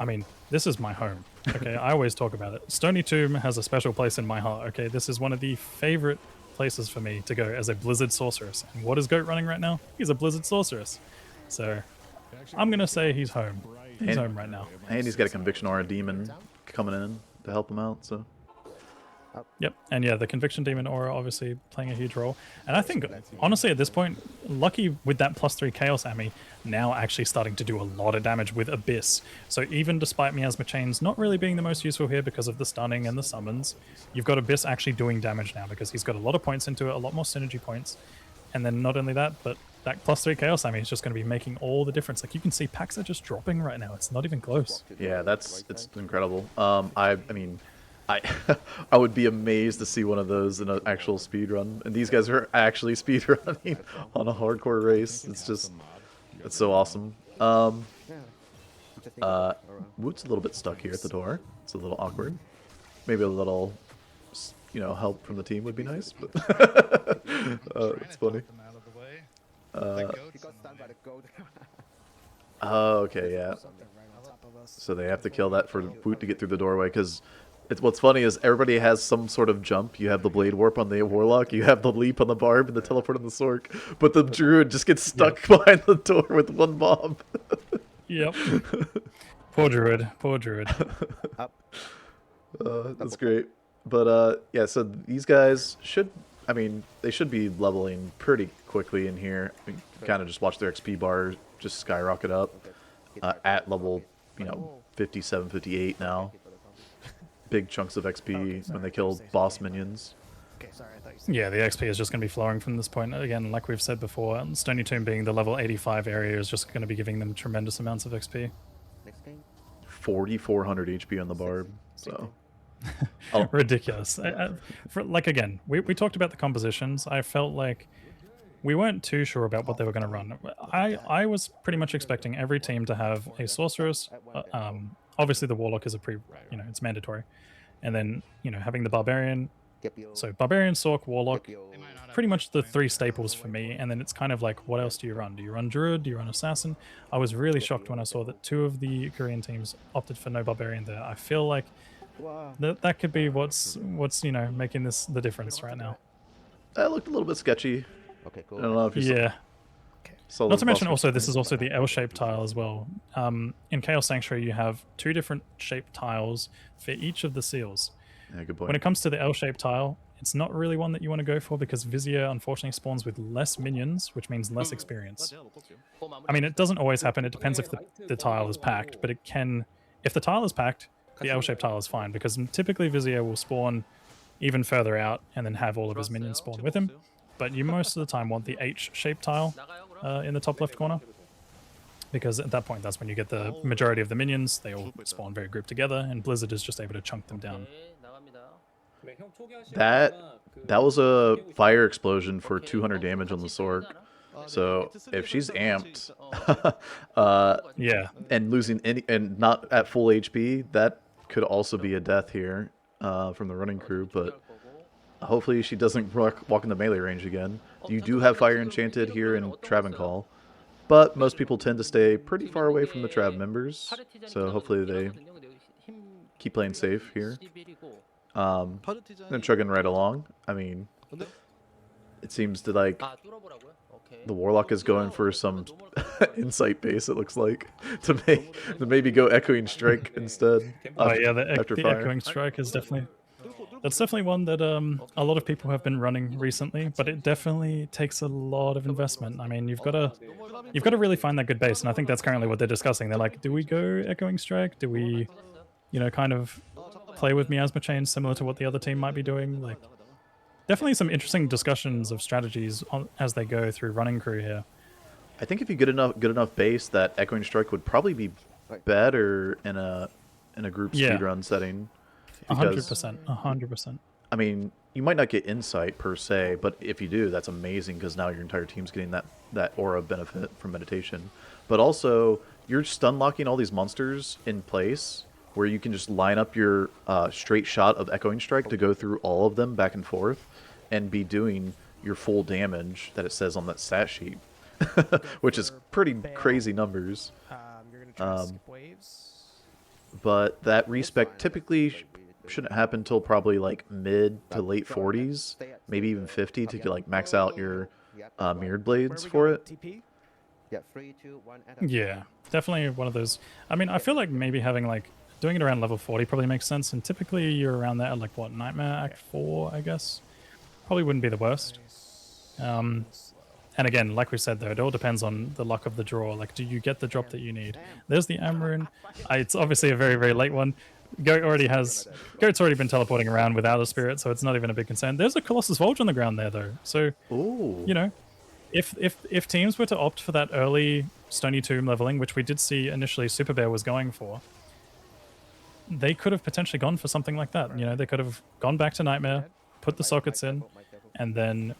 I mean, this is my home, okay? I always talk about it. Stony Tomb has a special place in my heart, okay? This is one of the favorite places for me to go as a Blizzard Sorceress. And what is Goat running right now? He's a Blizzard Sorceress. So, I'm going to say he's home. He's home right now. And he's got a Conviction Aura Demon coming in to help him out, so... Yep, and yeah, the Conviction Demon Aura obviously playing a huge role. And I think, honestly, at this point, Lucky with that +3 Chaos Army now actually starting to do a lot of damage with Abyss. So even despite Miasma Chains not really being the most useful here because of the stunning and the summons, you've got Abyss actually doing damage now because he's got a lot of points into it, a lot more synergy points. And then not only that, but that +3 Chaos Army is just going to be making all the difference. Like you can see packs are just dropping right now. It's not even close. Yeah, it's incredible. I mean... I would be amazed to see one of those in an actual speed run, and these guys are actually speed running on a hardcore race. It's so awesome. Woot's a little bit stuck here at the door. It's a little awkward. Maybe a little, help from the team would be nice, but it's funny. Oh, okay, yeah. So they have to kill that for Woot to get through the doorway, because what's funny is everybody has some sort of jump. You have the Blade Warp on the Warlock, you have the Leap on the Barb, and the Teleport on the Sork, but the Druid just gets stuck behind the door with one mob. Yep. Poor Druid. Poor Druid. That's great. But, yeah, so these guys they should be leveling pretty quickly in here. Kind of just watch their XP bar just skyrocket up at level, 57, 58 now. Big chunks of XP when they kill boss minions. Okay, sorry, I thought you said Yeah, the XP is just going to be flowing from this point. Again, like we've said before, Stony Tomb being the level 85 area is just going to be giving them tremendous amounts of XP. 4,400 HP on the Barb. So Ridiculous. Again, we talked about the compositions. I felt like we weren't too sure about what they were going to run. I was pretty much expecting every team to have a Sorceress. Obviously, the Warlock is it's mandatory. And then, having the Barbarian. So, Barbarian, Sork, Warlock, pretty much the 3 staples for me. And then it's kind of like, what else do you run? Do you run Druid? Do you run Assassin? I was really shocked when I saw that 2 of the Korean teams opted for no Barbarian there. I feel like Wow. That could be what's making this the difference right now. That looked a little bit sketchy. Okay, I cool. don't know if you Yeah. saw Not the to mention boss also rush. this is also the L-shaped tile as well. In Chaos Sanctuary you have 2 different shaped tiles for each of the seals. Yeah, good When point. it comes to the L-shaped tile, it's not really one that you want to go for because Vizier unfortunately spawns with less minions, which means less experience. I mean, it doesn't always happen. It depends if the tile is packed, but it can. If the tile is packed, the L-shaped tile is fine because typically Vizier will spawn even further out and then have all of his minions spawn with him. But you most of the time want the H-shaped tile in the top left corner because at that point that's when you get the majority of the minions. They all spawn very grouped together, and Blizzard is just able to chunk them down. That was a fire explosion for 200 damage on the Sork. So if she's amped, Yeah. and losing any and not at full HP, that could also be a death here from the running crew. But hopefully she doesn't walk in the melee range again. You do have fire enchanted here in Travancore, but most people tend to stay pretty far away from the Trav members. So hopefully they keep playing safe here. And chugging right along. I mean, it seems to like the Warlock is going for some insight base. It looks like to maybe go Echoing Strike instead. Oh yeah, the fire. Echoing Strike is definitely one that a lot of people have been running recently, but it definitely takes a lot of investment. I mean, you've got to really find that good base, and I think that's currently what they're discussing. They're like, do we go Echoing Strike? Do we, kind of play with Miasma Chain similar to what the other team might be doing? Like, definitely some interesting discussions of strategies as they go through running crew here. I think if you get good enough base, that Echoing Strike would probably be better in a group speedrun setting. 100%. 100%. I mean, you might not get insight per se, but if you do, that's amazing because now your entire team's getting that aura benefit from meditation. But also, you're stun locking all these monsters in place where you can just line up your straight shot of Echoing Strike to go through all of them back and forth and be doing your full damage that it says on that stat sheet, which is pretty crazy numbers. You're gonna try to skip waves. But that respec typically shouldn't happen until probably like mid to late 40s, maybe even 50 to like max out your mirrored blades for it. TP? Yeah, 3, 2, 1, and Yeah, definitely one of those. I mean, I feel like maybe doing it around level 40 probably makes sense, and typically you're around that at like what, Nightmare Act 4, I guess. Probably wouldn't be the worst. And again, like we said though, it all depends on the luck of the draw. Like, do you get the drop that you need? There's the Amarin. It's obviously a very, very late one. Goat's already been teleporting around without a spirit, so it's not even a big concern. There's a Colossus Vulture on the ground there though, so Ooh. if teams were to opt for that early Stony Tomb leveling, which we did see initially Super Bear was going for, they could have potentially gone for something like that. They could have gone back to Nightmare, put the sockets in, and then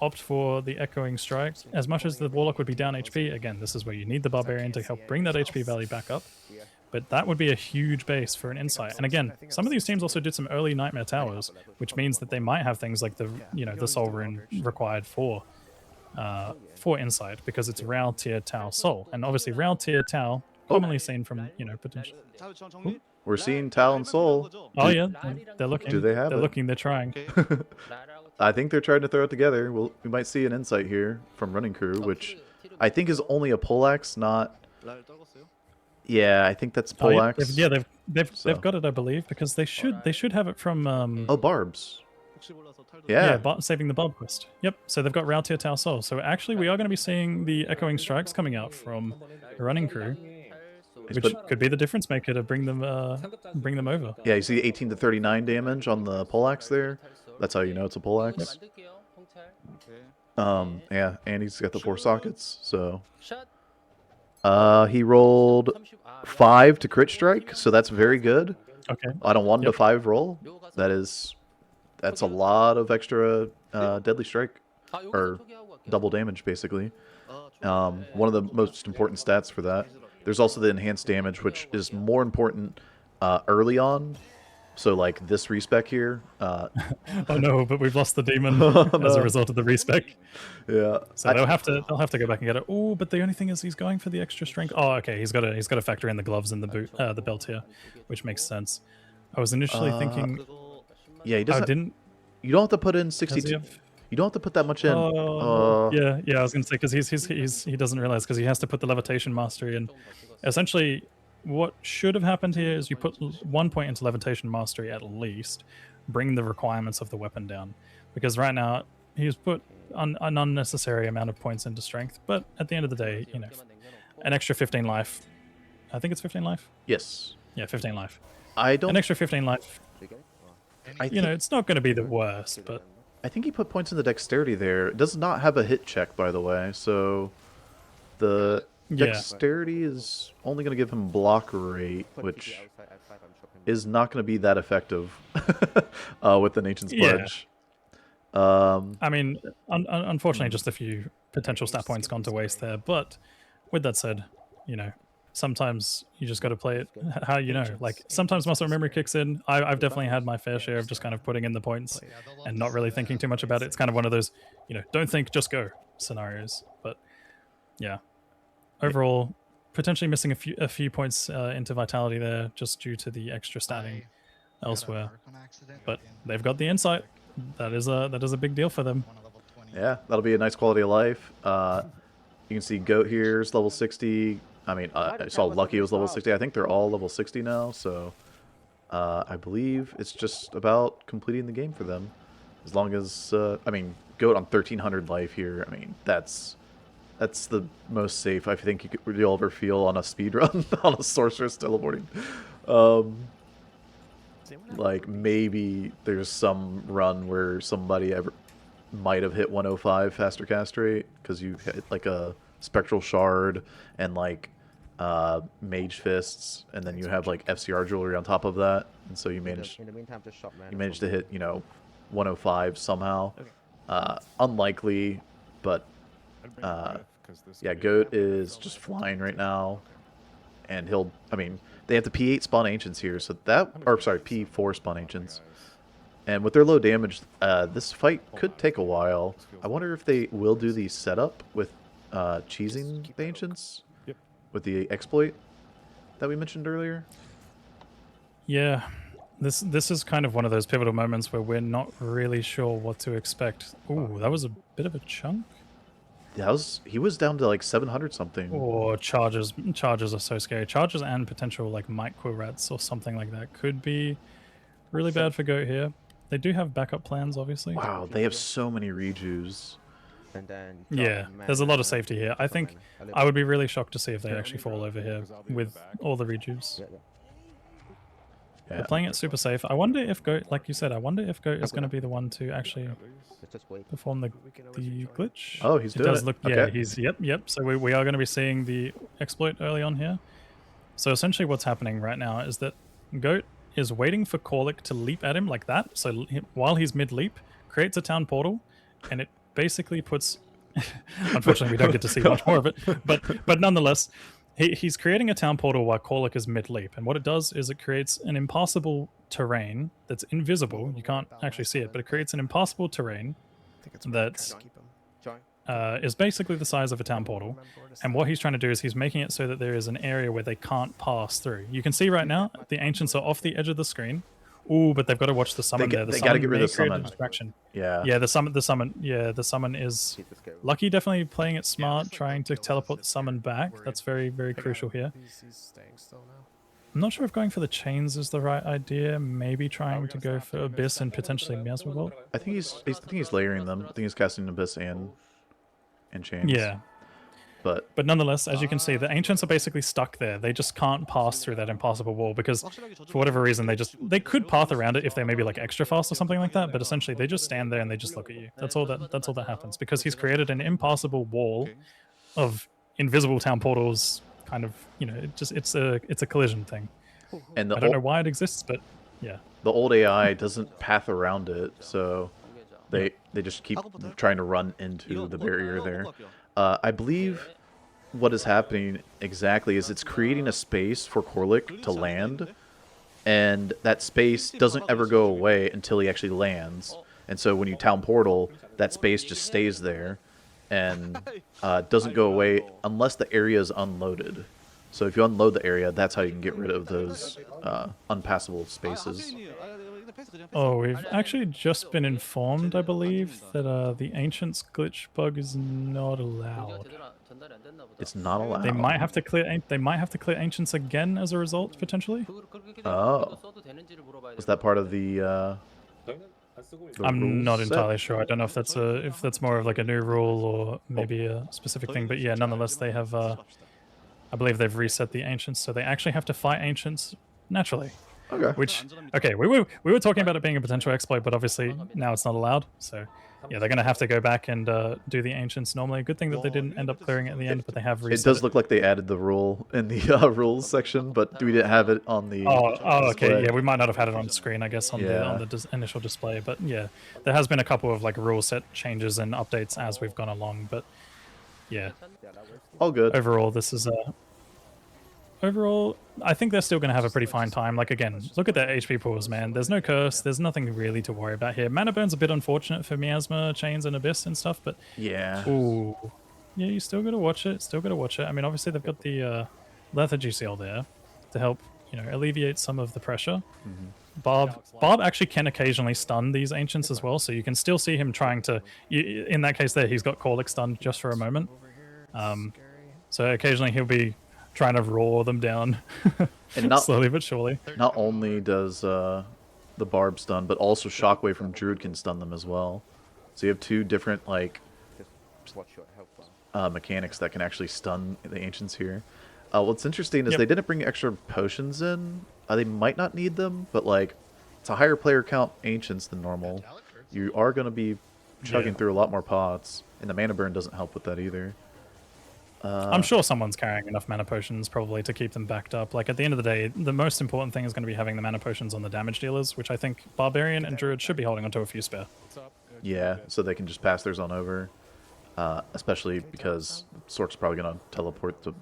opt for the Echoing Strike. As much as the Warlock would be down HP, again, this is where you need the Barbarian to help bring that HP value back up. But that would be a huge base for an insight. And again, some of these teams also did some early Nightmare Towers, which means that they might have things like the Soul Rune required for insight, because it's Rao Tier Tau Soul. And obviously Rao Tier Tau, commonly seen from, potential. We're seeing Tal and Soul. Oh yeah, they're looking. Do they have They're it? looking, they're trying. I think they're trying to throw it together. We might see an insight here from Running Crew, which I think is only a poleaxe, not... Yeah, I think that's poleaxe. They've got it, I believe, because they should have it from Oh, Barbs. Yeah. saving the Bob quest. Yep. So they've got Rao Tier Tau Soul. So actually, we are going to be seeing the Echoing Strikes coming out from the Running Crew, which could be the difference maker to bring them over. Yeah, you see 18 to 39 damage on the poleaxe there. That's how you know it's a poleaxe. Yeah, and he's got the 4 sockets, so... he rolled 5 to crit strike, so that's very good. Okay. On a 1 to 5 roll, that's a lot of extra deadly strike, or double damage basically. One of the most important stats for that. There's also the enhanced damage, which is more important early on. So like this respec here. Oh no, but we've lost the demon as a result of the respec. Yeah. So they'll have to go back and get it. Oh, but the only thing is he's going for the extra strength. Oh, okay. He's got to factor in the gloves and the boot, the belt here, which makes sense. I was initially thinking Yeah, he I doesn't. didn't. You don't have to put in Does he 62. have? You don't have to put that much in. Yeah, yeah. I was gonna say because he doesn't realize because he has to put the levitation mastery in. Essentially, what should have happened here is you put 1 point into levitation mastery at least, bring the requirements of the weapon down, because right now he's put an unnecessary amount of points into strength. But at the end of the day, you know, an extra 15 life. I think it's 15 life. Yes. Yeah, 15 life. I don't. An extra 15 life. I You know, it's not going to be the worst, but I think he put points in the dexterity there. It does not have a hit check, by the way, so the yeah. dexterity is only going to give him block rate, which is not going to be that effective with an Ancient's Yeah. Pledge. I mean, unfortunately, just a few potential stat points gone to waste there. But with that said, you know, sometimes you just got to play it how you know. Like sometimes muscle memory kicks in. I've definitely had my fair share of just kind of putting in the points and not really thinking too much about it. It's kind of one of those, you know, don't think, just go scenarios. But yeah, overall, potentially missing a few points into vitality there just due to the extra statting elsewhere. But they've got the insight. That is a big deal for them. Yeah, that'll be a nice quality of life. You can see Goat here is level 60. I mean, I saw Lucky was level 60. I think they're all level 60 now, so I believe it's just about completing the game for them. As long as, I mean, Goat on 1300 life here, I mean, that's the most safe I think you'll ever feel on a speedrun, on a sorceress teleporting. Like, maybe there's some run where somebody ever might have hit 105 faster cast rate, because you hit, like, a Spectral Shard and, like, Mage Fists, and then you have, like, FCR jewelry on top of that, and so you managed, In the meantime, just shop, man. you managed to hit, you know, 105 somehow. Unlikely, but yeah, Goat is just flying right now, and he'll, I mean, they have the P8 spawn ancients here, so that, or sorry, P4 spawn ancients, and with their low damage, this fight could take a while. I wonder if they will do the setup with cheesing the ancients with the exploit that we mentioned earlier. Yeah, this is kind of one of those pivotal moments where we're not really sure what to expect. Ooh, that was a bit of a chunk. He was down to like 700 something. Or charges are so scary. Charges and potential like micro rats or something like that could be really bad for Goat here. They do have backup plans, obviously. Wow, they have so many rejues. And then Yeah, there's a lot of safety here. I think I would be really shocked to see if they actually fall over here with all the rejuves. Yeah. They're playing it super safe. I wonder if Goat, like you said, I wonder if Goat is going to be the one to actually perform the glitch. Oh, he's doing it. Look, okay. yeah, he's, yep. So we are going to be seeing the exploit early on here. So essentially what's happening right now is that Goat is waiting for Warlock to leap at him like that. So while he's mid-leap, creates a town portal, and it basically puts... Unfortunately, we don't get to see much more of it, but nonetheless, he's creating a town portal while Warlock is mid-leap, and what it does is it creates an impassable terrain that's invisible. You can't actually see it, but it creates an impassable terrain that is basically the size of a town portal. And what he's trying to do is he's making it so that there is an area where they can't pass through. You can see right now the ancients are off the edge of the screen. Ooh, but they've got to watch the summon there. They got to get rid of the summon. Distraction. Yeah. Yeah, the summon is Lucky definitely playing it smart, trying to teleport the summon back. That's very, very crucial here. I'm not sure if going for the chains is the right idea. Maybe trying to go for Abyss and potentially Miasma Vault. I think he's layering them. I think he's casting Abyss and chains. Yeah. But nonetheless, as you can see, the ancients are basically stuck there. They just can't pass through that impassable wall because, for whatever reason, they could path around it if they maybe like extra fast or something like that. But essentially, they just stand there and they just look at you. That's all that happens because he's created an impassable wall of invisible town portals. Kind of, you know, it's a collision thing. And I don't know why it exists, but yeah. The old AI doesn't path around it, so they just keep trying to run into the barrier there. I believe what is happening exactly is it's creating a space for Warlock to land, and that space doesn't ever go away until he actually lands. And so when you town portal, that space just stays there and doesn't go away unless the area is unloaded. So if you unload the area, that's how you can get rid of those unpassable spaces. Oh, we've actually just been informed, I believe, that the Ancients glitch bug is not allowed. It's not allowed. They might have to clear. They might have to clear Ancients again as a result, potentially. Oh. Was that part of the I'm not rules entirely set? sure. I don't know if that's more of like a new rule or maybe a specific thing. But yeah, nonetheless, they have. I believe they've reset the Ancients, so they actually have to fight Ancients naturally. Okay. Which, okay, we were talking about it being a potential exploit, but obviously now it's not allowed. So yeah, they're going to have to go back and do the Ancients normally. Good thing that they didn't end up clearing it at the end, but they have reset It does look like they added the rule in the rules section, but we didn't have it on the Oh, okay. display. Yeah, we might not have had it on screen, I guess, on Yeah. the initial display. But yeah, there has been a couple of like rule set changes and updates as we've gone along. But yeah, All good. overall, this is overall, I think they're still going to have a pretty fine time. Like, again, look at their HP pools, man. There's no curse. There's nothing really to worry about here. Mana burn's a bit unfortunate for Miasma, Chains, and Abyss and stuff, but Yeah. ooh, yeah, you still got to watch it. Still got to watch it. I mean, obviously, they've got the Lethargy Seal there to help, alleviate some of the pressure. Bob actually can occasionally stun these Ancients as well, so you can still see him trying to... In that case there, he's got Corlic stunned just for a moment. So occasionally he'll be trying to roar them down And not slowly but surely. not only does the barb stun, but also Shockwave from Druid can stun them as well. So you have two different like Just watch your health bar. mechanics that can actually stun the Ancients here. What's interesting is they didn't bring extra potions in. They might not need them, but like it's a higher player count Ancients than normal. You are going to be chugging through a lot more pots, and the mana burn doesn't help with that either. I'm sure someone's carrying enough mana potions probably to keep them backed up. Like at the end of the day, the most important thing is going to be having the mana potions on the damage dealers, which I think Barbarian and Druid should be holding onto a few spare. Yeah, so they can just pass theirs on over. Especially because Sork's probably going to teleport to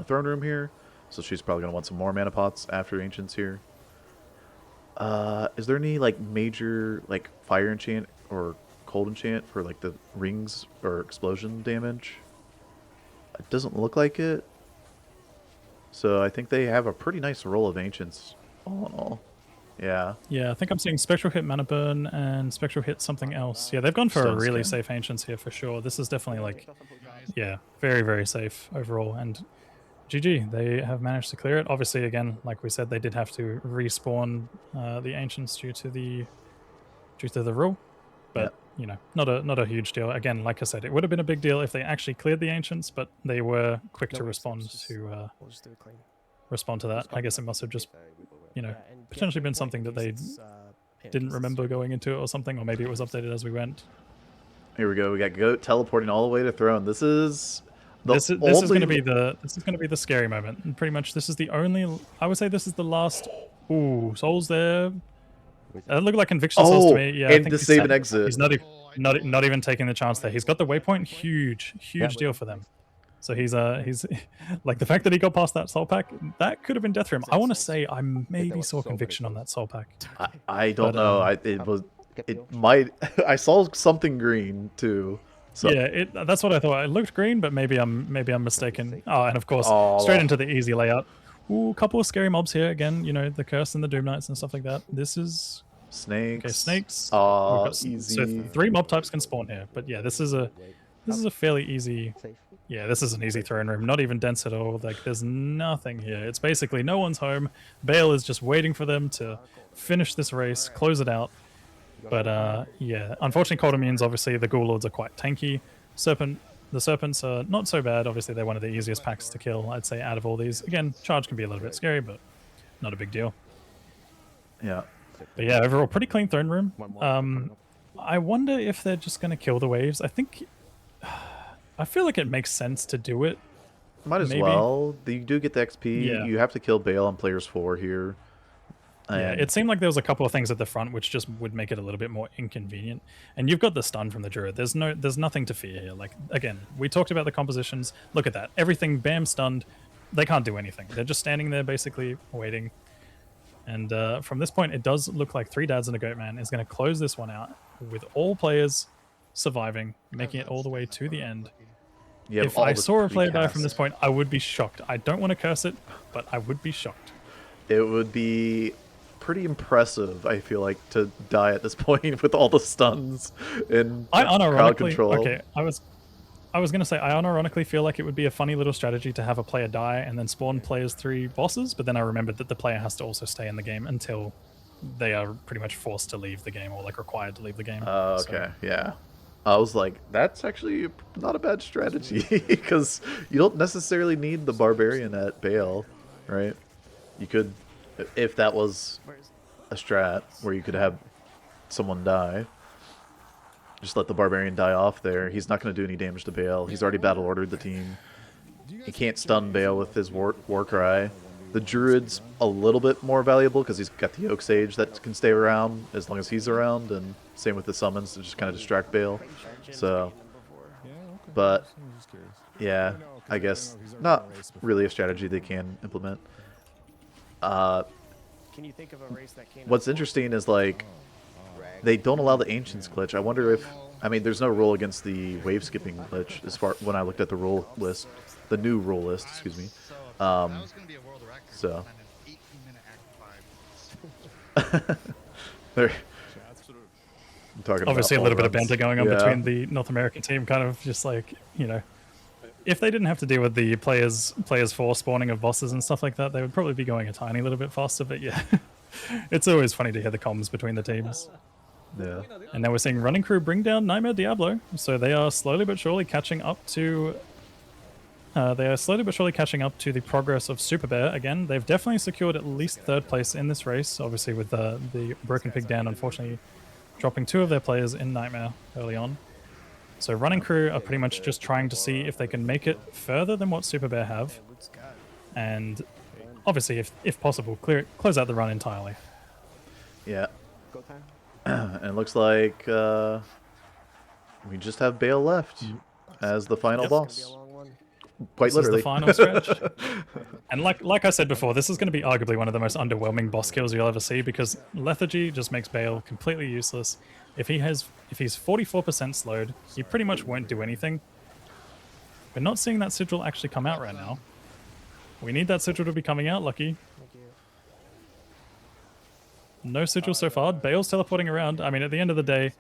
Throne Room here, so she's probably going to want some more mana pots after Ancients here. Is there any like major like fire enchant or cold enchant for like the rings or explosion damage? It doesn't look like it. So I think they have a pretty nice roll of Ancients all in all. Yeah. Yeah, I think I'm seeing Spectral Hit Mana Burn and Spectral Hit something else. Yeah, they've gone for a Stone really Skin. safe Ancients here for sure. This is definitely like, yeah, very, very safe overall. And GG, they have managed to clear it. Obviously, again, like we said, they did have to respawn the Ancients due to the rule. But, not a huge deal. Again, like I said, it would have been a big deal if they actually cleared the Ancients, but they were quick to respond to that. I guess it must have just, potentially been something that they didn't remember going into it or something, or maybe it was updated as we went. Here we go. We got Goat teleporting all the way to Throne. This is This is going to be the scary moment. And pretty much this is the only... I would say this is the last... Ooh, Souls there. That looked like Conviction Souls to me. Yeah, I and think the he's save sad. and exit. He's not even taking the chance there. He's got the waypoint. Huge deal for them. So he's like the fact that he got past that soul pack, that could have been death for him. I want to say I maybe saw Conviction on that soul pack. I don't know. It might. I saw something green too. So Yeah, that's what I thought. It looked green, but maybe I'm mistaken. Oh, and of course, straight into the easy layout. Ooh, a couple of scary mobs here again. The Curse and the Doom Knights and stuff like that. This is snakes. okay. Snakes. Oh, We've easy. So 3 mob types can spawn here, but yeah, this is a fairly easy. Yeah, this is an easy throne room. Not even dense at all. Like there's nothing here. It's basically no one's home. Bale is just waiting for them to finish this race, close it out. But yeah, unfortunately, Cold Immunes, obviously the Ghoul Lords are quite tanky. The Serpents are not so bad. Obviously, they're one of the easiest packs to kill, I'd say, out of all these. Again, Charge can be a little bit scary, but not a big deal. Yeah. But yeah, overall, pretty clean throne room. I wonder if they're just going to kill the waves. I feel like it makes sense to do it. Might as Maybe. well. You do get the XP. Yeah. You have to kill Bale on players 4 here. Yeah, And it seemed like there was a couple of things at the front which just would make it a little bit more inconvenient. And you've got the stun from the Druid. There's nothing to fear here. Like again, we talked about the compositions. Look at that. Everything bam stunned. They can't do anything. They're just standing there basically waiting. And from this point, it does look like 3 Dads and a Goatman is going to close this one out with all players surviving, making it all the way to the end. You have if all I the saw a player die from precast. this point, I would be shocked. I don't want to curse it, but I would be shocked. It would be pretty impressive, I feel like, to die at this point with all the stuns and I crowd unironically, control. okay, I was going to say, I unironically feel like it would be a funny little strategy to have a player die and then spawn players 3 bosses, but then I remembered that the player has to also stay in the game until they are pretty much forced to leave the game or like required to leave the game. Okay, yeah. I was like, that's actually not a bad strategy because you don't necessarily need the barbarian at Bale, right? You could, if that was a strat where you could have someone die, just let the barbarian die off there. He's not going to do any damage to Bale. He's already battle ordered the team. He can't stun Bale with his war cry. The druid's a little bit more valuable because he's got the Oak Sage that can stay around as long as he's around, and same with the summons to just kind of distract Bale. So, but yeah, I guess not really a strategy they can implement. Can you think of a race that came What's interesting is like they don't allow the Ancients glitch. I wonder if, I mean, there's no rule against the wave skipping glitch as far when I looked at the rule list, the new rule list, excuse me. That was going to be a world record. So. And an 18-minute active 5. They're I'm talking Obviously, a about little bit of runs. banter going on Yeah. between the North American team, kind of just like, you know, if they didn't have to deal with the players 4 spawning of bosses and stuff like that, they would probably be going a tiny little bit faster. But yeah, it's always funny to hear the comms between the teams. Yeah. And now we're seeing Running Crew bring down Nightmare Diablo, so they are slowly but surely catching up to. The progress of Super Bear. Again, they've definitely secured at least 3rd place in this race. Obviously, with the Broken Pig down, unfortunately, dropping 2 of their players in Nightmare early on. So Running Crew are pretty much just trying to see if they can make it further than what Super Bear have, and obviously, if possible, close out the run entirely. Yeah. Go time. And it looks like we just have Bale left as the final Yep. boss. Quite This literally. is the final stretch. And like I said before, this is going to be arguably one of the most underwhelming boss kills you'll ever see because Lethargy just makes Bale completely useless. If he's 44% slowed, he pretty much won't do anything. We're not seeing that sigil actually come out right now. We need that sigil to be coming out, Lucky. No sigil so far. Bale's teleporting around. I mean, at the end of the day,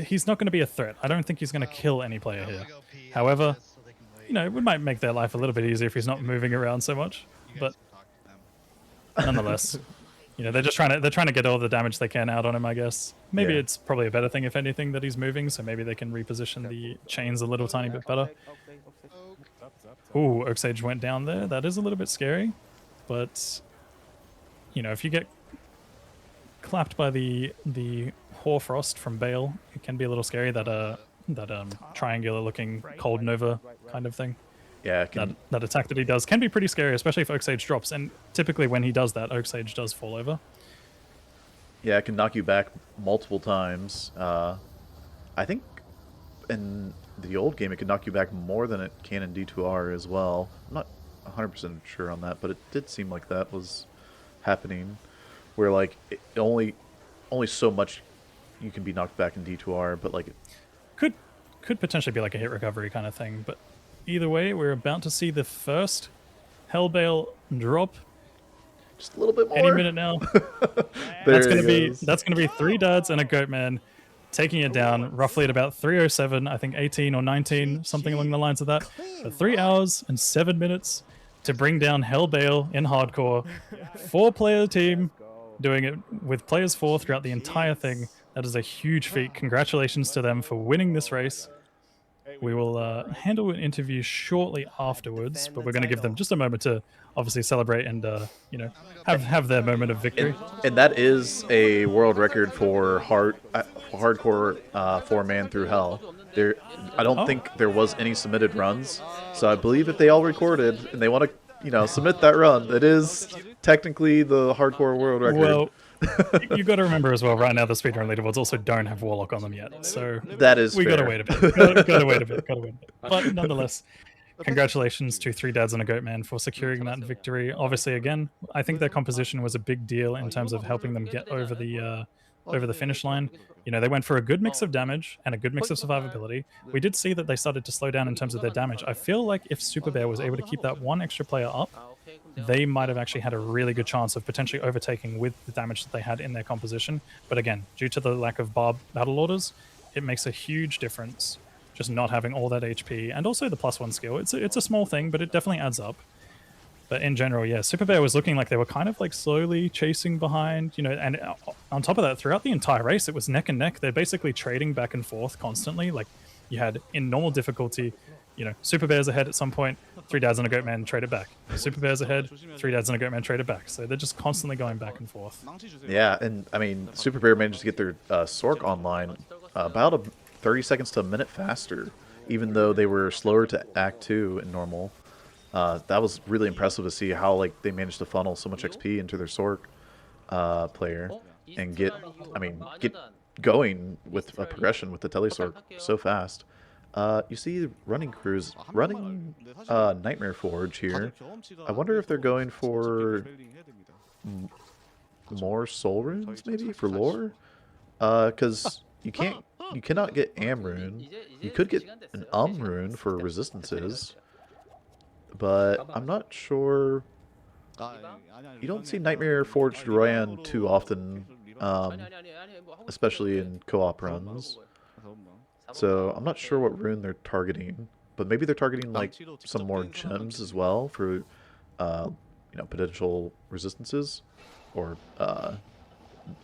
he's not going to be a threat. I don't think he's going to kill any player here. However, you know, it might make their life a little bit easier if he's not moving around so much. But nonetheless, you know, they're trying to get all the damage they can out on him, I guess. Maybe Yeah. it's probably a better thing, if anything, that he's moving, so maybe they can reposition the chains a little tiny bit better. Ooh, Oak Sage went down there. That is a little bit scary. But, you know, if you get clapped by the Hoarfrost from Bale, it can be a little scary, that triangular looking cold nova kind of thing. Yeah. That attack that he does can be pretty scary, especially if Oak Sage drops, and typically when he does that, Oak Sage does fall over. Yeah, it can knock you back multiple times. I think in the old game it could knock you back more than it can in D2R as well. I'm not 100% sure on that, but it did seem like that was happening, where like only so much you can be knocked back in D2R, but like Could potentially be like a hit recovery kind of thing, but either way, we're about to see the first Hellbale drop just a little bit more. any minute now. There That's gonna be 3 dads and a goat man taking it down roughly at about 3:07, I think 18 or 19, something along the lines of that. For 3 hours and 7 minutes to bring down Hellbale in hardcore. 4-player team doing it with players 4 throughout the entire thing. That is a huge feat. Congratulations to them for winning this race. We will handle an interview shortly afterwards, but we're going to give them just a moment to obviously celebrate and you know, have their moment of victory. And that is a world record for hardcore 4-man through hell. I don't think there was any submitted runs, so I believe if they all recorded and they want to, submit that run, it is technically the hardcore world record. Well, you got to remember as well, right now the speedrun leaderboards also don't have Warlock on them yet, so that is we fair. got to wait a bit. Got to wait a bit. But nonetheless, congratulations to 3 dads and a goat man for securing that victory. Obviously, again, I think their composition was a big deal in terms of helping them get over the over the finish line. You know, they went for a good mix of damage and a good mix of survivability. We did see that they started to slow down in terms of their damage. I feel like if Super Bear was able to keep that one extra player up, they might have actually had a really good chance of potentially overtaking with the damage that they had in their composition. But again, due to the lack of Barb battle orders, it makes a huge difference just not having all that HP and also the +1 skill. It's a small thing, but it definitely adds up. But in general, yeah, Super Bear was looking like they were kind of like slowly chasing behind, you know, and on top of that, throughout the entire race, it was neck and neck. They're basically trading back and forth constantly. Like you had in normal difficulty, you know, Super Bear's ahead at some point, 3 dads and a goat man trade it back. Super Bear's ahead, 3 dads and a goat man trade it back. So they're just constantly going back and forth. Yeah, and I mean, Super Bear managed to get their Sork online about 30 seconds to a minute faster, even though they were slower to Act 2 in normal. That was really impressive to see how like they managed to funnel so much XP into their Sork player and get going with a progression with the Telesork so fast. You see running crews running Nightmare Forge here. I wonder if they're going for more soul runes maybe for lore, because you cannot get Am rune. You could get an rune for resistances, but I'm not sure. You don't see Nightmare Forged Royan too often, especially in co-op runs. So I'm not sure what rune they're targeting, but maybe they're targeting like some more gems as well for, you know, potential resistances or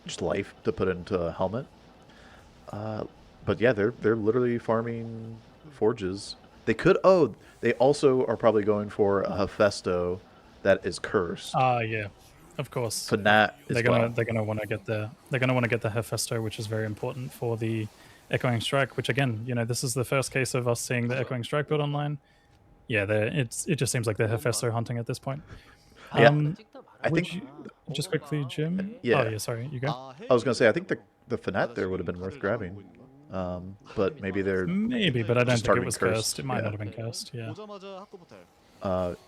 just life to put into a helmet. But yeah, they're literally farming forges. They could. Oh, they also are probably going for a Hephaesto that is cursed. Yeah, of course. Fanat they're gonna want to get the Hephaesto, which is very important for the Echoing Strike. Which again, you know, this is the first case of us seeing the Echoing Strike build online. Yeah, it just seems like they're Hephaesto hunting at this point. Yeah, I think just quickly, Jim. Yeah. Oh yeah, sorry, you go. I was gonna say I think the Fanat there would have been worth grabbing. But maybe they're but I don't think it was cursed. It might yeah. not have been cursed. Yeah.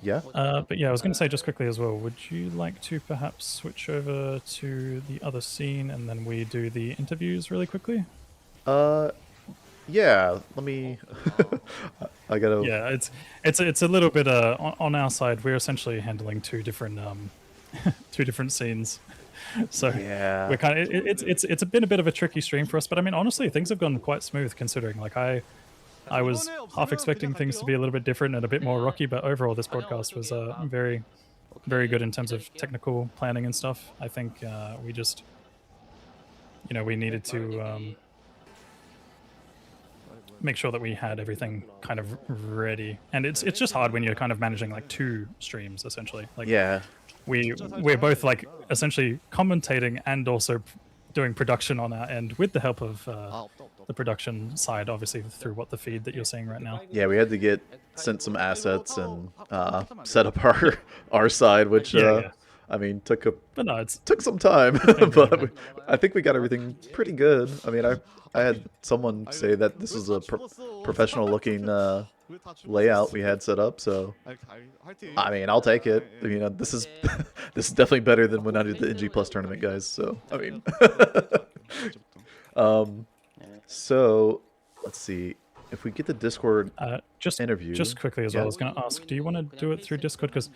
Yeah. But yeah, I was going to say just quickly as well. Would you like to perhaps switch over to the other scene and then we do the interviews really quickly? Yeah. Let me. I gotta. Yeah, it's a little bit on our side. We're essentially handling two different scenes. So yeah, we're kind of it's been a bit of a tricky stream for us, but I mean honestly things have gone quite smooth considering. Like I was half expecting things to be a little bit different and a bit more rocky, but overall this broadcast was very good in terms of technical planning and stuff. I think we just, you know, we needed to make sure that we had everything kind of ready, and it's just hard when you're kind of managing like 2 streams essentially. Like yeah. We're both like essentially commentating and also doing production on our end with the help of the production side, obviously through the feed that you're seeing right now. Yeah, we had to sent some assets and set up our side, which I mean took some time, but I think we got everything pretty good. I mean, I had someone say that this is a professional looking layout we had set up, so I mean I'll take it. I mean this is definitely better than when I did the NG Plus tournament, guys. So I mean, so let's see if we get the Discord interview. Just quickly as well, I was going to ask, do you want to do it through Discord? Because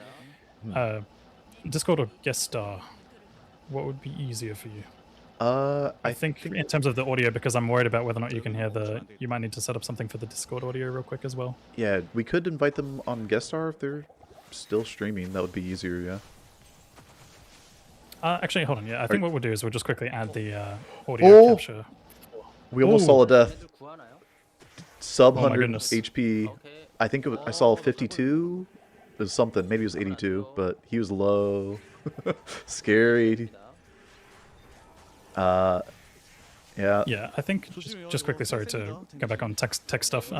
Discord or guest star, what would be easier for you? I think in terms of the audio, because I'm worried about whether or not you can hear you might need to set up something for the Discord audio real quick as well. Yeah, we could invite them on guest star if they're still streaming. That would be easier, yeah. Actually, hold on. Yeah, I think what we'll do is we'll just quickly add the audio capture. We almost saw a death. Sub 100 goodness. HP. I think I saw 52. It was something. Maybe it was 82, but he was low. Scary. Yeah. Yeah, I think just quickly, sorry to go back on tech stuff.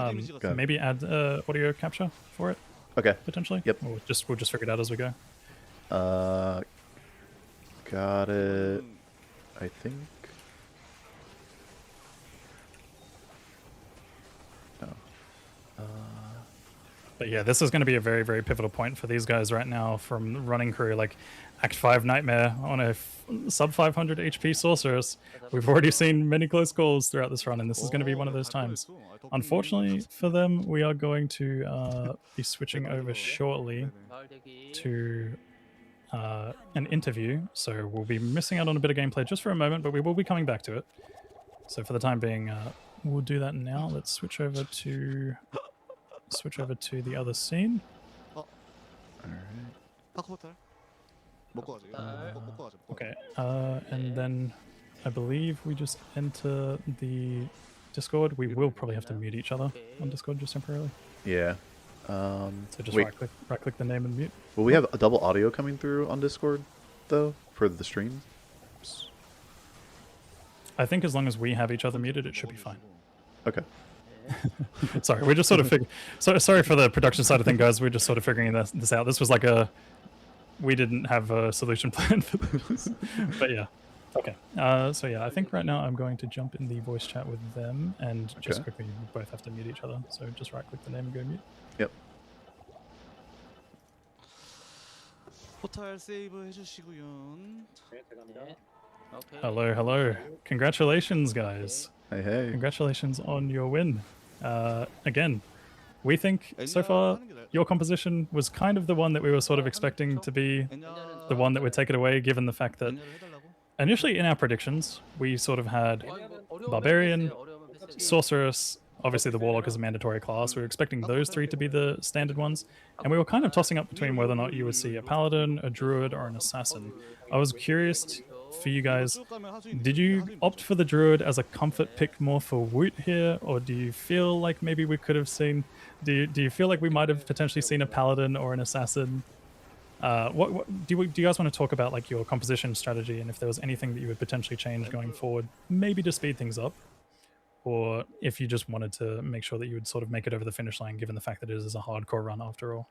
Maybe add audio capture for it. Okay. Potentially. Yep. Or we'll just figure it out as we go. Got it. I think. No. But yeah, this is going to be a very, very pivotal point for these guys right now from running crew. Like Act 5 Nightmare on a sub 500 HP Sorceress. We've already seen many close calls throughout this run, and this is going to be one of those times. Unfortunately for them, we are going to be switching over shortly to an interview. So we'll be missing out on a bit of gameplay just for a moment, but we will be coming back to it. So for the time being, we'll do that now. Let's switch over to the other scene. Okay, and then I believe we just enter the Discord. We will probably have to mute each other on Discord just temporarily. Yeah. So just wait. right click the name and mute. Will we have a double audio coming through on Discord, though, for the stream? I think as long as we have each other muted, it should be fine. Okay. Sorry, we're just sort of sorry for the production side of things, guys. We're just sort of figuring this out. This was like we didn't have a solution plan for this. But yeah. Okay. So yeah, I think right now I'm going to jump in the voice chat with them and just quickly we both have to mute each other. So just right click the name and go mute. Yep. Hello, hello. Congratulations, guys. Hey, hey. Congratulations on your win. Again, we think so far your composition was kind of the one that we were sort of expecting to be the one that would take it away, given the fact that initially in our predictions, we sort of had Barbarian, Sorceress, obviously the Warlock is a mandatory class. We were expecting those three to be the standard ones, and we were kind of tossing up between whether or not you would see a Paladin, a Druid, or an Assassin. I was curious for you guys, did you opt for the Druid as a comfort pick more for Woot here, or do you feel like maybe we could have seen, do you feel like we might have potentially seen a Paladin or an Assassin? What do you guys want to talk about, like your composition strategy, and if there was anything that you would potentially change going forward, maybe to speed things up, or if you just wanted to make sure that you would sort of make it over the finish line, given the fact that it is a hardcore run after all?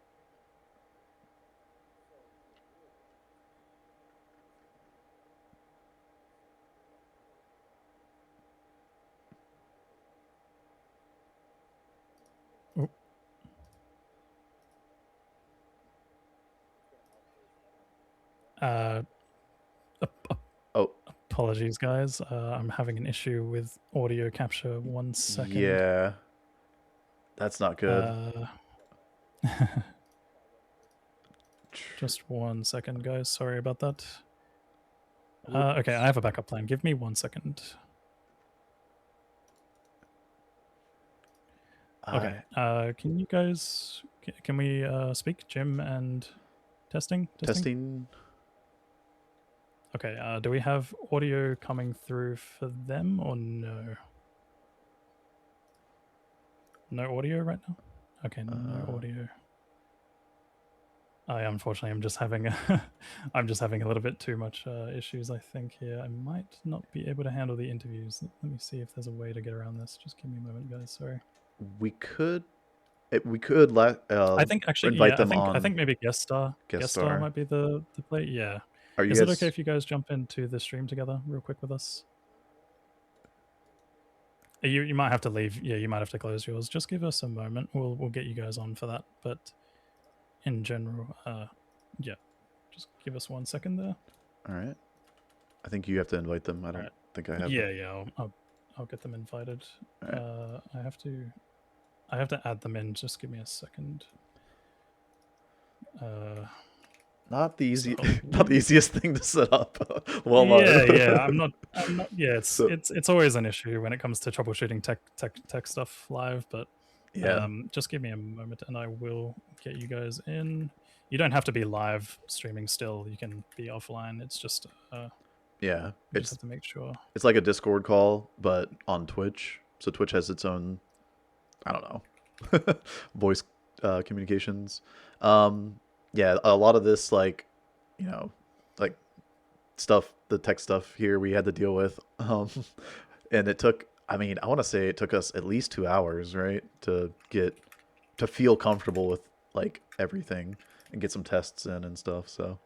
Apologies, guys. I'm having an issue with audio capture. 1 second. Yeah. That's not good. Just 1 second, guys. Sorry about that. Okay, I have a backup plan. Give me 1 second. Okay. Can you guys... Can we speak? Jim and... Testing? Testing. Okay, do we have audio coming through for them or no? No audio right now? Okay, no audio. Unfortunately, I'm just having a little bit too much issues, I think, here. I might not be able to handle the interviews. Let me see if there's a way to get around this. Just give me a moment, guys. Sorry. We could let I think actually invite them on. I think maybe guest star might be the play. Yeah. Is it okay if you guys jump into the stream together real quick with us? You might have to leave. Yeah, you might have to close yours. Just give us a moment. We'll get you guys on for that. But in general, yeah, just give us 1 second there. All right. I think you have to invite them. I don't think I have. Yeah. I'll get them invited. Right. I have to add them in. Just give me a second. Not the easiest thing to set up. Yeah. I'm not. Yeah, it's always an issue when it comes to troubleshooting tech stuff live. But yeah, just give me a moment and I will get you guys in. You don't have to be live streaming still. You can be offline. It's just yeah. You just have to make sure. It's like a Discord call, but on Twitch. So Twitch has its own, I don't know, voice communications. Yeah, a lot of this, like, you know, like stuff, the tech stuff here we had to deal with. And it took, I mean, I want to say it took us at least 2 hours, right, to feel comfortable with like everything and get some tests in and stuff. So,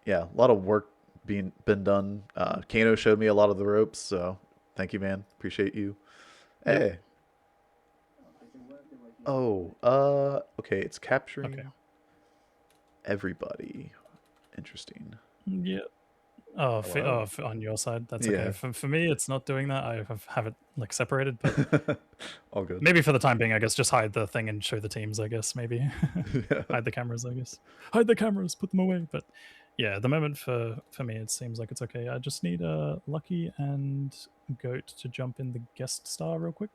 yeah, a lot of work been done. Kano showed me a lot of the ropes, so thank you, man. Appreciate you. Hey. Oh, okay, it's capturing Okay. everybody. Interesting. Yeah. Oh, Hello? on your side, that's Yeah. okay. For me, it's not doing that. I have it like separated, but All good. maybe for the time being, I guess just hide the thing and show the teams. I guess maybe Yeah. hide the cameras. I guess hide the cameras, put them away. But yeah, at the moment for me, it seems like it's okay. I just need Lucky and Goat to jump in the guest star real quick.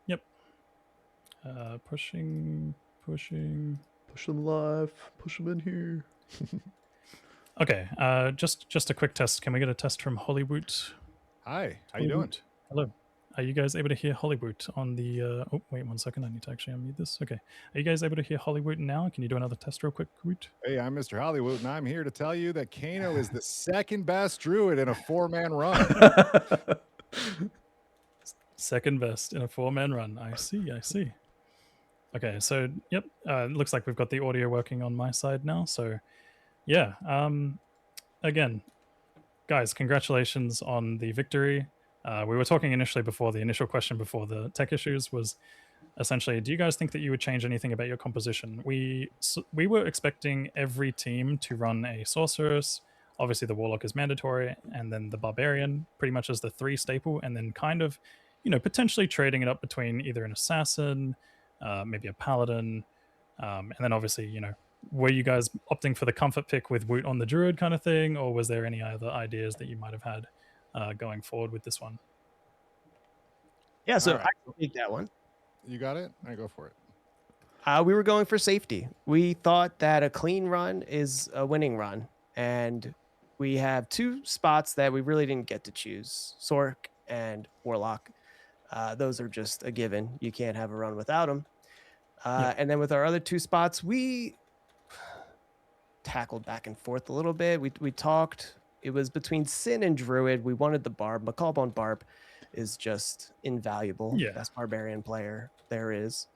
Yep. Pushing. Push them live. Push them in here. Okay. Just a quick test. Can we get a test from Hollywood? Hi, how you doing? Hollywood. Hello. Are you guys able to hear Hollywood on the? Oh, wait 1 second. I need to actually unmute this. Okay. Are you guys able to hear Hollywood now? Can you do another test real quick, Woot? Hey, I'm Mr. Hollywood, and I'm here to tell you that Kano is the second best druid in a 4-man run. Second best in a 4-man run. I see. I see. Okay. So yep. It looks like we've got the audio working on my side now. So yeah. Again, guys, congratulations on the victory. We were talking initially before the initial question before the tech issues was essentially, do you guys think that you would change anything about your composition? We were expecting every team to run a sorceress. Obviously, the warlock is mandatory, and then the barbarian pretty much as the 3 staple, and then kind of, potentially trading it up between either an assassin, maybe a paladin, and then obviously, were you guys opting for the comfort pick with Woot on the druid kind of thing, or was there any other ideas that you might have had going forward with this one? Yeah, so Alright. I can take that one. You got it? I go for it. We were going for safety. We thought that a clean run is a winning run, and we have 2 spots that we really didn't get to choose: Sork and Warlock. Those are just a given. You can't have a run without them. And then with our other 2 spots, we tackled back and forth a little bit. We talked. It was between Sin and Druid. We wanted the Barb. McCallbone Barb is just invaluable. Yeah. Best barbarian player there is.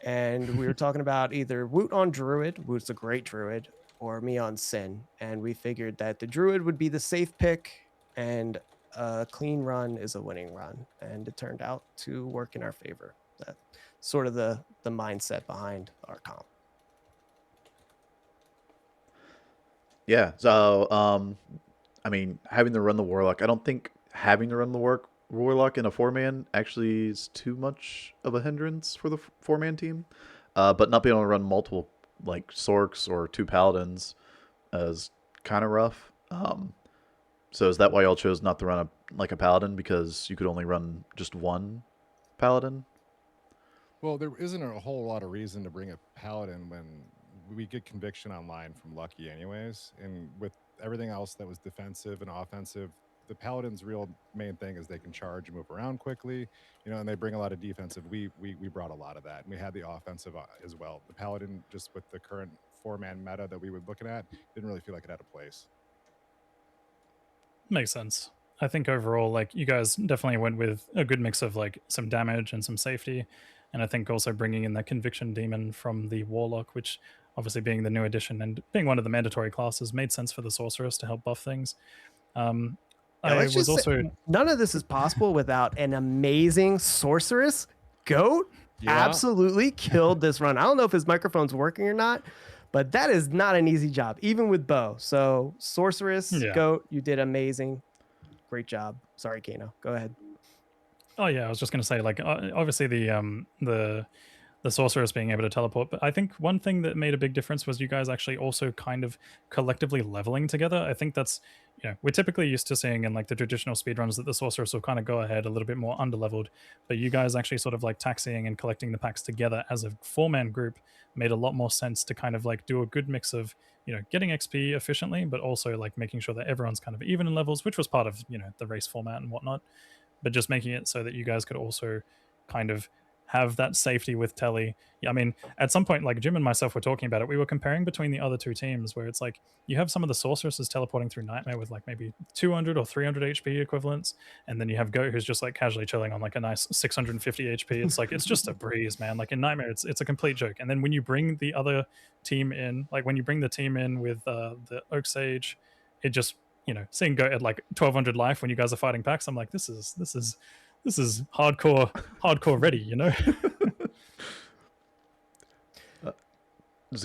And we were talking about either Woot on Druid, Woot's a great Druid, or me on Sin. And we figured that the Druid would be the safe pick, and a clean run is a winning run. And it turned out to work in our favor. That's sort of the mindset behind our comp. Yeah. So, I mean, having to run the warlock, I don't think having to run the warlock in a 4-man actually is too much of a hindrance for the 4-man team. But not being able to run multiple like Sorks or 2 paladins is kind of rough. So is that why y'all chose not to run a paladin, because you could only run just 1 paladin? Well, there isn't a whole lot of reason to bring a paladin when we get conviction online from Lucky anyways, and with everything else that was defensive and offensive, the paladin's real main thing is they can charge and move around quickly, and they bring a lot of defensive. We brought a lot of that, and we had the offensive as well. The paladin, just with the current 4-man meta that we were looking at, didn't really feel like it had a place. Makes sense. I think overall, like, you guys definitely went with a good mix of like some damage and some safety, and I think also bringing in that conviction demon from the warlock, which obviously being the new addition and being one of the mandatory classes made sense for the sorceress to help buff things. I was also none of this is possible without an amazing sorceress. Goat absolutely killed this run. I don't know if his microphone's working or not, but that is not an easy job, even with Bo. So sorceress, Goat, you did amazing. Great job. Sorry, Kano. Go ahead. Oh yeah, I was just gonna say, like, obviously the sorceress being able to teleport, but I think one thing that made a big difference was you guys actually also kind of collectively leveling together. I think that's, we're typically used to seeing in like the traditional speedruns that the sorceress will kind of go ahead a little bit more underleveled, but you guys actually sort of like taxiing and collecting the packs together as a 4-man group made a lot more sense to kind of like do a good mix of, getting XP efficiently, but also like making sure that everyone's kind of even in levels, which was part of, the race format and whatnot, but just making it so that you guys could also kind of have that safety with Telly. Yeah, I mean, at some point, like Jim and myself were talking about it, we were comparing between the other two teams where it's like you have some of the sorceresses teleporting through Nightmare with like maybe 200 or 300 HP equivalents, and then you have Goat who's just like casually chilling on like a nice 650 HP. It's like it's just a breeze, man. Like in Nightmare, it's a complete joke. And then when you bring the other team in, like when you bring the team in with the Oak Sage, it just, you know, seeing Goat at like 1200 life when you guys are fighting packs, I'm like, this is hardcore ready, you know.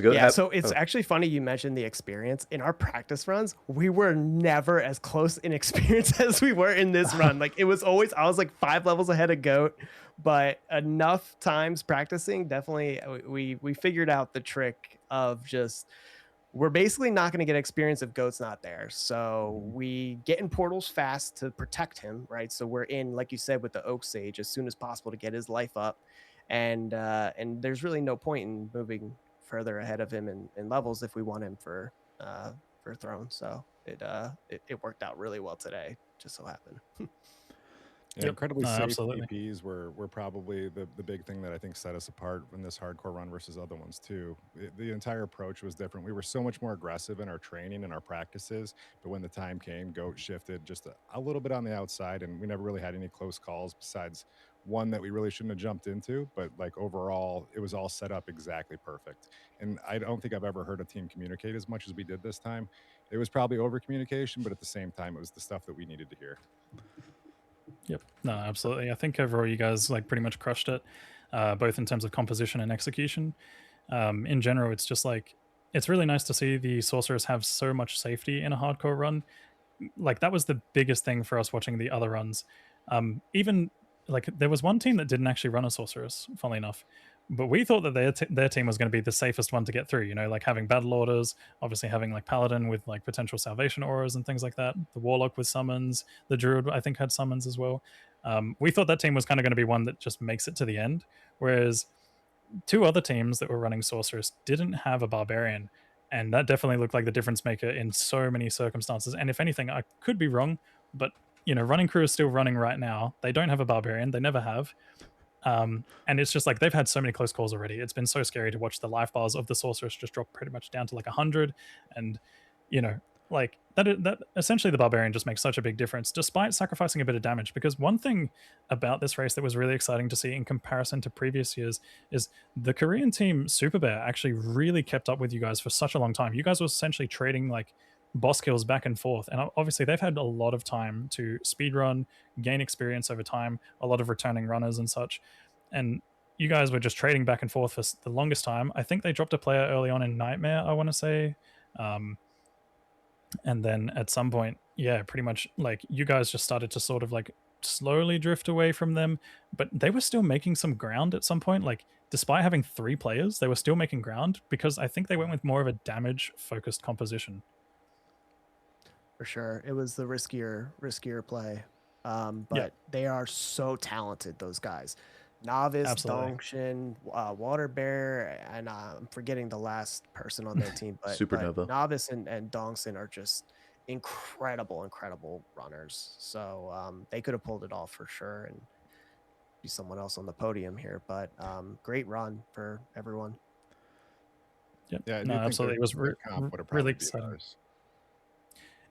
Yeah, so it's actually funny you mentioned the experience. In our practice runs, we were never as close in experience as we were in this run. Like it was always, I was like 5 levels ahead of Goat, but enough times practicing, definitely we figured out the trick of just, we're basically not going to get experience if Goat's not there. So we get in portals fast to protect him, right? So we're in, like you said, with the Oak Sage as soon as possible to get his life up. And there's really no point in moving further ahead of him in levels if we want him for throne. So it worked out really well today, just so happened. Yeah, incredibly safe absolutely. TPs were probably the big thing that I think set us apart in this hardcore run versus other ones too. The entire approach was different. We were so much more aggressive in our training and our practices, but when the time came, Goat shifted just a little bit on the outside, and we never really had any close calls besides one that we really shouldn't have jumped into. But like overall, it was all set up exactly perfect. And I don't think I've ever heard a team communicate as much as we did this time. It was probably over communication, but at the same time, it was the stuff that we needed to hear. Yep. No, absolutely. I think overall you guys like pretty much crushed it, both in terms of composition and execution. In general, it's just like, it's really nice to see the sorcerers have so much safety in a hardcore run. Like that was the biggest thing for us watching the other runs. Even like there was one team that didn't actually run a sorceress, funnily enough, but we thought that their team was going to be the safest one to get through, you know, like having battle orders, obviously having like paladin with like potential salvation auras and things like that, the warlock with summons, the druid I think had summons as well. We thought that team was kind of going to be one that just makes it to the end, whereas 2 other teams that were running sorceress didn't have a barbarian, and that definitely looked like the difference maker in so many circumstances. And if anything, I could be wrong, but you know, running crew is still running right now. They don't have a barbarian, they never have. And it's just like they've had so many close calls already. It's been so scary to watch the life bars of the sorceress just drop pretty much down to like 100, and you know, like that essentially the barbarian just makes such a big difference despite sacrificing a bit of damage. Because one thing about this race that was really exciting to see in comparison to previous years is the Korean team Super Bear actually really kept up with you guys for such a long time. You guys were essentially trading like boss kills back and forth, and obviously they've had a lot of time to speedrun, gain experience over time, a lot of returning runners and such, and you guys were just trading back and forth for the longest time. I think they dropped a player early on in Nightmare, I want to say, and then at some point, yeah, pretty much like you guys just started to sort of like slowly drift away from them, but they were still making some ground at some point. Like despite having 3 players, they were still making ground because I think they went with more of a damage focused composition. For sure, it was the riskier play, but they are so talented, those guys. Novice, Absolutely. Dongshin, Water Bear, and I'm forgetting the last person on their team, but Supernova. Novice and Dongshin are just incredible runners. So they could have pulled it off for sure and be someone else on the podium here. But great run for everyone. Yep. Yeah, no, absolutely. It was really exciting. Ours.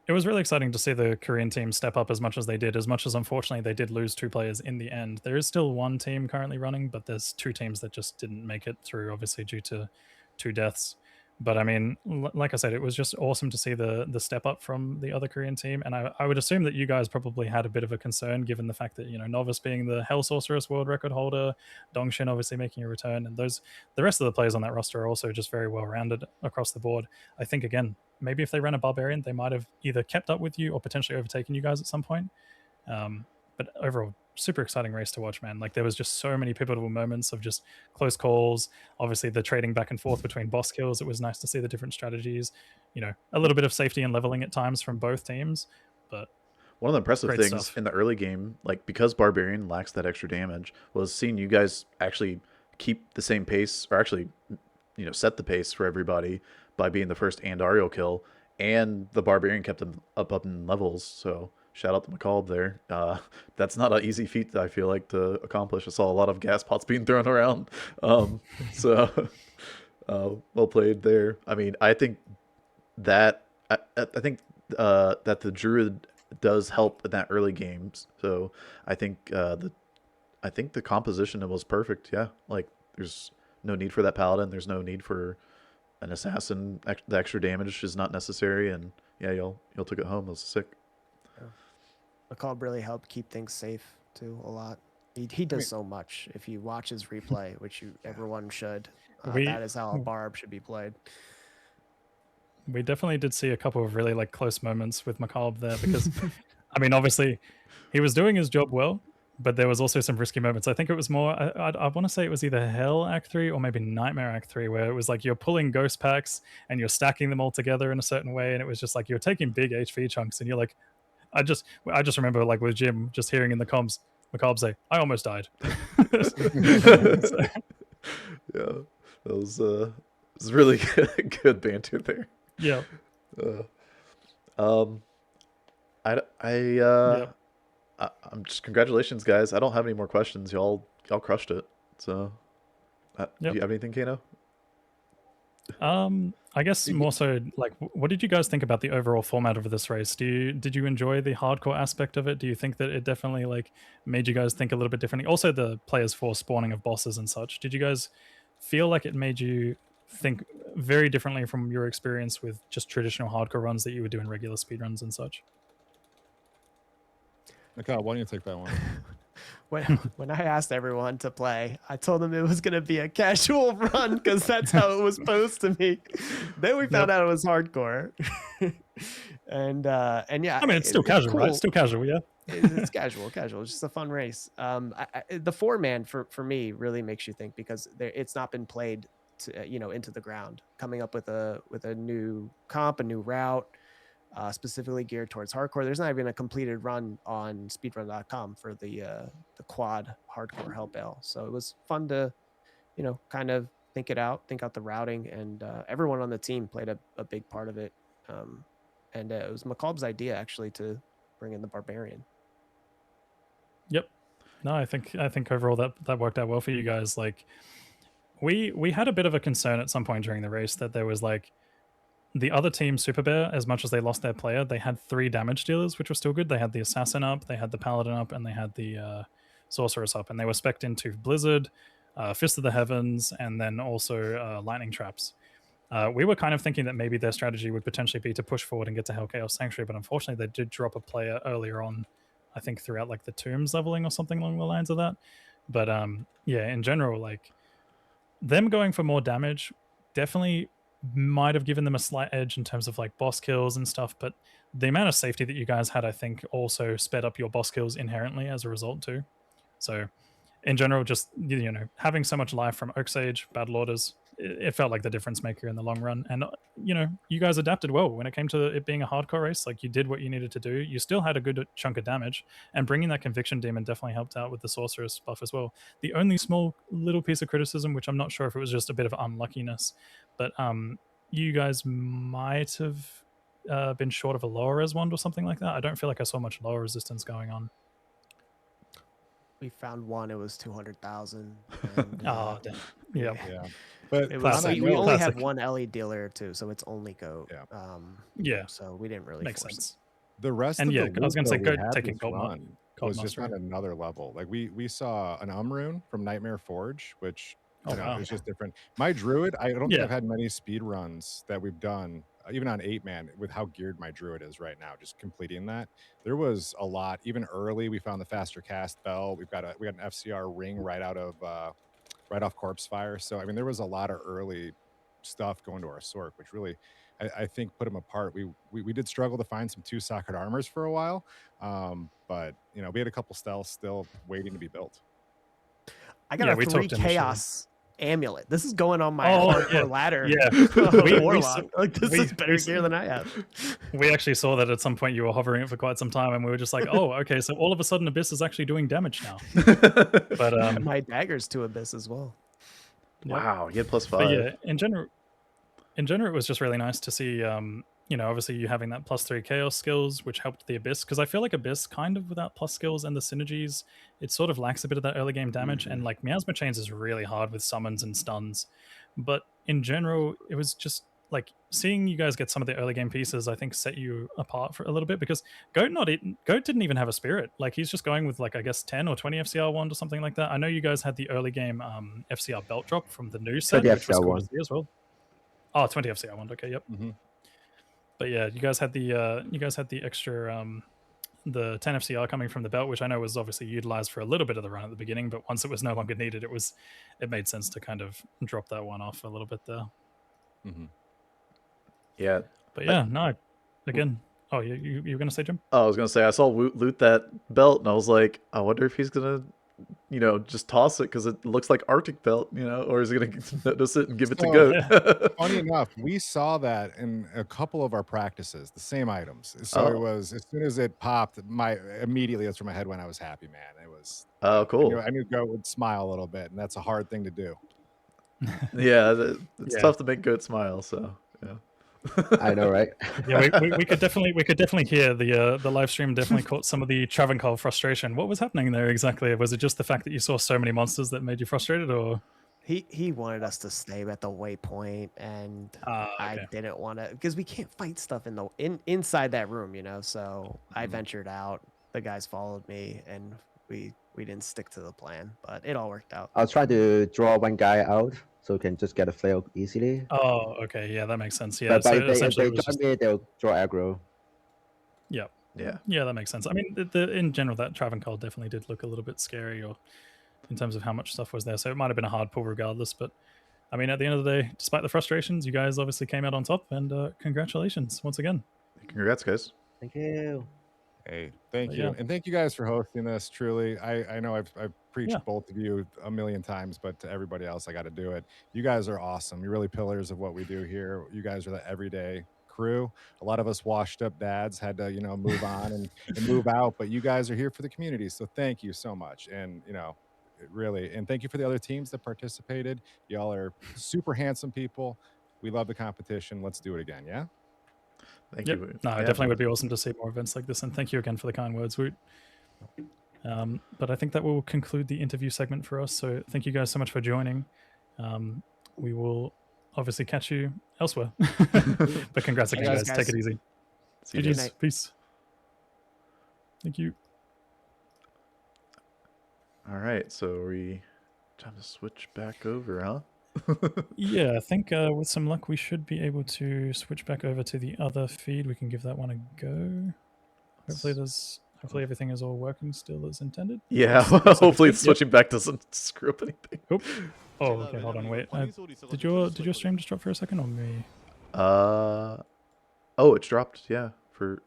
It was really exciting to see the Korean team step up as much as they did, as much as unfortunately they did lose 2 players in the end. There is still 1 team currently running, but there's 2 teams that just didn't make it through, obviously due to 2 deaths. But I mean, like I said, it was just awesome to see the step up from the other Korean team. And I would assume that you guys probably had a bit of a concern given the fact that, you know, Novice being the Hell Sorceress world record holder, Dongshin obviously making a return, and the rest of the players on that roster are also just very well rounded across the board. I think, again, maybe if they ran a barbarian, they might have either kept up with you or potentially overtaken you guys at some point. But overall, super exciting race to watch, man. Like there was just so many pivotal moments of just close calls. Obviously the trading back and forth between boss kills. It was nice to see the different strategies, you know, a little bit of safety and leveling at times from both teams. But one of the impressive great things stuff in the early game, like because Barbarian lacks that extra damage, was seeing you guys actually keep the same pace, or actually, you know, set the pace for everybody by being the first Andario kill, and the Barbarian kept them up in levels. So shout out to McCall there. That's not an easy feat, I feel like, to accomplish. I saw a lot of gas pots being thrown around. So well played there. I mean, I think that that the druid does help in that early games. So I think the composition was perfect. Yeah, like there's no need for that paladin. There's no need for an assassin. The extra damage is not necessary, and yeah, y'all took it home. It was sick. McCall really helped keep things safe too a lot. He does so much. If you watch his replay, which everyone should, that is how a barb should be played. We definitely did see a couple of really like close moments with McCall there because, I mean, obviously he was doing his job well, but there was also some risky moments. I think it was more, I want to say it was either Hell Act 3 or maybe Nightmare Act 3, where it was like you're pulling ghost packs and you're stacking them all together in a certain way. And it was just like you're taking big HP chunks and you're like, I just remember like with Jim just hearing in the comms, McCall say, I almost died. Yeah, that was really good banter there. Yeah. I'm just congratulations, guys. I don't have any more questions. Y'all crushed it. So, do you have anything, Kano? I guess more so like, what did you guys think about the overall format of this race? Did you enjoy the hardcore aspect of it? Do you think that it definitely like made you guys think a little bit differently? Also, the players for spawning of bosses and such. Did you guys feel like it made you think very differently from your experience with just traditional hardcore runs that you would do in regular speedruns and such? Okay, why don't you take that one? When I asked everyone to play, I told them it was going to be a casual run because that's how it was posed to me. Then we found out it was hardcore. and yeah, I mean, it's still casual, cool. right? It's still casual, yeah. It's casual. It's just a fun race. The 4-man for me really makes you think because it's not been played into the ground. Coming up with a new comp, a new route. Specifically geared towards hardcore. There's not even a completed run on speedrun.com for the quad hardcore Hellbale. So it was fun to, kind of think out the routing, and everyone on the team played a big part of it. And it was McCall's idea actually to bring in the barbarian. Yep. No, I think overall that worked out well for you guys. Like we had a bit of a concern at some point during the race that there was like, the other team, Super Bear, as much as they lost their player, they had 3 damage dealers, which were still good. They had the Assassin up, they had the Paladin up, and they had the Sorceress up. And they were spec'd into Blizzard, Fist of the Heavens, and then also Lightning Traps. We were kind of thinking that maybe their strategy would potentially be to push forward and get to Hell Chaos Sanctuary, but unfortunately they did drop a player earlier on, I think throughout like the Tombs leveling or something along the lines of that. But yeah, in general, like them going for more damage definitely might have given them a slight edge in terms of like boss kills and stuff, but the amount of safety that you guys had, I think, also sped up your boss kills inherently as a result too. So in general, just having so much life from Oak Sage, Battle Orders, it felt like the difference maker in the long run. And you guys adapted well when it came to it being a hardcore race. Like you did what you needed to do. You still had a good chunk of damage, and bringing that Conviction Demon definitely helped out with the Sorceress buff as well. The only small little piece of criticism, which I'm not sure if it was just a bit of unluckiness, but you guys might have been short of a lower res wand or something like that. I don't feel like I saw much lower resistance going on. We found one. It was 200,000. Oh, yeah. But it was classic. we only Classic. have one Ellie dealer too, so it's only goat. Yeah. So we didn't really Makes force sense. The rest And of yeah, the I was gonna say, loot go that we had taking this gold run was just on another level. Like we saw an rune from Nightmare Forge, which wow. is just different. My druid, I don't think I've had many speed runs that we've done, even on 8-man, with how geared my druid is right now. Just completing that, there was a lot. Even early, we found the faster cast bell. We got an FCR ring right off Corpse Fire. So I mean, there was a lot of early stuff going to our Sork, which really, I think, put him apart. We did struggle to find some 2-socket armors for a while, but we had a couple stealths still waiting to be built. I got a 3 chaos amulet. This is going on my hardcore ladder. Yeah, Warlock. This is better gear than I have. We actually saw that at some point you were hovering it for quite some time, and we were just like, oh, okay, so all of a sudden Abyss is actually doing damage now. But my daggers to Abyss as well. Wow, you had +5. But yeah, in general, it was just really nice to see you know, obviously you having that +3 chaos skills, which helped the Abyss, because I feel like Abyss kind of without plus skills and the synergies, it sort of lacks a bit of that early game damage. And like Miasma Chains is really hard with summons and stuns, but in general, it was just like seeing you guys get some of the early game pieces. I think set you apart for a little bit, because Goat didn't even have a spirit. Like he's just going with like I guess 10 or 20 FCR wand or something like that. I know you guys had the early game FCR belt drop from the new set, 20 which was FCR cool to wand. see as well. Oh, 20 FCR wand. Okay, yep. But yeah, you guys had the extra the 10 FCR coming from the belt, which I know was obviously utilized for a little bit of the run at the beginning, but once it was no longer needed, it made sense to kind of drop that one off a little bit there. Yeah. But yeah, no, again. Oh, you were gonna say, Jim? Oh, I was gonna say I saw Woot loot that belt, and I was like, I wonder if he's gonna, you know, just toss it because it looks like Arctic belt, you know, or is he gonna notice it and give it to Goat? Funny enough, we saw that in a couple of our practices, the same items. So it was as soon as it popped, immediately that's where my head went. I was happy, man. It was cool. I knew Goat would smile a little bit, and that's a hard thing to do. Yeah, it's tough to make Goat smile. So yeah. I know, right? Yeah, we could definitely hear the live stream definitely caught some of the Travancore frustration. What was happening there exactly? Was it just the fact that you saw so many monsters that made you frustrated, or He wanted us to stay at the waypoint, and I didn't want to, because we can't fight stuff inside that room, you know. So I ventured out. The guys followed me, and we didn't stick to the plan, but it all worked out. I was trying to draw one guy out so we can just get a flail easily. Oh, okay, yeah, that makes sense. Yeah, But so if they essentially join me, they'll draw aggro. Yeah, yeah, that makes sense. I mean, in general, that Travancore definitely did look a little bit scary, or in terms of how much stuff was there. So it might have been a hard pull regardless. But I mean, at the end of the day, despite the frustrations, you guys obviously came out on top, and congratulations once again. Congrats, guys. Thank you. Hey, thank But you. yeah. And thank you guys for hosting this. Truly, I know I've preached Yeah. both of you a million times, but to everybody else, I got to do it. You guys are awesome. You're really pillars of what we do here. You guys are the everyday crew. A lot of us washed up dads had to, you know, move on and move out, but you guys are here for the community. So thank you so much. And, you know, really, and thank you for the other teams that participated. Y'all are super handsome people. We love the competition. Let's do it again. Yeah. Thank you. No, it definitely would be awesome to see more events like this, and thank you again for the kind words, Woot. But I think that will conclude the interview segment for us. So thank you guys so much for joining. We will obviously catch you elsewhere. But congrats again, guys. Take it easy. See you guys. Peace. Thank you. All right, so are we time to switch back over, huh? Yeah, I think with some luck, we should be able to switch back over to the other feed. We can give that one a go. Hopefully everything is all working still as intended. Yeah, hopefully switching back doesn't screw up anything. Oop. Oh, okay, hold on, wait. Did your stream just drop for a second, or me? Oh, it's dropped. Yeah, for.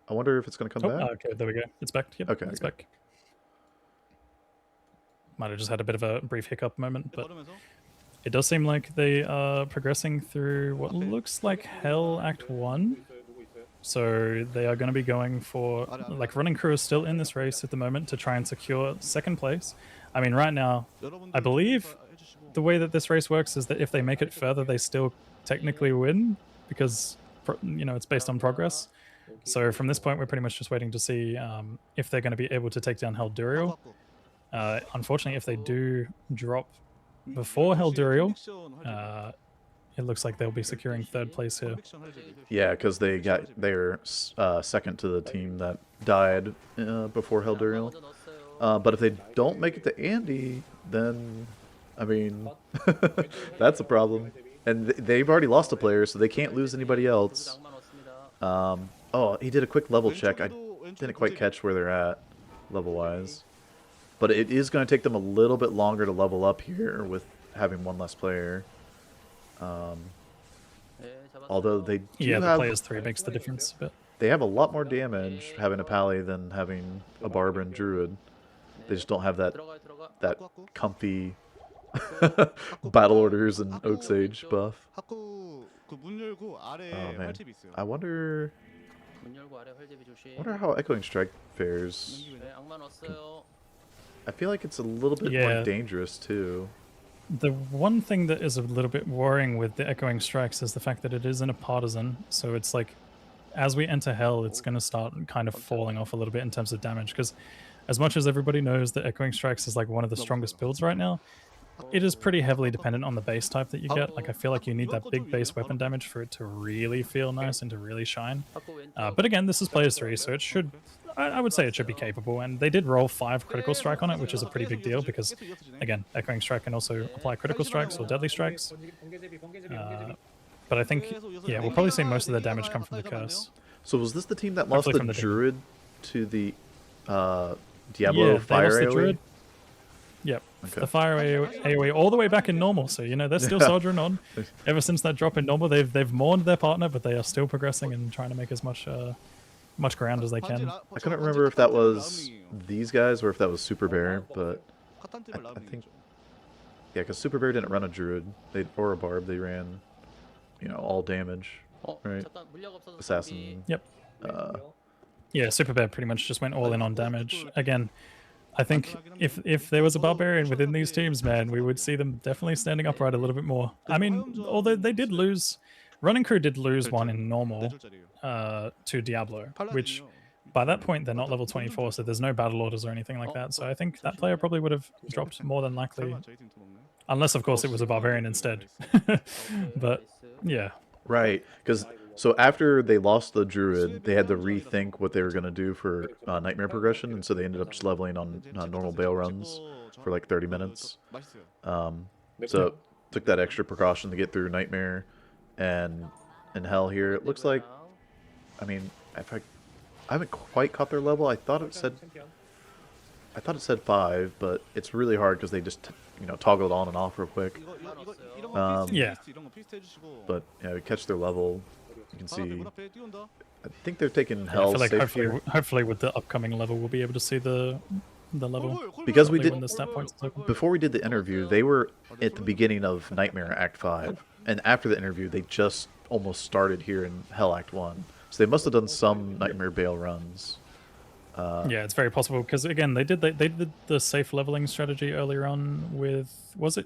I wonder if it's gonna come back. Okay, there we go. It's back. Yep. Okay, it's back. Might have just had a bit of a brief hiccup moment, but it does seem like they are progressing through what looks like Hell Act 1. So they are going to be going for, like, Running Crew is still in this race at the moment to try and secure second place. I mean, right now, I believe the way that this race works is that if they make it further, they still technically win because, you know, it's based on progress. So from this point, we're pretty much just waiting to see if they're going to be able to take down Heldurial. Unfortunately, if they do drop before Heldurial, it looks like they'll be securing third place here. Yeah, because they're second to the team that died before Heldurial. But if they don't make it to Andy, then I mean that's a problem. And they've already lost a player, so they can't lose anybody else. Oh, he did a quick level check. I didn't quite catch where they're at level-wise. But it is going to take them a little bit longer to level up here with having one less player. Although they do the have, players 3 makes the difference a bit. They have a lot more damage having a Pally than having a Barber and Druid. They just don't have that comfy battle orders and Oak Sage buff. Oh man, I wonder how Echoing Strike fares. I feel like it's a little bit more dangerous too. The one thing that is a little bit worrying with the Echoing Strikes is the fact that it is in a partisan, so it's like, as we enter Hell, it's going to start kind of falling off a little bit in terms of damage, because as much as everybody knows that Echoing Strikes is like one of the strongest builds right now, it is pretty heavily dependent on the base type that you get. Like, I feel like you need that big base weapon damage for it to really feel nice and to really shine. But again, this is Players 3, so it should, I would say it should be capable. And they did roll 5 critical strike on it, which is a pretty big deal because, again, Echoing Strike can also apply critical strikes or deadly strikes. But I think, yeah, we'll probably see most of the damage come from the curse. So was this the team that lost the from the Druid to the Diablo Yeah, Fire they lost the AoE? Druid. Yep, Okay. the Fire AoE all the way back in normal, so you know they're still soldiering on. Ever since that drop in normal, they've mourned their partner, but they are still progressing and trying to make as much ground as they can. I couldn't remember if that was these guys or if that was Super Bear, but I think, yeah, because Super Bear didn't run a Druid or a Barb. They ran, you know, all damage, right? Assassin. Yep. Yeah, Super Bear pretty much just went all in on damage. Again, I think if there was a Barbarian within these teams, man, we would see them definitely standing upright a little bit more. I mean, although they did lose, Running Crew did lose one in normal to Diablo, which by that point they're not level 24, so there's no battle orders or anything like that. So I think that player probably would have dropped more than likely, unless of course it was a Barbarian instead. But yeah. Right, because so after they lost the Druid, they had to rethink what they were going to do for Nightmare progression, and so they ended up just leveling on normal Bale runs for like 30 minutes. So took that extra precaution to get through Nightmare and in Hell here. It looks like, I mean, I haven't quite caught their level. I thought it said 5, but it's really hard because they just toggle it on and off real quick. Yeah. But yeah, we catch their level. You can see. I think they're taking Hell I feel like safe here. hopefully with the upcoming level we'll be able to see the level. Because we Probably did when the stat points is open. before we did the interview, they were at the beginning of Nightmare Act 5, and after the interview, they just almost started here in Hell Act 1. So they must have done some Nightmare Bale runs. Yeah, it's very possible because again they did the safe leveling strategy earlier on with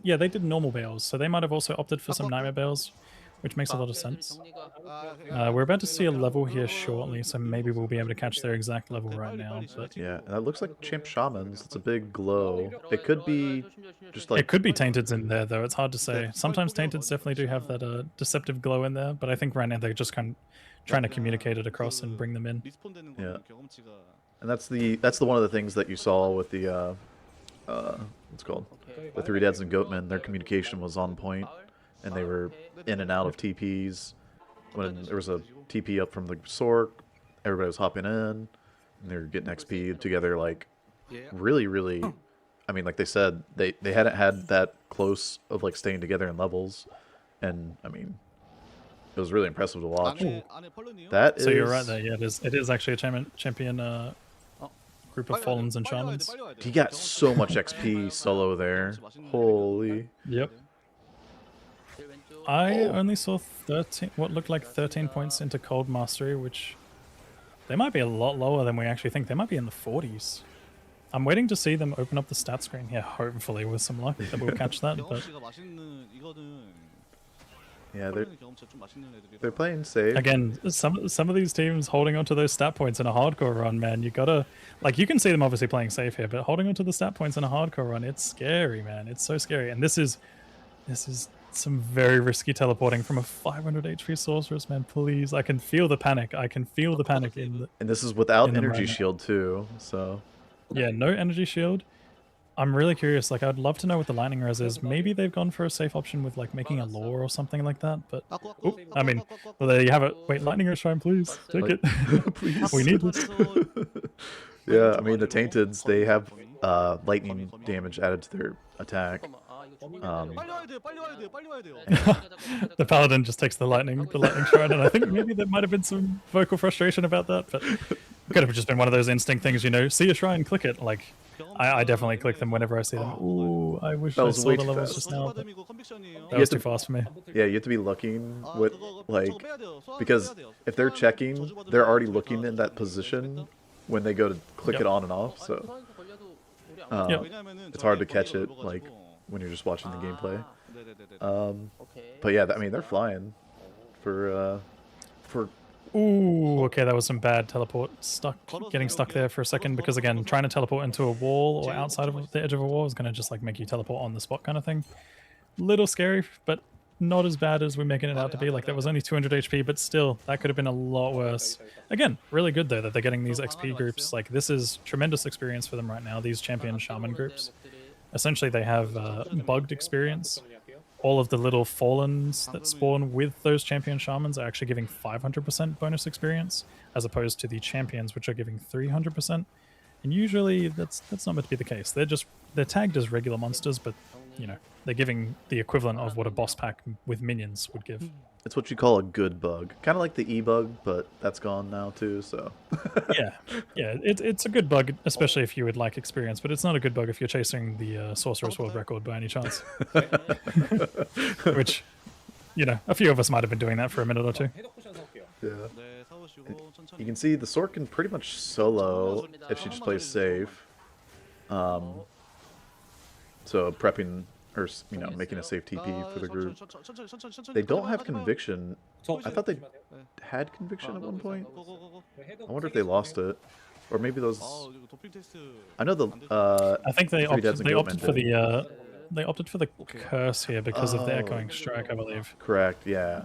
yeah, they did normal bales, so they might have also opted for some nightmare bales, which makes a lot of sense. We're about to see a level here shortly, so maybe we'll be able to catch their exact level right now. But Yeah, and that looks like Champ Shamans. It's a big glow. It could be just like it could be Tainted's in there though. It's hard to say. Sometimes Tainted's definitely do have that deceptive glow in there, but I think right now they're just kind of trying to communicate it across and bring them in. Yeah. And that's the one of the things that you saw with the what's it called, the Three Dads and Goatmen. Their communication was on point, and they were in and out of TPs. When there was a TP up from the Sork, everybody was hopping in, and they were getting XP together. Like really, I mean, like they said, they hadn't had that close of like staying together in levels, and I mean, it was really impressive to watch. That is. So you're right there. Yeah, it is actually a champion group of Fallens and Shamans. He got so much XP solo there. Holy. Yep. I only saw what looked like 13 points into Cold Mastery, which they might be a lot lower than we actually think. They might be in the 40s. I'm waiting to see them open up the stat screen here, hopefully with some luck that we'll catch that. But yeah, they're playing safe. Again, some of these teams holding onto those stat points in a hardcore run, man, you gotta, like, you can see them obviously playing safe here, but holding onto the stat points in a hardcore run, it's scary, man. It's so scary. And this is some very risky teleporting from a 500 HP sorceress, man. Please, I can feel the panic. I can feel the panic in the, and this is without in the energy moment. shield too, so yeah, no energy shield. I'm really curious. Like, I'd love to know what the lightning res is. Maybe they've gone for a safe option with like making a lore or something like that. But I mean, well, there you have it. Wait, lightning res shrine, please take it. please. We need this. Yeah, I mean the Tainteds, they have lightning damage added to their attack. The paladin just takes the lightning shrine, and I think maybe there might have been some vocal frustration about that, but it could have just been one of those instinct things, see a shrine, click it. Like, I definitely click them whenever I see them. Ooh, I wish I saw the levels just now, but that was too fast for me. Yeah, you have to be looking with like, because if they're checking, they're already looking in that position when they go to click it on and off. So it's hard to catch it like when you're just watching the gameplay. Okay. But yeah, I mean they're flying for Ooh, okay, that was some bad teleport. Getting stuck there for a second because again, trying to teleport into a wall or outside of the edge of a wall is going to just like make you teleport on the spot kind of thing. Little scary, but not as bad as we're making it out to be. Like that was only 200 HP, but still, that could have been a lot worse. Again, really good though that they're getting these XP groups. Like this is tremendous experience for them right now. These champion shaman groups. Essentially, they have bugged experience. All of the little fallens that spawn with those champion shamans are actually giving 500% bonus experience, as opposed to the champions, which are giving 300%. And usually, that's not meant to be the case. They're tagged as regular monsters, but you know they're giving the equivalent of what a boss pack with minions would give. it's what you call a good bug, kind of like the e-bug, but that's gone now too. So yeah, it's a good bug, especially if you would like experience, but it's not a good bug if you're chasing the Sorcerer's World record by any chance. Which, you know, a few of us might have been doing that for a minute or two. yeah, you can see the Sorc can pretty much solo if she just plays safe. So prepping or making a safe TP for the group. They don't have conviction. I thought they had conviction at one point. I wonder if they lost it, or maybe those. I know the. I think they Three Deads and opted for Goatmen they opted for the curse here because of the echoing strike, I believe. Correct. Yeah.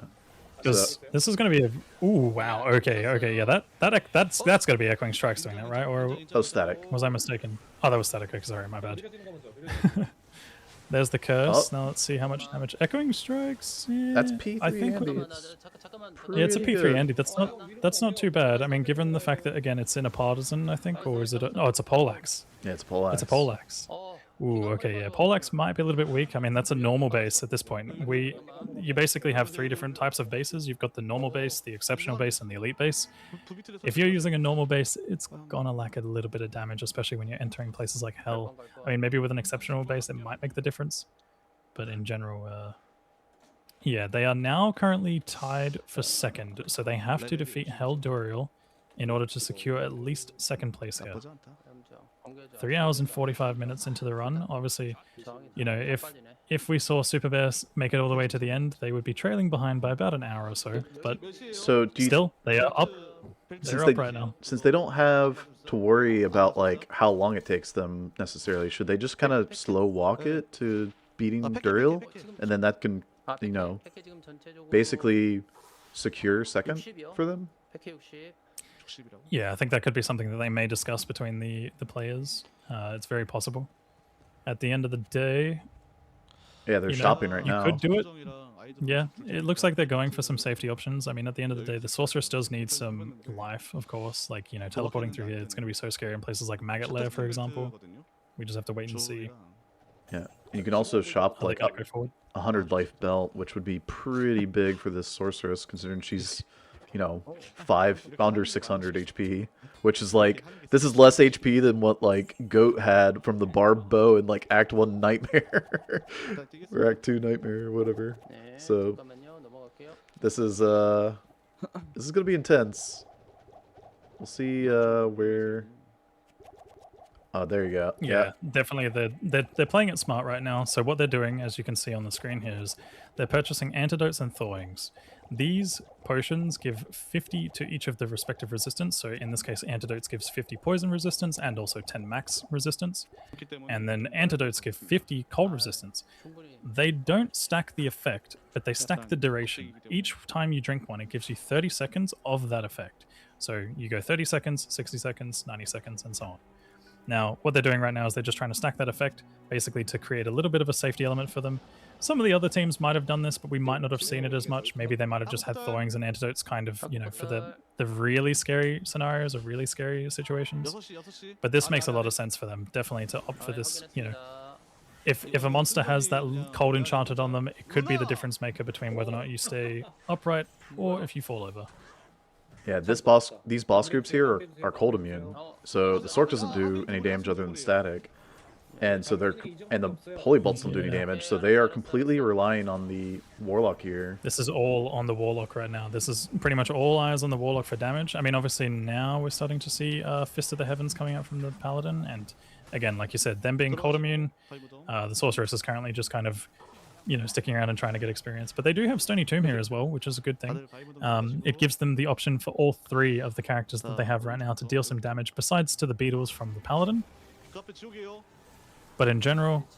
Because this is going to be a. Ooh, wow. Okay. Yeah, that's going to be echoing strikes doing that, right? Or Oh, static. was I mistaken? Oh, that was static. Okay, sorry, my bad. There's the curse. Now let's see how much damage. Echoing strikes. Yeah, That's P3 I think Andy. yeah, it's a Pretty P3 good. Andy. That's not too bad. I mean, given the fact that again it's in a partisan, I think, or is it? It's a poleaxe. Yeah, it's a poleaxe. It's a poleaxe. Ooh, okay, yeah. Poleaxe might be a little bit weak. I mean, that's a normal base at this point. You basically have 3 different types of bases. You've got the normal base, the exceptional base, and the elite base. If you're using a normal base, it's gonna lack a little bit of damage, especially when you're entering places like Hell. I mean, maybe with an exceptional base, it might make the difference. But in general, yeah, they are now currently tied for second. So they have to defeat Hell Duriel in order to secure at least second place here. 3 hours and 45 minutes into the run. Obviously, you know, if we saw Super Bears make it all the way to the end, they would be trailing behind by about an hour or so. But So do you still, they are up. They're up right now. Since they don't have to worry about like how long it takes them necessarily, should they just kind of slow walk it to beating Duriel, and then that can, basically secure second for them? Yeah, I think that could be something that they may discuss between the players. It's very possible. At the end of the day, Yeah, they're you know, shopping right now. You could do it. Yeah, it looks like they're going for some safety options. I mean, at the end of the day, the Sorceress does need some life, of course. Like, you know, teleporting through here, it's going to be so scary in places like Maggot Lair, for example. We just have to wait and see. Yeah, and you can also shop How they like gotta go forward. 100 life belt, which would be pretty big for this Sorceress, considering she's, you know, under 600 HP, which is like, this is less HP than what like Goat had from the barbed bow in like Act 1 Nightmare or Act 2 Nightmare or whatever. So this is gonna be intense. We'll see where. Oh, there you go. Yeah, definitely. They're playing it smart right now. So what they're doing, as you can see on the screen here, is they're purchasing antidotes and thawings. These potions give 50 to each of the respective resistance. So in this case, antidotes gives 50 poison resistance and also 10 max resistance. And then antidotes give 50 cold resistance. They don't stack the effect, but they stack the duration. Each time you drink one, it gives you 30 seconds of that effect. So you go 30 seconds, 60 seconds, 90 seconds, and so on. Now, what they're doing right now is they're just trying to stack that effect, basically to create a little bit of a safety element for them. Some of the other teams might have done this, but we might not have seen it as much. Maybe they might have just had thawings and antidotes kind of, you know, for the really scary scenarios or really scary situations. But this makes a lot of sense for them, definitely, to opt for this, you know. If a monster has that cold enchanted on them, it could be the difference maker between whether or not you stay upright or if you fall over. Yeah, these boss groups here are cold immune, so the Sorc doesn't do any damage other than static, and so the holy bolts don't do any damage, so they are completely relying on the Warlock here. This is all on the Warlock right now. This is pretty much all eyes on the Warlock for damage. I mean, obviously now we're starting to see Fist of the Heavens coming out from the Paladin, and again, like you said, them being cold immune, the sorceress is currently just kind of, sticking around and trying to get experience. But they do have Stony Tomb here as well, which is a good thing. It gives them the option for all 3 of the characters that they have right now to deal some damage, besides to the beetles from the paladin. But in general,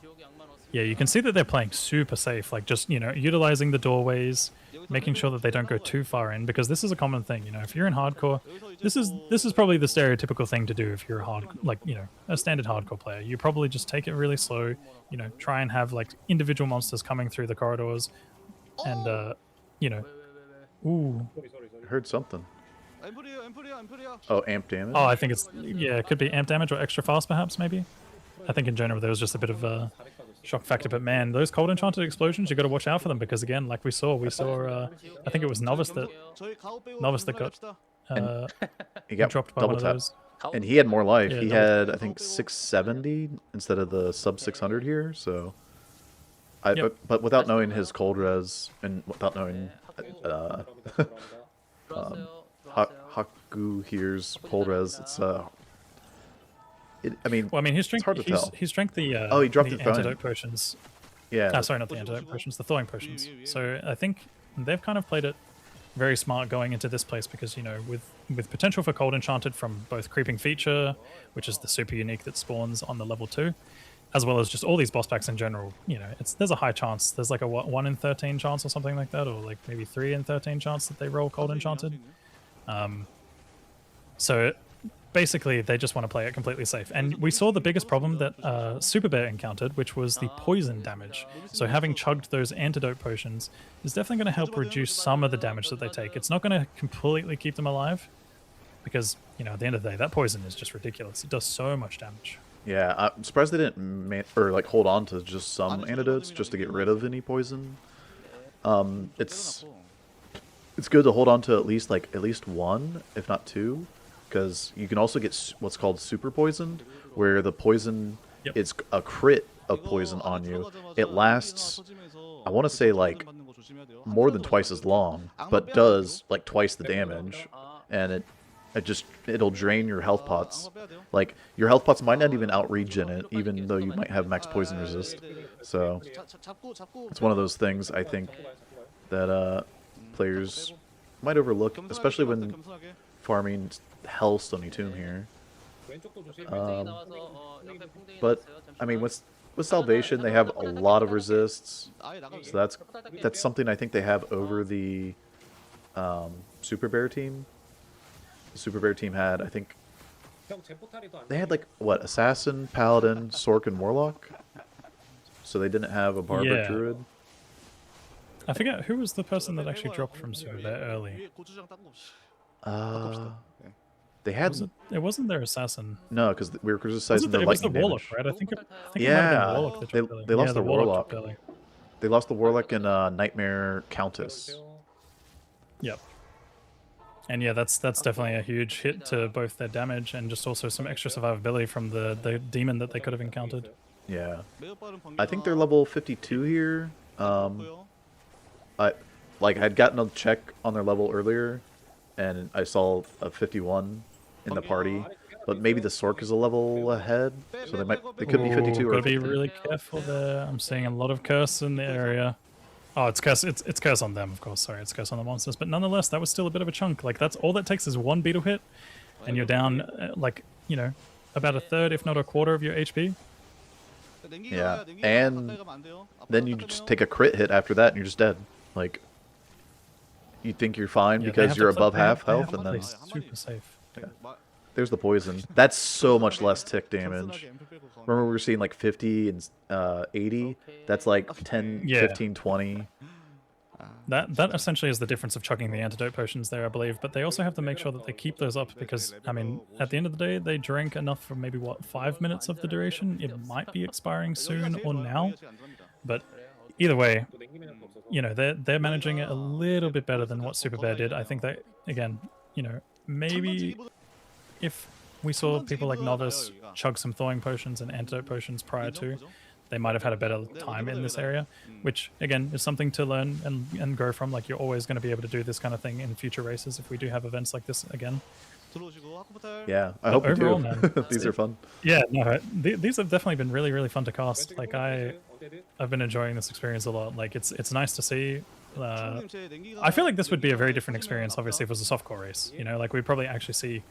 yeah, you can see that they're playing super safe, like just, utilizing the doorways, making sure that they don't go too far in, because this is a common thing, if you're in hardcore, this is probably the stereotypical thing to do if you're a standard hardcore player. You probably just take it really slow, try and have like individual monsters coming through the corridors and ooh. I heard something. Oh, amp damage? Oh, I think it could be amp damage or extra fast perhaps, maybe. I think in general there was just a bit of a shock factor, but man, those cold enchanted explosions, you got to watch out for them, because again, like we saw I think it was Novice that got he got dropped by double one of tap. those. And he had more life. Yeah, he double had, I think, 670 instead of the sub 600 here. So, but without knowing his cold res and without knowing Haku here's cold res, it's his strength. hard to tell. He drank the he dropped the the thawing. antidote potions. Yeah. Sorry, not the antidote potions, the thawing potions. So I think they've kind of played it very smart going into this place, because with potential for cold enchanted from both creeping feature, which is the super unique that spawns on the level 2, as well as just all these boss packs in general. There's a high chance. There's like a 1 in 13 chance or something like that, or like maybe 3 in 13 chance that they roll cold enchanted. So basically, they just want to play it completely safe. And we saw the biggest problem that Super Bear encountered, which was the poison damage. So having chugged those antidote potions is definitely going to help reduce some of the damage that they take. It's not going to completely keep them alive, because, at the end of the day, that poison is just ridiculous. It does so much damage. Yeah, I'm surprised they didn't hold on to just some antidotes just to get rid of any poison. It's good to hold on to at least 1, if not 2. Because you can also get what's called super poisoned, where the poison is a crit of poison on you. It lasts, I want to say, like more than twice as long, but does like twice the damage, and it'll drain your health pots. Like your health pots might not even out regen it, even though you might have max poison resist. So it's one of those things I think that players might overlook, especially when farming Hell Stony Tomb here. But I mean, with Salvation, they have a lot of resists, so that's something I think they have over the Super Bear team. The Super Bear team had, I think, they had like what, Assassin, Paladin, Sork, and Warlock. So they didn't have a Barber Druid. I forget who was the person that actually dropped from Super Bear early. They had it wasn't their assassin. No, because we were criticizing their it was the lightning Warlock, damage. right? I think it might have been the Warlock that dropped early. They lost the Warlock. They lost the Warlock and Nightmare Countess. Yep. And yeah, that's definitely a huge hit to both their damage and just also some extra survivability from the demon that they could have encountered. Yeah, I think they're level 52 here. I had gotten a check on their level earlier, and I saw a 51 in the party, but maybe the Sork is a level ahead, so they could be 52 or gotta 50. be really careful there. I'm seeing a lot of curse in the area. Oh, it's curse. It's curse on them, of course. Sorry, it's curse on the monsters. But nonetheless, that was still a bit of a chunk. Like that's all that takes is one beetle hit, and you're down about a third, if not a quarter, of your HP. Yeah, and then you just take a crit hit after that, and you're just dead. Like you think you're fine because you're above half health, and then super safe. Yeah. There's the poison. That's so much less tick damage. Remember we were seeing like 50 and 80? That's like 10, 15, 20. That essentially is the difference of chugging the antidote potions there, I believe. But they also have to make sure that they keep those up because, I mean, at the end of the day, they drink enough for maybe, 5 minutes of the duration? It might be expiring soon or now. But either way, they're managing it a little bit better than what Super Bear did. I think that, again, maybe if we saw people like Novice chug some thawing potions and antidote potions prior to, they might have had a better time in this area, which again is something to learn and grow from. Like you're always going to be able to do this kind of thing in future races if we do have events like this again. Yeah, I hope you do. overall, man, These are fun. Yeah, no, these have definitely been really, really fun to cast. Like I've been enjoying this experience a lot. Like it's nice to see. I feel like this would be a very different experience, obviously, if it was a softcore race. You know, like we'd probably actually see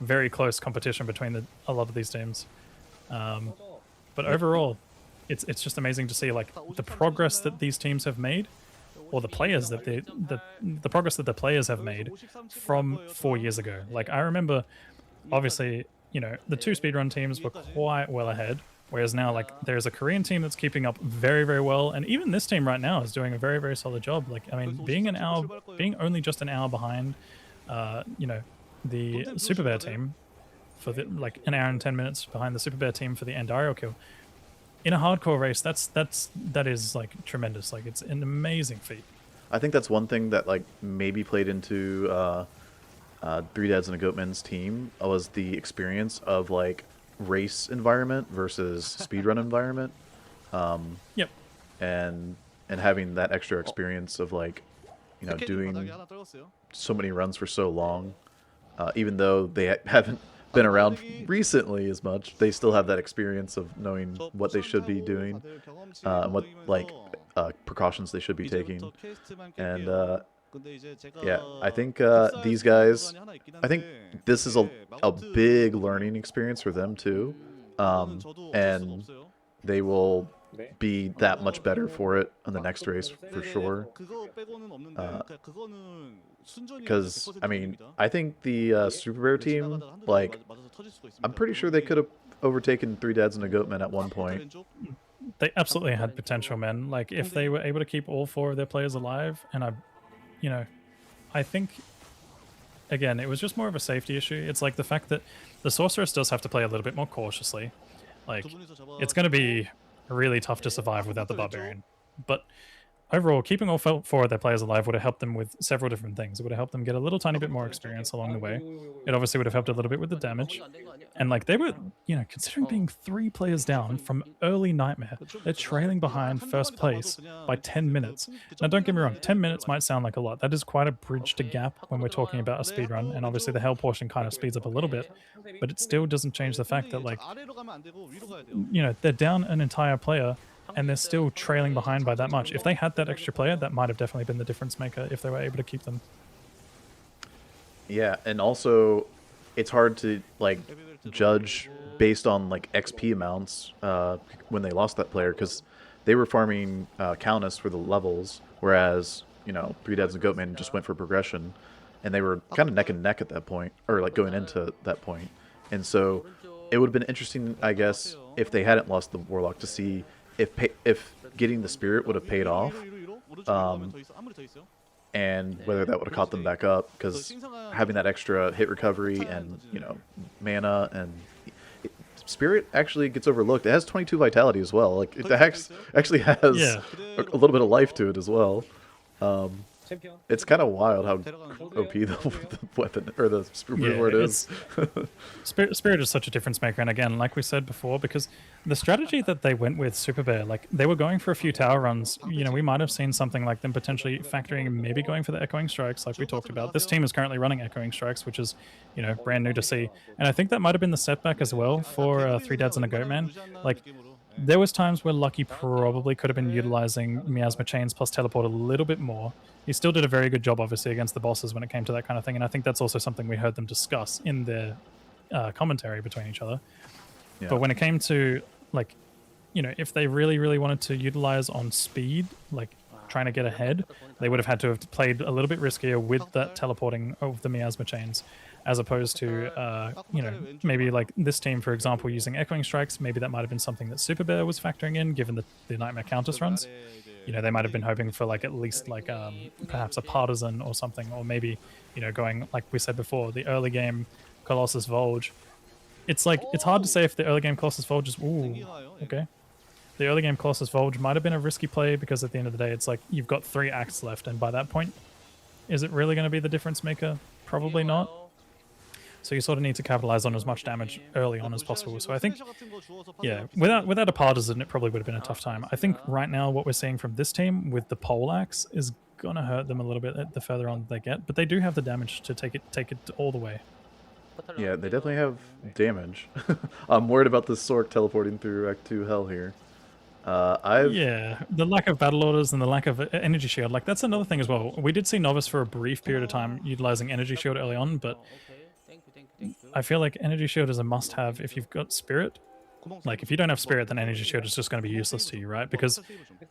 very close competition between a lot of these teams. But overall, it's just amazing to see like the progress that these teams have made, or the players that the progress that the players have made from 4 years ago. Like I remember, obviously, you know, the two speedrun teams were quite well ahead, whereas now like there's a Korean team that's keeping up very, very well, and even this team right now is doing a very, very solid job. Like I mean, being only just an hour behind, you know, the Super Bear team for like an hour and 10 minutes behind the Super Bear team for the Andario kill. In a hardcore race, that is like tremendous. Like it's an amazing feat. I think that's one thing that like maybe played into Three Dads and a Goatman's team was the experience of like race environment versus speedrun environment. Yep. And having that extra experience of like, you know, doing so many runs for so long, even though they haven't been around recently as much, they still have that experience of knowing what they should be doing, and what like precautions they should be taking. And yeah, I think these guys, I think this is a big learning experience for them too, and they will be that much better for it on the next race for sure. Because I mean, I think the Super Rare team, like, I'm pretty sure they could have overtaken Three Dads and a Goatman at one point. They absolutely had potential, man. Like if they were able to keep all 4 of their players alive, and you know, I think again it was just more of a safety issue. It's like the fact that the Sorceress does have to play a little bit more cautiously. Like it's going to be really tough to survive without the Barbarian, but overall, keeping all 4 of their players alive would have helped them with several different things. It would have helped them get a little tiny bit more experience along the way. It obviously would have helped a little bit with the damage. And like they were, you know, considering being 3 players down from early Nightmare, they're trailing behind first place by 10 minutes. Now don't get me wrong, 10 minutes might sound like a lot. That is quite a bridge to gap when we're talking about a speed run, and obviously the hell portion kind of speeds up a little bit, but it still doesn't change the fact that like, you know, they're down an entire player and they're still trailing behind by that much. If they had that extra player, that might have definitely been the difference maker if they were able to keep them. Yeah, and also it's hard to like judge based on like XP amounts when they lost that player, because they were farming Countess for the levels, whereas, you know, Three Dads and Goatman just went for progression, and they were kind of neck and neck at that point, or like going into that point. And so it would have been interesting, I guess, if they hadn't lost the Warlock, to see if getting the Spirit would have paid off, and whether that would have caught them back up, because having that extra hit recovery and, you know, mana, and Spirit actually gets overlooked. It has 22 vitality as well. Like it actually has a little bit of life to it as well. It's kind of wild how OP the weapon or the reward is. Spirit is such a difference maker, and again, like we said before, because the strategy that they went with Super Bear, like they were going for a few tower runs. You know, we might have seen something like them potentially factoring and maybe going for the Echoing Strikes, like we talked about. This team is currently running Echoing Strikes, which is, you know, brand new to see, and I think that might have been the setback as well for Three Dads and a Goatman. Like, there was times where Lucky probably could have been utilizing Miasma Chains plus Teleport a little bit more. He still did a very good job, obviously, against the bosses when it came to that kind of thing, and I think that's also something we heard them discuss in their commentary between each other. Yeah. But when it came to, like, you know, if they really, really wanted to utilize on speed, like trying to get ahead, they would have had to have played a little bit riskier with that teleporting of the Miasma Chains, as opposed to, you know, maybe like this team, for example, using Echoing Strikes. Maybe that might have been something that Super Bear was factoring in, given the Nightmare Countess runs. You know, they might have been hoping for like at least like perhaps a Partisan or something, or maybe, you know, going, like we said before, the early game Colossus Volge. It's like, it's hard to say if the early game Colossus Volge is, ooh, okay. The early game Colossus Volge might have been a risky play, because at the end of the day, it's like you've got 3 acts left, and by that point, is it really going to be the difference maker? Probably not. So you sort of need to capitalize on as much damage early on as possible. So I think, yeah, without a Partisan, it probably would have been a tough time. I think right now what we're seeing from this team with the pole axe is going to hurt them a little bit the further on they get, but they do have the damage to take it all the way. Yeah, they definitely have damage. I'm worried about this Sork teleporting through Act 2 hell here. Yeah, the lack of battle orders and the lack of energy shield, like that's another thing as well. We did see Novice for a brief period of time utilizing energy shield early on, but I feel like energy shield is a must-have if you've got spirit. Like if you don't have spirit, then energy shield is just going to be useless to you, right? Because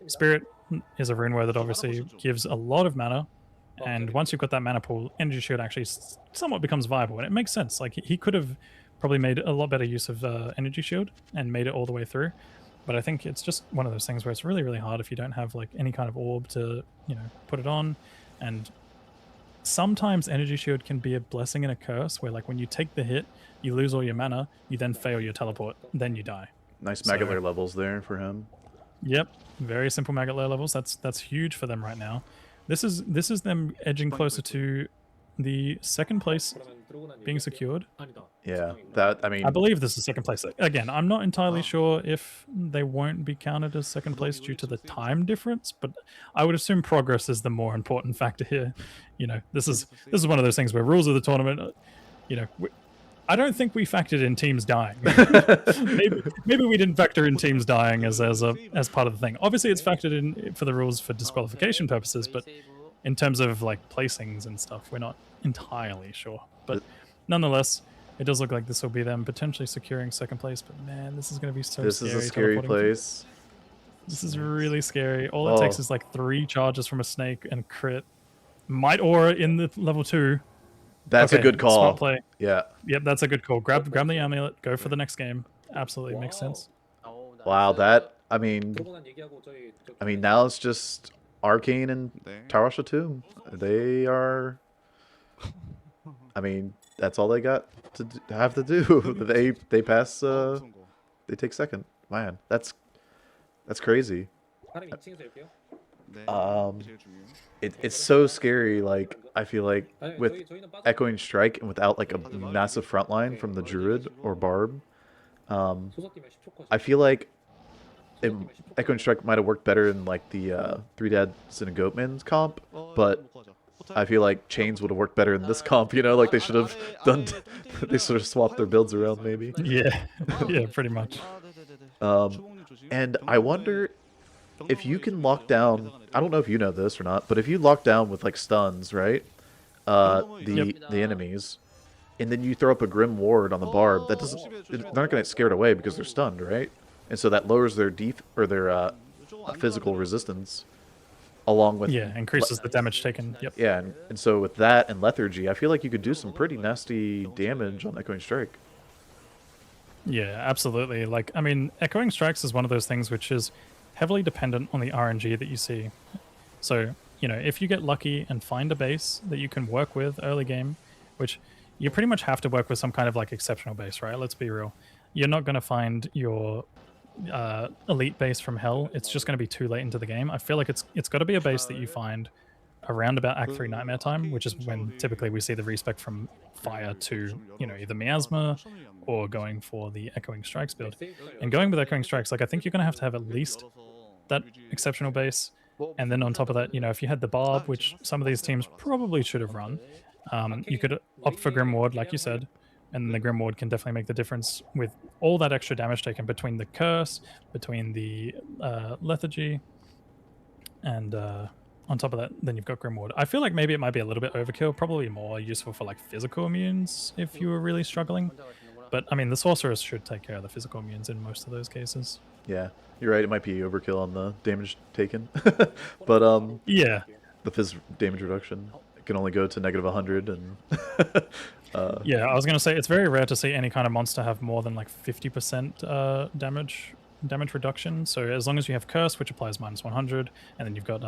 spirit is a rune word that obviously gives a lot of mana, and once you've got that mana pool, energy shield actually somewhat becomes viable, and it makes sense. Like he could have probably made a lot better use of energy shield and made it all the way through. But I think it's just one of those things where it's really, really hard if you don't have like any kind of orb to, put it on. And sometimes energy shield can be a blessing and a curse where like when you take the hit, you lose all your mana, you then fail your teleport, then you die. Nice maggot layer levels there for him. Yep, very simple maggot layer levels. That's huge for them right now. This is them edging closer to the second place being secured. Yeah, I believe this is second place. Again, I'm not entirely sure if they won't be counted as second place due to the time difference, but I would assume progress is the more important factor here. This is one of those things where rules of the tournament, I don't think we factored in teams dying. maybe we didn't factor in teams dying as part of the thing. Obviously, it's factored in for the rules for disqualification purposes, but in terms of like placings and stuff, we're not entirely sure. But nonetheless, it does look like this will be them potentially securing second place. But man, this is going to be so scary. This is a scary place. This is really scary. All it takes is like 3 charges from a snake and crit. Might aura in the level 2. That's a good call. Smart play. Yeah. Yep, that's a good call. Grab the amulet. Go for the next game. Absolutely makes sense. Wow, I mean, now it's just Arcane and Tarasha Tomb. They are. I mean, that's all they got to have to do. They pass. They take second. Man, that's crazy. It's so scary. Like I feel like with Echoing Strike and without like a massive front line from the Druid or Barb, I feel like Echoing Strike might have worked better in like the Three Dads and a Goatman's comp, but I feel like Chains would have worked better in this comp. Like they should have done. They sort of swapped their builds around, maybe. Yeah, yeah, pretty much. And I wonder if you can lock down. I don't know if you know this or not, but if you lock down with like stuns, right? The enemies, and then you throw up a Grim Ward on the Barb, that doesn't. They're not going to get scared away because they're stunned, right? And so that lowers their their physical resistance, along with increases the damage taken. Yep. Yeah, and so with that and Lethargy, I feel like you could do some pretty nasty damage on Echoing Strike. Yeah, absolutely. Like, I mean, Echoing Strikes is one of those things which is heavily dependent on the RNG that you see. So, if you get lucky and find a base that you can work with early game, which you pretty much have to work with some kind of like exceptional base, right? Let's be real. You're not going to find your elite base from hell. It's just going to be too late into the game. I feel like it's got to be a base that you find around about Act 3 Nightmare time, which is when typically we see the respec from Fire to, either Miasma or going for the Echoing Strikes build. And going with Echoing Strikes, like I think you're going to have at least that exceptional base. And then on top of that, if you had the Barb, which some of these teams probably should have run, you could opt for Grim Ward, like you said, and the Grim Ward can definitely make the difference with all that extra damage taken between the Curse, between the Lethargy, and on top of that, then you've got Grim Ward. I feel like maybe it might be a little bit overkill, probably more useful for like physical immunes if you were really struggling. But I mean, the Sorceress should take care of the physical immunes in most of those cases. Yeah, you're right. It might be overkill on the damage taken, but yeah, the phys damage reduction can only go to -100, and yeah, I was gonna say it's very rare to see any kind of monster have more than like 50% damage reduction. So as long as you have Curse, which applies -100, and then you've got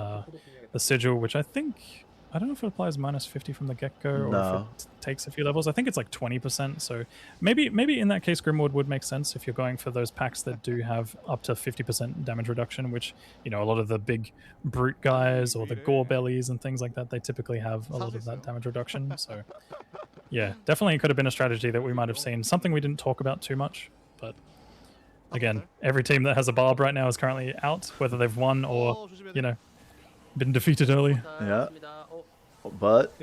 the Sigil, which I don't know if it applies -50 from the get-go or if it takes a few levels. I think it's like 20%. So maybe in that case, Grimward would make sense if you're going for those packs that do have up to 50% damage reduction, which, a lot of the big brute guys or the gore bellies and things like that, they typically have a lot of that damage reduction. So yeah, definitely could have been a strategy that we might have seen. Something we didn't talk about too much, but again, every team that has a Barb right now is currently out, whether they've won or, been defeated early. Yeah. but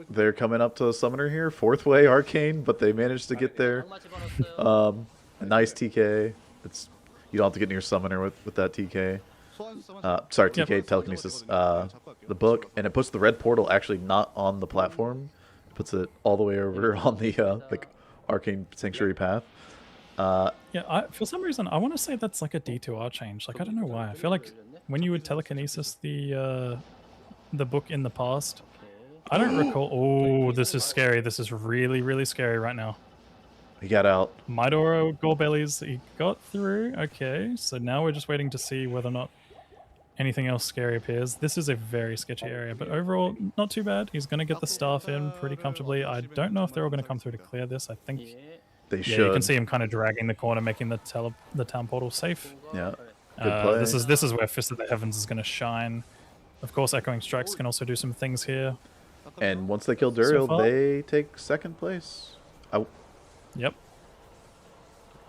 they're coming up to a summoner here. Fourth way Arcane, but they managed to get there. A nice TK. You don't have to get near summoner with that TK. Sorry, TK, telekinesis. The book, and it puts the red portal actually not on the platform. It puts it all the way over on the like Arcane Sanctuary path. Yeah, for some reason, I want to say that's like a D2R change. Like, I don't know why. I feel like when you would telekinesis the book in the past, I don't recall. Oh, this is scary. This is really, really scary right now. He got out. Midoro Gorebellies, he got through. Okay, so now we're just waiting to see whether or not anything else scary appears. This is a very sketchy area, but overall, not too bad. He's going to get the staff in pretty comfortably. I don't know if they're all going to come through to clear this. I think... They should. Yeah, you can see him kind of dragging the corner, making the town portal safe. Yeah, good play. This is where Fist of the Heavens is going to shine. Of course, Echoing Strikes can also do some things here. And once they kill Duriel, they take second place. Yep.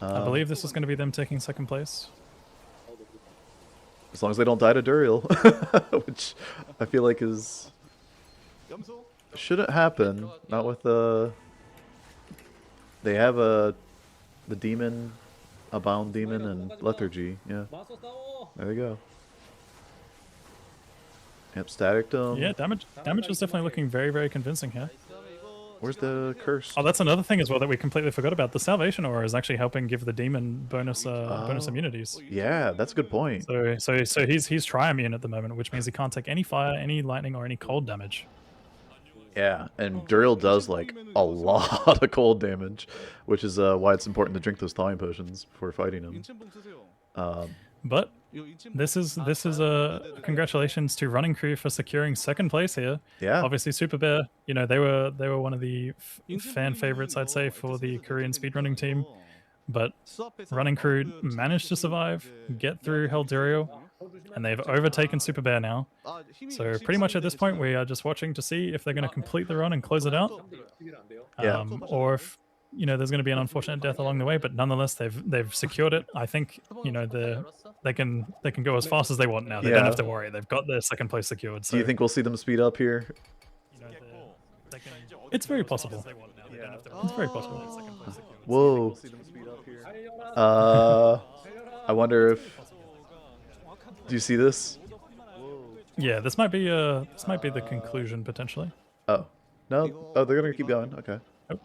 I believe this is going to be them taking second place. As long as they don't die to Duriel, which I feel like shouldn't happen. Not with they have the demon, a bound demon, and lethargy. Yeah, there they go. Yep, static dome. Yeah, damage is definitely looking very, very convincing here. Where's the curse? Oh, that's another thing as well that we completely forgot about. The Salvation Aura is actually helping give the demon bonus immunities. Yeah, that's a good point. So he's tri-immune at the moment, which means he can't take any fire, any lightning, or any cold damage. Yeah, and Duriel does like a lot of cold damage, which is why it's important to drink those thawing potions before fighting him. But this is a congratulations to Running Crew for securing second place here. Yeah, obviously Super Bear, you know, they were one of the fan favorites, I'd say, for the Korean speedrunning team. But Running Crew managed to survive, get through Hellduriel, and they've overtaken Super Bear now. So pretty much at this point, we are just watching to see if they're going to complete the run and close it out, or if, you know, there's going to be an unfortunate death along the way. But nonetheless, they've secured it. I think, you know, they can go as fast as they want now. They don't have to worry. They've got their second place secured. So do you think we'll see them speed up here? You know, it's very possible. It's very possible. Whoa. I wonder if. Do you see this? Yeah, this might be the conclusion potentially. Oh no! Oh, they're gonna keep going. Okay. Oh.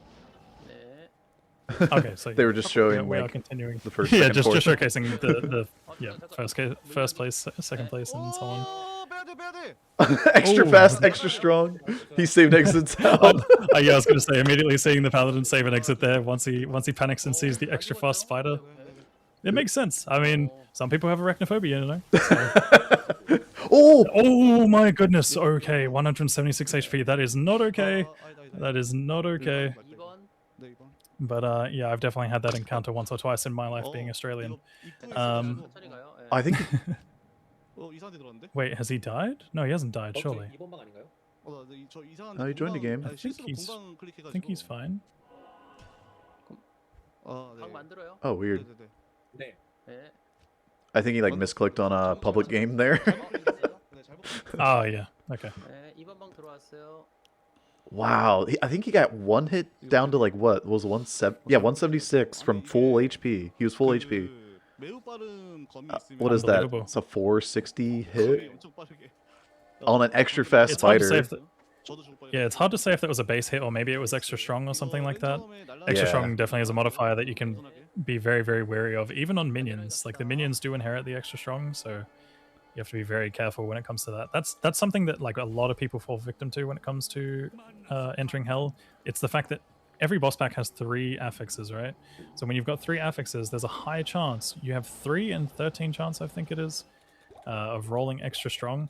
Okay, so they were just showing we like are continuing the first. Yeah, just showcasing the first place, second place, and so on. Extra fast, extra strong. He saved exits out. Yeah, I was gonna say immediately seeing the paladin save an exit there once he panics and sees the extra fast spider. It makes sense. I mean, some people have arachnophobia, you know. So. Oh my goodness. Okay, 176 HP. That is not okay. That is not okay. But yeah, I've definitely had that encounter once or twice in my life being Australian. I think. Wait, has he died? No, he hasn't died, surely. Oh, he joined the game. I think he's fine. Oh, weird. I think he like misclicked on a public game there. Oh yeah, okay. Wow, I think he got one hit down to like what was 176 from full HP. He was full HP. What is that? It's a 460 hit on an extra fast spider. Yeah, it's hard to say if that was a base hit or maybe it was extra strong or something like that. Extra strong definitely is a modifier that you can be very, very wary of, even on minions. Like the minions do inherit the extra strong, so you have to be very careful when it comes to that. That's something that like a lot of people fall victim to when it comes to entering Hell. It's the fact that every boss pack has 3 affixes, right? So when you've got 3 affixes, there's a high chance you have 3 and 13 chance, I think it is, of rolling extra strong.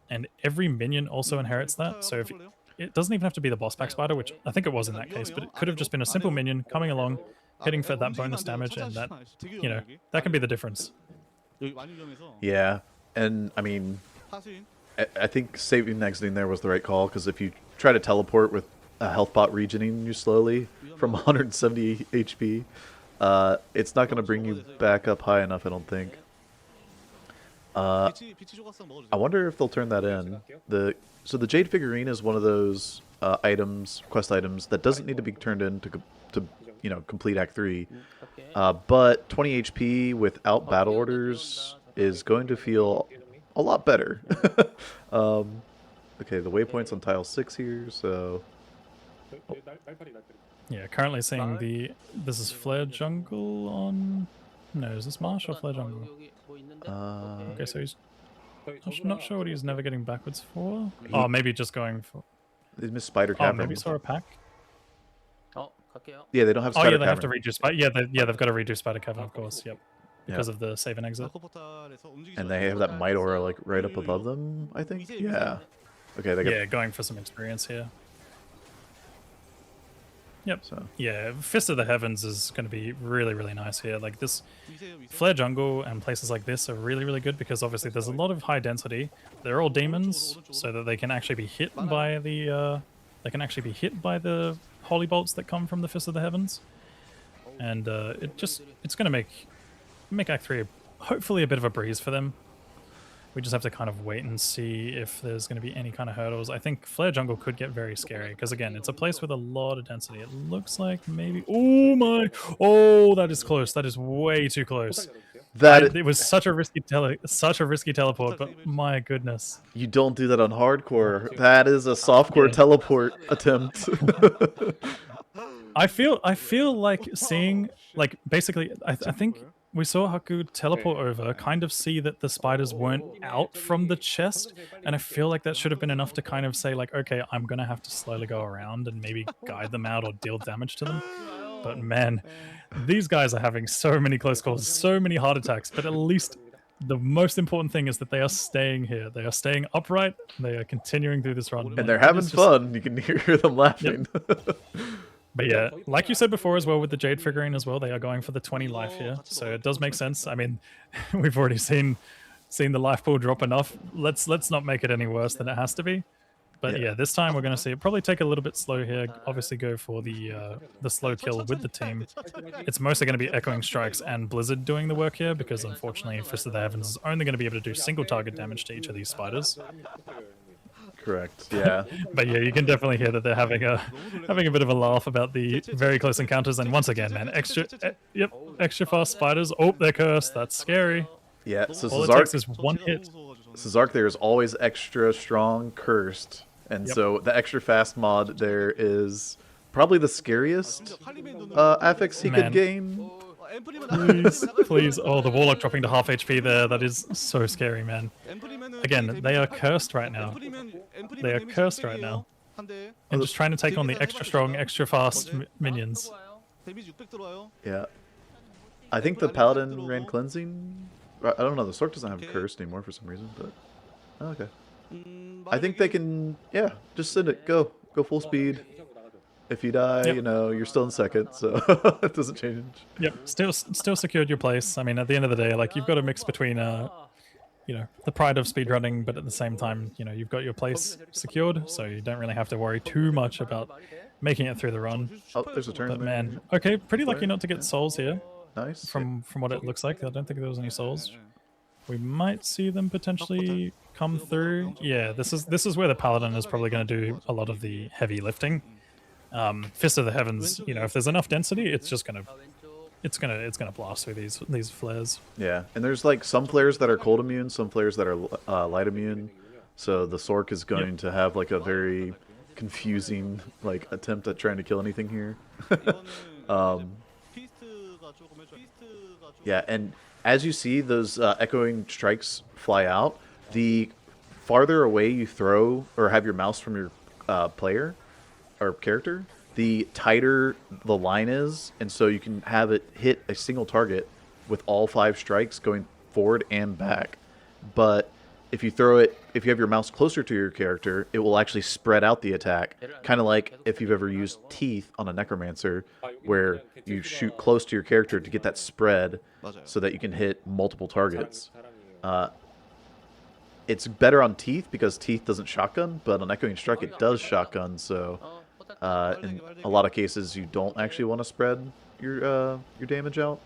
And every minion also inherits that. So if it doesn't even have to be the boss pack spider, which I think it was in that case, but it could have just been a simple minion coming along, hitting for that bonus damage, and that, you know, that can be the difference. Yeah, and I mean, I think saving and exiting there was the right call, because if you try to teleport with a health bot regioning you slowly from 170 HP, it's not going to bring you back up high enough, I don't think. I wonder if they'll turn that in. So the Jade figurine is one of those quest items that doesn't need to be turned in to complete Act 3. But 20 HP without battle orders is going to feel a lot better. Okay, the waypoint's on tile 6 here, so... Yeah, currently seeing this is Flare Jungle on... No, is this Marsh or Flare Jungle? Okay, so he's... I'm not sure what he's navigating backwards for. Oh, maybe just going for... They missed Spider Oh, Cavern. maybe saw a pack? Yeah, they don't have Oh, Spider yeah, they have Cavern. to redo Spider... Yeah, they've got to redo Spider Cavern, of course, yep. Because of the save and exit. And they have that Might Aura, like, right up above them, I think? Yeah. Okay, they Yeah, going for some experience here. Yep. So. Yeah, Fist of the Heavens is going to be really, really nice here. Like this, Flare Jungle and places like this are really, really good because obviously there's a lot of high density. They're all demons, so that they can actually be hit by the holy bolts that come from the Fist of the Heavens, and it's going to make Act 3 hopefully a bit of a breeze for them. We just have to kind of wait and see if there's going to be any kind of hurdles. I think Flare Jungle could get very scary because, again, it's a place with a lot of density. It looks like maybe... Oh, my... Oh, that is close. That is way too close. It was such a risky teleport, but my goodness. You don't do that on hardcore. That is a softcore teleport attempt. I feel like seeing... Like, basically, I think... We saw Haku teleport over, kind of see that the spiders weren't out from the chest, and I feel like that should have been enough to kind of say, like, okay, I'm going to have to slowly go around and maybe guide them out or deal damage to them. But man, these guys are having so many close calls, so many heart attacks, but at least the most important thing is that they are staying here. They are staying upright, they are continuing through this run. And they're having fun. You can hear them laughing. Yep. But yeah, like you said before as well with the Jade figurine as well, they are going for the 20 life here. So it does make sense. I mean, we've already seen the life pool drop enough. Let's not make it any worse than it has to be. But yeah, this time we're going to see it probably take a little bit slow here. Obviously go for the slow kill with the team. It's mostly going to be Echoing Strikes and Blizzard doing the work here because unfortunately Fist of the Heavens is only going to be able to do single target damage to each of these spiders. Correct. Yeah. But yeah, you can definitely hear that they're having a bit of a laugh about the very close encounters. And once again, man, extra fast spiders. Oh, they're cursed. That's scary. Yeah. So all it takes is one hit. Cesark there is always extra strong cursed, and so the extra fast mod there is probably the scariest affix he could gain. Please. Oh, the Warlock dropping to half HP there. That is so scary, man. Again, they are cursed right now. They are cursed right now. And just trying to take on the extra strong, extra fast minions. Yeah. I think the Paladin ran Cleansing. I don't know. The Sork doesn't have Cursed anymore for some reason, but... Oh, okay. I think they can... Yeah, just send it. Go full speed. If you die, you know, you're still in second, so it doesn't change. Yep, still secured your place. I mean, at the end of the day, like, you've got a mix between, you know, the pride of speedrunning, but at the same time, you know, you've got your place secured, so you don't really have to worry too much about making it through the run. Oh, there's a turn. But man, okay, pretty lucky not to get souls here. Nice. From what it looks like, I don't think there was any souls. We might see them potentially come through. Yeah, this is where the Paladin is probably going to do a lot of the heavy lifting. Fist of the Heavens, you know, if there's enough density, it's gonna blast through these flares. Yeah, and there's like some flares that are cold immune, some flares that are light immune. So the Sork is going to have like a very confusing like attempt at trying to kill anything here. Yeah, and as you see those echoing strikes fly out, the farther away you throw or have your mouse from your player or character, the tighter the line is, and so you can have it hit a single target with all 5 strikes going forward and back. But if you have your mouse closer to your character, it will actually spread out the attack, kind of like if you've ever used Teeth on a Necromancer, where you shoot close to your character to get that spread so that you can hit multiple targets. It's better on Teeth because Teeth doesn't shotgun, but on Echoing Strike it does shotgun, so in a lot of cases you don't actually want to spread your damage out.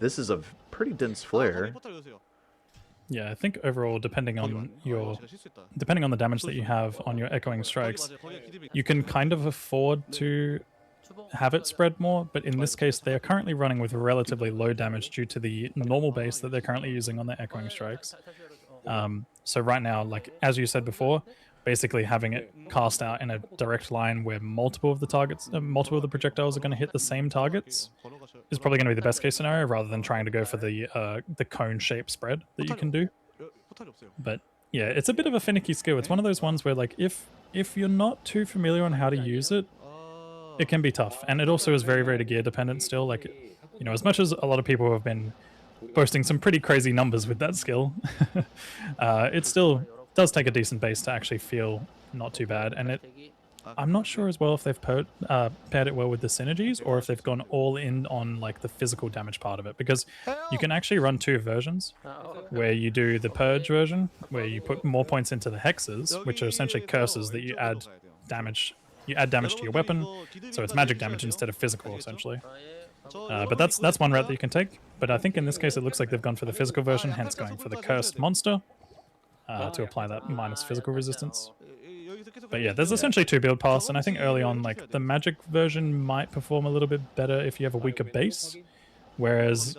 This is a pretty dense flare. Yeah, I think overall, depending on the damage that you have on your echoing strikes, you can kind of afford to have it spread more, but in this case they are currently running with relatively low damage due to the normal base that they're currently using on their echoing strikes. So right now, like as you said before, basically having it cast out in a direct line where multiple of the projectiles are going to hit the same targets is probably going to be the best case scenario, rather than trying to go for the cone shape spread that you can do. But yeah, it's a bit of a finicky skill. It's one of those ones where like if you're not too familiar on how to use it, it can be tough. And it also is very, very gear dependent still. Like, you know, as much as a lot of people have been boasting some pretty crazy numbers with that skill, it still does take a decent base to actually feel not too bad. And I'm not sure as well if they've paired it well with the synergies, or if they've gone all in on like the physical damage part of it, because you can actually run two versions, where you do the purge version where you put more points into the hexes, which are essentially curses that you add damage to your weapon, so it's magic damage instead of physical essentially. But that's one route that you can take. But I think in this case it looks like they've gone for the physical version, hence going for the cursed monster to apply that minus physical resistance. But yeah, there's essentially two build paths, and I think early on, like the magic version might perform a little bit better if you have a weaker base, whereas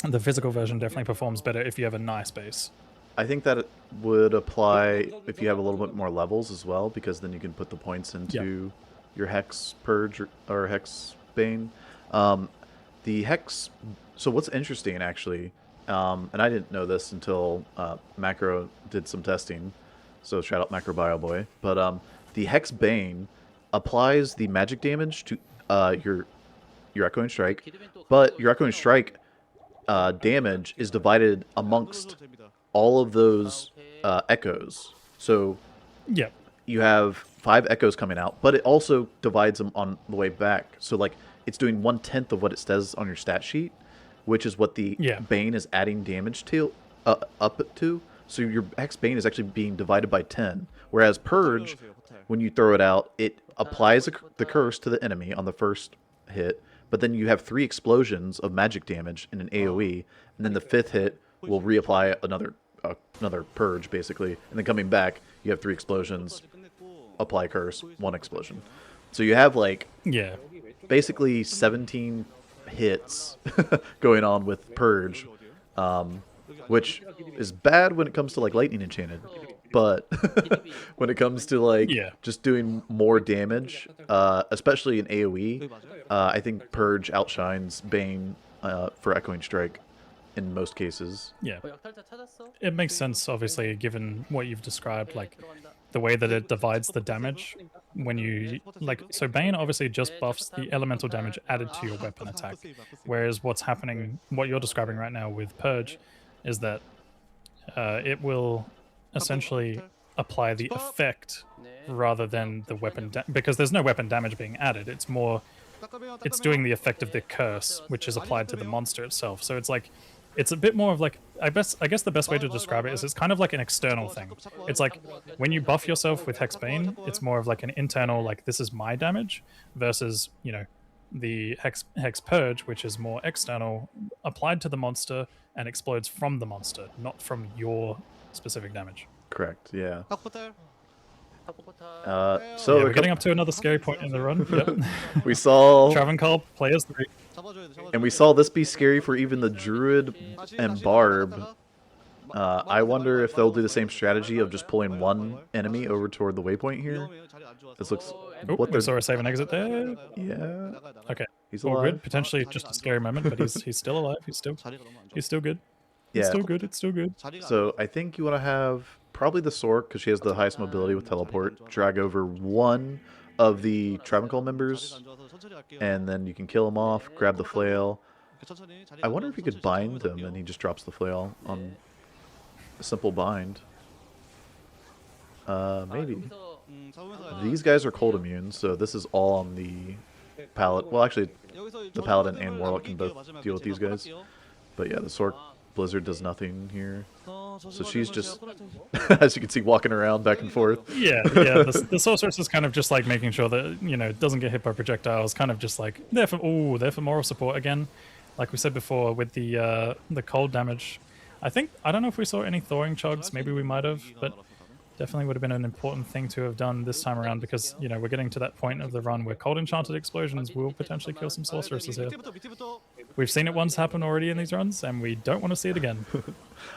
the physical version definitely performs better if you have a nice base. I think that it would apply if you have a little bit more levels as well, because then you can put the points into your Hex Purge or Hex Bane. The Hex... So what's interesting, actually, and I didn't know this until Macro did some testing, so shout out Macro Bio Boy, but the Hex Bane applies the magic damage to your Echoing Strike, but your Echoing Strike damage is divided amongst all of those echoes. So yeah, you have 5 echoes coming out, but it also divides them on the way back. So like it's doing 1/10 of what it says on your stat sheet, which is what the Bane is adding damage to up to. So your Hex Bane is actually being divided by 10, whereas Purge, when you throw it out, it applies the curse to the enemy on the first hit, but then you have 3 explosions of magic damage in an AoE, and then the 5th hit will reapply another Purge, basically, and then coming back, you have 3 explosions, apply curse, 1 explosion. So you have like basically 17 hits going on with Purge, which is bad when it comes to like Lightning Enchanted, but when it comes to like just doing more damage, especially in AoE, I think Purge outshines Bane for Echoing Strike in most cases. Yeah, it makes sense, obviously, given what you've described, like the way that it divides the damage when you like. So Bane obviously just buffs the elemental damage added to your weapon attack, whereas what you're describing right now with Purge is that it will essentially apply the effect rather than the weapon because there's no weapon damage being added. It's doing the effect of the curse, which is applied to the monster itself. So it's like, it's a bit more of like, I guess the best way to describe it is it's kind of like an external thing. It's like when you buff yourself with Hex Bane, it's more of like an internal, like this is my damage, versus, you know, the Hex Purge, which is more external, applied to the monster and explodes from the monster, not from your specific damage. Correct, yeah. So we're getting up to another scary point in the run. Yep. We saw Travancore, players 3. And we saw this be scary for even the Druid and Barb. I wonder if they'll do the same strategy of just pulling one enemy over toward the waypoint here. This looks... we saw a save and exit there. Yeah. Okay. He's all alive. Good. Potentially just a scary moment, but he's still alive. He's still good. Yeah. It's still good. It's still good. So I think you want to have probably the Sork, because she has the highest mobility with teleport, drag over one of the Travancore members, and then you can kill him off, grab the flail. I wonder if you could bind him and he just drops the flail on a simple bind. Maybe. These guys are cold immune, so this is all on the Paladin. Well, actually, the Paladin and Warlock can both deal with these guys. But yeah, the Sork Blizzard does nothing here. So she's just, as you can see, walking around back and forth. Yeah. The Sorceress is kind of just like making sure that, you know, doesn't get hit by projectiles. Kind of just like there for moral support again. Like we said before, with the cold damage, I don't know if we saw any thawing chugs. Maybe we might have, but definitely would have been an important thing to have done this time around because, you know, we're getting to that point of the run where cold enchanted explosions will potentially kill some sorceresses here. We've seen it once happen already in these runs, and we don't want to see it again.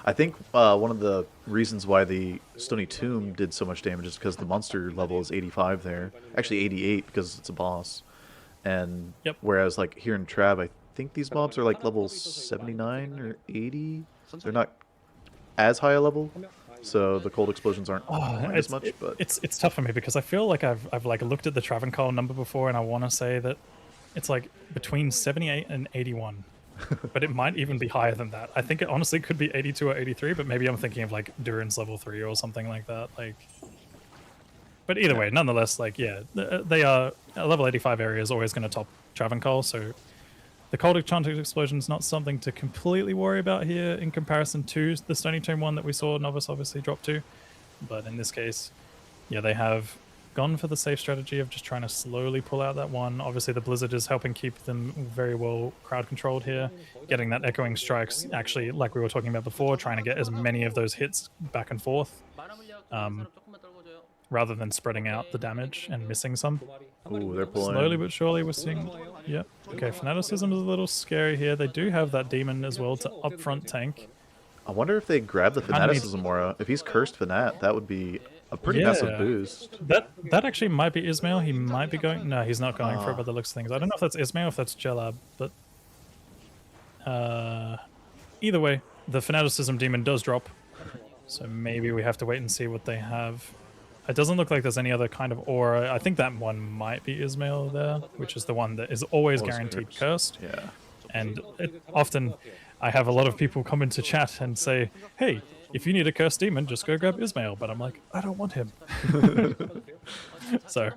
I think one of the reasons why the Stony Tomb did so much damage is because the monster level is 85 there. Actually 88 because it's a boss. And whereas like here in Trav, I think these mobs are like level 79 or 80. They're not as high a level. So the cold explosions aren't quite as much, but it's tough for me because I feel like I've like looked at the Travancore number before, and I want to say that it's like between 78 and 81, but it might even be higher than that. I think it honestly could be 82 or 83, but maybe I'm thinking of like Durin's level 3 or something like that. Like, but either way, nonetheless, like they are level 85 area is always going to top Travancore, so. The Cold Enchanted Explosion is not something to completely worry about here in comparison to the Stony Tomb one that we saw Novice obviously drop to. But in this case, yeah, they have gone for the safe strategy of just trying to slowly pull out that one. Obviously, the Blizzard is helping keep them very well crowd controlled here. Getting that Echoing Strikes, actually, like we were talking about before, trying to get as many of those hits back and forth. Rather than spreading out the damage and missing some. Ooh, they're pulling. Slowly but surely we're seeing... Yep. Okay, Fanaticism is a little scary here. They do have that demon as well to upfront tank. I wonder if they grab the Fanaticism Aura. If he's cursed Fanat, that would be a pretty massive boost. That actually might be Ismail. He might be going... No, he's not going for it by the looks of things. I don't know if that's Ismail or if that's Jelab, but... either way, the Fanaticism demon does drop. So maybe we have to wait and see what they have. It doesn't look like there's any other kind of aura. I think that one might be Ismail there, which is the one that is always guaranteed cursed. Yeah. And often I have a lot of people come into chat and say, hey, if you need a cursed demon, just go grab Ismail. But I'm like, I don't want him. So,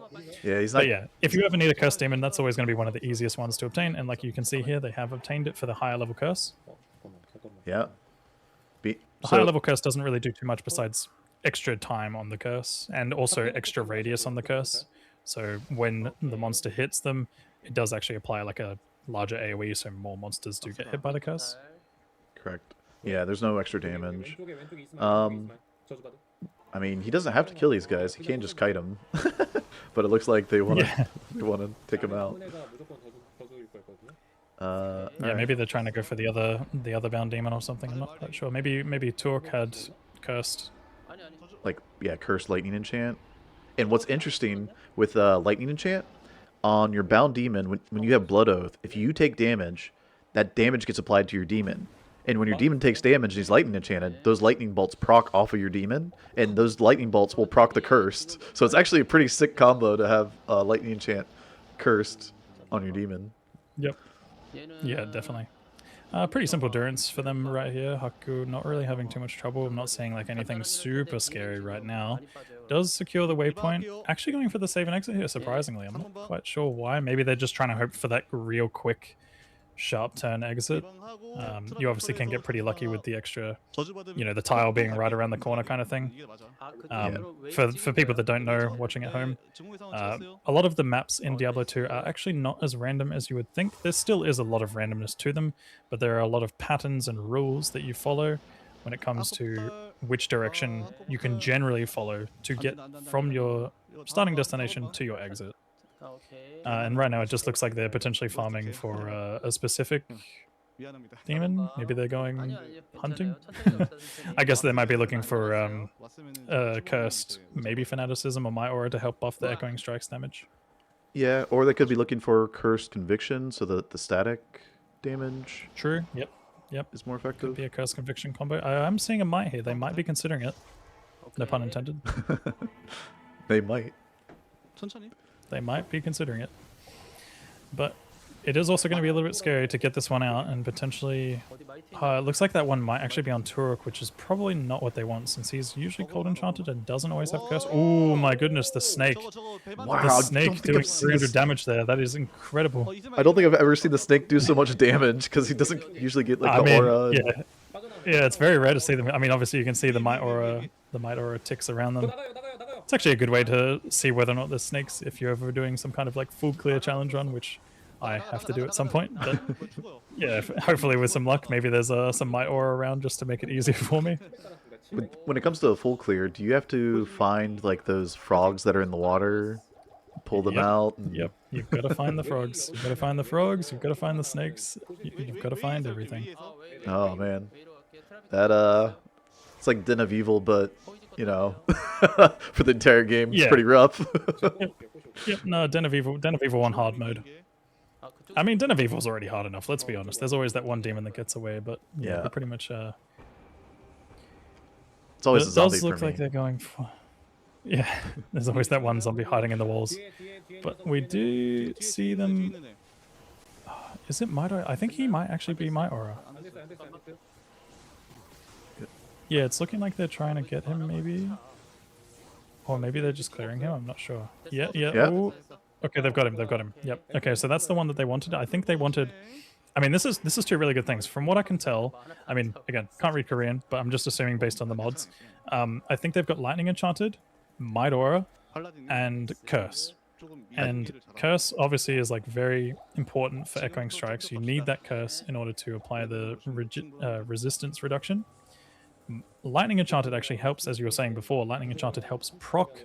yeah, he's not... But yeah, if you ever need a cursed demon, that's always going to be one of the easiest ones to obtain. And like you can see here, they have obtained it for the higher level curse. Yeah. The higher level curse doesn't really do too much besides extra time on the curse and also extra radius on the curse. So when the monster hits them, it does actually apply like a larger AoE, so more monsters do get hit by the curse. Correct. Yeah, there's no extra damage. I mean, he doesn't have to kill these guys. He can just kite them. But it looks like they want to they want to take him out. Yeah, maybe they're trying to go for the other bound demon or something. I'm not quite sure. Maybe Turk had cursed. Like, yeah, cursed lightning enchant. And what's interesting with lightning enchant, on your bound demon, when you have Blood Oath, if you take damage, that damage gets applied to your demon. And when your demon takes damage and he's lightning enchanted, those lightning bolts proc off of your demon, and those lightning bolts will proc the cursed. So it's actually a pretty sick combo to have lightning enchant cursed on your demon. Yep. Yeah, definitely. Pretty simple endurance for them right here. Haku not really having too much trouble. I'm not seeing like anything super scary right now. Does secure the waypoint. Actually going for the save and exit here, surprisingly. I'm not quite sure why. Maybe they're just trying to hope for that real quick sharp turn exit. You obviously can get pretty lucky with the extra, you know, the tile being right around the corner kind of thing. For people that don't know watching at home, a lot of the maps in Diablo 2 are actually not as random as you would think. There still is a lot of randomness to them, but there are a lot of patterns and rules that you follow when it comes to which direction you can generally follow to get from your starting destination to your exit. And right now it just looks like they're potentially farming for a specific demon. Maybe they're going hunting. I guess they might be looking for cursed, maybe fanaticism or my aura to help buff the echoing strikes damage. Yeah, or they could be looking for cursed conviction so that the static damage True. Yep. is more effective. Could be a cursed conviction combo. I'm seeing a might here. They might be considering it. No pun intended. They might. They might be considering it. But it is also going to be a little bit scary to get this one out and potentially... it looks like that one might actually be on Turok, which is probably not what they want since he's usually cold enchanted and doesn't always have curse. Oh my goodness, the snake. Wow, The snake doing 300 damage there. That is incredible. I don't think I've ever seen the snake do so much damage because he doesn't usually get like the aura. Yeah, it's very rare to see them. I mean, obviously you can see the might aura ticks around them. It's actually a good way to see whether or not there's snakes if you're ever doing some kind of like full clear challenge run, which I have to do at some point. But yeah, hopefully with some luck, maybe there's some Might Aura around just to make it easier for me. When it comes to a full clear, do you have to find like those frogs that are in the water, pull them out? And... Yep, you've got to find the frogs. You've got to find the frogs. You've got to find the snakes. You've got to find everything. Oh man, that it's like Den of Evil, but you know, for the entire game, it's pretty rough. Yep, no, Den of Evil on hard mode. I mean, Den of Evil's already hard enough. Let's be honest. There's always that one demon that gets away, but yeah, pretty much. It's always a zombie does look for me. like they're going for. Yeah, there's always that one zombie hiding in the walls. But we do see them. Is it Might Aura? I think he might actually be Might Aura. Yeah, it's looking like they're trying to get him, maybe. Or maybe they're just clearing him. I'm not sure. Yeah. Ooh. Okay, they've got him. Yep. Okay, so that's the one that they wanted. I think they wanted. I mean, this is two really good things. From what I can tell, I mean, again, can't read Korean, but I'm just assuming based on the mods. I think they've got Lightning Enchanted, Might Aura, and Curse. And Curse obviously is like very important for Echoing Strikes. You need that Curse in order to apply the resistance reduction. Lightning Enchanted actually helps, as you were saying before, Lightning Enchanted helps proc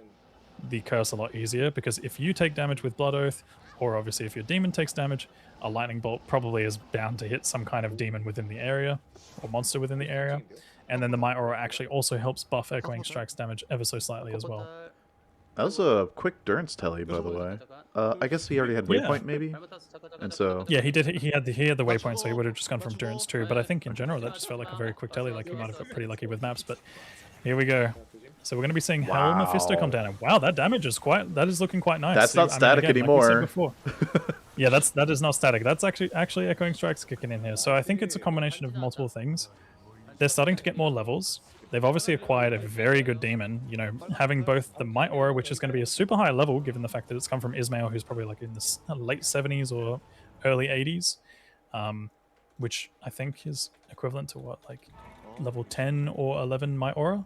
the Curse a lot easier, because if you take damage with Blood Oath, or obviously if your demon takes damage, a Lightning Bolt probably is bound to hit some kind of demon within the area, or monster within the area. And then the Might Aura actually also helps buff Echoing Strike's damage ever so slightly as well. That was a quick Durance telly, by the way. I guess he already had Waypoint, maybe? And so... Yeah, he did. He had the Waypoint, so he would have just gone from Durance too. But I think in general, that just felt like a very quick telly, like he might have got pretty lucky with maps. But here we go. So we're going to be seeing Hell Mephisto come down. And wow, that damage is that is looking quite nice. That's not static anymore. Like yeah, that is not static. That's actually Echoing Strikes kicking in here. So I think it's a combination of multiple things. They're starting to get more levels. They've obviously acquired a very good demon, you know, having both the Might Aura, which is going to be a super high level, given the fact that it's come from Ismail, who's probably like in the late 70s or early 80s, which I think is equivalent to what, like level 10 or 11 Might Aura.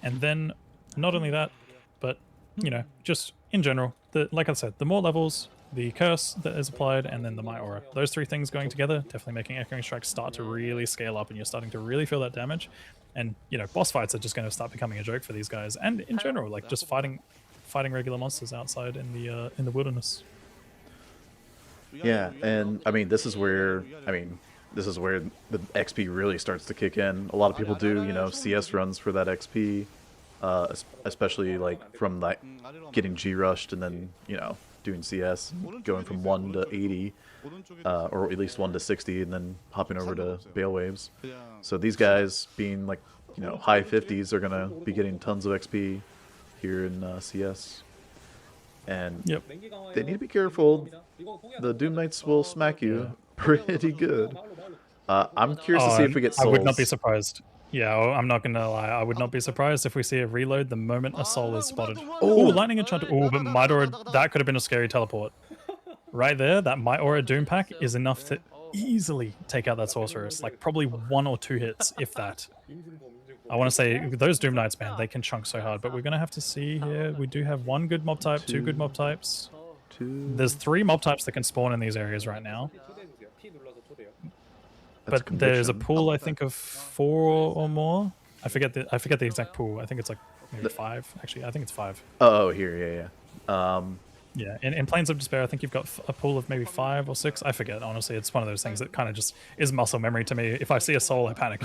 And then not only that, but, you know, just in general, like I said, the more levels, the Curse that is applied, and then the Might Aura. Those three things going together, definitely making Echoing Strikes start to really scale up, and you're starting to really feel that damage. And, you know, boss fights are just going to start becoming a joke for these guys. And in general, like just fighting regular monsters outside in the wilderness. Yeah, and I mean, this is where the XP really starts to kick in. A lot of people do, you know, CS runs for that XP, especially like from like getting G rushed and then, you know, doing CS, going from 1 to 80, or at least 1 to 60, and then hopping over to Bale Waves. So these guys, being like, you know, high 50s, are gonna be getting tons of XP here in CS. And they need to be careful. The Doom Knights will smack you pretty good. I'm curious to see if we get souls. I would not be surprised. Yeah, I'm not gonna lie. I would not be surprised if we see a reload the moment a soul is spotted. Oh, Lightning Enchanted. Oh, but Might Aura, that could have been a scary teleport. Right there, that Might Aura Doom Pack is enough to easily take out that Sorceress. Like probably 1 or 2 hits, if that. I want to say those Doom Knights, man, they can chunk so hard. But we're gonna have to see here. We do have 1 good mob type, 2 good mob types. There's 3 mob types that can spawn in these areas right now. But there's a pool, I think, of 4 or more. I forget the exact pool. I think it's like maybe 5. Actually, I think it's 5. Oh, here, yeah. Yeah, in Plains of Despair, I think you've got a pool of maybe 5 or 6. I forget, honestly. It's one of those things that kind of just is muscle memory to me. If I see a soul, I panic.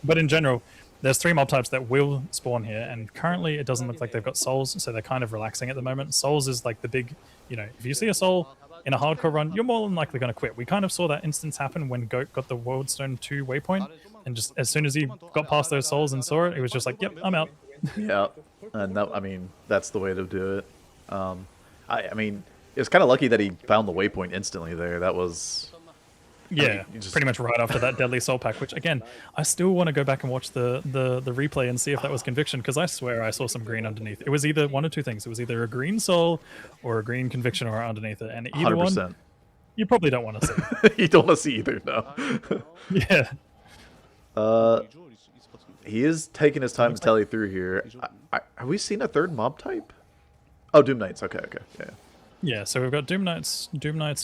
But in general, there's 3 mob types that will spawn here, and currently it doesn't look like they've got souls, so they're kind of relaxing at the moment. Souls is like the big, you know, if you see a soul in a hardcore run, you're more than likely going to quit. We kind of saw that instance happen when Goat got the Worldstone 2 waypoint, and just as soon as he got past those souls and saw it, he was just like, yep, I'm out. Yeah, and that, I mean, that's the way to do it. I mean, it's kind of lucky that he found the waypoint instantly there. That was... Yeah, I mean, pretty much right after that Deadly Soul pack, which, again, I still want to go back and watch the replay and see if that was Conviction, because I swear I saw some green underneath. It was either 1 or 2 things. It was either a green soul or a green Conviction or underneath it, and either 1, you probably don't want to see. You don't want to see either, no. Yeah. He is taking his time to tally through here. Have we seen a 3rd mob type? Oh, Doom Knights. Okay, yeah. Yeah, so we've got Doom Knights,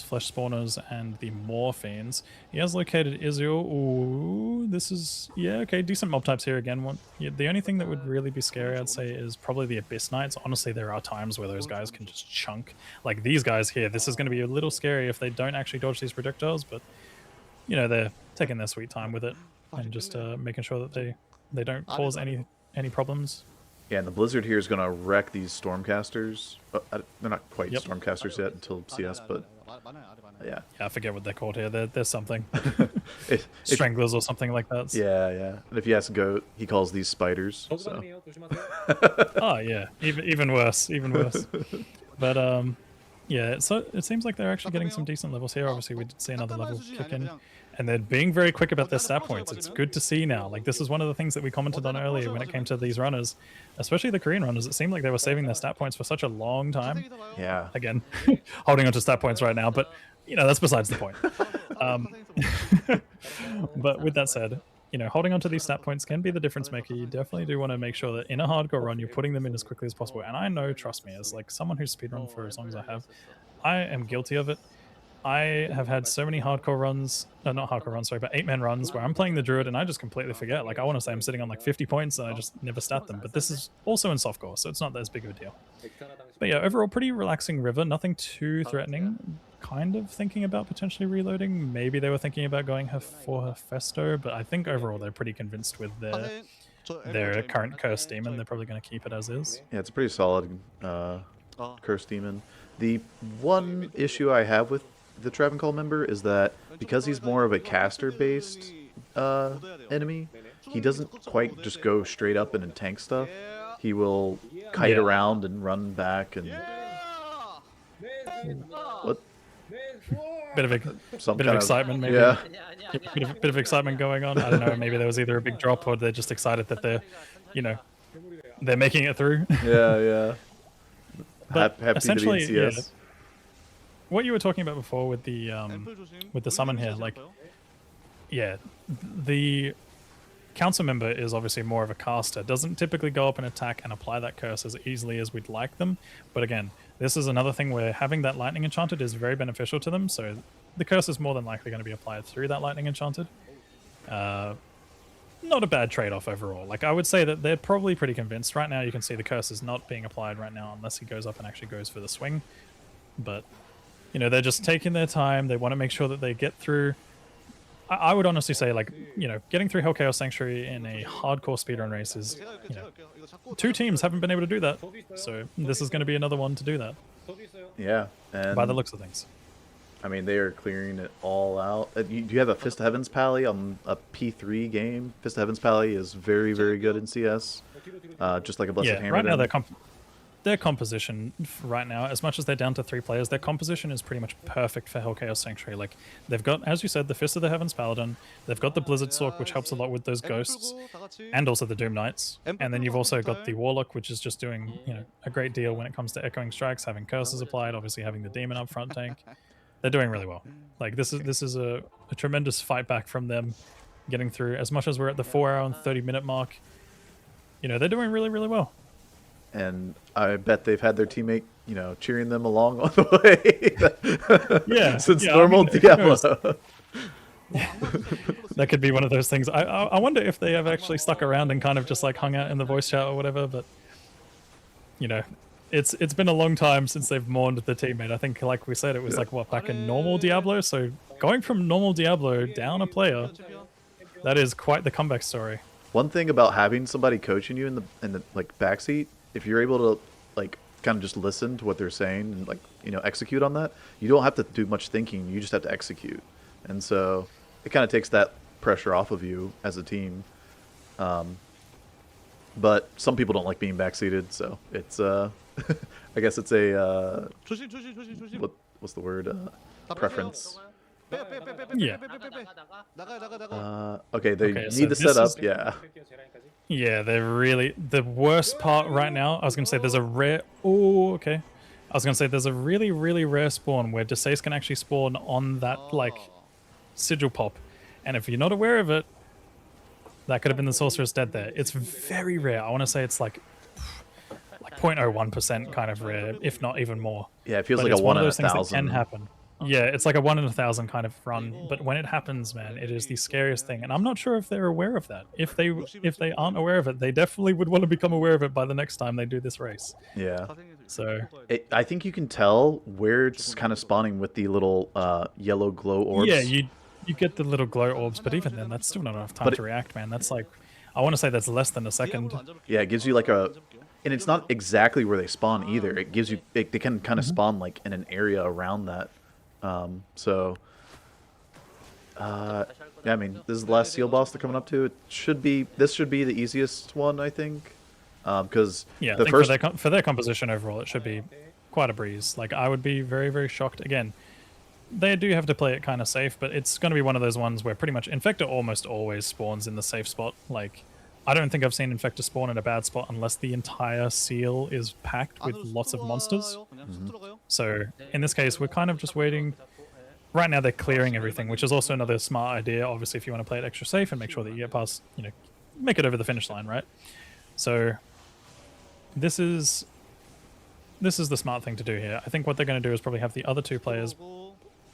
Flesh Spawners, and the Morphines. He has located Israel. Ooh, this is, yeah, okay, decent mob types here again. Yeah, the only thing that would really be scary, I'd say, is probably the Abyss Knights. Honestly, there are times where those guys can just chunk. Like these guys here, this is going to be a little scary if they don't actually dodge these projectiles, but, you know, they're taking their sweet time with it and just making sure that they don't cause any problems. Yeah, and the Blizzard here is going to wreck these Stormcasters. They're not quite Yep. Stormcasters yet until CS, but yeah. I forget what they're called here. There's something. If- Stranglers or something like that. yeah, yeah. And if you ask Goat, he calls these spiders. So. Oh yeah, even worse, even worse. But yeah. So it seems like they're actually getting some decent levels here. Obviously, we did see another level kick in, and they're being very quick about their stat points. It's good to see now. Like this is one of the things that we commented on earlier when it came to these runners, especially the Korean runners. It seemed like they were saving their stat points for such a long time. Yeah. Again, holding on to stat points right now, but you know that's besides the point. But with that said, you know, holding on to these stat points can be the difference maker. You definitely do want to make sure that in a hardcore run, you're putting them in as quickly as possible. And I know, trust me, as like someone who's speedrun for as long as I have, I am guilty of it. I have had so many hardcore runs, no, not hardcore runs, sorry, but 8-man runs where I'm playing the Druid and I just completely forget. Like I want to say I'm sitting on like 50 points and I just never stat them. But this is also in softcore, so it's not as big of a deal. But yeah, overall pretty relaxing river, nothing too threatening. Kind of thinking about potentially reloading. Maybe they were thinking about going for Hephaestus, but I think overall they're pretty convinced with their current Cursed Demon. They're probably going to keep it as is. Yeah, it's a pretty solid Cursed Demon. The one issue I have with the Travancore member is that because he's more of a caster-based enemy, he doesn't quite just go straight up and tank stuff. He will kite around and run back and... What? Bit of excitement, maybe. Yeah. Bit of excitement going on. I don't know. Maybe there was either a big drop or they're just excited that they're, you know, they're making it through. Yeah, yeah. But Happy to be in CS. yeah, what you were talking about before with the summon here, like, yeah, the council member is obviously more of a caster. Doesn't typically go up and attack and apply that curse as easily as we'd like them. But again, this is another thing where having that lightning enchanted is very beneficial to them. So the curse is more than likely going to be applied through that lightning enchanted. Not a bad trade-off overall. Like I would say that they're probably pretty convinced right now. You can see the curse is not being applied right now unless he goes up and actually goes for the swing. But you know, they're just taking their time. They want to make sure that they get through. I would honestly say, like, you know, getting through Hell Chaos Sanctuary in a hardcore speedrun race is, you know, 2 teams haven't been able to do that. So this is going to be another one to do that. Yeah. And By the looks of things. I mean, they are clearing it all out. Do you have a Fist of Heavens Pally on a P3 game? Fist of Heavens Pally is very, very good in CS. Just like a Blessed Hammer. Right now their composition right now, as much as they're down to 3 players, their composition is pretty much perfect for Hell Chaos Sanctuary. Like they've got, as you said, the Fist of the Heavens Paladin. They've got the Blizzard Sork, which helps a lot with those ghosts, and also the Doom Knights. And then you've also got the Warlock, which is just doing, you know, a great deal when it comes to echoing strikes, having curses applied, obviously having the demon up front tank. They're doing really well. Like this is a tremendous fight back from them getting through. As much as we're at the 4-hour and 30-minute mark, you know, they're doing really, really well. And I bet they've had their teammate, you know, cheering them along on the way. Yeah. Since yeah, normal I mean, Diablo. That could be one of those things. I wonder if they have actually stuck around and kind of just like hung out in the voice chat or whatever, but you know, it's been a long time since they've mourned the teammate. I think, like we said, it was like what, back in normal Diablo. So going from normal Diablo down a player, that is quite the comeback story. One thing about having somebody coaching you in the like backseat, if you're able to like kind of just listen to what they're saying and like, you know, execute on that, you don't have to do much thinking. You just have to execute, and so it kind of takes that pressure off of you as a team. But some people don't like being backseated, so it's I guess it's a what's the word, preference. Yeah. Okay, they Okay, so need to this set up. is- Yeah. Yeah, they're really the worst part right now. I was gonna say there's a rare. Oh, okay. I was gonna say there's a really, really rare spawn where Desace can actually spawn on that like sigil pop, and if you're not aware of it, that could have been the Sorcerer's Dead there. It's very rare. I want to say it's like 0.01% kind of rare, if not even more. Yeah, it feels But like it's a one one of in those things that can 1,000. happen. Yeah, it's like a 1 in 1,000 kind of run. But when it happens, man, it is the scariest thing. And I'm not sure if they're aware of that. If they aren't aware of it, they definitely would want to become aware of it by the next time they do this race. Yeah. So I think you can tell where it's kind of spawning with the little yellow glow orbs. yeah, you get the little glow orbs, but even then, that's still not enough time But to react, man. That's like, I want to say that's less than a second. Yeah, it gives you like a, and it's not exactly where they spawn either. It gives you, they can kind of spawn like in an area around that. Yeah, I mean, this is the last seal boss they're coming up to. This should be the easiest one, I think, because Yeah, I the think first for their composition overall, it should be quite a breeze. Like, I would be very, very shocked. Again, they do have to play it kind of safe, but it's going to be one of those ones where pretty much Infector almost always spawns in the safe spot. Like, I don't think I've seen Infector spawn in a bad spot unless the entire seal is packed with lots of monsters. So, in this case, we're kind of just waiting. Right now, they're clearing everything, which is also another smart idea, obviously, if you want to play it extra safe and make sure that you get past, make it over the finish line, right? So, this is the smart thing to do here. I think what they're going to do is probably have the other two players.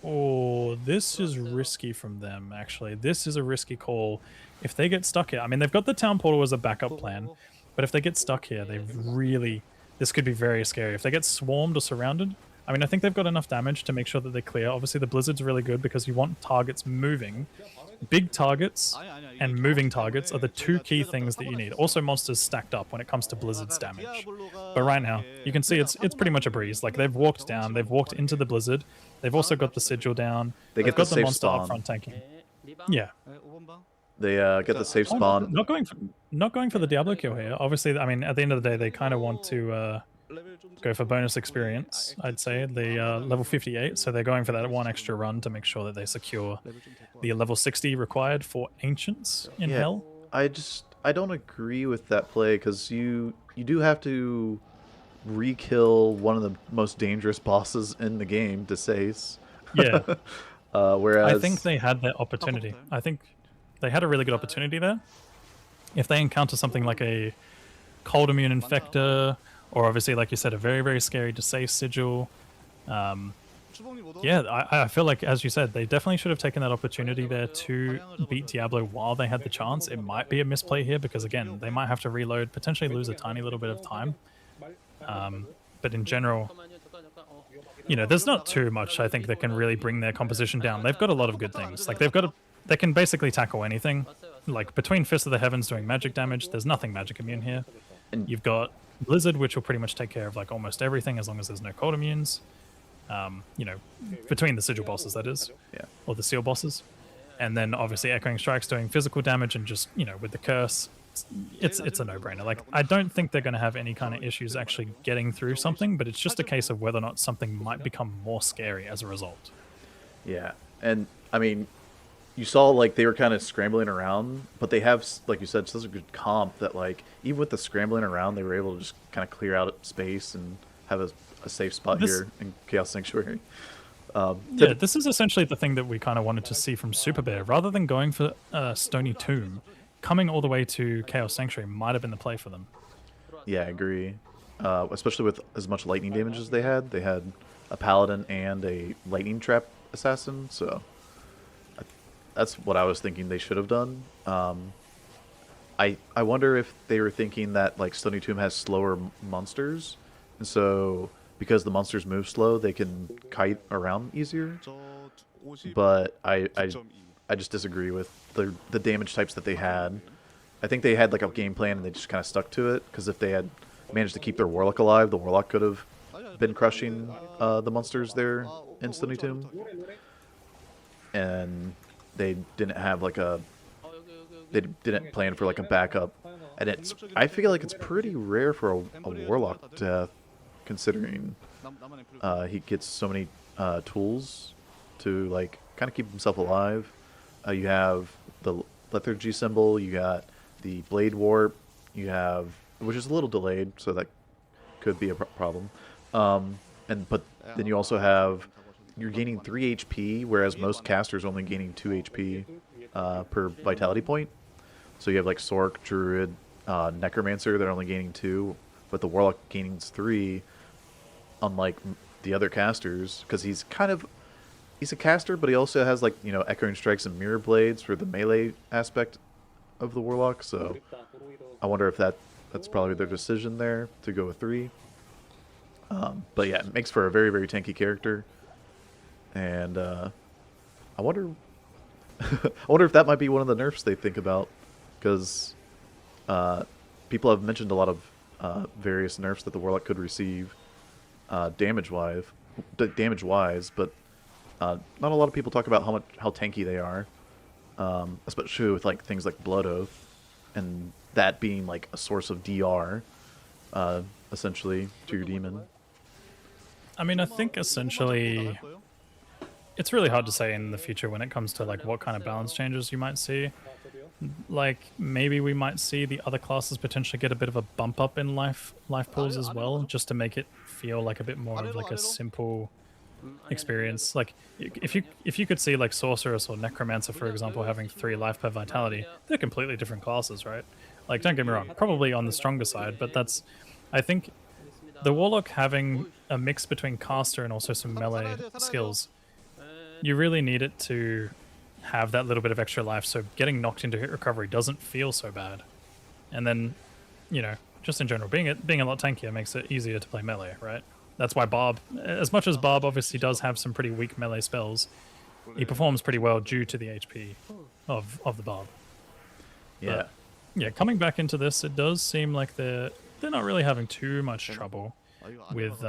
Oh, this is risky from them, actually. This is a risky call. If they get stuck here, I mean, they've got the town portal as a backup plan, but if they get stuck here, this could be very scary. If they get swarmed or surrounded, I mean, I think they've got enough damage to make sure that they clear. Obviously, the blizzard's really good because you want targets moving. Big targets and moving targets are the two key things that you need. Also, monsters stacked up when it comes to blizzard's damage. But right now, you can see it's pretty much a breeze. Like, they've walked down, they've walked into the blizzard. They've also got the sigil down. They They've get the got the safe monster spawn. up front tanking. Yeah. They get the safe spawn. Not going for the Diablo kill here. Obviously, I mean, at the end of the day, they kind of want to go for bonus experience, I'd say. The level 58, so they're going for that one extra run to make sure that they secure the level 60 required for Ancients in Hell. I don't agree with that play because you do have to re-kill one of the most dangerous bosses in the game to Sace. Yeah. Whereas I think they had their opportunity. I think they had a really good opportunity there. If they encounter something like a cold immune infector, or obviously, like you said, a very, very scary Desace sigil. Yeah, I feel like, as you said, they definitely should have taken that opportunity there to beat Diablo while they had the chance. It might be a misplay here because, again, they might have to reload, potentially lose a tiny little bit of time. But in general, there's not too much, I think, that can really bring their composition down. They've got a lot of good things. Like, they can basically tackle anything. Like, between Fist of the Heavens doing magic damage, there's nothing magic immune here. And you've got Blizzard, which will pretty much take care of like almost everything as long as there's no cold immunes. Between the sigil bosses, that is, or the seal bosses, and then obviously Echoing Strike's doing physical damage, and just with the curse, it's a no-brainer. Like, I don't think they're going to have any kind of issues actually getting through something, but it's just a case of whether or not something might become more scary as a result. Yeah, and I mean, you saw like they were kind of scrambling around, but they have, like you said, such a good comp that like even with the scrambling around, they were able to just kind of clear out space and have a safe spot here in Chaos Sanctuary. This is essentially the thing that we kind of wanted to see from Super Bear. Rather than going for Stony Tomb, coming all the way to Chaos Sanctuary might have been the play for them. Yeah, I agree. Especially with as much lightning damage as they had. They had a Paladin and a Lightning Trap Assassin, so that's what I was thinking they should have done. I wonder if they were thinking that like Stony Tomb has slower monsters, and so because the monsters move slow, they can kite around easier. But I just disagree with the damage types that they had. I think they had like a game plan and they just kind of stuck to it, because if they had managed to keep their Warlock alive, the Warlock could have been crushing the monsters there in Stony Tomb. And they didn't have like they didn't plan for like a backup, and I feel like it's pretty rare for a Warlock death, considering he gets so many tools to like kind of keep himself alive. You have the lethargy symbol, you got the blade warp, you have, which is a little delayed, so that could be a problem. But then you also have, you're gaining 3 HP, whereas most casters only gaining 2 HP per vitality point. So you have like Sork, Druid, Necromancer, they're only gaining 2, but the Warlock gains 3, unlike the other casters, because he's a caster, but he also has like, you know, Echoing Strikes and Mirror Blades for the melee aspect of the Warlock. So I wonder if that's probably their decision there to go with 3. But yeah, it makes for a very, very tanky character, and I wonder I wonder if that might be one of the nerfs they think about, because people have mentioned a lot of various nerfs that the Warlock could receive damage-wise, but not a lot of people talk about how tanky they are, especially with like things like Blood Oath, and that being like a source of DR, essentially, to your demon. I mean, I think essentially it's really hard to say in the future when it comes to like what kind of balance changes you might see. Like maybe we might see the other classes potentially get a bit of a bump up in life pools as well, just to make it feel like a bit more of like a simple experience. Like if you could see like Sorceress or Necromancer, for example, having 3 life per vitality, they're completely different classes, right? Like, don't get me wrong, probably on the stronger side, but I think the Warlock having a mix between caster and also some melee skills, you really need it to have that little bit of extra life, so getting knocked into hit recovery doesn't feel so bad. And then, you know, just in general, being a lot tankier makes it easier to play melee, right? That's why Barb, as much as Barb obviously does have some pretty weak melee spells, he performs pretty well due to the HP of the Barb. Yeah. But, yeah, coming back into this, it does seem like they're not really having too much trouble with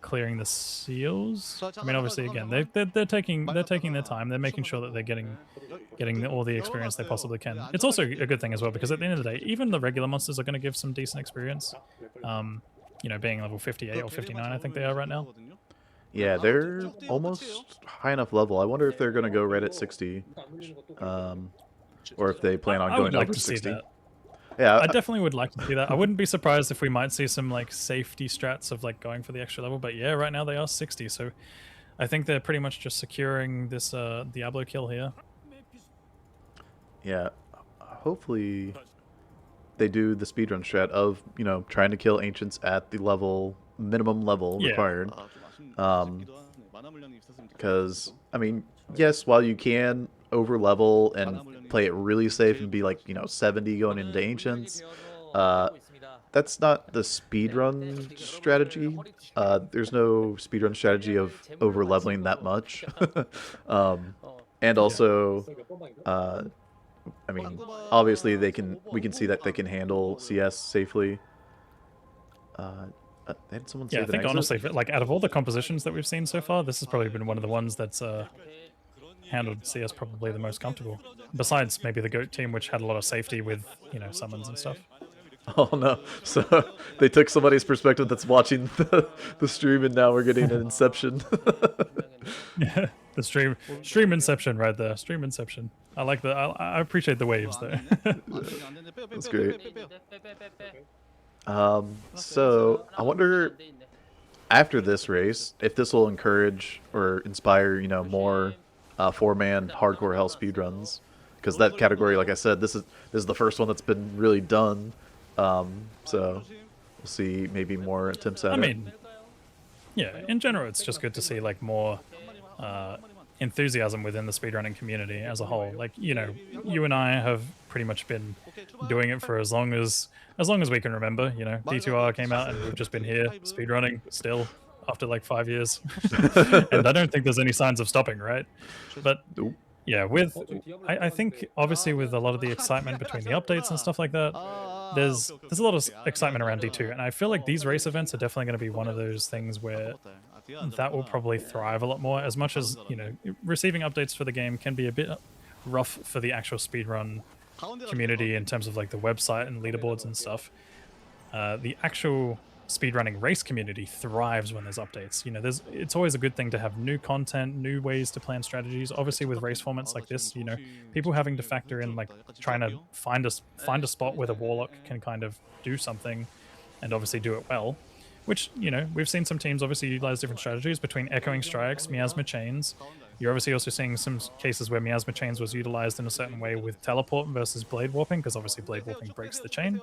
clearing the seals. I mean, obviously, again, they're taking their time. They're making sure that they're getting all the experience they possibly can. It's also a good thing as well, because at the end of the day, even the regular monsters are going to give some decent experience. You know, being level 58 or 59, I think they are right now. Yeah, they're almost high enough level. I wonder if they're going to go right at 60, or if they plan on I going would like over to see 60. that. Yeah, I definitely would like to see that. I wouldn't be surprised if we might see some like safety strats of like going for the extra level, but yeah, right now they are 60, so I think they're pretty much just securing this Diablo kill here. Yeah, hopefully they do the speedrun strat of, you know, trying to kill ancients at the minimum level required. Because, I mean, yes, while you can over level and play it really safe and be like, you know, 70 going into ancients, that's not the speedrun strategy. There's no speedrun strategy of over leveling that much. And also, I mean, obviously we can see that they can handle CS safely. Had someone say Yeah, I think exit? honestly, like out of all the compositions that we've seen so far, this has probably been one of the ones that's handled CS probably the most comfortable. Besides maybe the GOAT team, which had a lot of safety with, you know, summons and stuff. Oh no! So they took somebody's perspective that's watching the stream, and now we're getting an inception. Yeah, the stream inception right there. Stream inception. I like the. I appreciate the waves though. That's great. So I wonder, after this race, if this will encourage or inspire, you know, more 4-man hardcore hell speedruns, because that category, like I said, this is the first one that's been really done. So we'll see maybe more attempts at it. I mean, yeah, in general, it's just good to see like more enthusiasm within the speedrunning community as a whole. Like, you know, you and I have pretty much been doing it for as long as we can remember. You know, D2R came out and we've just been here speedrunning still after like 5 years, and I don't think there's any signs of stopping, right? But yeah, I think obviously with a lot of the excitement between the updates and stuff like that, there's a lot of excitement around D2, and I feel like these race events are definitely going to be one of those things where that will probably thrive a lot more. As much as, you know, receiving updates for the game can be a bit rough for the actual speedrun community in terms of like the website and leaderboards and stuff. The actual speedrunning race community thrives when there's updates. You know, it's always a good thing to have new content, new ways to plan strategies. Obviously with race formats like this, you know, people having to factor in like trying to find a spot where the Warlock can kind of do something and obviously do it well, which, you know, we've seen some teams obviously utilize different strategies between Echoing Strikes, Miasma Chains, You're obviously also seeing some cases where Miasma Chains was utilized in a certain way with teleport versus blade warping, because obviously blade warping breaks the chain.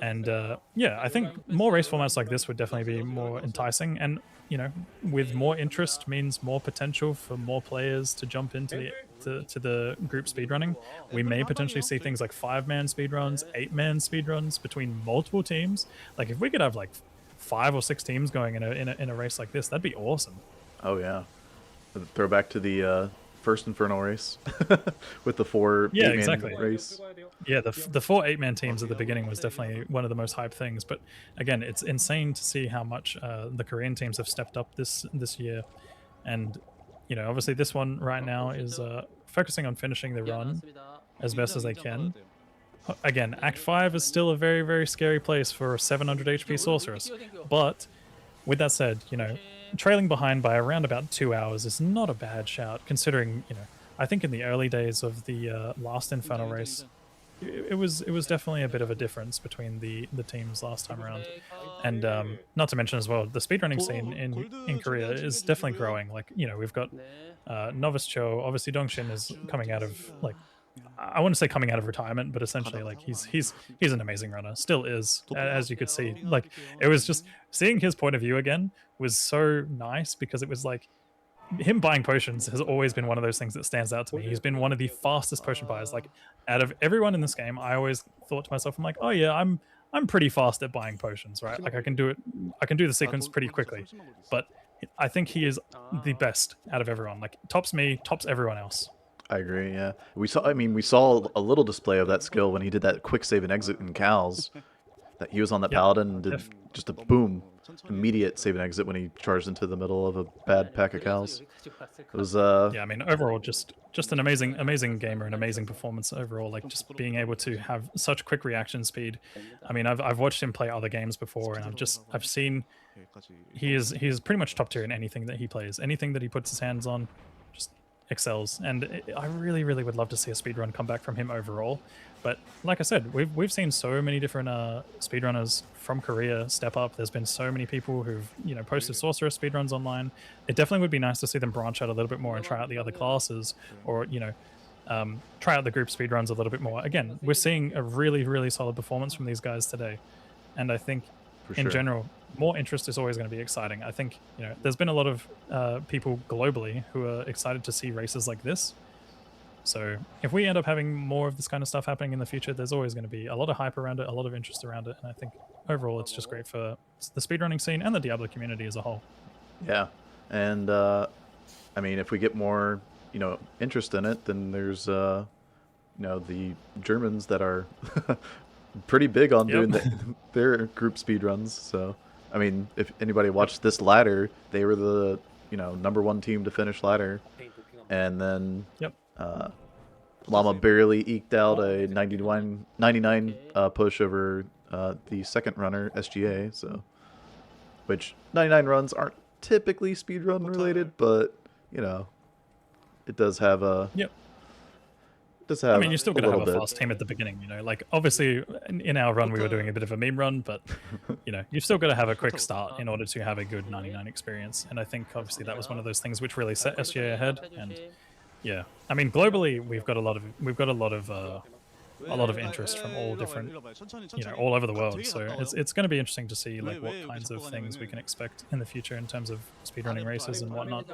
And yeah, I think more race formats like this would definitely be more enticing. And you know, with more interest means more potential for more players to jump into the group speedrunning. We may potentially see things like 5-man speedruns, 8-man speedruns between multiple teams. Like if we could have like 5 or 6 teams going in a race like this, that'd be awesome. Oh yeah. Throwback to the first Infernal Race with the 4 Yeah, 8-man exactly. race. Yeah, the 4 8-man teams at the beginning was definitely one of the most hyped things. But again, it's insane to see how much the Korean teams have stepped up this year. And you know, obviously this one right now is focusing on finishing the run as best as they can. Again, Act 5 is still a very, very scary place for a 700 HP sorceress. But with that said, you know, trailing behind by around about 2 hours is not a bad shout, considering, you know, I think in the early days of the last Infernal Race, it was definitely a bit of a difference between the teams last time around. And not to mention as well, the speedrunning scene in Korea is definitely growing. Like, you know, we've got Novice Cho, obviously Dongshin is coming out of, like, I wouldn't say coming out of retirement, but essentially like he's an amazing runner, still is, as you could see. Like it was just seeing his point of view again was so nice, because it was like him buying potions has always been one of those things that stands out to me. He's been one of the fastest potion buyers. Like out of everyone in this game, I always thought to myself, I'm like, oh yeah, I'm pretty fast at buying potions, right? Like I can do the sequence pretty quickly. But I think he is the best out of everyone. Like tops me, tops everyone else. I agree. Yeah, we saw a little display of that skill when he did that quick save and exit in Cal's. That he was on that paladin and did just a boom, immediate save and exit when he charged into the middle of a bad pack of Cal's. It was yeah, I mean overall just an amazing gamer, an amazing performance overall. Like just being able to have such quick reaction speed. I mean, I've watched him play other games before, and I've seen he's pretty much top tier in anything that he plays, anything that he puts his hands on. Excels, and I really would love to see a speedrun come back from him overall. But like I said, we've seen so many different speedrunners from Korea step up. There's been so many people who've, you know, posted sorceress speedruns online. It definitely would be nice to see them branch out a little bit more and try out the other classes, or you know, try out the group speedruns a little bit more. Again, we're seeing a really solid performance from these guys today, and I think in general, more interest is always going to be exciting. I think, you know, there's been a lot of people globally who are excited to see races like this. So if we end up having more of this kind of stuff happening in the future, there's always going to be a lot of hype around it, a lot of interest around it. And I think overall it's just great for the speedrunning scene and the Diablo community as a whole. Yeah. And I mean, if we get more, you know, interest in it, then there's, you know, the Germans that are pretty big on doing their group speedruns. So, I mean, if anybody watched this ladder, they were the, you know, #1 team to finish ladder. And then Llama barely eked out a 99 push over the second runner, SGA. So, which 99 runs aren't typically speedrun related, but, you know, it does have a... I mean, you're still going to have a fast team at the beginning, you know. Like, obviously, in our run, we were doing a bit of a meme run, but, you know, you've still got to have a quick start in order to have a good 99 experience. And I think, obviously, that was one of those things which really set SGA ahead. And, yeah, I mean, globally, we've got a lot of interest from all different, you know, all over the world. So it's going to be interesting to see, like, what kinds of things we can expect in the future in terms of speedrunning races and whatnot.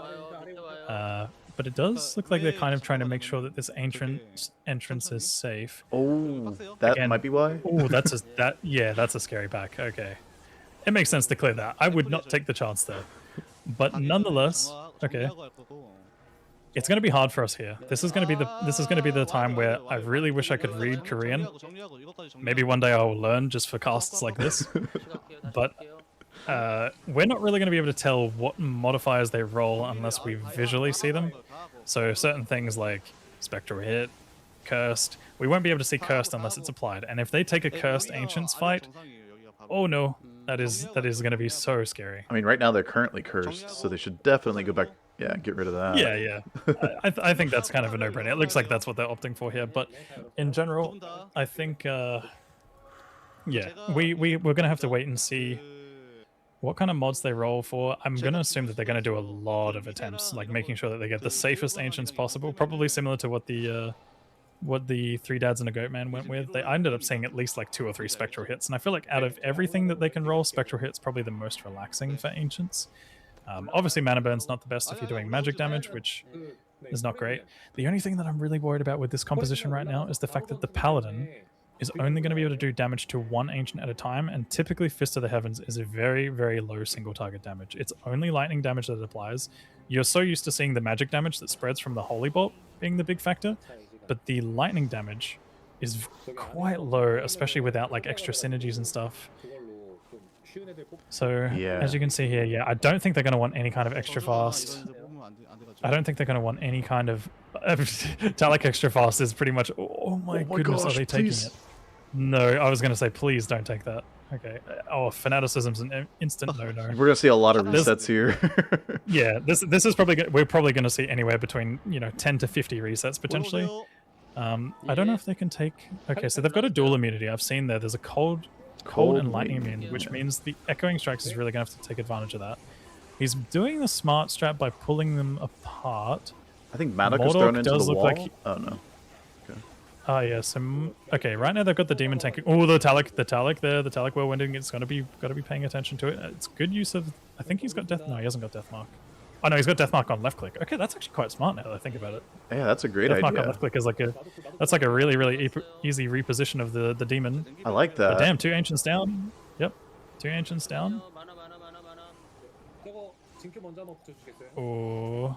But it does look like they're kind of trying to make sure that this entrance is safe. Oh, that might be why. Oh, that's a scary pack. Okay, it makes sense to clear that. I would not take the chance there, but nonetheless, okay. It's going to be hard for us here. This is going to be the time where I really wish I could read Korean. Maybe one day I will learn just for casts like this, but. We're not really going to be able to tell what modifiers they roll unless we visually see them. So certain things like Spectral Hit, Cursed, we won't be able to see Cursed unless it's applied. And if they take a Cursed Ancients fight, oh no, that is going to be so scary. I mean, right now they're currently cursed, so they should definitely go back. Yeah, get rid of that. Yeah. I think that's kind of a no-brainer. It looks like that's what they're opting for here. But in general, I think, yeah, we're going to have to wait and see what kind of mods they roll for. I'm going to assume that they're going to do a lot of attempts, like making sure that they get the safest ancients possible, probably similar to what the Three Dads and a Goat Man went with. I ended up seeing at least like 2 or 3 spectral hits, and I feel like out of everything that they can roll, spectral hits probably the most relaxing for ancients. Obviously, mana burn's not the best if you're doing magic damage, which is not great. The only thing that I'm really worried about with this composition right now is the fact that the Paladin is only going to be able to do damage to 1 ancient at a time, and typically Fist of the Heavens is a very, very low single target damage. It's only lightning damage that it applies. You're so used to seeing the magic damage that spreads from the Holy Bolt being the big factor, but the lightning damage is quite low, especially without like extra synergies and stuff. So as you can see here, yeah, I don't think they're going to want any kind of extra fast. I don't think they're going to want any kind of Talic extra fast is pretty much, oh my goodness, gosh, are they taking please. it? No, I was going to say, please don't take that. Okay. Oh, fanaticism's an instant no-no. We're gonna see a lot of resets here. Yeah, this is probably we're probably going to see anywhere between 10 to 50 resets potentially. I don't know if they can take. Okay, so they've got a dual immunity. I've seen there. There's a cold and lightning immune, which means the echoing strikes is really going to have to take advantage of that. He's doing the smart strat by pulling them apart. I think Maddock is thrown into the wall. Oh no. Oh yeah, so okay, right now they've got the demon tank. Oh, the Talic there, the Talic whirlwinding. It's got to be paying attention to it. It's good use of. I think he's got death. No, he hasn't got death mark. Oh no, he's got death mark on left click. Okay, that's actually quite smart now that I think about it. Yeah, that's a great death idea. Mark on left click is like a really easy reposition of the demon. I like that. But damn, 2 ancients down. Yep, 2 ancients down. Oh.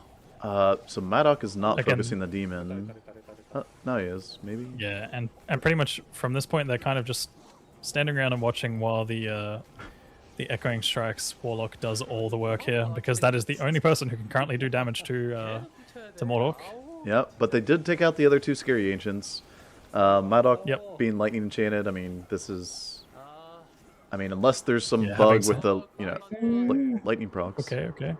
So Maddock is not focusing the demon. No, he is. Maybe. Yeah, and pretty much from this point they're kind of just standing around and watching while the Echoing Strikes Warlock does all the work here, because that is the only person who can currently do damage to Mordok. Yep, but they did take out the other 2 scary ancients. Maddock being lightning enchanted. I mean, this is. I mean, unless there's some bug with the lightning procs. Okay.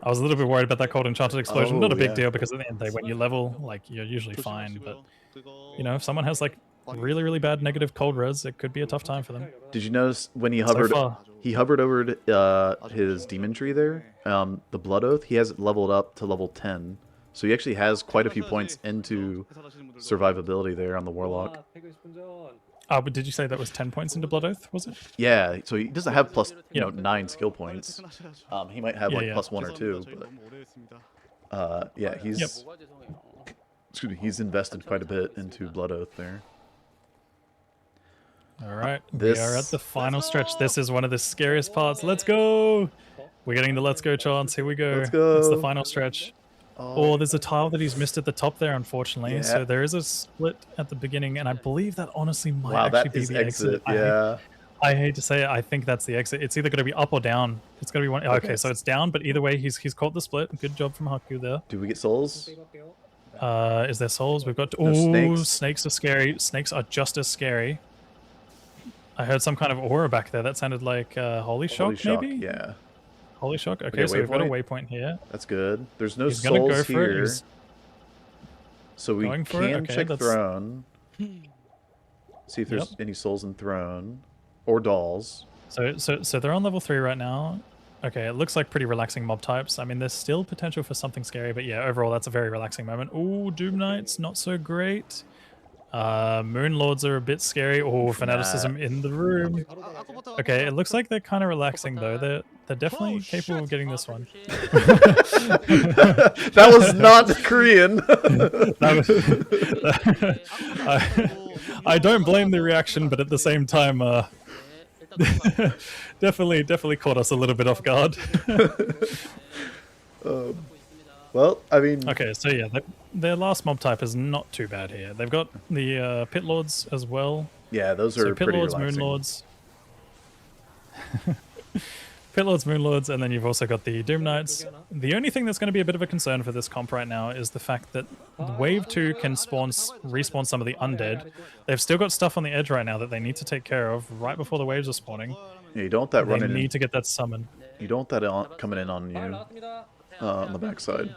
I was a little bit worried about that cold enchanted explosion. Not a big deal, because at the end of the day, when you level, like, you're usually fine. But if someone has like really bad negative cold res, it could be a tough time for them. Did you notice when he hovered? He hovered over his demon tree there. The Blood Oath. He has it leveled up to level 10, so he actually has quite a few points into survivability there on the Warlock. But did you say that was 10 points into Blood Oath? Was it? Yeah. So he doesn't have plus 9 skill points. He might have like plus 1 or 2, but yeah, he's. Excuse me. He's invested quite a bit into Blood Oath there. All right, we are at the final stretch. This is one of the scariest parts. Let's go! We're getting the let's go chance. Here we go. Let's go. It's the final stretch. Oh, there's a tile that he's missed at the top there, unfortunately. Yeah. So there is a split at the beginning, and I believe that honestly might actually be the exit. Yeah. I hate to say it. I think that's the exit. It's either going to be up or down. It's going to be one. Okay, so it's down, but either way, he's caught the split. Good job from Haku there. Do we get souls? Is there souls? We've got. Snakes are scary. Snakes are just as scary. I heard some kind of aura back there. That sounded like Holy Shock, maybe? Yeah. Holy Shock. Okay, so we've got a waypoint here. That's good. There's no souls here. So we can check Throne. See if there's any souls in Throne. Or dolls. So they're on level 3 right now. Okay, it looks like pretty relaxing mob types. I mean, there's still potential for something scary, but yeah, overall that's a very relaxing moment. Ooh, Doom Knights, not so great. Moon Lords are a bit scary. Oh, fanaticism in the room. Okay, it looks like they're kind of relaxing though. They're definitely capable of getting this one. That was not Korean. I don't blame the reaction, but at the same time, definitely caught us a little bit off guard. Well, I mean... Okay, so yeah, their last mob type is not too bad here. They've got the Pit Lords as well. Yeah, those are Pit pretty Lords, relaxing. Moon Lords. Pit Lords, Moon Lords, and then you've also got the Doom Knights. The only thing that's going to be a bit of a concern for this comp right now is the fact that Wave 2 can respawn some of the undead. They've still got stuff on the edge right now that they need to take care of right before the waves are spawning. Yeah, you don't want that running in. They need to get that summon. You don't want that coming in on you on the backside.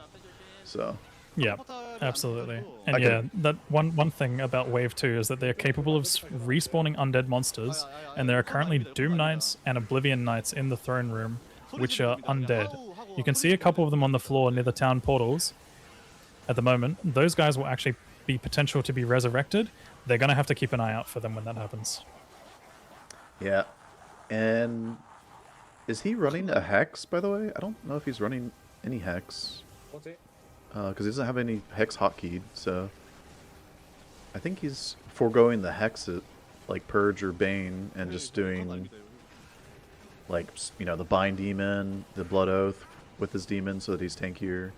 So Yeah, absolutely. And I yeah, can- that one thing about Wave 2 is that they're capable of respawning undead monsters, and there are currently Doom Knights and Oblivion Knights in the throne room, which are undead. You can see a couple of them on the floor near the town portals at the moment. Those guys will actually be potential to be resurrected. They're going to have to keep an eye out for them when that happens. Yeah. And is he running a hex, by the way? I don't know if he's running any hex. Because he doesn't have any hex hotkeyed, so I think he's foregoing the hex, like Purge or Bane, and just doing, like, you know, the Bind Demon, the Blood Oath with his demon so that he's tankier,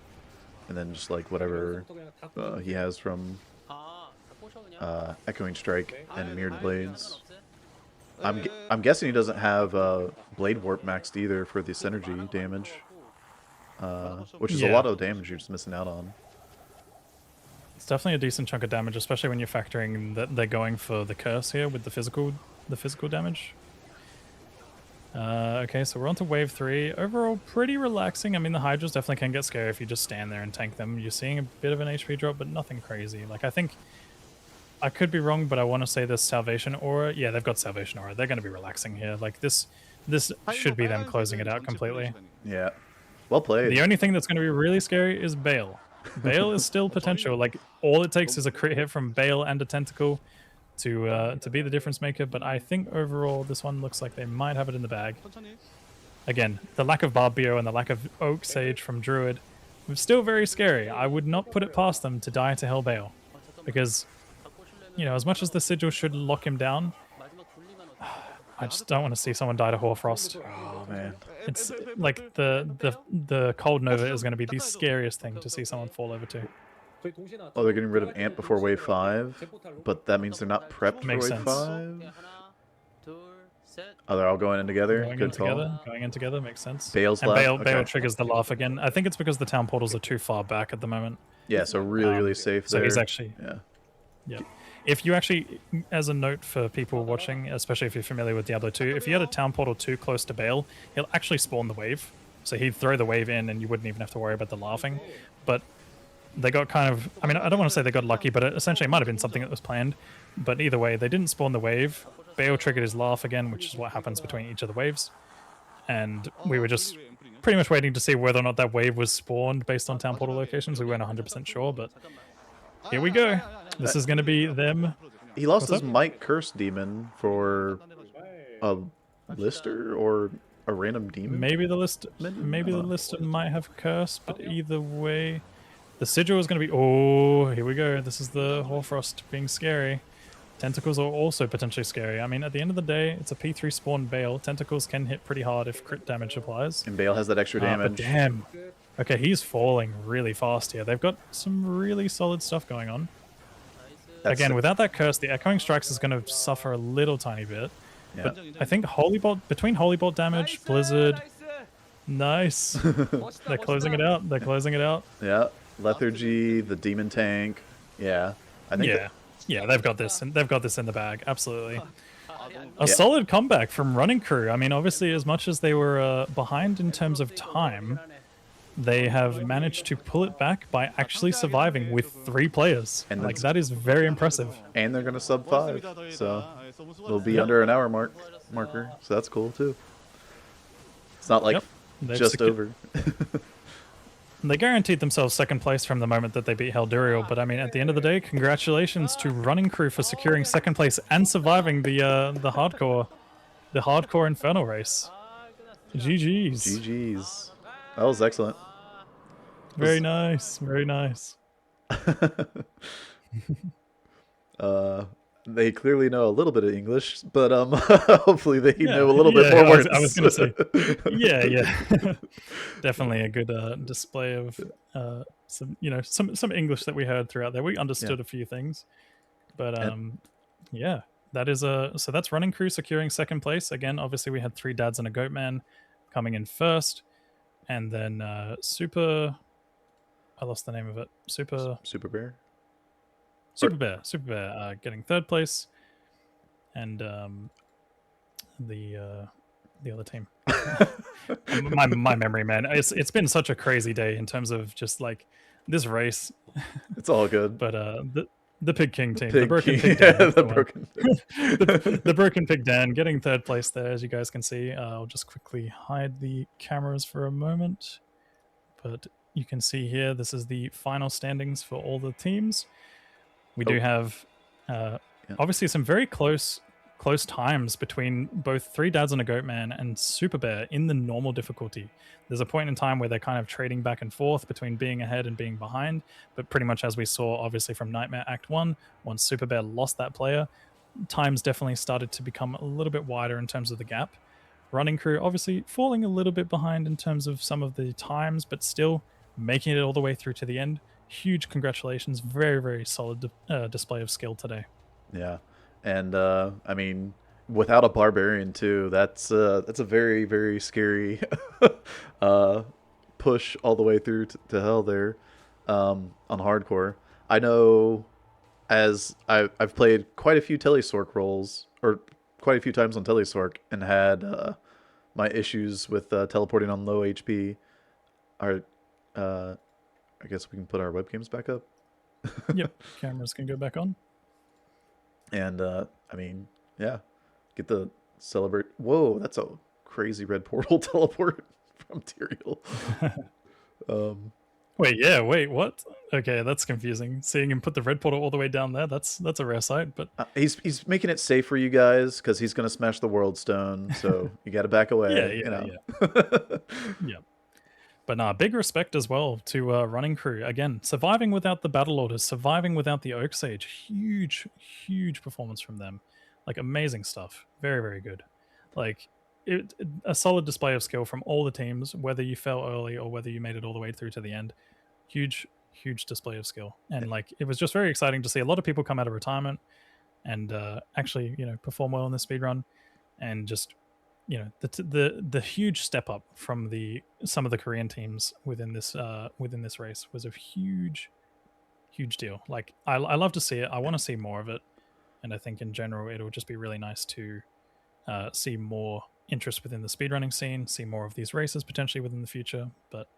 and then just like whatever he has from Echoing Strike and Mirrored Blades. I'm guessing he doesn't have Blade Warp maxed either for the synergy damage. Which is a lot of damage you're just missing out on. It's definitely a decent chunk of damage, especially when you're factoring that they're going for the curse here with the physical damage. Okay, so we're on to wave 3. Overall, pretty relaxing. I mean, the Hydras definitely can get scary if you just stand there and tank them. You're seeing a bit of an HP drop, but nothing crazy. Like, I think I could be wrong, but I want to say this Salvation Aura. Yeah, they've got Salvation Aura. They're going to be relaxing here. Like, this should be them closing it out completely. Yeah. Well played. The only thing that's going to be really scary is Bale. Bale is still potential. Like, all it takes is a crit hit from Bale and a Tentacle to be the difference maker. But I think overall, this one looks like they might have it in the bag. Again, the lack of Barbio and the lack of Oak Sage from Druid was still very scary. I would not put it past them to die to Hell Bale. Because, you know, as much as the Sigil should lock him down, I just don't want to see someone die to Hoarfrost. Oh man, it's like the Cold Nova is going to be the scariest thing to see someone fall over to. Oh, they're getting rid of Amp before wave 5, but that means they're not prepped Makes for wave sense. 5. Oh, they're all going in together. Good call. Going in together makes sense. Bale's and left. Bale Okay. triggers the laugh again. I think it's because the town portals are too far back at the moment. Yeah, so really safe So there. he's actually Yeah. If you actually, as a note for people watching, especially if you're familiar with Diablo 2, if you had a town portal too close to Bale, he'll actually spawn the wave. So he'd throw the wave in and you wouldn't even have to worry about the laughing. But they got kind of, I mean, I don't want to say they got lucky, but essentially it might have been something that was planned. But either way, they didn't spawn the wave. Bale triggered his laugh again, which is what happens between each of the waves. And we were just pretty much waiting to see whether or not that wave was spawned based on town portal locations. We weren't 100% sure, but here we go. This is going to be them. He lost What's his up? Might Curse Demon for a Lister or a random demon. Maybe the Lister might have curse, but either way, the Sigil is going to be. Oh, here we go. This is the Hoarfrost being scary. Tentacles are also potentially scary. I mean, at the end of the day, it's a P3 spawn Bale. Tentacles can hit pretty hard if crit damage applies. And Bale has that extra But damage. damn. Okay, he's falling really fast here. They've got some really solid stuff going on. Again, without that curse, the Echoing Strikes is going to suffer a little tiny bit. Yeah. But I think Holy Bolt, between Holy Bolt damage, Blizzard, nice. They're closing it out. They're closing it out. Yeah, Lethargy, the Demon Tank. Yeah, I think. Yeah, they've got this. They've got this in the bag. Absolutely. A solid comeback from Running Crew. I mean, obviously, as much as they were behind in terms of time, they have managed to pull it back by actually surviving with 3 players. And like, that's- that is very impressive. And they're gonna sub 5, so they'll be under an hour marker. So that's cool too. It's not like They've just secured- over. They guaranteed themselves second place from the moment that they beat Heldurial, but I mean, at the end of the day, congratulations to Running Crew for securing second place and surviving the hardcore Infernal Race. GG's. GG's. That was excellent. Very nice. Very nice. They clearly know a little bit of English, but hopefully they know a little bit more words. I was gonna say, yeah. Definitely a good display of some English that we heard throughout there. We understood a few things, but yeah, that is so that's Running Crew securing second place again. Obviously, we had 3 dads and a goat man coming in first, and then Super. I lost the name of it. Super Bear getting third place, and the other team. my memory, man. It's been such a crazy day in terms of just like this race, It's all good. but the Pig King team, Pig the Broken King- Pig Dan, yeah, that's the the one. Broken the Broken Pig Dan getting third place there, as you guys can see. I'll just quickly hide the cameras for a moment, but you can see here this is the final standings for all the teams. We do have obviously some very close times between both Three Dads and a Goat Man and Super Bear in the normal difficulty. There's a point in time where they're kind of trading back and forth between being ahead and being behind, but pretty much as we saw obviously from Nightmare Act 1, once Super Bear lost that player, times definitely started to become a little bit wider in terms of the gap. Running Crew obviously falling a little bit behind in terms of some of the times, but still making it all the way through to the end. Huge congratulations. Very, very solid display of skill today. Yeah, and I mean, without a barbarian too, that's a very, very scary push all the way through to hell there on hardcore. I know, as I've played quite a few Telesork roles, or quite a few times on Telesork, and had my issues with teleporting on low HP. I guess we can put our webcams back up. Yep, cameras can go back on. And I mean, yeah, get the celebrate. Whoa, that's a crazy red portal teleport from Tyrael. Wait, what? Okay, that's confusing. Seeing him put the red portal all the way down there, that's a rare sight. But he's making it safe for you guys because he's gonna smash the world stone. So you got to back away. Yeah. But nah, big respect as well to Running Crew. Again, surviving without the Battle Orders, surviving without the Oak Sage. Huge performance from them. Like, amazing stuff. Very, very good. Like, a solid display of skill from all the teams, whether you fell early or whether you made it all the way through to the end. Huge display of skill. And, like, it was just very exciting to see a lot of people come out of retirement and actually, perform well in the speedrun. And just, the huge step up from some of the Korean teams within this race was a huge deal. Like, I love to see it. I want to see more of it, and I think in general it'll just be really nice to see more interest within the speedrunning scene, see more of these races potentially within the future. But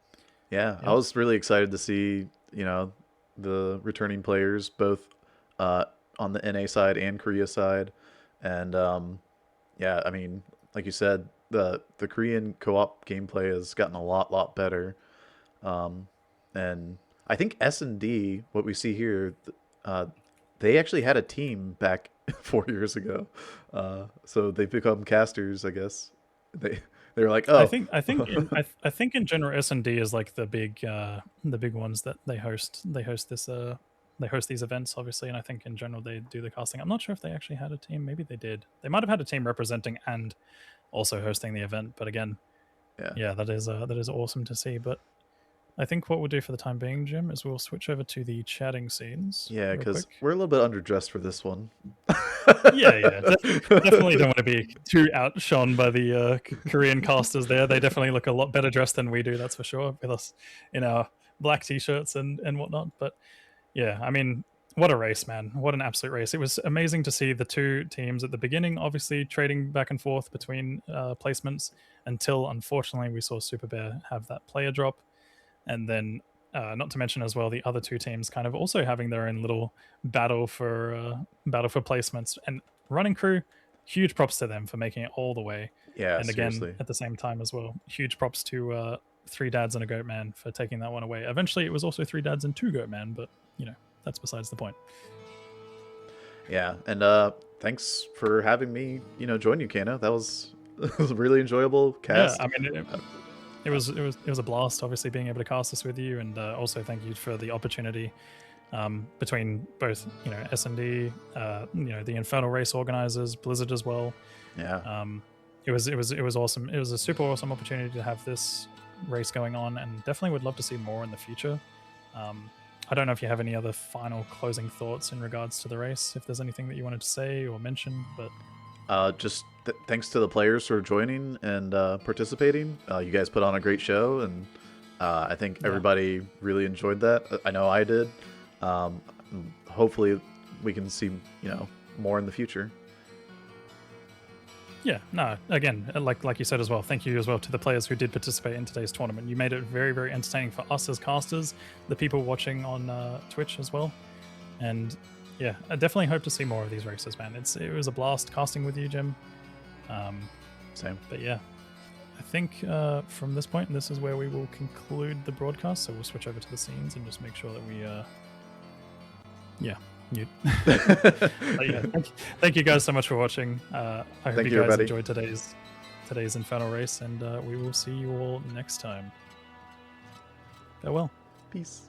yeah, I was really excited to see the returning players both on the NA side and Korea side, and yeah, I mean, like you said, the Korean co-op gameplay has gotten a lot better, and I think S&D, what we see here, they actually had a team back 4 years ago, so they've become casters, I guess. They're like, oh, I think in general S&D is like the big ones that they host. They host these events, obviously, and I think in general they do the casting. I'm not sure if they actually had a team. Maybe they did. They might have had a team representing and also hosting the event. But again, yeah, that is awesome to see. But I think what we'll do for the time being, Jim, is we'll switch over to the chatting scenes. Yeah, because we're a little bit underdressed for this one. Definitely don't want to be too outshone by the Korean casters there. They definitely look a lot better dressed than we do, that's for sure, with us in our black t-shirts and whatnot. But yeah, I mean, what a race, man. What an absolute race. It was amazing to see the two teams at the beginning, obviously trading back and forth between placements until, unfortunately, we saw Super Bear have that player drop. And then, not to mention as well, the other two teams kind of also having their own little battle for placements. And Running Crew, huge props to them for making it all the way. Yeah, and seriously. Again, at the same time as well, huge props to Three Dads and a Goat Man for taking that one away. Eventually, it was also Three Dads and Two Goat Man, but that's besides the point. Yeah, and thanks for having me, join you, Kana. That was a really enjoyable cast. Yeah, I mean, it was a blast, obviously, being able to cast this with you, and also thank you for the opportunity between both S&D, the Infernal Race organizers, Blizzard as well. Yeah. It was awesome. It was a super awesome opportunity to have this race going on, and definitely would love to see more in the future. I don't know if you have any other final closing thoughts in regards to the race, if there's anything that you wanted to say or mention, but just thanks to the players for joining and participating. You guys put on a great show, and I think everybody really enjoyed that. I know I did. Hopefully we can see more in the future. Yeah, no, again, like you said as well, thank you as well to the players who did participate in today's tournament. You made it very, very entertaining for us as casters, the people watching on Twitch as well. And yeah, I definitely hope to see more of these races, man. It was a blast casting with you, Jim. Same. But yeah, I think from this point, this is where we will conclude the broadcast. So we'll switch over to the scenes and just make sure that we, mute. Yeah, thank you guys so much for watching. I hope Thank you you, guys everybody. enjoyed today's Infernal Race, and we will see you all next time. Farewell. Peace.